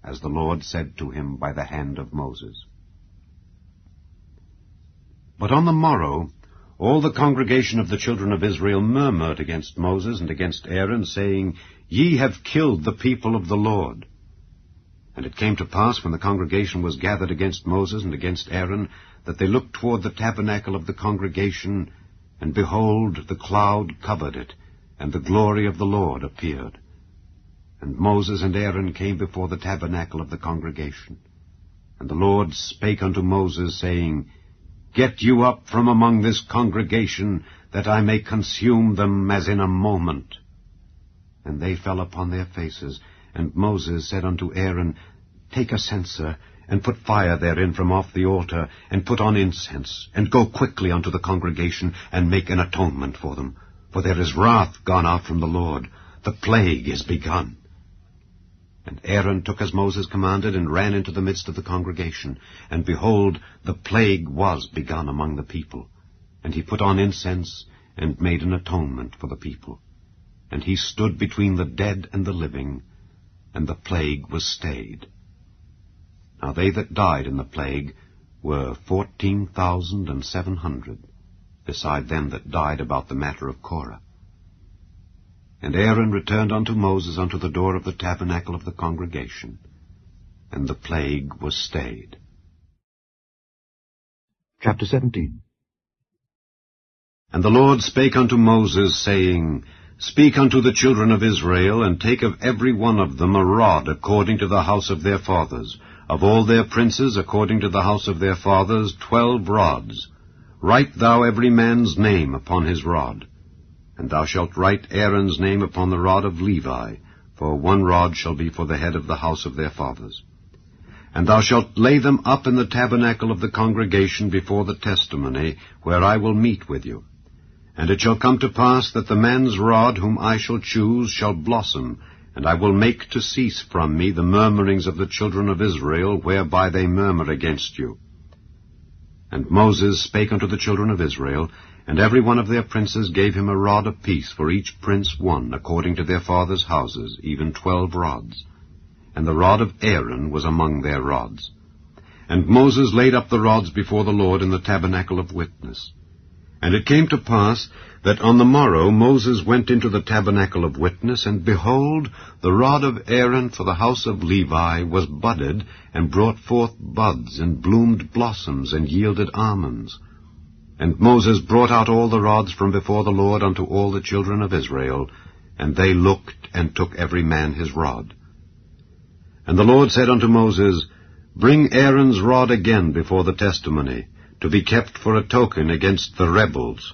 as the Lord said to him by the hand of Moses. But on the morrow all the congregation of the children of Israel murmured against Moses and against Aaron, saying, Ye have killed the people of the Lord. And it came to pass, when the congregation was gathered against Moses and against Aaron, that they looked toward the tabernacle of the congregation, and behold, the cloud covered it, and the glory of the Lord appeared. And Moses and Aaron came before the tabernacle of the congregation. And the Lord spake unto Moses, saying, Get you up from among this congregation, that I may consume them as in a moment. And they fell upon their faces. And Moses said unto Aaron, Take a censer, and put fire therein from off the altar, and put on incense, and go quickly unto the congregation, and make an atonement for them. For there is wrath gone out from the Lord, the plague is begun. And Aaron took as Moses commanded, and ran into the midst of the congregation. And behold, the plague was begun among the people. And he put on incense, and made an atonement for the people. And he stood between the dead and the living, and the plague was stayed. Now they that died in the plague were 14,700, beside them that died about the matter of Korah. And Aaron returned unto Moses unto the door of the tabernacle of the congregation, and the plague was stayed. Chapter 17. And the Lord spake unto Moses, saying, Speak unto the children of Israel, and take of every one of them a rod according to the house of their fathers, of all their princes according to the house of their fathers 12 rods. Write thou every man's name upon his rod. And thou shalt write Aaron's name upon the rod of Levi, for 1 rod shall be for the head of the house of their fathers. And thou shalt lay them up in the tabernacle of the congregation before the testimony, where I will meet with you. And it shall come to pass that the man's rod whom I shall choose shall blossom, and I will make to cease from me the murmurings of the children of Israel, whereby they murmur against you. And Moses spake unto the children of Israel, and every one of their princes gave him a rod apiece, for each prince 1, according to their fathers' houses, even 12 rods. And the rod of Aaron was among their rods. And Moses laid up the rods before the Lord in the tabernacle of witness. And it came to pass that on the morrow Moses went into the tabernacle of witness, and behold, the rod of Aaron for the house of Levi was budded, and brought forth buds, and bloomed blossoms, and yielded almonds. And Moses brought out all the rods from before the Lord unto all the children of Israel, and they looked, and took every man his rod. And the Lord said unto Moses, Bring Aaron's rod again before the testimony, to be kept for a token against the rebels,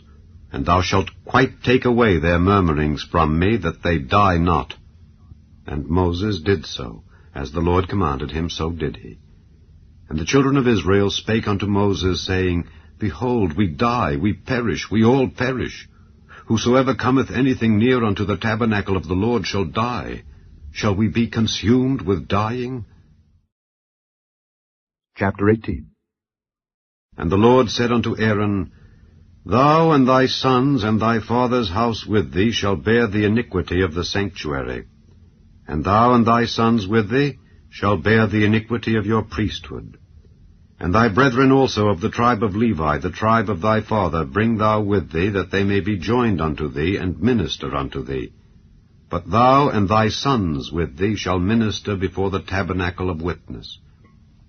and thou shalt quite take away their murmurings from me, that they die not. And Moses did so, as the Lord commanded him, so did he. And the children of Israel spake unto Moses, saying, Behold, we die, we perish, we all perish. Whosoever cometh anything near unto the tabernacle of the Lord shall die. Shall we be consumed with dying? Chapter 18. And the Lord said unto Aaron, Thou and thy sons and thy father's house with thee shall bear the iniquity of the sanctuary, and thou and thy sons with thee shall bear the iniquity of your priesthood. And thy brethren also of the tribe of Levi, the tribe of thy father, bring thou with thee, that they may be joined unto thee, and minister unto thee. But thou and thy sons with thee shall minister before the tabernacle of witness.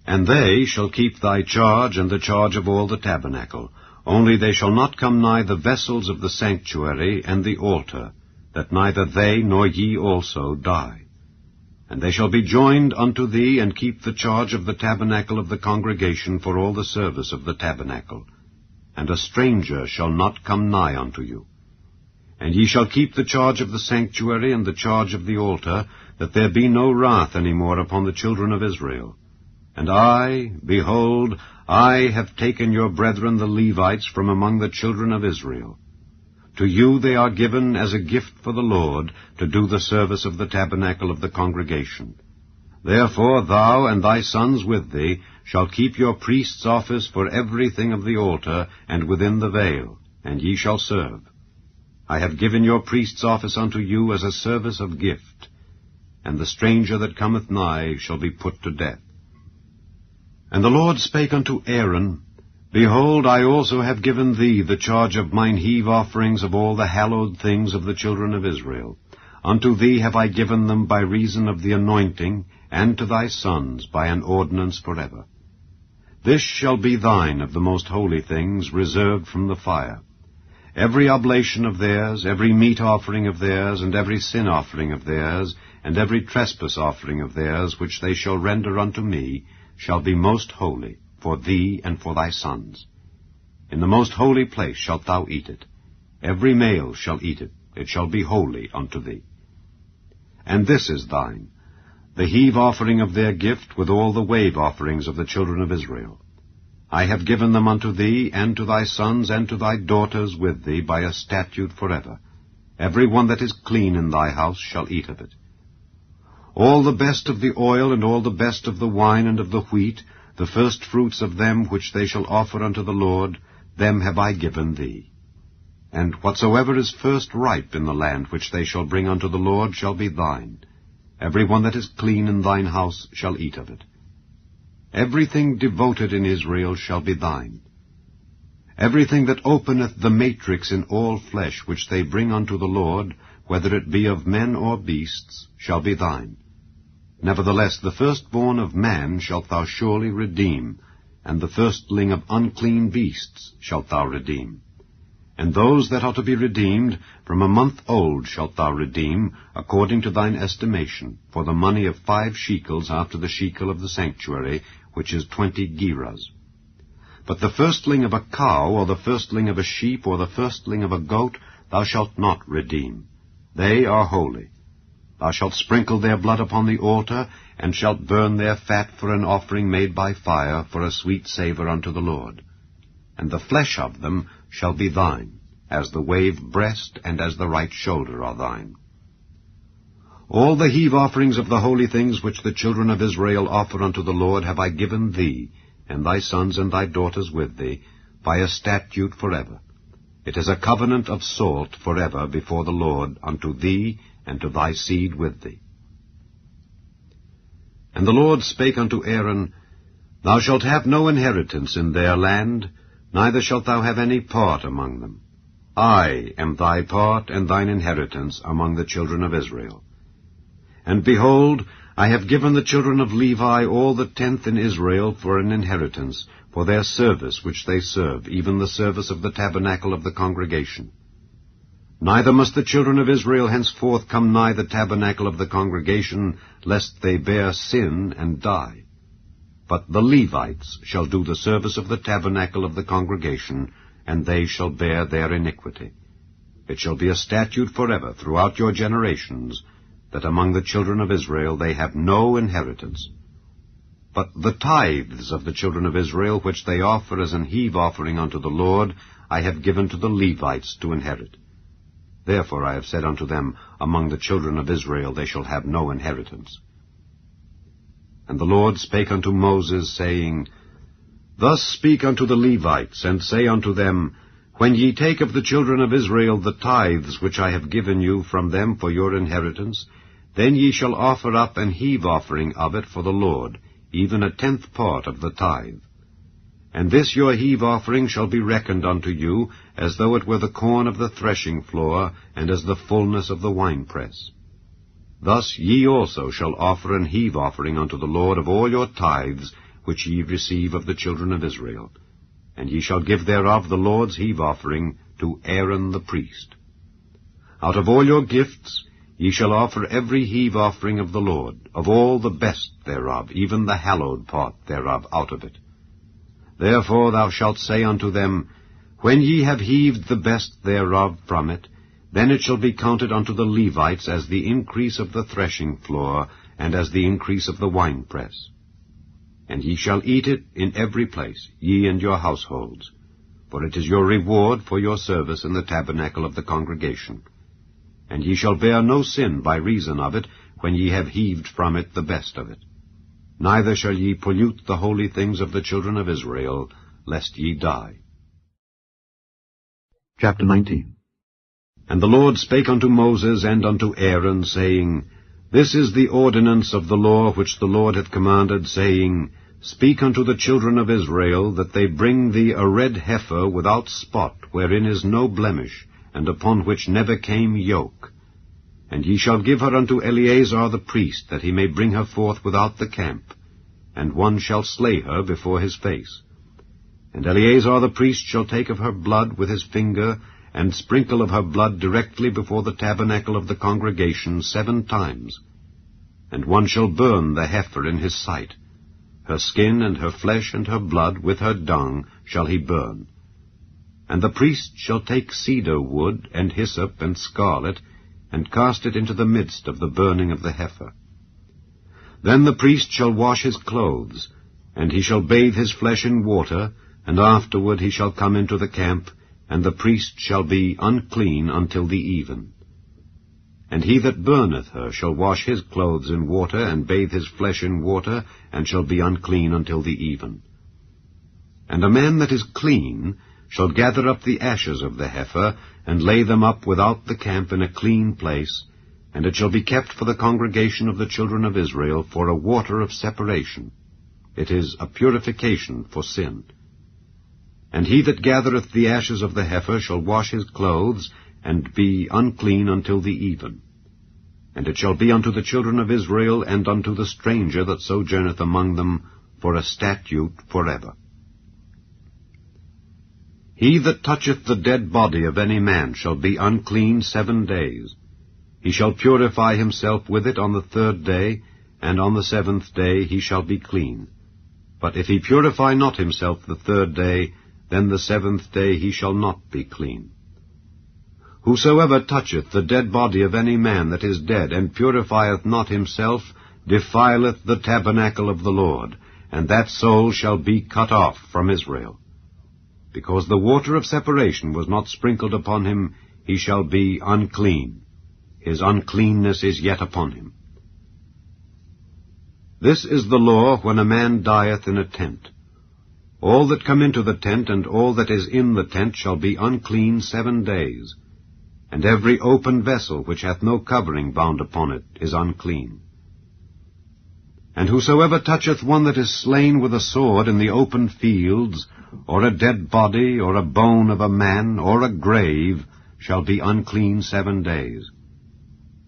And they shall keep thy charge and the charge of all the tabernacle. Only they shall not come nigh the vessels of the sanctuary and the altar, that neither they nor ye also die. And they shall be joined unto thee, and keep the charge of the tabernacle of the congregation for all the service of the tabernacle. And a stranger shall not come nigh unto you. And ye shall keep the charge of the sanctuary and the charge of the altar, that there be no wrath any more upon the children of Israel. And I, behold, I have taken your brethren the Levites from among the children of Israel. To you they are given as a gift for the Lord, to do the service of the tabernacle of the congregation. Therefore thou and thy sons with thee shall keep your priest's office for everything of the altar, and within the veil, and ye shall serve. I have given your priest's office unto you as a service of gift, and the stranger that cometh nigh shall be put to death. And the Lord spake unto Aaron, Behold, I also have given thee the charge of mine heave offerings of all the hallowed things of the children of Israel. Unto thee have I given them by reason of the anointing, and to thy sons by an ordinance forever. This shall be thine of the most holy things, reserved from the fire. Every oblation of theirs, every meat offering of theirs, and every sin offering of theirs, and every trespass offering of theirs, which they shall render unto me, shall be most holy, for thee and for thy sons. In the most holy place shalt thou eat it. Every male shall eat it. It shall be holy unto thee. And this is thine, the heave offering of their gift, with all the wave offerings of the children of Israel. I have given them unto thee, and to thy sons, and to thy daughters with thee, by a statute forever. Every one that is clean in thy house shall eat of it. All the best of the oil, and all the best of the wine, and of the wheat, the first fruits of them which they shall offer unto the Lord, them have I given thee. And whatsoever is first ripe in the land which they shall bring unto the Lord shall be thine. Every one that is clean in thine house shall eat of it. Everything devoted in Israel shall be thine. Everything that openeth the matrix in all flesh which they bring unto the Lord, whether it be of men or beasts, shall be thine. Nevertheless the firstborn of man shalt thou surely redeem, and the firstling of unclean beasts shalt thou redeem. And those that are to be redeemed, from a month old shalt thou redeem, according to thine estimation, for the money of 5 shekels after the shekel of the sanctuary, which is 20 gerahs. But the firstling of a cow, or the firstling of a sheep, or the firstling of a goat, thou shalt not redeem. They are holy. Thou shalt sprinkle their blood upon the altar, and shalt burn their fat for an offering made by fire, for a sweet savour unto the Lord. And the flesh of them shall be thine, as the wave breast and as the right shoulder are thine. All the heave offerings of the holy things which the children of Israel offer unto the Lord have I given thee, and thy sons and thy daughters with thee, by a statute forever. It is a covenant of salt forever before the Lord unto thee and to thy seed with thee. And the Lord spake unto Aaron, Thou shalt have no inheritance in their land, neither shalt thou have any part among them. I am thy part and thine inheritance among the children of Israel. And behold, I have given the children of Levi all the 10th in Israel for an inheritance, for their service which they serve, even the service of the tabernacle of the congregation. Neither must the children of Israel henceforth come nigh the tabernacle of the congregation, lest they bear sin and die. But the Levites shall do the service of the tabernacle of the congregation, and they shall bear their iniquity. It shall be a statute forever throughout your generations, that among the children of Israel they have no inheritance. But the tithes of the children of Israel, which they offer as an heave offering unto the Lord, I have given to the Levites to inherit. Therefore I have said unto them, Among the children of Israel they shall have no inheritance. And the Lord spake unto Moses, saying, Thus speak unto the Levites, and say unto them, When ye take of the children of Israel the tithes which I have given you from them for your inheritance, then ye shall offer up an heave offering of it for the Lord, even a 10th part of the tithe. And this your heave offering shall be reckoned unto you, as though it were the corn of the threshing floor, and as the fullness of the winepress. Thus ye also shall offer an heave offering unto the Lord of all your tithes, which ye receive of the children of Israel. And ye shall give thereof the Lord's heave offering to Aaron the priest. Out of all your gifts ye shall offer every heave offering of the Lord, of all the best thereof, even the hallowed part thereof out of it. Therefore thou shalt say unto them, When ye have heaved the best thereof from it, then it shall be counted unto the Levites as the increase of the threshing floor, and as the increase of the winepress. And ye shall eat it in every place, ye and your households, for it is your reward for your service in the tabernacle of the congregation. And ye shall bear no sin by reason of it, when ye have heaved from it the best of it. Neither shall ye pollute the holy things of the children of Israel, lest ye die. Chapter 19. And the Lord spake unto Moses and unto Aaron, saying, This is the ordinance of the law which the Lord hath commanded, saying, Speak unto the children of Israel, that they bring thee a red heifer without spot, wherein is no blemish, and upon which never came yoke. And ye shall give her unto Eleazar the priest, that he may bring her forth without the camp, and one shall slay her before his face. And Eleazar the priest shall take of her blood with his finger, and sprinkle of her blood directly before the tabernacle of the congregation 7 times. And one shall burn the heifer in his sight. Her skin and her flesh and her blood with her dung shall he burn. And the priest shall take cedar wood and hyssop and scarlet, and cast it into the midst of the burning of the heifer. Then the priest shall wash his clothes, and he shall bathe his flesh in water, and afterward he shall come into the camp, and the priest shall be unclean until the even. And he that burneth her shall wash his clothes in water, and bathe his flesh in water, and shall be unclean until the even. And a man that is clean shall gather up the ashes of the heifer, and lay them up without the camp in a clean place, and it shall be kept for the congregation of the children of Israel for a water of separation. It is a purification for sin. And he that gathereth the ashes of the heifer shall wash his clothes, and be unclean until the even. And it shall be unto the children of Israel, and unto the stranger that sojourneth among them, for a statute forever. He that toucheth the dead body of any man shall be unclean 7 days. He shall purify himself with it on the 3rd day, and on the 7th day he shall be clean. But if he purify not himself the 3rd day, then the 7th day he shall not be clean. Whosoever toucheth the dead body of any man that is dead, and purifieth not himself, defileth the tabernacle of the Lord, and that soul shall be cut off from Israel. Because the water of separation was not sprinkled upon him, he shall be unclean. His uncleanness is yet upon him. This is the law when a man dieth in a tent. All that come into the tent, and all that is in the tent, shall be unclean 7 days. And every open vessel which hath no covering bound upon it is unclean. And whosoever toucheth one that is slain with a sword in the open fields, or a dead body, or a bone of a man, or a grave, shall be unclean 7 days.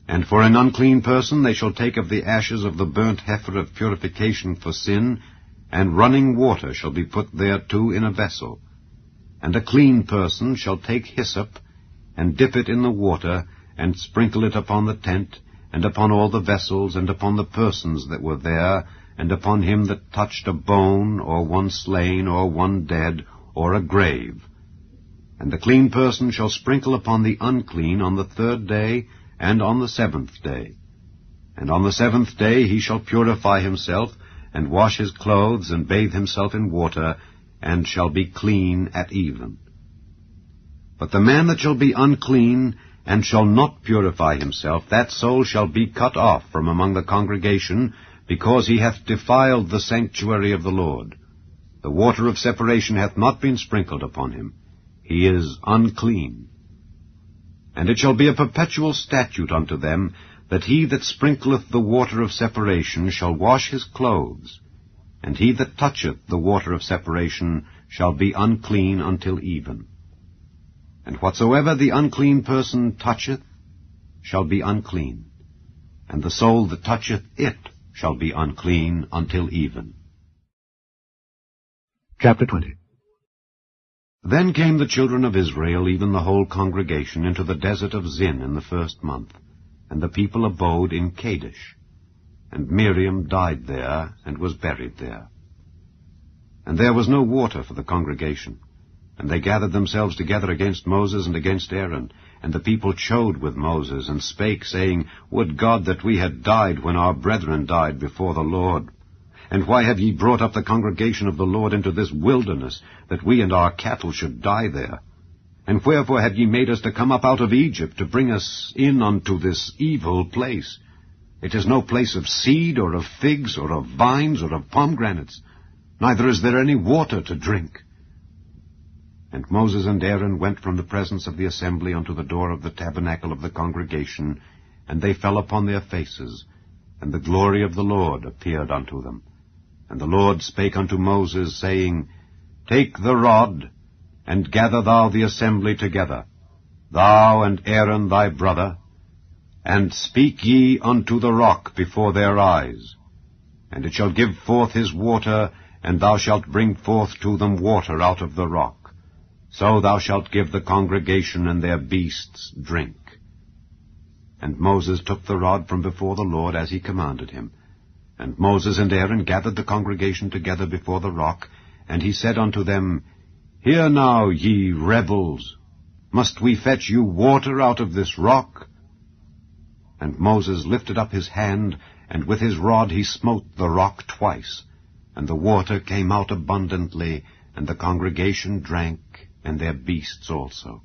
And for an unclean person they shall take of the ashes of the burnt heifer of purification for sin, and running water shall be put thereto in a vessel. And a clean person shall take hyssop, and dip it in the water, and sprinkle it upon the tent, and upon all the vessels, and upon the persons that were there, and upon him that touched a bone, or one slain, or one dead, or a grave. And the clean person shall sprinkle upon the unclean on the 3rd day, and on the 7th day. And on the 7th day he shall purify himself, and wash his clothes, and bathe himself in water, and shall be clean at even. But the man that shall be unclean, and shall not purify himself, that soul shall be cut off from among the congregation, because he hath defiled the sanctuary of the Lord. The water of separation hath not been sprinkled upon him. He is unclean. And it shall be a perpetual statute unto them, that he that sprinkleth the water of separation shall wash his clothes, and he that toucheth the water of separation shall be unclean until even. And whatsoever the unclean person toucheth shall be unclean, and the soul that toucheth it shall be unclean until even. Chapter 20. Then came the children of Israel, even the whole congregation, into the desert of Zin in the 1st month, and the people abode in Kadesh. And Miriam died there, and was buried there. And there was no water for the congregation. And they gathered themselves together against Moses and against Aaron. And the people chode with Moses, and spake, saying, Would God that we had died when our brethren died before the Lord! And why have ye brought up the congregation of the Lord into this wilderness, that we and our cattle should die there? And wherefore have ye made us to come up out of Egypt, to bring us in unto this evil place? It is no place of seed, or of figs, or of vines, or of pomegranates, neither is there any water to drink. And Moses and Aaron went from the presence of the assembly unto the door of the tabernacle of the congregation, and they fell upon their faces, and the glory of the Lord appeared unto them. And the Lord spake unto Moses, saying, Take the rod, and gather thou the assembly together, thou and Aaron thy brother, And speak ye unto the rock before their eyes, and it shall give forth his water, and thou shalt bring forth to them water out of the rock. So thou shalt give the congregation and their beasts drink. And Moses took the rod from before the Lord as he commanded him. And Moses and Aaron gathered the congregation together before the rock, and he said unto them, Hear now, ye rebels, must we fetch you water out of this rock? And Moses lifted up his hand, and with his rod he smote the rock twice, and the water came out abundantly, and the congregation drank, and their beasts also.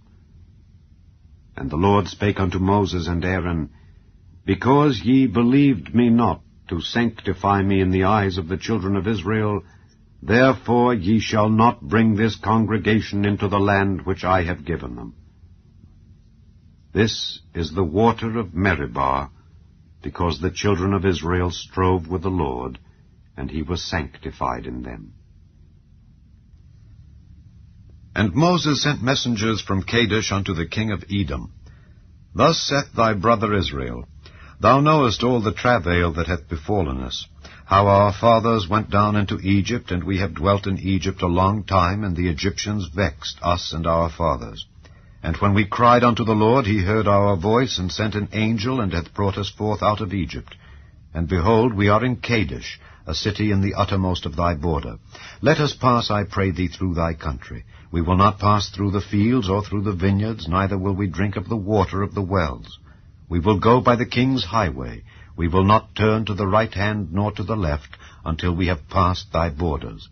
And the Lord spake unto Moses and Aaron, Because ye believed me not to sanctify me in the eyes of the children of Israel, therefore ye shall not bring this congregation into the land which I have given them. This is the water of Meribah, because the children of Israel strove with the Lord, and he was sanctified in them. And Moses sent messengers from Kadesh unto the king of Edom. Thus saith thy brother Israel, Thou knowest all the travail that hath befallen us, how our fathers went down into Egypt, and we have dwelt in Egypt a long time, and the Egyptians vexed us and our fathers. And when we cried unto the Lord, he heard our voice, and sent an angel, and hath brought us forth out of Egypt. And behold, we are in Kadesh, a city in the uttermost of thy border. Let us pass, I pray thee, through thy country. We will not pass through the fields or through the vineyards, neither will we drink of the water of the wells. We will go by the king's highway. We will not turn to the right hand nor to the left, until we have passed thy borders.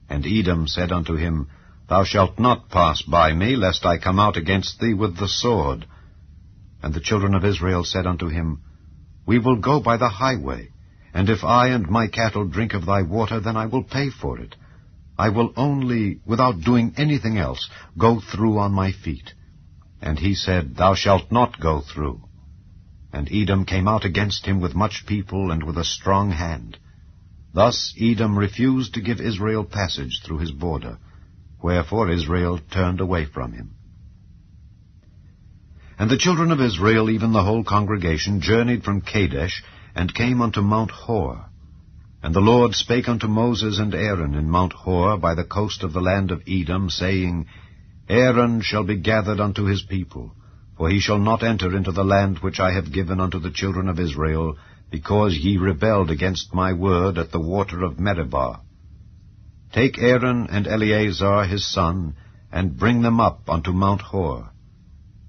And Edom said unto him, Thou shalt not pass by me, lest I come out against thee with the sword. And the children of Israel said unto him, We will go by the highway, and if I and my cattle drink of thy water, then I will pay for it. I will only, without doing anything else, go through on my feet. And he said, Thou shalt not go through. And Edom came out against him with much people and with a strong hand. Thus Edom refused to give Israel passage through his border, wherefore Israel turned away from him. And the children of Israel, even the whole congregation, journeyed from Kadesh, and came unto Mount Hor. And the Lord spake unto Moses and Aaron in Mount Hor by the coast of the land of Edom, saying, Aaron shall be gathered unto his people, for he shall not enter into the land which I have given unto the children of Israel, because ye rebelled against my word at the water of Meribah. Take Aaron and Eleazar his son, and bring them up unto Mount Hor,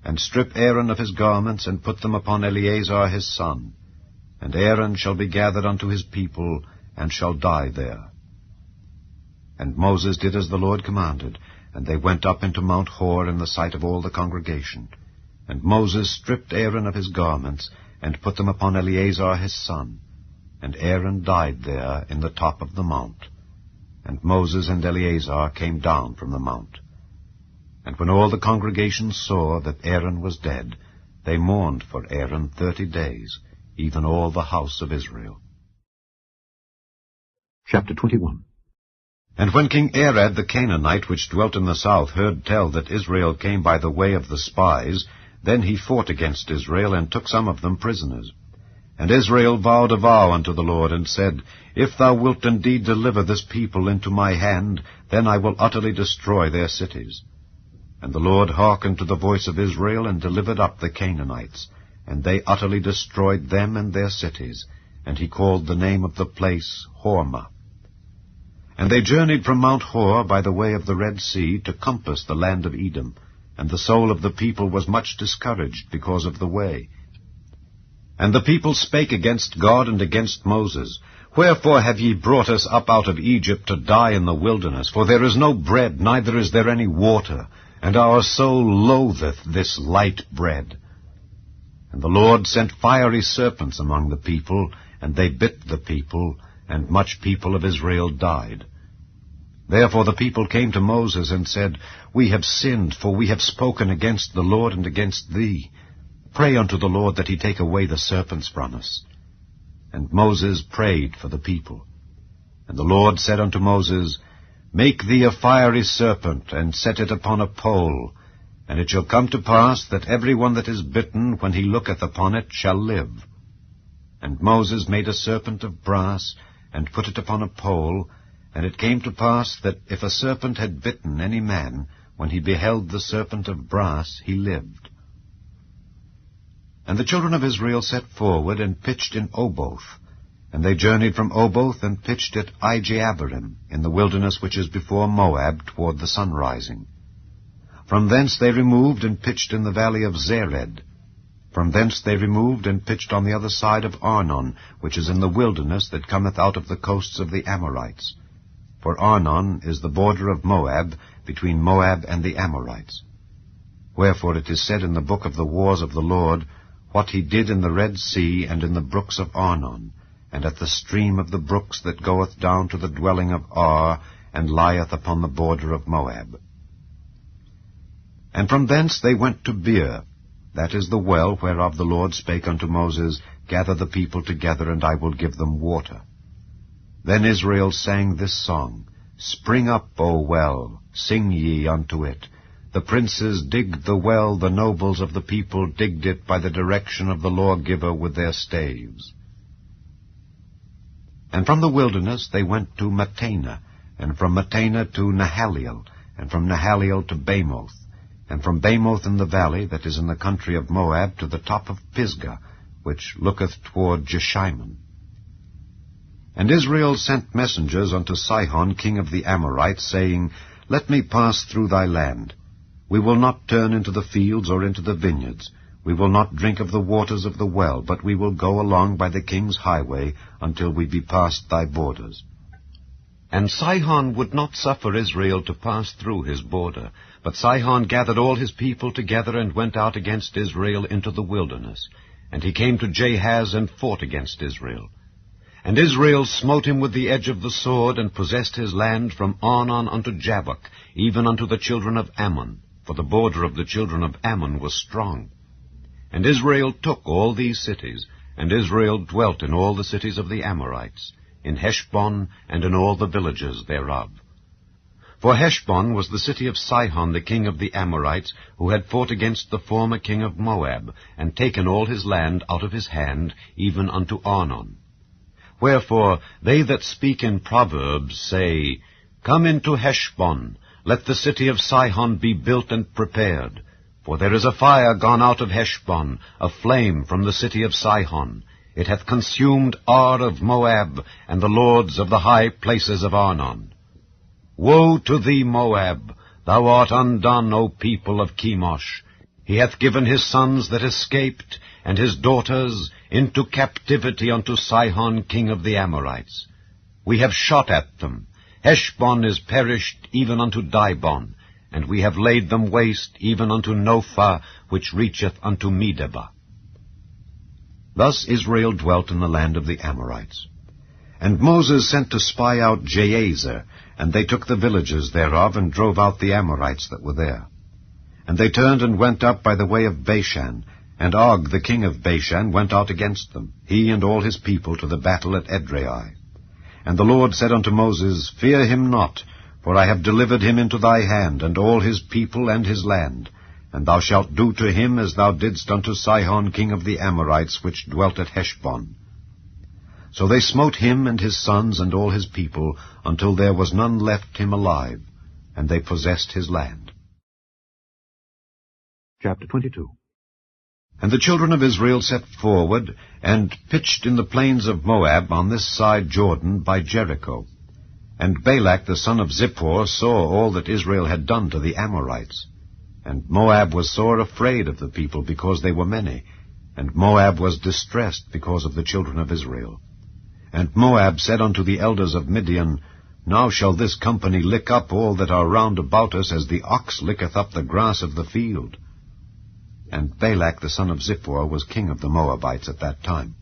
and strip Aaron of his garments, and put them upon Eleazar his son. And Aaron shall be gathered unto his people, and shall die there. And Moses did as the Lord commanded, and they went up into Mount Hor in the sight of all the congregation. And Moses stripped Aaron of his garments, and put them upon Eleazar his son. And Aaron died there in the top of the mount. And Moses and Eleazar came down from the mount. And when all the congregation saw that Aaron was dead, they mourned for Aaron 30 days, even all the house of Israel. Chapter 21. And when King Arad the Canaanite, which dwelt in the south, heard tell that Israel came by the way of the spies, then he fought against Israel, and took some of them prisoners. And Israel vowed a vow unto the Lord, and said, If thou wilt indeed deliver this people into my hand, then I will utterly destroy their cities. And the Lord hearkened to the voice of Israel, and delivered up the Canaanites, and they utterly destroyed them and their cities, and he called the name of the place Hormah. And they journeyed from Mount Hor by the way of the Red Sea to compass the land of Edom, and the soul of the people was much discouraged because of the way. And the people spake against God and against Moses, Wherefore have ye brought us up out of Egypt to die in the wilderness? For there is no bread, neither is there any water, and our soul loatheth this light bread. And the Lord sent fiery serpents among the people, and they bit the people, and much people of Israel died. Therefore the people came to Moses and said, We have sinned, for we have spoken against the Lord and against thee. Pray unto the Lord that he take away the serpents from us. And Moses prayed for the people. And the Lord said unto Moses, Make thee a fiery serpent, and set it upon a pole, And it shall come to pass that every one that is bitten, when he looketh upon it, shall live. And Moses made a serpent of brass, and put it upon a pole, and it came to pass that if a serpent had bitten any man, when he beheld the serpent of brass, he lived. And the children of Israel set forward, and pitched in Oboth. And they journeyed from Oboth, and pitched at Ijeabarim, in the wilderness which is before Moab, toward the sunrising. From thence they removed, and pitched in the valley of Zered. From thence they removed, and pitched on the other side of Arnon, which is in the wilderness that cometh out of the coasts of the Amorites. For Arnon is the border of Moab, between Moab and the Amorites. Wherefore it is said in the book of the wars of the Lord, what he did in the Red Sea, and in the brooks of Arnon, and at the stream of the brooks that goeth down to the dwelling of Ar, and lieth upon the border of Moab. And from thence they went to Beer, that is the well whereof the Lord spake unto Moses, Gather the people together, and I will give them water. Then Israel sang this song, Spring up, O well, sing ye unto it. The princes digged the well, the nobles of the people digged it by the direction of the lawgiver with their staves. And from the wilderness they went to Mattanah, and from Mattanah to Nahaliel, and from Nahaliel to Bamoth, and from Bamoth in the valley that is in the country of Moab to the top of Pisgah, which looketh toward Jeshimon. And Israel sent messengers unto Sihon king of the Amorites, saying, Let me pass through thy land. We will not turn into the fields or into the vineyards. We will not drink of the waters of the well, but we will go along by the king's highway until we be past thy borders. And Sihon would not suffer Israel to pass through his border. But Sihon gathered all his people together, and went out against Israel into the wilderness. And he came to Jahaz, and fought against Israel. And Israel smote him with the edge of the sword, and possessed his land from Arnon unto Jabbok, even unto the children of Ammon, for the border of the children of Ammon was strong. And Israel took all these cities, and Israel dwelt in all the cities of the Amorites, in Heshbon, and in all the villages thereof. For Heshbon was the city of Sihon the king of the Amorites, who had fought against the former king of Moab, and taken all his land out of his hand, even unto Arnon. Wherefore they that speak in Proverbs say, Come into Heshbon, let the city of Sihon be built and prepared. For there is a fire gone out of Heshbon, a flame from the city of Sihon. It hath consumed Ar of Moab, and the lords of the high places of Arnon. Woe to thee, Moab! Thou art undone, O people of Chemosh. He hath given his sons that escaped, and his daughters, into captivity unto Sihon king of the Amorites. We have shot at them. Heshbon is perished even unto Dibon, and we have laid them waste even unto Nophah, which reacheth unto Medeba. Thus Israel dwelt in the land of the Amorites. And Moses sent to spy out Jazer, and they took the villages thereof, and drove out the Amorites that were there. And they turned and went up by the way of Bashan, and Og the king of Bashan went out against them, he and all his people, to the battle at Edrei. And the Lord said unto Moses, Fear him not, for I have delivered him into thy hand, and all his people and his land. And thou shalt do to him as thou didst unto Sihon king of the Amorites, which dwelt at Heshbon. So they smote him and his sons and all his people, until there was none left him alive, and they possessed his land. Chapter 22. And the children of Israel set forward, and pitched in the plains of Moab on this side Jordan by Jericho. And Balak the son of Zippor saw all that Israel had done to the Amorites. And Moab was sore afraid of the people, because they were many, and Moab was distressed because of the children of Israel. And Moab said unto the elders of Midian, Now shall this company lick up all that are round about us, as the ox licketh up the grass of the field. And Balak the son of Zippor was king of the Moabites at that time.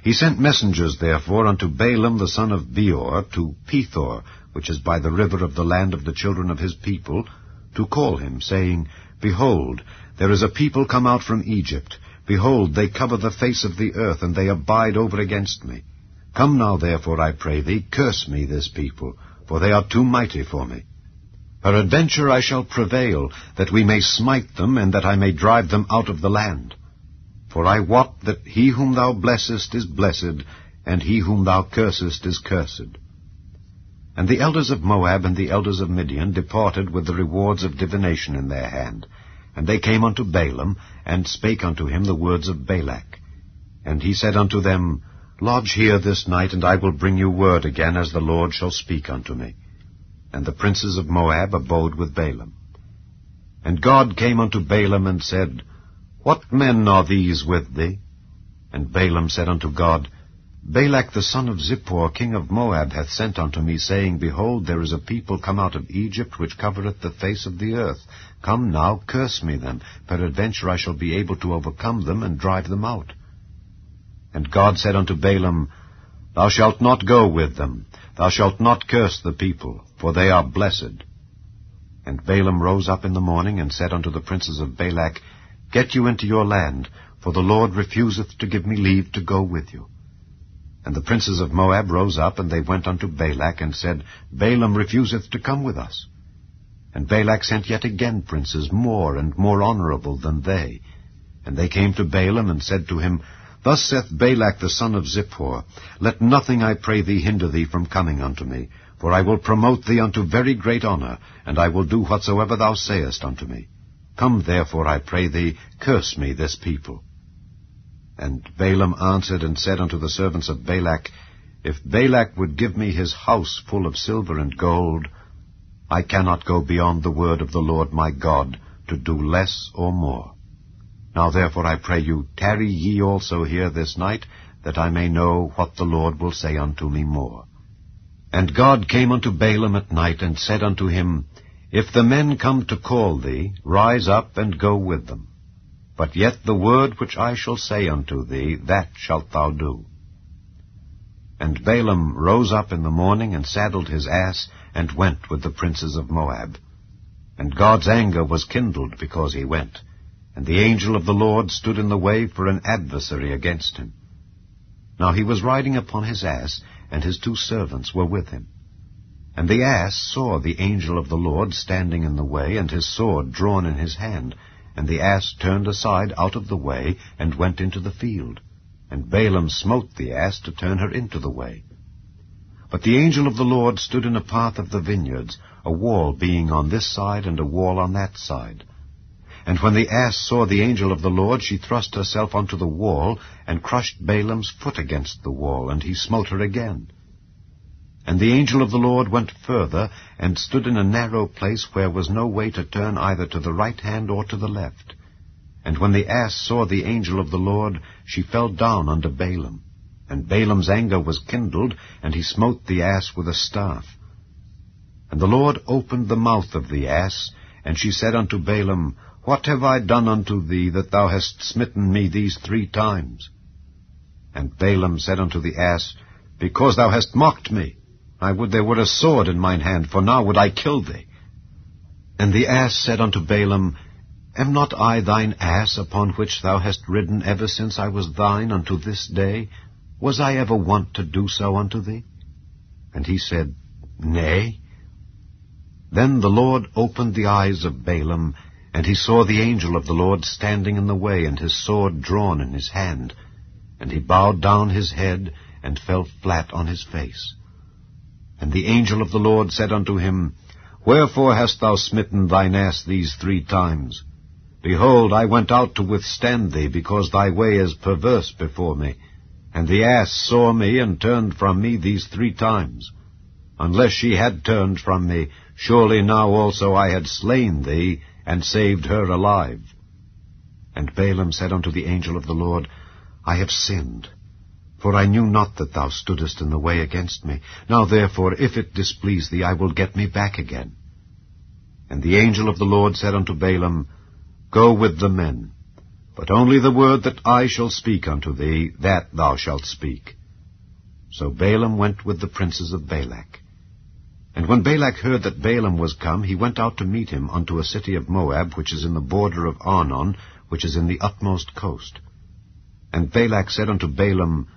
He sent messengers therefore unto Balaam the son of Beor to Pethor, which is by the river of the land of the children of his people, to call him, saying, Behold, there is a people come out from Egypt. Behold, they cover the face of the earth, and they abide over against me. Come now, therefore, I pray thee, curse me this people, for they are too mighty for me. Peradventure I shall prevail, that we may smite them, and that I may drive them out of the land. For I wot that he whom thou blessest is blessed, and he whom thou cursest is cursed. And the elders of Moab and the elders of Midian departed with the rewards of divination in their hand. And they came unto Balaam, and spake unto him the words of Balak. And he said unto them, Lodge here this night, and I will bring you word again, as the Lord shall speak unto me. And the princes of Moab abode with Balaam. And God came unto Balaam, and said, What men are these with thee? And Balaam said unto God, Balak the son of Zippor, king of Moab, hath sent unto me, saying, Behold, there is a people come out of Egypt, which covereth the face of the earth. Come now, curse me them, peradventure I shall be able to overcome them, and drive them out. And God said unto Balaam, Thou shalt not go with them, thou shalt not curse the people, for they are blessed. And Balaam rose up in the morning, and said unto the princes of Balak, Get you into your land, for the Lord refuseth to give me leave to go with you. And the princes of Moab rose up, and they went unto Balak, and said, Balaam refuseth to come with us. And Balak sent yet again princes more and more honorable than they. And they came to Balaam, and said to him, Thus saith Balak the son of Zippor, Let nothing, I pray thee, hinder thee from coming unto me, for I will promote thee unto very great honor, and I will do whatsoever thou sayest unto me. Come therefore, I pray thee, curse me this people. And Balaam answered and said unto the servants of Balak, If Balak would give me his house full of silver and gold, I cannot go beyond the word of the Lord my God, to do less or more. Now therefore I pray you, tarry ye also here this night, that I may know what the Lord will say unto me more. And God came unto Balaam at night, and said unto him, If the men come to call thee, rise up and go with them. But yet the word which I shall say unto thee, that shalt thou do. And Balaam rose up in the morning, and saddled his ass, and went with the princes of Moab. And God's anger was kindled because he went, and the angel of the Lord stood in the way for an adversary against him. Now he was riding upon his ass, and his 2 servants were with him. And the ass saw the angel of the Lord standing in the way, and his sword drawn in his hand. And the ass turned aside out of the way, and went into the field. And Balaam smote the ass to turn her into the way. But the angel of the Lord stood in a path of the vineyards, a wall being on this side, and a wall on that side. And when the ass saw the angel of the Lord, she thrust herself unto the wall, and crushed Balaam's foot against the wall, and he smote her again. And the angel of the Lord went further, and stood in a narrow place where was no way to turn either to the right hand or to the left. And when the ass saw the angel of the Lord, she fell down under Balaam. And Balaam's anger was kindled, and he smote the ass with a staff. And the Lord opened the mouth of the ass, and she said unto Balaam, What have I done unto thee, that thou hast smitten me these 3 times? And Balaam said unto the ass, Because thou hast mocked me. I would there were a sword in mine hand, for now would I kill thee. And the ass said unto Balaam, Am not I thine ass, upon which thou hast ridden ever since I was thine unto this day? Was I ever wont to do so unto thee? And he said, Nay. Then the Lord opened the eyes of Balaam, and he saw the angel of the Lord standing in the way, and his sword drawn in his hand. And he bowed down his head, and fell flat on his face. And the angel of the Lord said unto him, Wherefore hast thou smitten thine ass these 3 times? Behold, I went out to withstand thee, because thy way is perverse before me. And the ass saw me, and turned from me these 3 times. Unless she had turned from me, surely now also I had slain thee, and saved her alive. And Balaam said unto the angel of the Lord, I have sinned, for I knew not that thou stoodest in the way against me. Now therefore, if it displease thee, I will get me back again. And the angel of the Lord said unto Balaam, Go with the men, but only the word that I shall speak unto thee, that thou shalt speak. So Balaam went with the princes of Balak. And when Balak heard that Balaam was come, he went out to meet him unto a city of Moab, which is in the border of Arnon, which is in the utmost coast. And Balak said unto Balaam,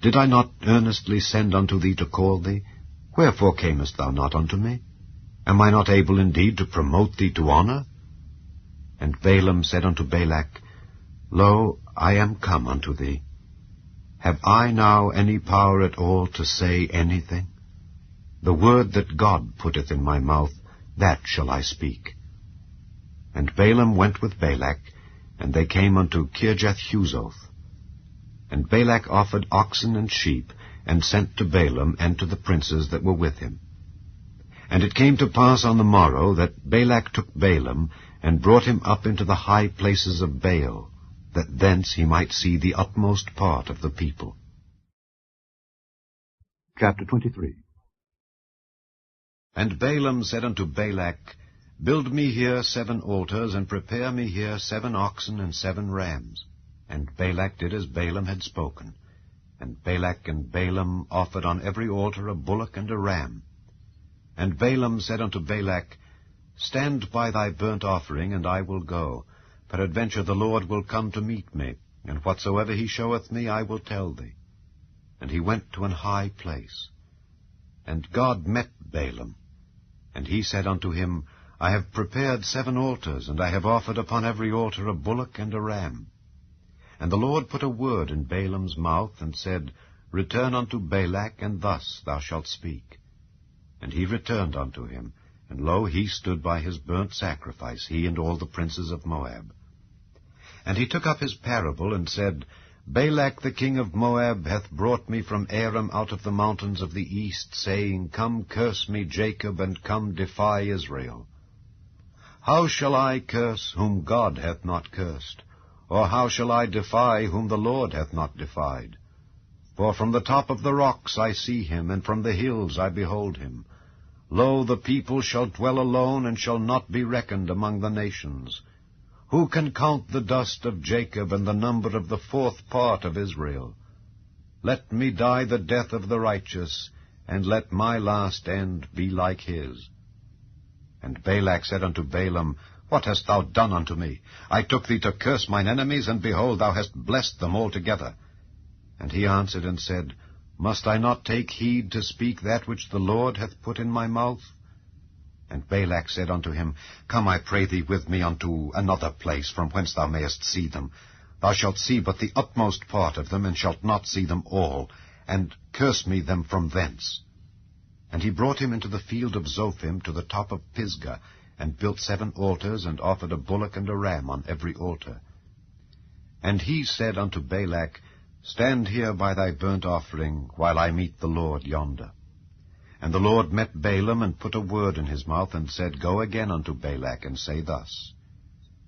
Did I not earnestly send unto thee to call thee? Wherefore camest thou not unto me? Am I not able indeed to promote thee to honor? And Balaam said unto Balak, Lo, I am come unto thee. Have I now any power at all to say anything? The word that God putteth in my mouth, that shall I speak. And Balaam went with Balak, and they came unto Kirjath-Huzoth. And Balak offered oxen and sheep, and sent to Balaam and to the princes that were with him. And it came to pass on the morrow that Balak took Balaam, and brought him up into the high places of Baal, that thence he might see the utmost part of the people. Chapter 23. And Balaam said unto Balak, Build me here 7 altars, and prepare me here 7 oxen and 7 rams. And Balak did as Balaam had spoken. And Balak and Balaam offered on every altar a bullock and a ram. And Balaam said unto Balak, Stand by thy burnt offering, and I will go. Peradventure the Lord will come to meet me, and whatsoever he showeth me I will tell thee. And he went to an high place. And God met Balaam. And he said unto him, I have prepared 7 altars, and I have offered upon every altar a bullock and a ram. And the Lord put a word in Balaam's mouth, and said, Return unto Balak, and thus thou shalt speak. And he returned unto him, and lo, he stood by his burnt sacrifice, he and all the princes of Moab. And he took up his parable, and said, Balak the king of Moab hath brought me from Aram out of the mountains of the east, saying, Come curse me, Jacob, and come defy Israel. How shall I curse whom God hath not cursed? Or how shall I defy whom the Lord hath not defied? For from the top of the rocks I see him, and from the hills I behold him. Lo, the people shall dwell alone, and shall not be reckoned among the nations. Who can count the dust of Jacob, and the number of the 4th part of Israel? Let me die the death of the righteous, and let my last end be like his. And Balak said unto Balaam, What hast thou done unto me? I took thee to curse mine enemies, and behold, thou hast blessed them altogether. And he answered and said, Must I not take heed to speak that which the Lord hath put in my mouth? And Balak said unto him, Come, I pray thee, with me unto another place, from whence thou mayest see them. Thou shalt see but the utmost part of them, and shalt not see them all, and curse me them from thence. And he brought him into the field of Zophim, to the top of Pisgah, and built 7 altars, and offered a bullock and a ram on every altar. And he said unto Balak, Stand here by thy burnt offering, while I meet the Lord yonder. And the Lord met Balaam, and put a word in his mouth, and said, Go again unto Balak, and say thus.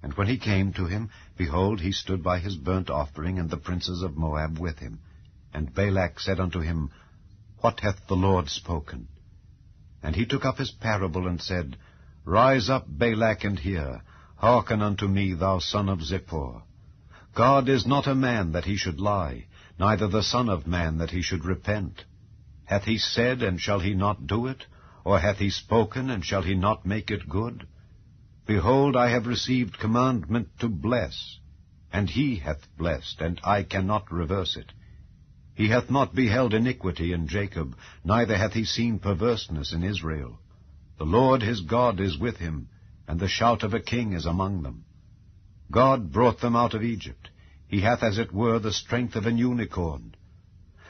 And when he came to him, behold, he stood by his burnt offering, and the princes of Moab with him. And Balak said unto him, What hath the Lord spoken? And he took up his parable, and said, Rise up, Balak, and hear. Hearken unto me, thou son of Zippor. God is not a man that he should lie, neither the son of man that he should repent. Hath he said, and shall he not do it? Or hath he spoken, and shall he not make it good? Behold, I have received commandment to bless, and he hath blessed, and I cannot reverse it. He hath not beheld iniquity in Jacob, neither hath he seen perverseness in Israel. The Lord his God is with him, and the shout of a king is among them. God brought them out of Egypt. He hath as it were the strength of an unicorn.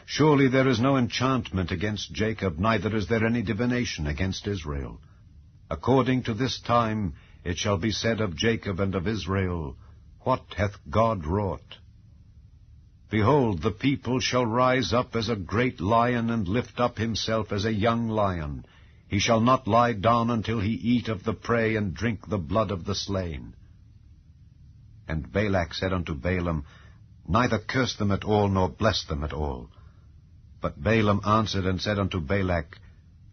Surely there is no enchantment against Jacob, neither is there any divination against Israel. According to this time it shall be said of Jacob and of Israel, What hath God wrought? Behold, the people shall rise up as a great lion, and lift up himself as a young lion. He shall not lie down until he eat of the prey, and drink the blood of the slain. And Balak said unto Balaam, Neither curse them at all, nor bless them at all. But Balaam answered and said unto Balak,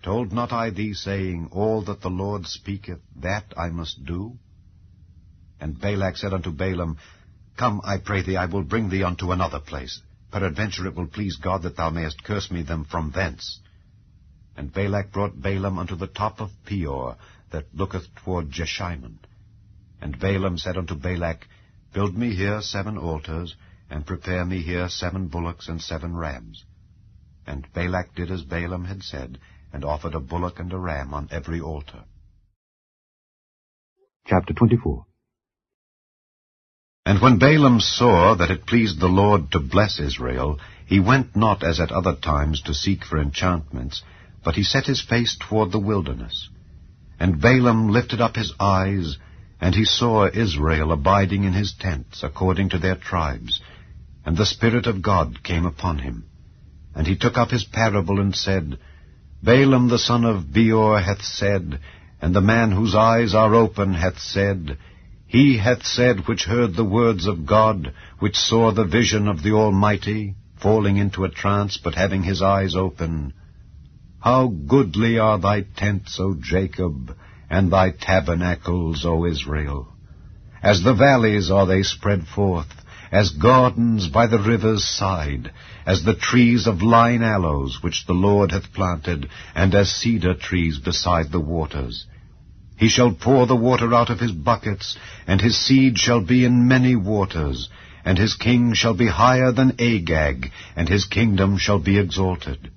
Told not I thee, saying, All that the Lord speaketh, that I must do? And Balak said unto Balaam, Come, I pray thee, I will bring thee unto another place. Peradventure it will please God that thou mayest curse me them from thence. And Balak brought Balaam unto the top of Peor, that looketh toward Jeshimon. And Balaam said unto Balak, Build me here 7 altars, and prepare me here 7 bullocks and 7 rams. And Balak did as Balaam had said, and offered a bullock and a ram on every altar. Chapter 24. And when Balaam saw that it pleased the Lord to bless Israel, he went not as at other times to seek for enchantments, but he set his face toward the wilderness. And Balaam lifted up his eyes, and he saw Israel abiding in his tents, according to their tribes. And the Spirit of God came upon him. And he took up his parable and said, Balaam the son of Beor hath said, and the man whose eyes are open hath said, He hath said which heard the words of God, which saw the vision of the Almighty, falling into a trance, but having his eyes open, How goodly are thy tents, O Jacob, and thy tabernacles, O Israel! As the valleys are they spread forth, as gardens by the river's side, as the trees of lign aloes which the Lord hath planted, and as cedar trees beside the waters. He shall pour the water out of his buckets, and his seed shall be in many waters, and his king shall be higher than Agag, and his kingdom shall be exalted.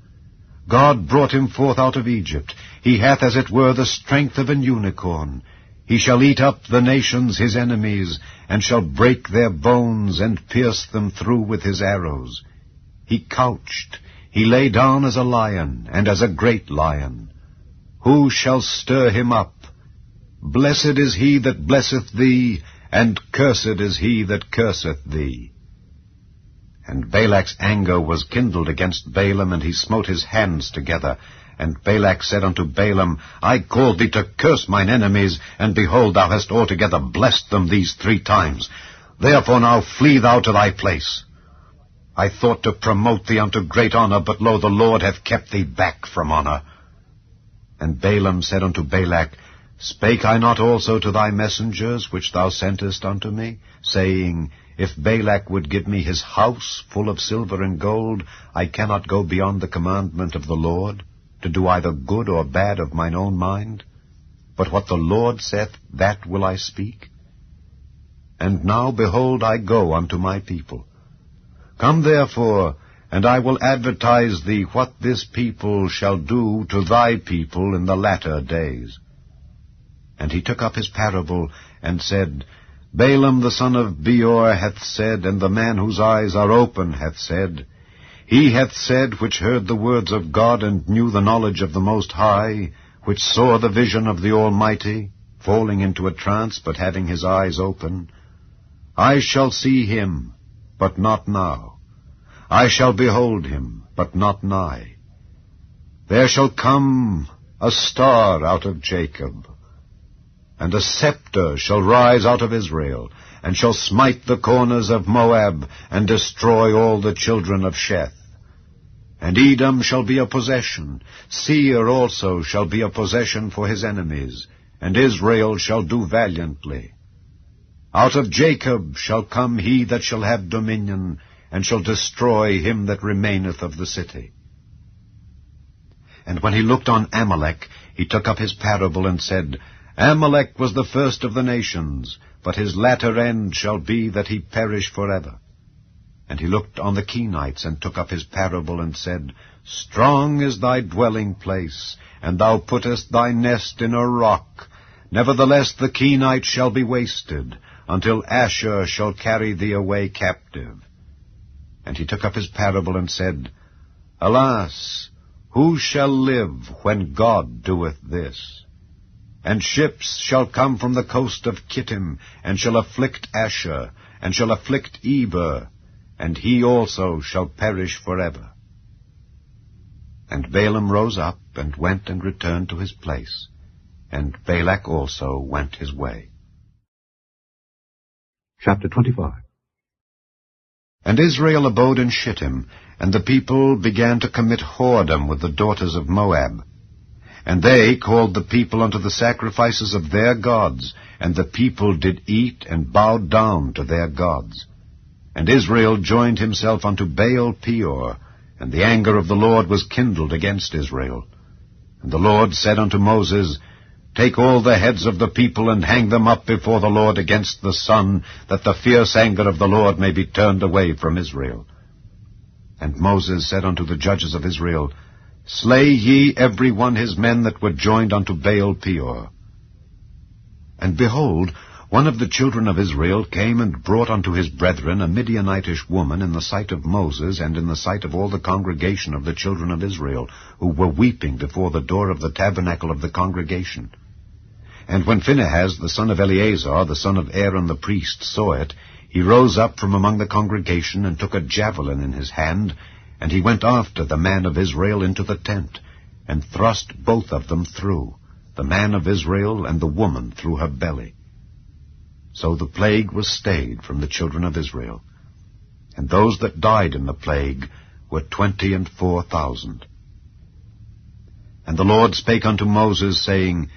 God brought him forth out of Egypt. He hath as it were the strength of an unicorn. He shall eat up the nations his enemies, and shall break their bones, and pierce them through with his arrows. He couched, he lay down as a lion, and as a great lion. Who shall stir him up? Blessed is he that blesseth thee, and cursed is he that curseth thee. And Balak's anger was kindled against Balaam, and he smote his hands together. And Balak said unto Balaam, I called thee to curse mine enemies, and behold, thou hast altogether blessed them these 3 times. Therefore now flee thou to thy place. I thought to promote thee unto great honor, but lo, the Lord hath kept thee back from honor. And Balaam said unto Balak, Spake I not also to thy messengers, which thou sentest unto me, saying, If Balak would give me his house full of silver and gold, I cannot go beyond the commandment of the Lord, to do either good or bad of mine own mind? But what the Lord saith, that will I speak. And now, behold, I go unto my people. Come therefore, and I will advertise thee what this people shall do to thy people in the latter days. And he took up his parable, and said, Balaam the son of Beor hath said, and the man whose eyes are open hath said, He hath said which heard the words of God, and knew the knowledge of the Most High, which saw the vision of the Almighty, falling into a trance, but having his eyes open, I shall see him, but not now. I shall behold him, but not nigh. There shall come a star out of Jacob, and a scepter shall rise out of Israel, and shall smite the corners of Moab, and destroy all the children of Sheth. And Edom shall be a possession, Seir also shall be a possession for his enemies, and Israel shall do valiantly. Out of Jacob shall come he that shall have dominion, and shall destroy him that remaineth of the city. And when he looked on Amalek, he took up his parable, and said, Amalek was the first of the nations, but his latter end shall be that he perish forever. And he looked on the Kenites, and took up his parable, and said, Strong is thy dwelling place, and thou puttest thy nest in a rock. Nevertheless the Kenites shall be wasted, until Asshur shall carry thee away captive. And he took up his parable, and said, Alas, who shall live when God doeth this? And ships shall come from the coast of Kittim, and shall afflict Asshur, and shall afflict Eber, and he also shall perish forever. And Balaam rose up, and went and returned to his place, and Balak also went his way. Chapter 25. And Israel abode in Shittim, and the people began to commit whoredom with the daughters of Moab. And they called the people unto the sacrifices of their gods, and the people did eat and bowed down to their gods. And Israel joined himself unto Baal Peor, and the anger of the Lord was kindled against Israel. And the Lord said unto Moses, Take all the heads of the people, and hang them up before the Lord against the sun, that the fierce anger of the Lord may be turned away from Israel. And Moses said unto the judges of Israel, Slay ye every one his men that were joined unto Baal Peor. And behold, one of the children of Israel came and brought unto his brethren a Midianitish woman in the sight of Moses and in the sight of all the congregation of the children of Israel, who were weeping before the door of the tabernacle of the congregation. And when Phinehas, the son of Eleazar, the son of Aaron the priest, saw it, he rose up from among the congregation and took a javelin in his hand, and he went after the man of Israel into the tent, and thrust both of them through, the man of Israel and the woman through her belly. So the plague was stayed from the children of Israel. And those that died in the plague were 24,000. And the Lord spake unto Moses, saying,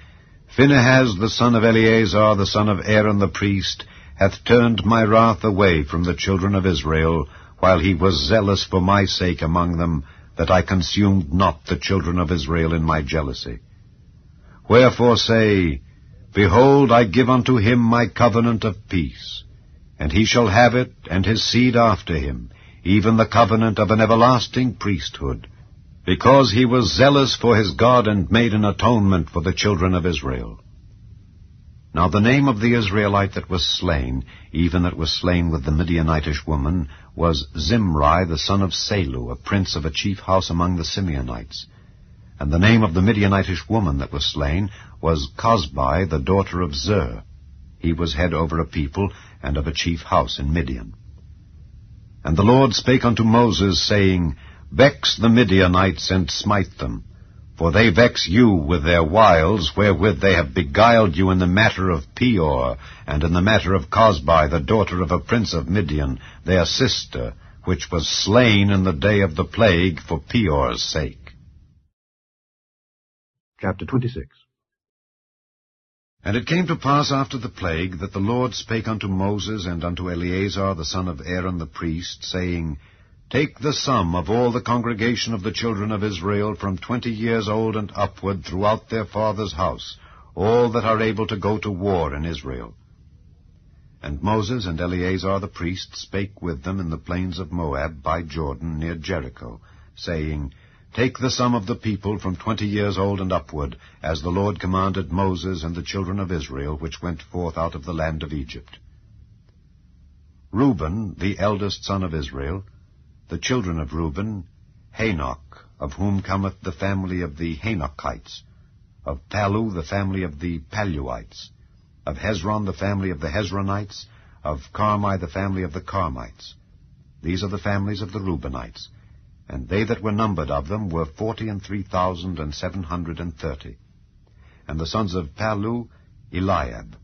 Phinehas the son of Eleazar, the son of Aaron the priest, hath turned my wrath away from the children of Israel, while he was zealous for my sake among them, that I consumed not the children of Israel in my jealousy. Wherefore say, Behold, I give unto him my covenant of peace, and he shall have it, and his seed after him, even the covenant of an everlasting priesthood, because he was zealous for his God, and made an atonement for the children of Israel. Now the name of the Israelite that was slain, even that was slain with the Midianitish woman, was Zimri the son of Salu, a prince of a chief house among the Simeonites. And the name of the Midianitish woman that was slain was Cosbi, the daughter of Zer. He was head over a people, and of a chief house in Midian. And the Lord spake unto Moses, saying, Vex the Midianites, and smite them, for they vex you with their wiles, wherewith they have beguiled you in the matter of Peor, and in the matter of Cosbi, the daughter of a prince of Midian, their sister, which was slain in the day of the plague for Peor's sake. Chapter 26. And it came to pass after the plague, that the Lord spake unto Moses and unto Eleazar the son of Aaron the priest, saying, Take the sum of all the congregation of the children of Israel from 20 years old and upward throughout their father's house, all that are able to go to war in Israel. And Moses and Eleazar the priest spake with them in the plains of Moab by Jordan near Jericho, saying, Take the sum of the people from 20 years old and upward, as the Lord commanded Moses and the children of Israel, which went forth out of the land of Egypt. Reuben, the eldest son of Israel, the children of Reuben, Hanoch, of whom cometh the family of the Hanochites, of Pallu the family of the Palluites, of Hezron the family of the Hezronites, of Carmi the family of the Carmites. These are the families of the Reubenites. And they that were numbered of them were 43,730. And the sons of Pallu, Eliab.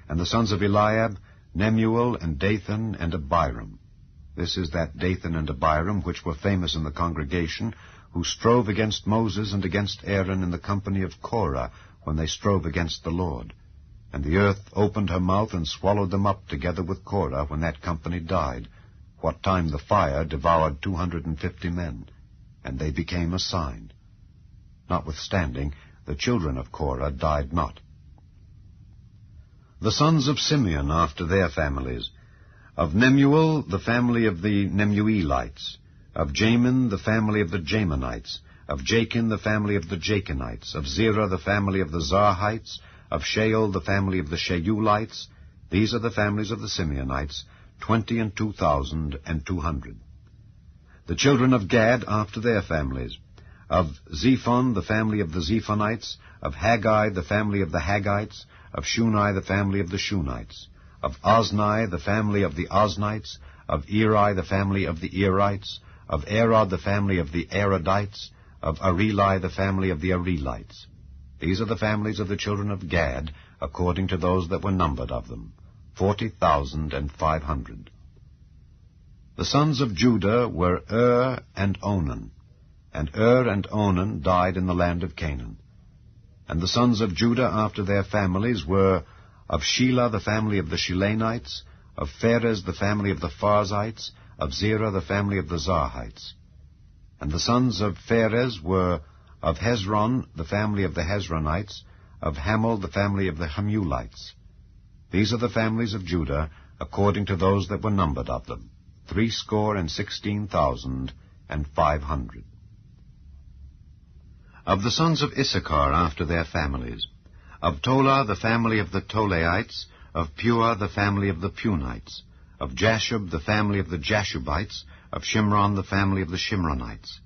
And the sons of Eliab, Nemuel, and Dathan, and Abiram. This is that Dathan and Abiram which were famous in the congregation, who strove against Moses and against Aaron in the company of Korah, when they strove against the Lord. And the earth opened her mouth and swallowed them up together with Korah, when that company died, what time the fire devoured 250 men, and they became a sign. Notwithstanding, the children of Korah died not. The sons of Simeon after their families, of Nemuel the family of the Nemuelites, of Jamin the family of the Jaminites, of Jachin the family of the Jachinites, of Zerah the family of the Zarhites, of Shael the family of the Sheulites. These are the families of the Simeonites, 22,200. The children of Gad after their families, of Zephon the family of the Zephonites, of Haggai the family of the Haggites, of Shuni the family of the Shunites, of Ozni the family of the Oznites, of Eri the family of the Erites, of Arod the family of the Arodites, of Areli the family of the Arelites. These are the families of the children of Gad, according to those that were numbered of them, 40,500. The sons of Judah were and Onan, and and Onan died in the land of Canaan. And the sons of Judah after their families were of Shelah the family of the Shilanites, of Pharez the family of the Pharzites, of Zerah the family of the Zarhites. And the sons of Pharez were of Hezron the family of the Hezronites, of Hamul the family of the Hamulites. These are the families of Judah, according to those that were numbered of them, 316,500. Of the sons of Issachar after their families, Of Tola, the family of the Tolaites. Of Pua, the family of the Punites. Of Jashub, the family of the Jashubites. Of Shimron, the family of the Shimronites.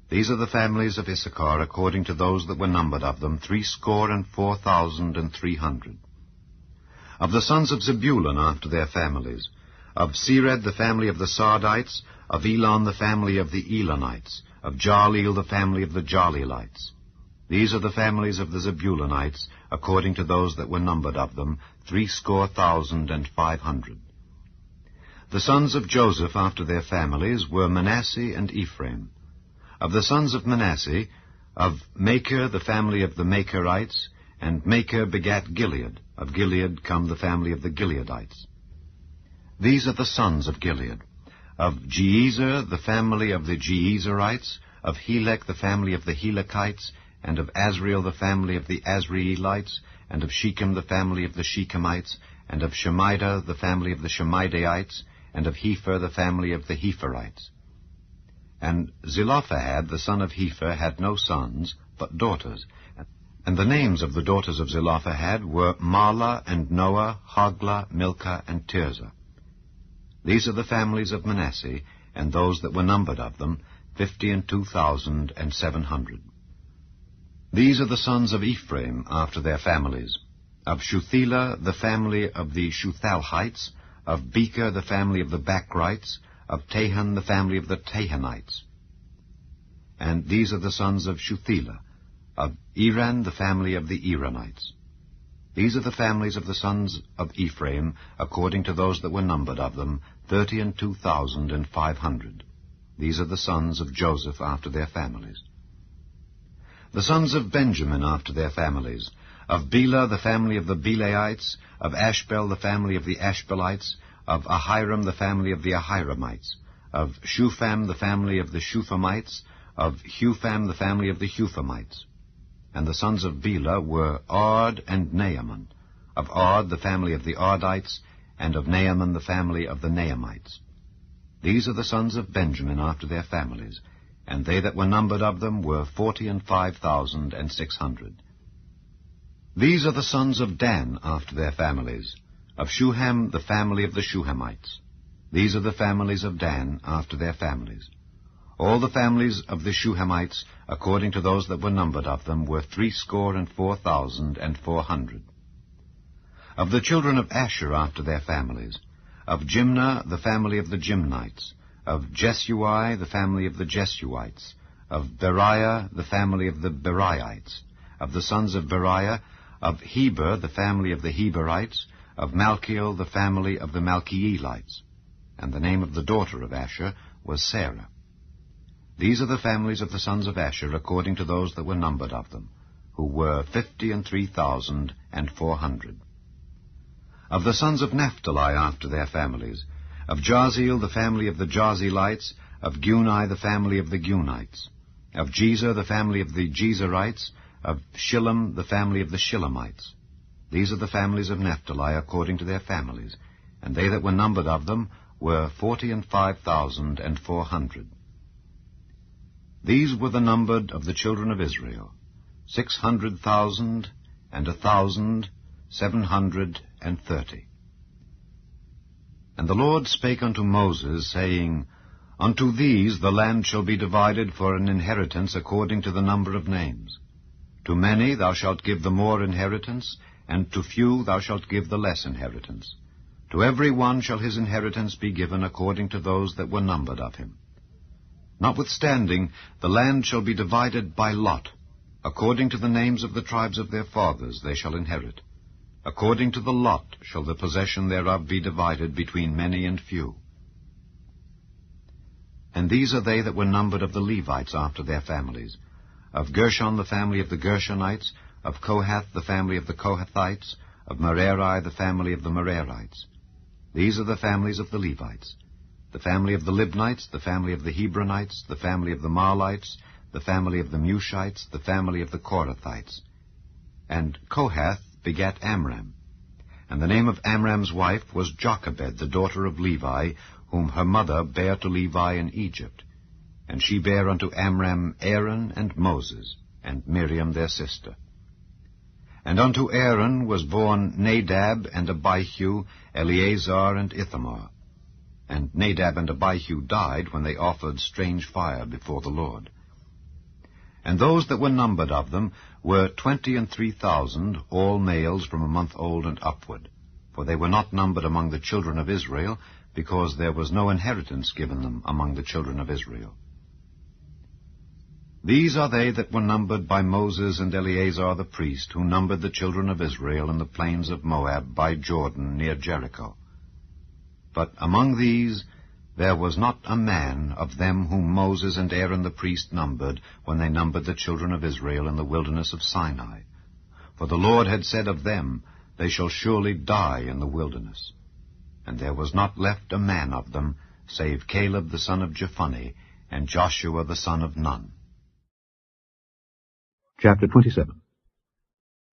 These are the families of Issachar, according to those that were numbered of them, 64,300. Of the sons of Zebulun after their families. Of Sered, the family of the Sardites. Of Elon, the family of the Elonites. Of Jaleel, the family of the Jaleelites. These are the families of the Zebulunites, according to those that were numbered of them, 60,500. The sons of Joseph after their families were Manasseh and Ephraim. Of the sons of Manasseh, of Machir, the family of the Machirites, and Machir begat Gilead. Of Gilead come the family of the Gileadites. These are the sons of Gilead. Of Jeezer, the family of the Jeezerites. Of Helek, the family of the Helekites. And of Azriel, the family of the Azrielites. And of Shechem, the family of the Shechemites. And of Shemida, the family of the Shemidaites. And of Hepher, the family of the Hepherites. And Zelophehad, the son of Hepher, had no sons, but daughters. And the names of the daughters of Zelophehad were Mahlah and Noah, Hoglah, Milcah, and Tirzah. These are the families of Manasseh, and those that were numbered of them, 52,700. These are the sons of Ephraim after their families. Of Shuthelah, the family of the Shuthalhites. Of Becher, the family of the Bachrites. Of Tahan, the family of the Tahanites. And these are the sons of Shuthelah. Of Eran, the family of the Eranites. These are the families of the sons of Ephraim, according to those that were numbered of them, 32,500. These are the sons of Joseph after their families. The sons of Benjamin after their families. Of Bela, the family of the Belaites. Of Ashbel, the family of the Ashbelites. Of Ahiram, the family of the Ahiramites. Of Shupham, the family of the Shuphamites. Of Hupham, the family of the Huphamites. And the sons of Bela were Ard and Naaman. Of Ard, the family of the Ardites. And of Naaman, the family of the Naamites. These are the sons of Benjamin after their families. And they that were numbered of them were 45,600. These are the sons of Dan after their families. Of Shuham, the family of the Shuhamites. These are the families of Dan after their families. All the families of the Shuhamites, according to those that were numbered of them, were 64,400. Of the children of Asher after their families. Of Jimnah, the family of the Jimnites. Of Jesui, the family of the Jesuites. Of Beriah, the family of the Beraites. Of the sons of Beriah. Of Heber, the family of the Heberites. Of Malchiel, the family of the Malchielites. And the name of the daughter of Asher was Sarah. These are the families of the sons of Asher, according to those that were numbered of them, who were 53,400. Of the sons of Naphtali after their families. Of Jaziel, the family of the Jazielites. Of Guni, the family of the Gunites. Of Jezer, the family of the Jezerites. Of Shillem, the family of the Shillemites. These are the families of Naphtali according to their families, and they that were numbered of them were 45,400. These were the numbered of the children of Israel, 600,000 and 1,730. And the Lord spake unto Moses, saying, Unto these the land shall be divided for an inheritance according to the number of names. To many thou shalt give the more inheritance, and to few thou shalt give the less inheritance. To every one shall his inheritance be given according to those that were numbered of him. Notwithstanding, the land shall be divided by lot. According to the names of the tribes of their fathers they shall inherit. According to the lot shall the possession thereof be divided between many and few. And these are they that were numbered of the Levites after their families. Of Gershon the family of the Gershonites. Of Kohath the family of the Kohathites. Of Merari the family of the Merarites. These are the families of the Levites. The family of the Libnites, the family of the Hebronites, the family of the Mahlites, the family of the Mushites, the family of the Korathites. And Kohath begat Amram. And the name of Amram's wife was Jochebed, the daughter of Levi, whom her mother bare to Levi in Egypt. And she bare unto Amram Aaron and Moses, and Miriam their sister. And unto Aaron was born Nadab and Abihu, Eleazar and Ithamar. And Nadab and Abihu died when they offered strange fire before the Lord. And those that were numbered of them were 23,000, all males from a month old and upward. For they were not numbered among the children of Israel, because there was no inheritance given them among the children of Israel. These are they that were numbered by Moses and Eleazar the priest, who numbered the children of Israel in the plains of Moab by Jordan near Jericho. But among these there was not a man of them whom Moses and Aaron the priest numbered when they numbered the children of Israel in the wilderness of Sinai. For the Lord had said of them, They shall surely die in the wilderness. And there was not left a man of them, save Caleb the son of Jephunneh, and Joshua the son of Nun. Chapter 27.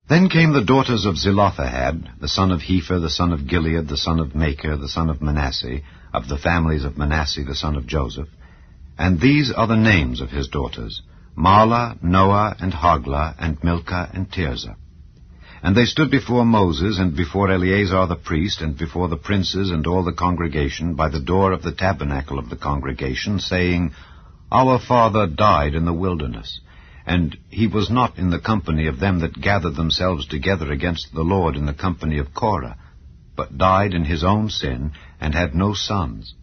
Then came the daughters of Zelophehad, the son of Hepher, the son of Gilead, the son of Machir, the son of Manasseh, of the families of Manasseh, the son of Joseph. And these are the names of his daughters, Mahlah, Noah, and Hoglah, and Milcah, and Tirzah. And they stood before Moses, and before Eleazar the priest, and before the princes and all the congregation, by the door of the tabernacle of the congregation, saying, Our father died in the wilderness, and he was not in the company of them that gathered themselves together against the Lord in the company of Korah, but died in his own sin, and had no sons.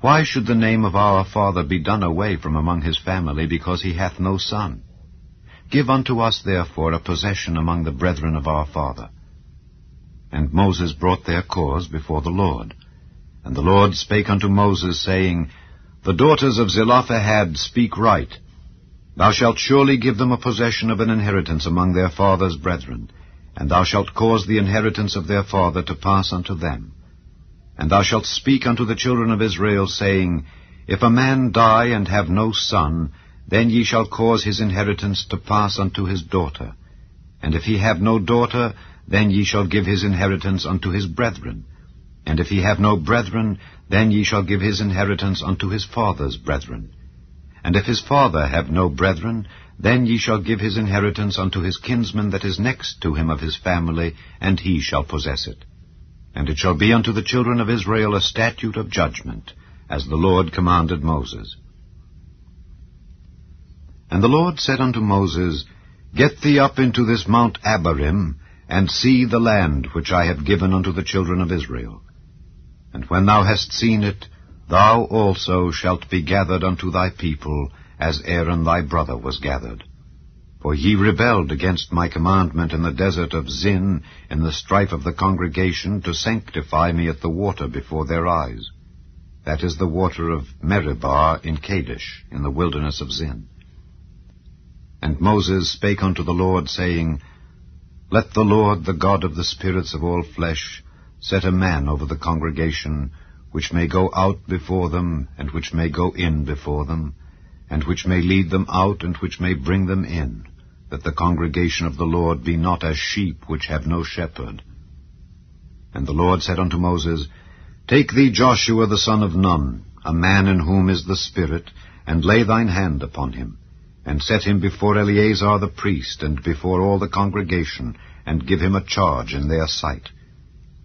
Why should the name of our father be done away from among his family, because he hath no son? Give unto us therefore a possession among the brethren of our father. And Moses brought their cause before the Lord. And the Lord spake unto Moses, saying, The daughters of Zelophehad speak right. Thou shalt surely give them a possession of an inheritance among their father's brethren, and thou shalt cause the inheritance of their father to pass unto them. And thou shalt speak unto the children of Israel, saying, If a man die and have no son, then ye shall cause his inheritance to pass unto his daughter. And if he have no daughter, then ye shall give his inheritance unto his brethren. And if he have no brethren, then ye shall give his inheritance unto his father's brethren. And if his father have no brethren, then ye shall give his inheritance unto his kinsman that is next to him of his family, and he shall possess it. And it shall be unto the children of Israel a statute of judgment, as the Lord commanded Moses. And the Lord said unto Moses, Get thee up into this Mount Abarim, and see the land which I have given unto the children of Israel. And when thou hast seen it, thou also shalt be gathered unto thy people, as Aaron thy brother was gathered. For ye rebelled against my commandment in the desert of Zin, in the strife of the congregation, to sanctify me at the water before their eyes. That is the water of Meribah in Kadesh, in the wilderness of Zin. And Moses spake unto the Lord, saying, Let the Lord, the God of the spirits of all flesh, set a man over the congregation, which may go out before them, and which may go in before them, and which may lead them out, and which may bring them in, that the congregation of the Lord be not as sheep which have no shepherd. And the Lord said unto Moses, Take thee Joshua the son of Nun, a man in whom is the Spirit, and lay thine hand upon him, and set him before Eleazar the priest, and before all the congregation, and give him a charge in their sight.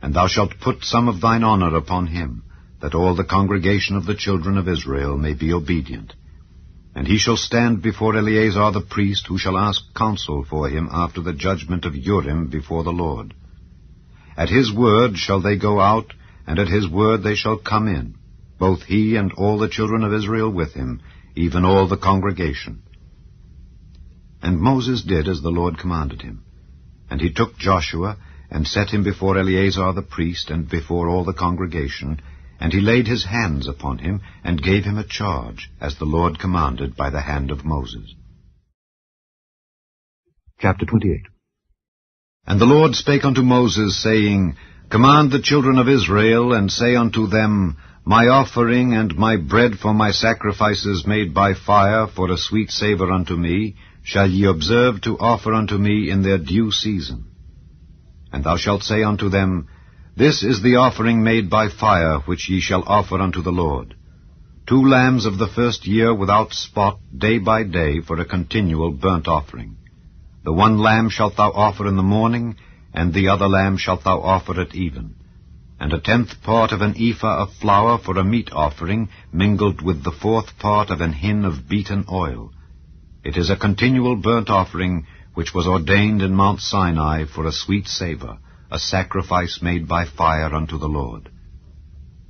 And thou shalt put some of thine honor upon him, that all the congregation of the children of Israel may be obedient. And he shall stand before Eleazar the priest, who shall ask counsel for him after the judgment of Urim before the Lord. At his word shall they go out, and at his word they shall come in, both he and all the children of Israel with him, even all the congregation. And Moses did as the Lord commanded him. And he took Joshua, and set him before Eleazar the priest, and before all the congregation, and he laid his hands upon him, and gave him a charge, as the Lord commanded by the hand of Moses. Chapter 28. And the Lord spake unto Moses, saying, Command the children of Israel, and say unto them, My offering and my bread for my sacrifices made by fire for a sweet savour unto me, shall ye observe to offer unto me in their due season. And thou shalt say unto them, This is the offering made by fire, which ye shall offer unto the Lord. 2 lambs of the first year without spot, day by day, for a continual burnt offering. The one lamb shalt thou offer in the morning, and the other lamb shalt thou offer at even. And 1/10 part of an ephah of flour for a meat offering, mingled with the 4th part of an hin of beaten oil. It is a continual burnt offering, which was ordained in Mount Sinai for a sweet savour, a sacrifice made by fire unto the Lord.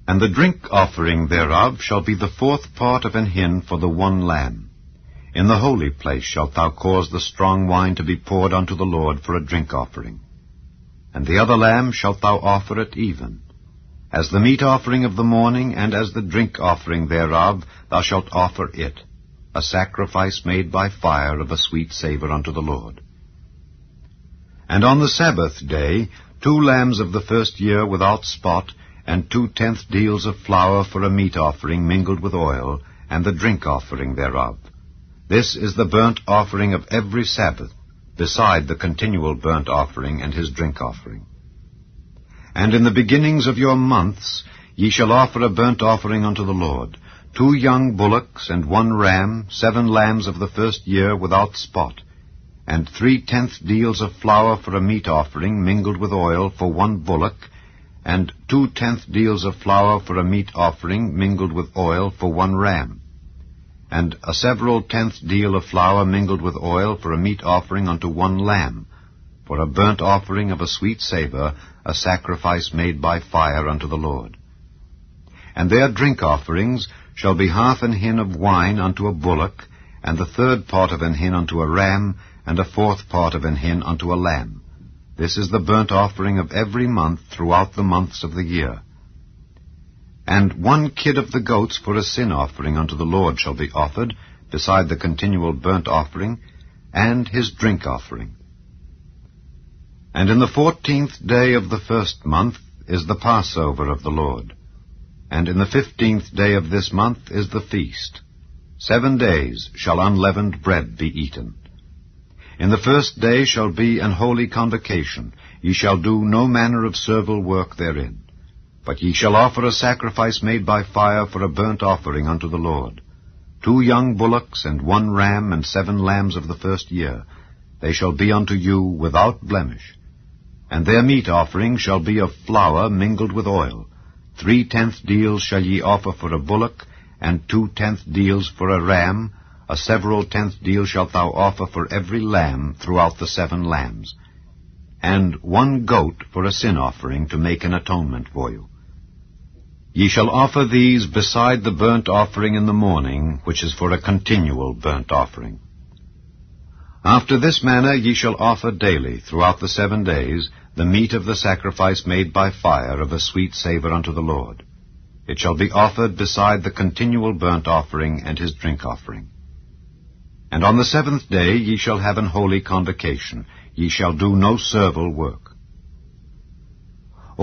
And the drink offering thereof shall be the 4th part of an hin for the one lamb. In the holy place shalt thou cause the strong wine to be poured unto the Lord for a drink offering. And the other lamb shalt thou offer at even. As the meat offering of the morning, and as the drink offering thereof, thou shalt offer it, a sacrifice made by fire of a sweet savour unto the Lord. And on the Sabbath day 2 lambs of the 1st year without spot, and 2/10 deals of flour for a meat offering mingled with oil, and the drink offering thereof. This is the burnt offering of every Sabbath, beside the continual burnt offering and his drink offering. And in the beginnings of your months ye shall offer a burnt offering unto the Lord, 2 young bullocks and 1 ram, 7 lambs of the 1st year without spot, and 3/10 deals of flour for a meat offering mingled with oil for 1 bullock, and 2/10 deals of flour for a meat offering mingled with oil for 1 ram, and a several 10th deal of flour mingled with oil for a meat offering unto 1 lamb, for a burnt offering of a sweet savour, a sacrifice made by fire unto the Lord. And their drink offerings shall be 1/2 an hin of wine unto a bullock, and the 3rd part of an hin unto a ram, and a 4th part of an hin unto a lamb. This is the burnt offering of every month throughout the months of the year. And 1 kid of the goats for a sin offering unto the Lord shall be offered, beside the continual burnt offering, and his drink offering. And in the 14th day of the 1st month is the Passover of the Lord, and in the 15th day of this month is the feast. 7 days shall unleavened bread be eaten. In the 1st day shall be an holy convocation. Ye shall do no manner of servile work therein. But ye shall offer a sacrifice made by fire for a burnt offering unto the Lord, 2 young bullocks and 1 ram and 7 lambs of the 1st year. They shall be unto you without blemish. And their meat offering shall be of flour mingled with oil. 3/10 deals shall ye offer for a bullock, and 2/10 deals for a ram. A several 10th deal shalt thou offer for every lamb throughout the 7 lambs. And 1 goat for a sin offering to make an atonement for you. Ye shall offer these beside the burnt offering in the morning, which is for a continual burnt offering. After this manner ye shall offer daily, throughout the 7 days, the meat of the sacrifice made by fire of a sweet savour unto the Lord. It shall be offered beside the continual burnt offering and his drink offering. And on the 7th day ye shall have an holy convocation. Ye shall do no servile work.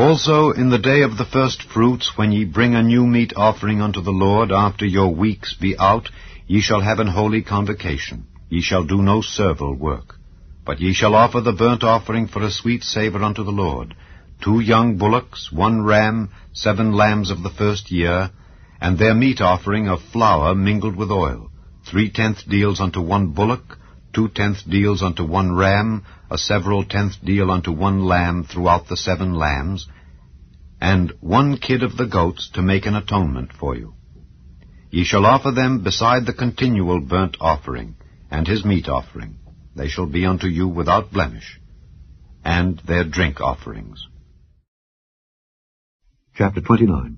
Also in the day of the first fruits, when ye bring a new meat offering unto the Lord, after your weeks be out, ye shall have an holy convocation. Ye shall do no servile work. But ye shall offer the burnt offering for a sweet savour unto the Lord, 2 young bullocks, 1 ram, 7 lambs of the 1st year, and their meat offering of flour mingled with oil, 3/10 deals unto 1 bullock, 2/10 deals unto 1 ram, a several 10th deal unto 1 lamb throughout the 7 lambs, and 1 kid of the goats to make an atonement for you. Ye shall offer them beside the continual burnt offering, and his meat offering. They shall be unto you without blemish, and their drink offerings. Chapter 29.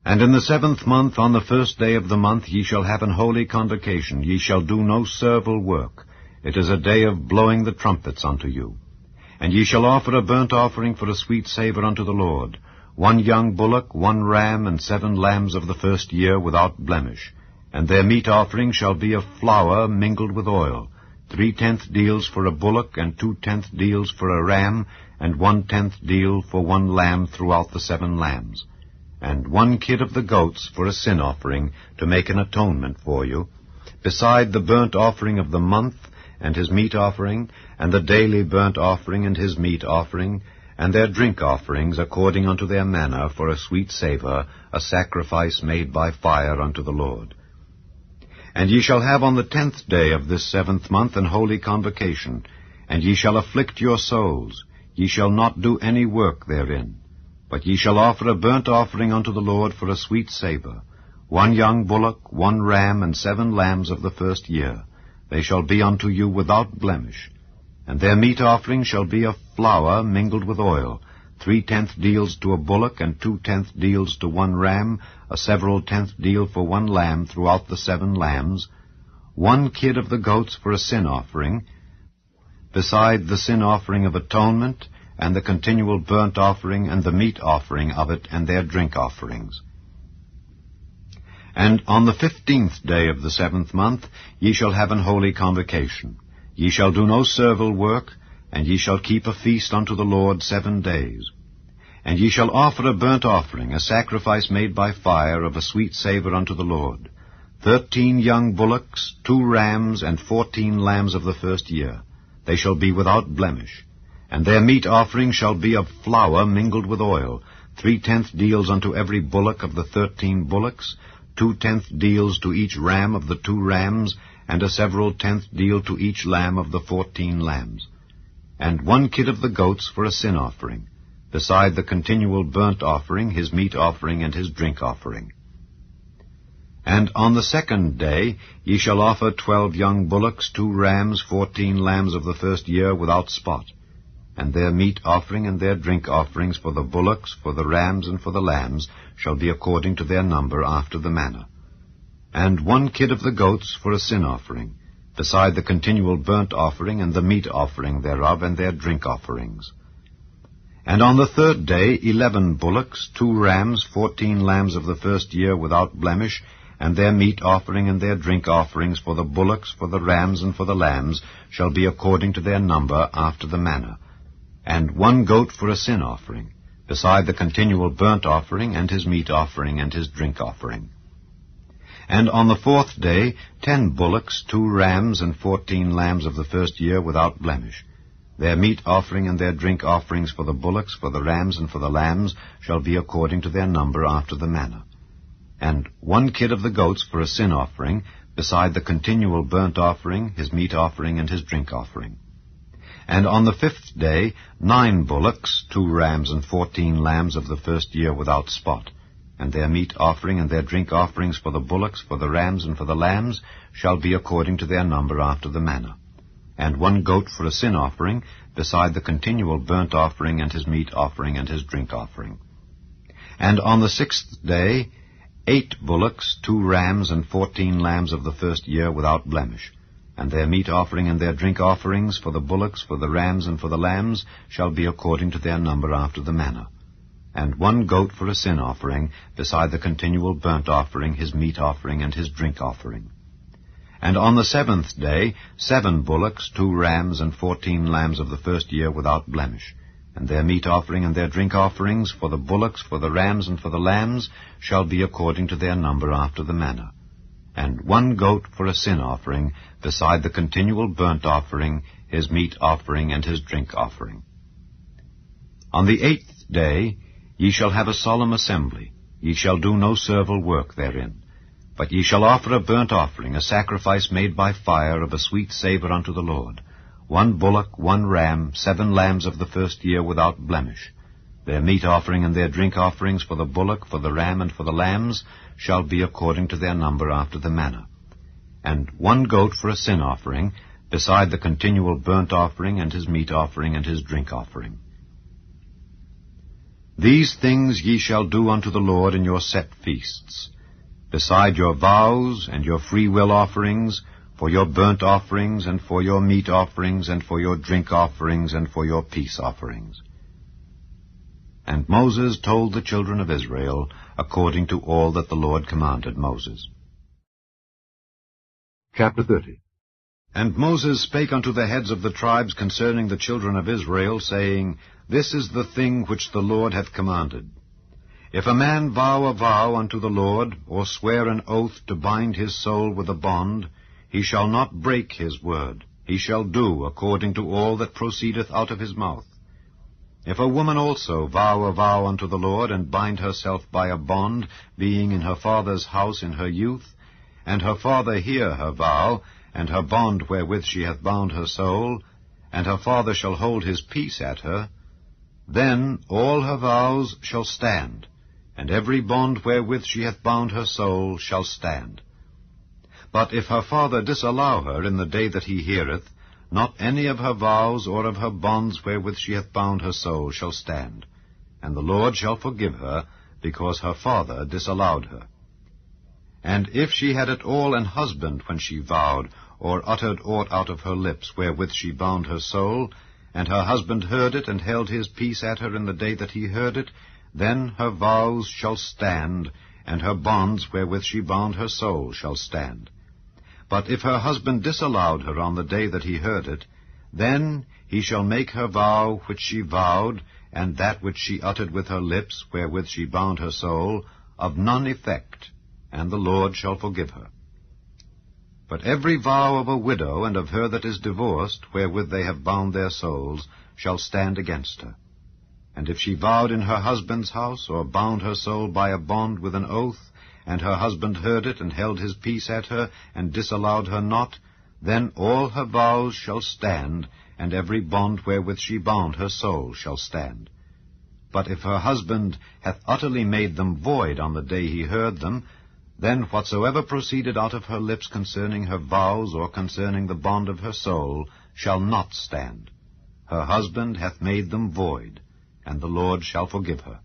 And in the 7th month, on the 1st day of the month, ye shall have an holy convocation. Ye shall do no servile work. It is a day of blowing the trumpets unto you. And ye shall offer a burnt offering for a sweet savour unto the Lord, 1 young bullock, 1 ram, and 7 lambs of the 1st year without blemish. And their meat offering shall be of flour mingled with oil, 3/10 deals for a bullock, and 2/10 deals for a ram, and 1/10 deal for 1 lamb throughout the 7 lambs. And 1 kid of the goats for a sin offering, to make an atonement for you, beside the burnt offering of the month, and his meat offering, and the daily burnt offering and his meat offering, and their drink offerings according unto their manner, for a sweet savour, a sacrifice made by fire unto the Lord. And ye shall have on the 10th day of this 7th month an holy convocation, and ye shall afflict your souls. Ye shall not do any work therein. But ye shall offer a burnt offering unto the Lord for a sweet savour, 1 young bullock, 1 ram, and 7 lambs of the first year. They shall be unto you without blemish. And their meat offering shall be of flour mingled with oil, 3/10 deals to a bullock, and 2/10 deals to 1 ram, a several 10th deal for 1 lamb throughout the 7 lambs, 1 kid of the goats for a sin offering, beside the sin offering of atonement, and the continual burnt offering, and the meat offering of it, and their drink offerings. And on the 15th day of the 7th month ye shall have an holy convocation. Ye shall do no servile work, and ye shall keep a feast unto the Lord 7 days. And ye shall offer a burnt offering, a sacrifice made by fire of a sweet savour unto the Lord, 13 young bullocks, 2 rams, and 14 lambs of the first year. They shall be without blemish. And their meat offering shall be of flour mingled with oil, 3/10 deals unto every bullock of the 13 bullocks, 2/10 deals to each ram of the 2 rams, and a several 10th deal to each lamb of the 14 lambs. And 1 kid of the goats for a sin offering, beside the continual burnt offering, his meat offering, and his drink offering. And on the 2nd day ye shall offer 12 young bullocks, 2 rams, 14 lambs of the first year without spot, and their meat offering and their drink offerings for the bullocks, for the rams, and for the lambs shall be according to their number after the manner. And 1 kid of the goats for a sin offering, beside the continual burnt offering and the meat offering thereof, and their drink offerings. And on the 3rd day 11 bullocks, 2 rams, 14 lambs of the first year without blemish, and their meat offering and their drink offerings for the bullocks, for the rams, and for the lambs shall be according to their number after the manner. And 1 goat for a sin offering, beside the continual burnt offering, and his meat offering, and his drink offering. And on the 4th day 10 bullocks, 2 rams, and 14 lambs of the first year without blemish. Their meat offering and their drink offerings for the bullocks, for the rams, and for the lambs shall be according to their number after the manner. And 1 kid of the goats for a sin offering, beside the continual burnt offering, his meat offering, and his drink offering. And on the 5th day 9 bullocks, 2 rams, and 14 lambs of the first year without spot, and their meat offering and their drink offerings for the bullocks, for the rams, and for the lambs shall be according to their number after the manner. And 1 goat for a sin offering, beside the continual burnt offering, and his meat offering, and his drink offering. And on the 6th day 8 bullocks, 2 rams, and 14 lambs of the first year without blemish, and their meat offering and their drink offerings for the bullocks, for the rams, and for the lambs shall be according to their number after the manner. And 1 goat for a sin offering, beside the continual burnt offering, his meat offering, and his drink offering. And on the 7th day 7 bullocks, 2 rams, and 14 lambs of the first year without blemish, and their meat offering and their drink offerings for the bullocks, for the rams, and for the lambs shall be according to their number after the manner. And 1 goat for a sin offering, beside the continual burnt offering, his meat offering, and his drink offering. On the 8th day ye shall have a solemn assembly. Ye shall do no servile work therein. But ye shall offer a burnt offering, a sacrifice made by fire of a sweet savour unto the Lord, 1 bullock, 1 ram, 7 lambs of the first year without blemish. Their meat offering and their drink offerings for the bullock, for the ram, and for the lambs shall be according to their number after the manner. And 1 goat for a sin offering, beside the continual burnt offering, and his meat offering, and his drink offering. These things ye shall do unto the Lord in your set feasts, beside your vows and your freewill offerings, for your burnt offerings, and for your meat offerings, and for your drink offerings, and for your peace offerings. And Moses told the children of Israel according to all that the Lord commanded Moses. Chapter 30. And Moses spake unto the heads of the tribes concerning the children of Israel, saying, This is the thing which the Lord hath commanded. If a man vow a vow unto the Lord, or swear an oath to bind his soul with a bond, he shall not break his word. He shall do according to all that proceedeth out of his mouth. If a woman also vow a vow unto the Lord, and bind herself by a bond, being in her father's house in her youth, and her father hear her vow, and her bond wherewith she hath bound her soul, and her father shall hold his peace at her, then all her vows shall stand, and every bond wherewith she hath bound her soul shall stand. But if her father disallow her in the day that he heareth, not any of her vows or of her bonds wherewith she hath bound her soul shall stand, and the Lord shall forgive her, because her father disallowed her. And if she had at all an husband when she vowed, or uttered aught out of her lips wherewith she bound her soul, and her husband heard it, and held his peace at her in the day that he heard it, then her vows shall stand, and her bonds wherewith she bound her soul shall stand. But if her husband disallowed her on the day that he heard it, then he shall make her vow which she vowed, and that which she uttered with her lips, wherewith she bound her soul, of none effect, and the Lord shall forgive her. But every vow of a widow and of her that is divorced, wherewith they have bound their souls, shall stand against her. And if she vowed in her husband's house, or bound her soul by a bond with an oath, and her husband heard it, and held his peace at her, and disallowed her not, then all her vows shall stand, and every bond wherewith she bound her soul shall stand. But if her husband hath utterly made them void on the day he heard them, then whatsoever proceeded out of her lips concerning her vows, or concerning the bond of her soul, shall not stand. Her husband hath made them void, and the Lord shall forgive her.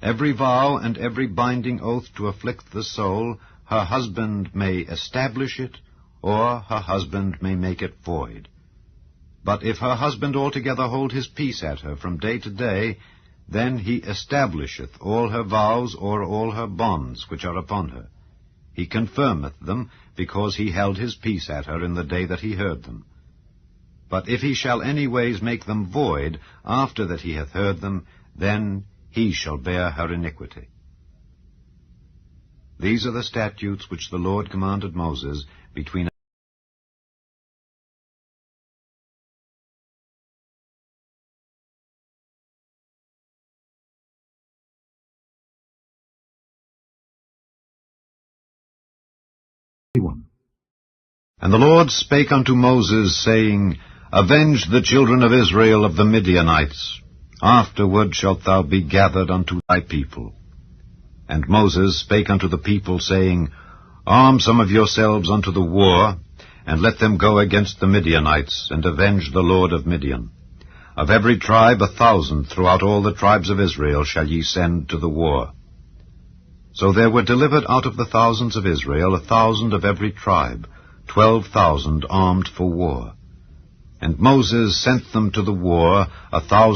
Every vow and every binding oath to afflict the soul, her husband may establish it, or her husband may make it void. But if her husband altogether hold his peace at her from day to day, then he establisheth all her vows or all her bonds which are upon her. He confirmeth them, because he held his peace at her in the day that he heard them. But if he shall any ways make them void after that he hath heard them, then he shall bear her iniquity. These are the statutes which the Lord commanded Moses between And the Lord spake unto Moses, saying, Avenge the children of Israel of the Midianites. Afterward shalt thou be gathered unto thy people. And Moses spake unto the people, saying, Arm some of yourselves unto the war, and let them go against the Midianites, and avenge the Lord of Midian. Of every tribe 1,000 throughout all the tribes of Israel shall ye send to the war. So there were delivered out of the thousands of Israel 1,000 of every tribe, 12,000 armed for war. And Moses sent them to the war, 1,000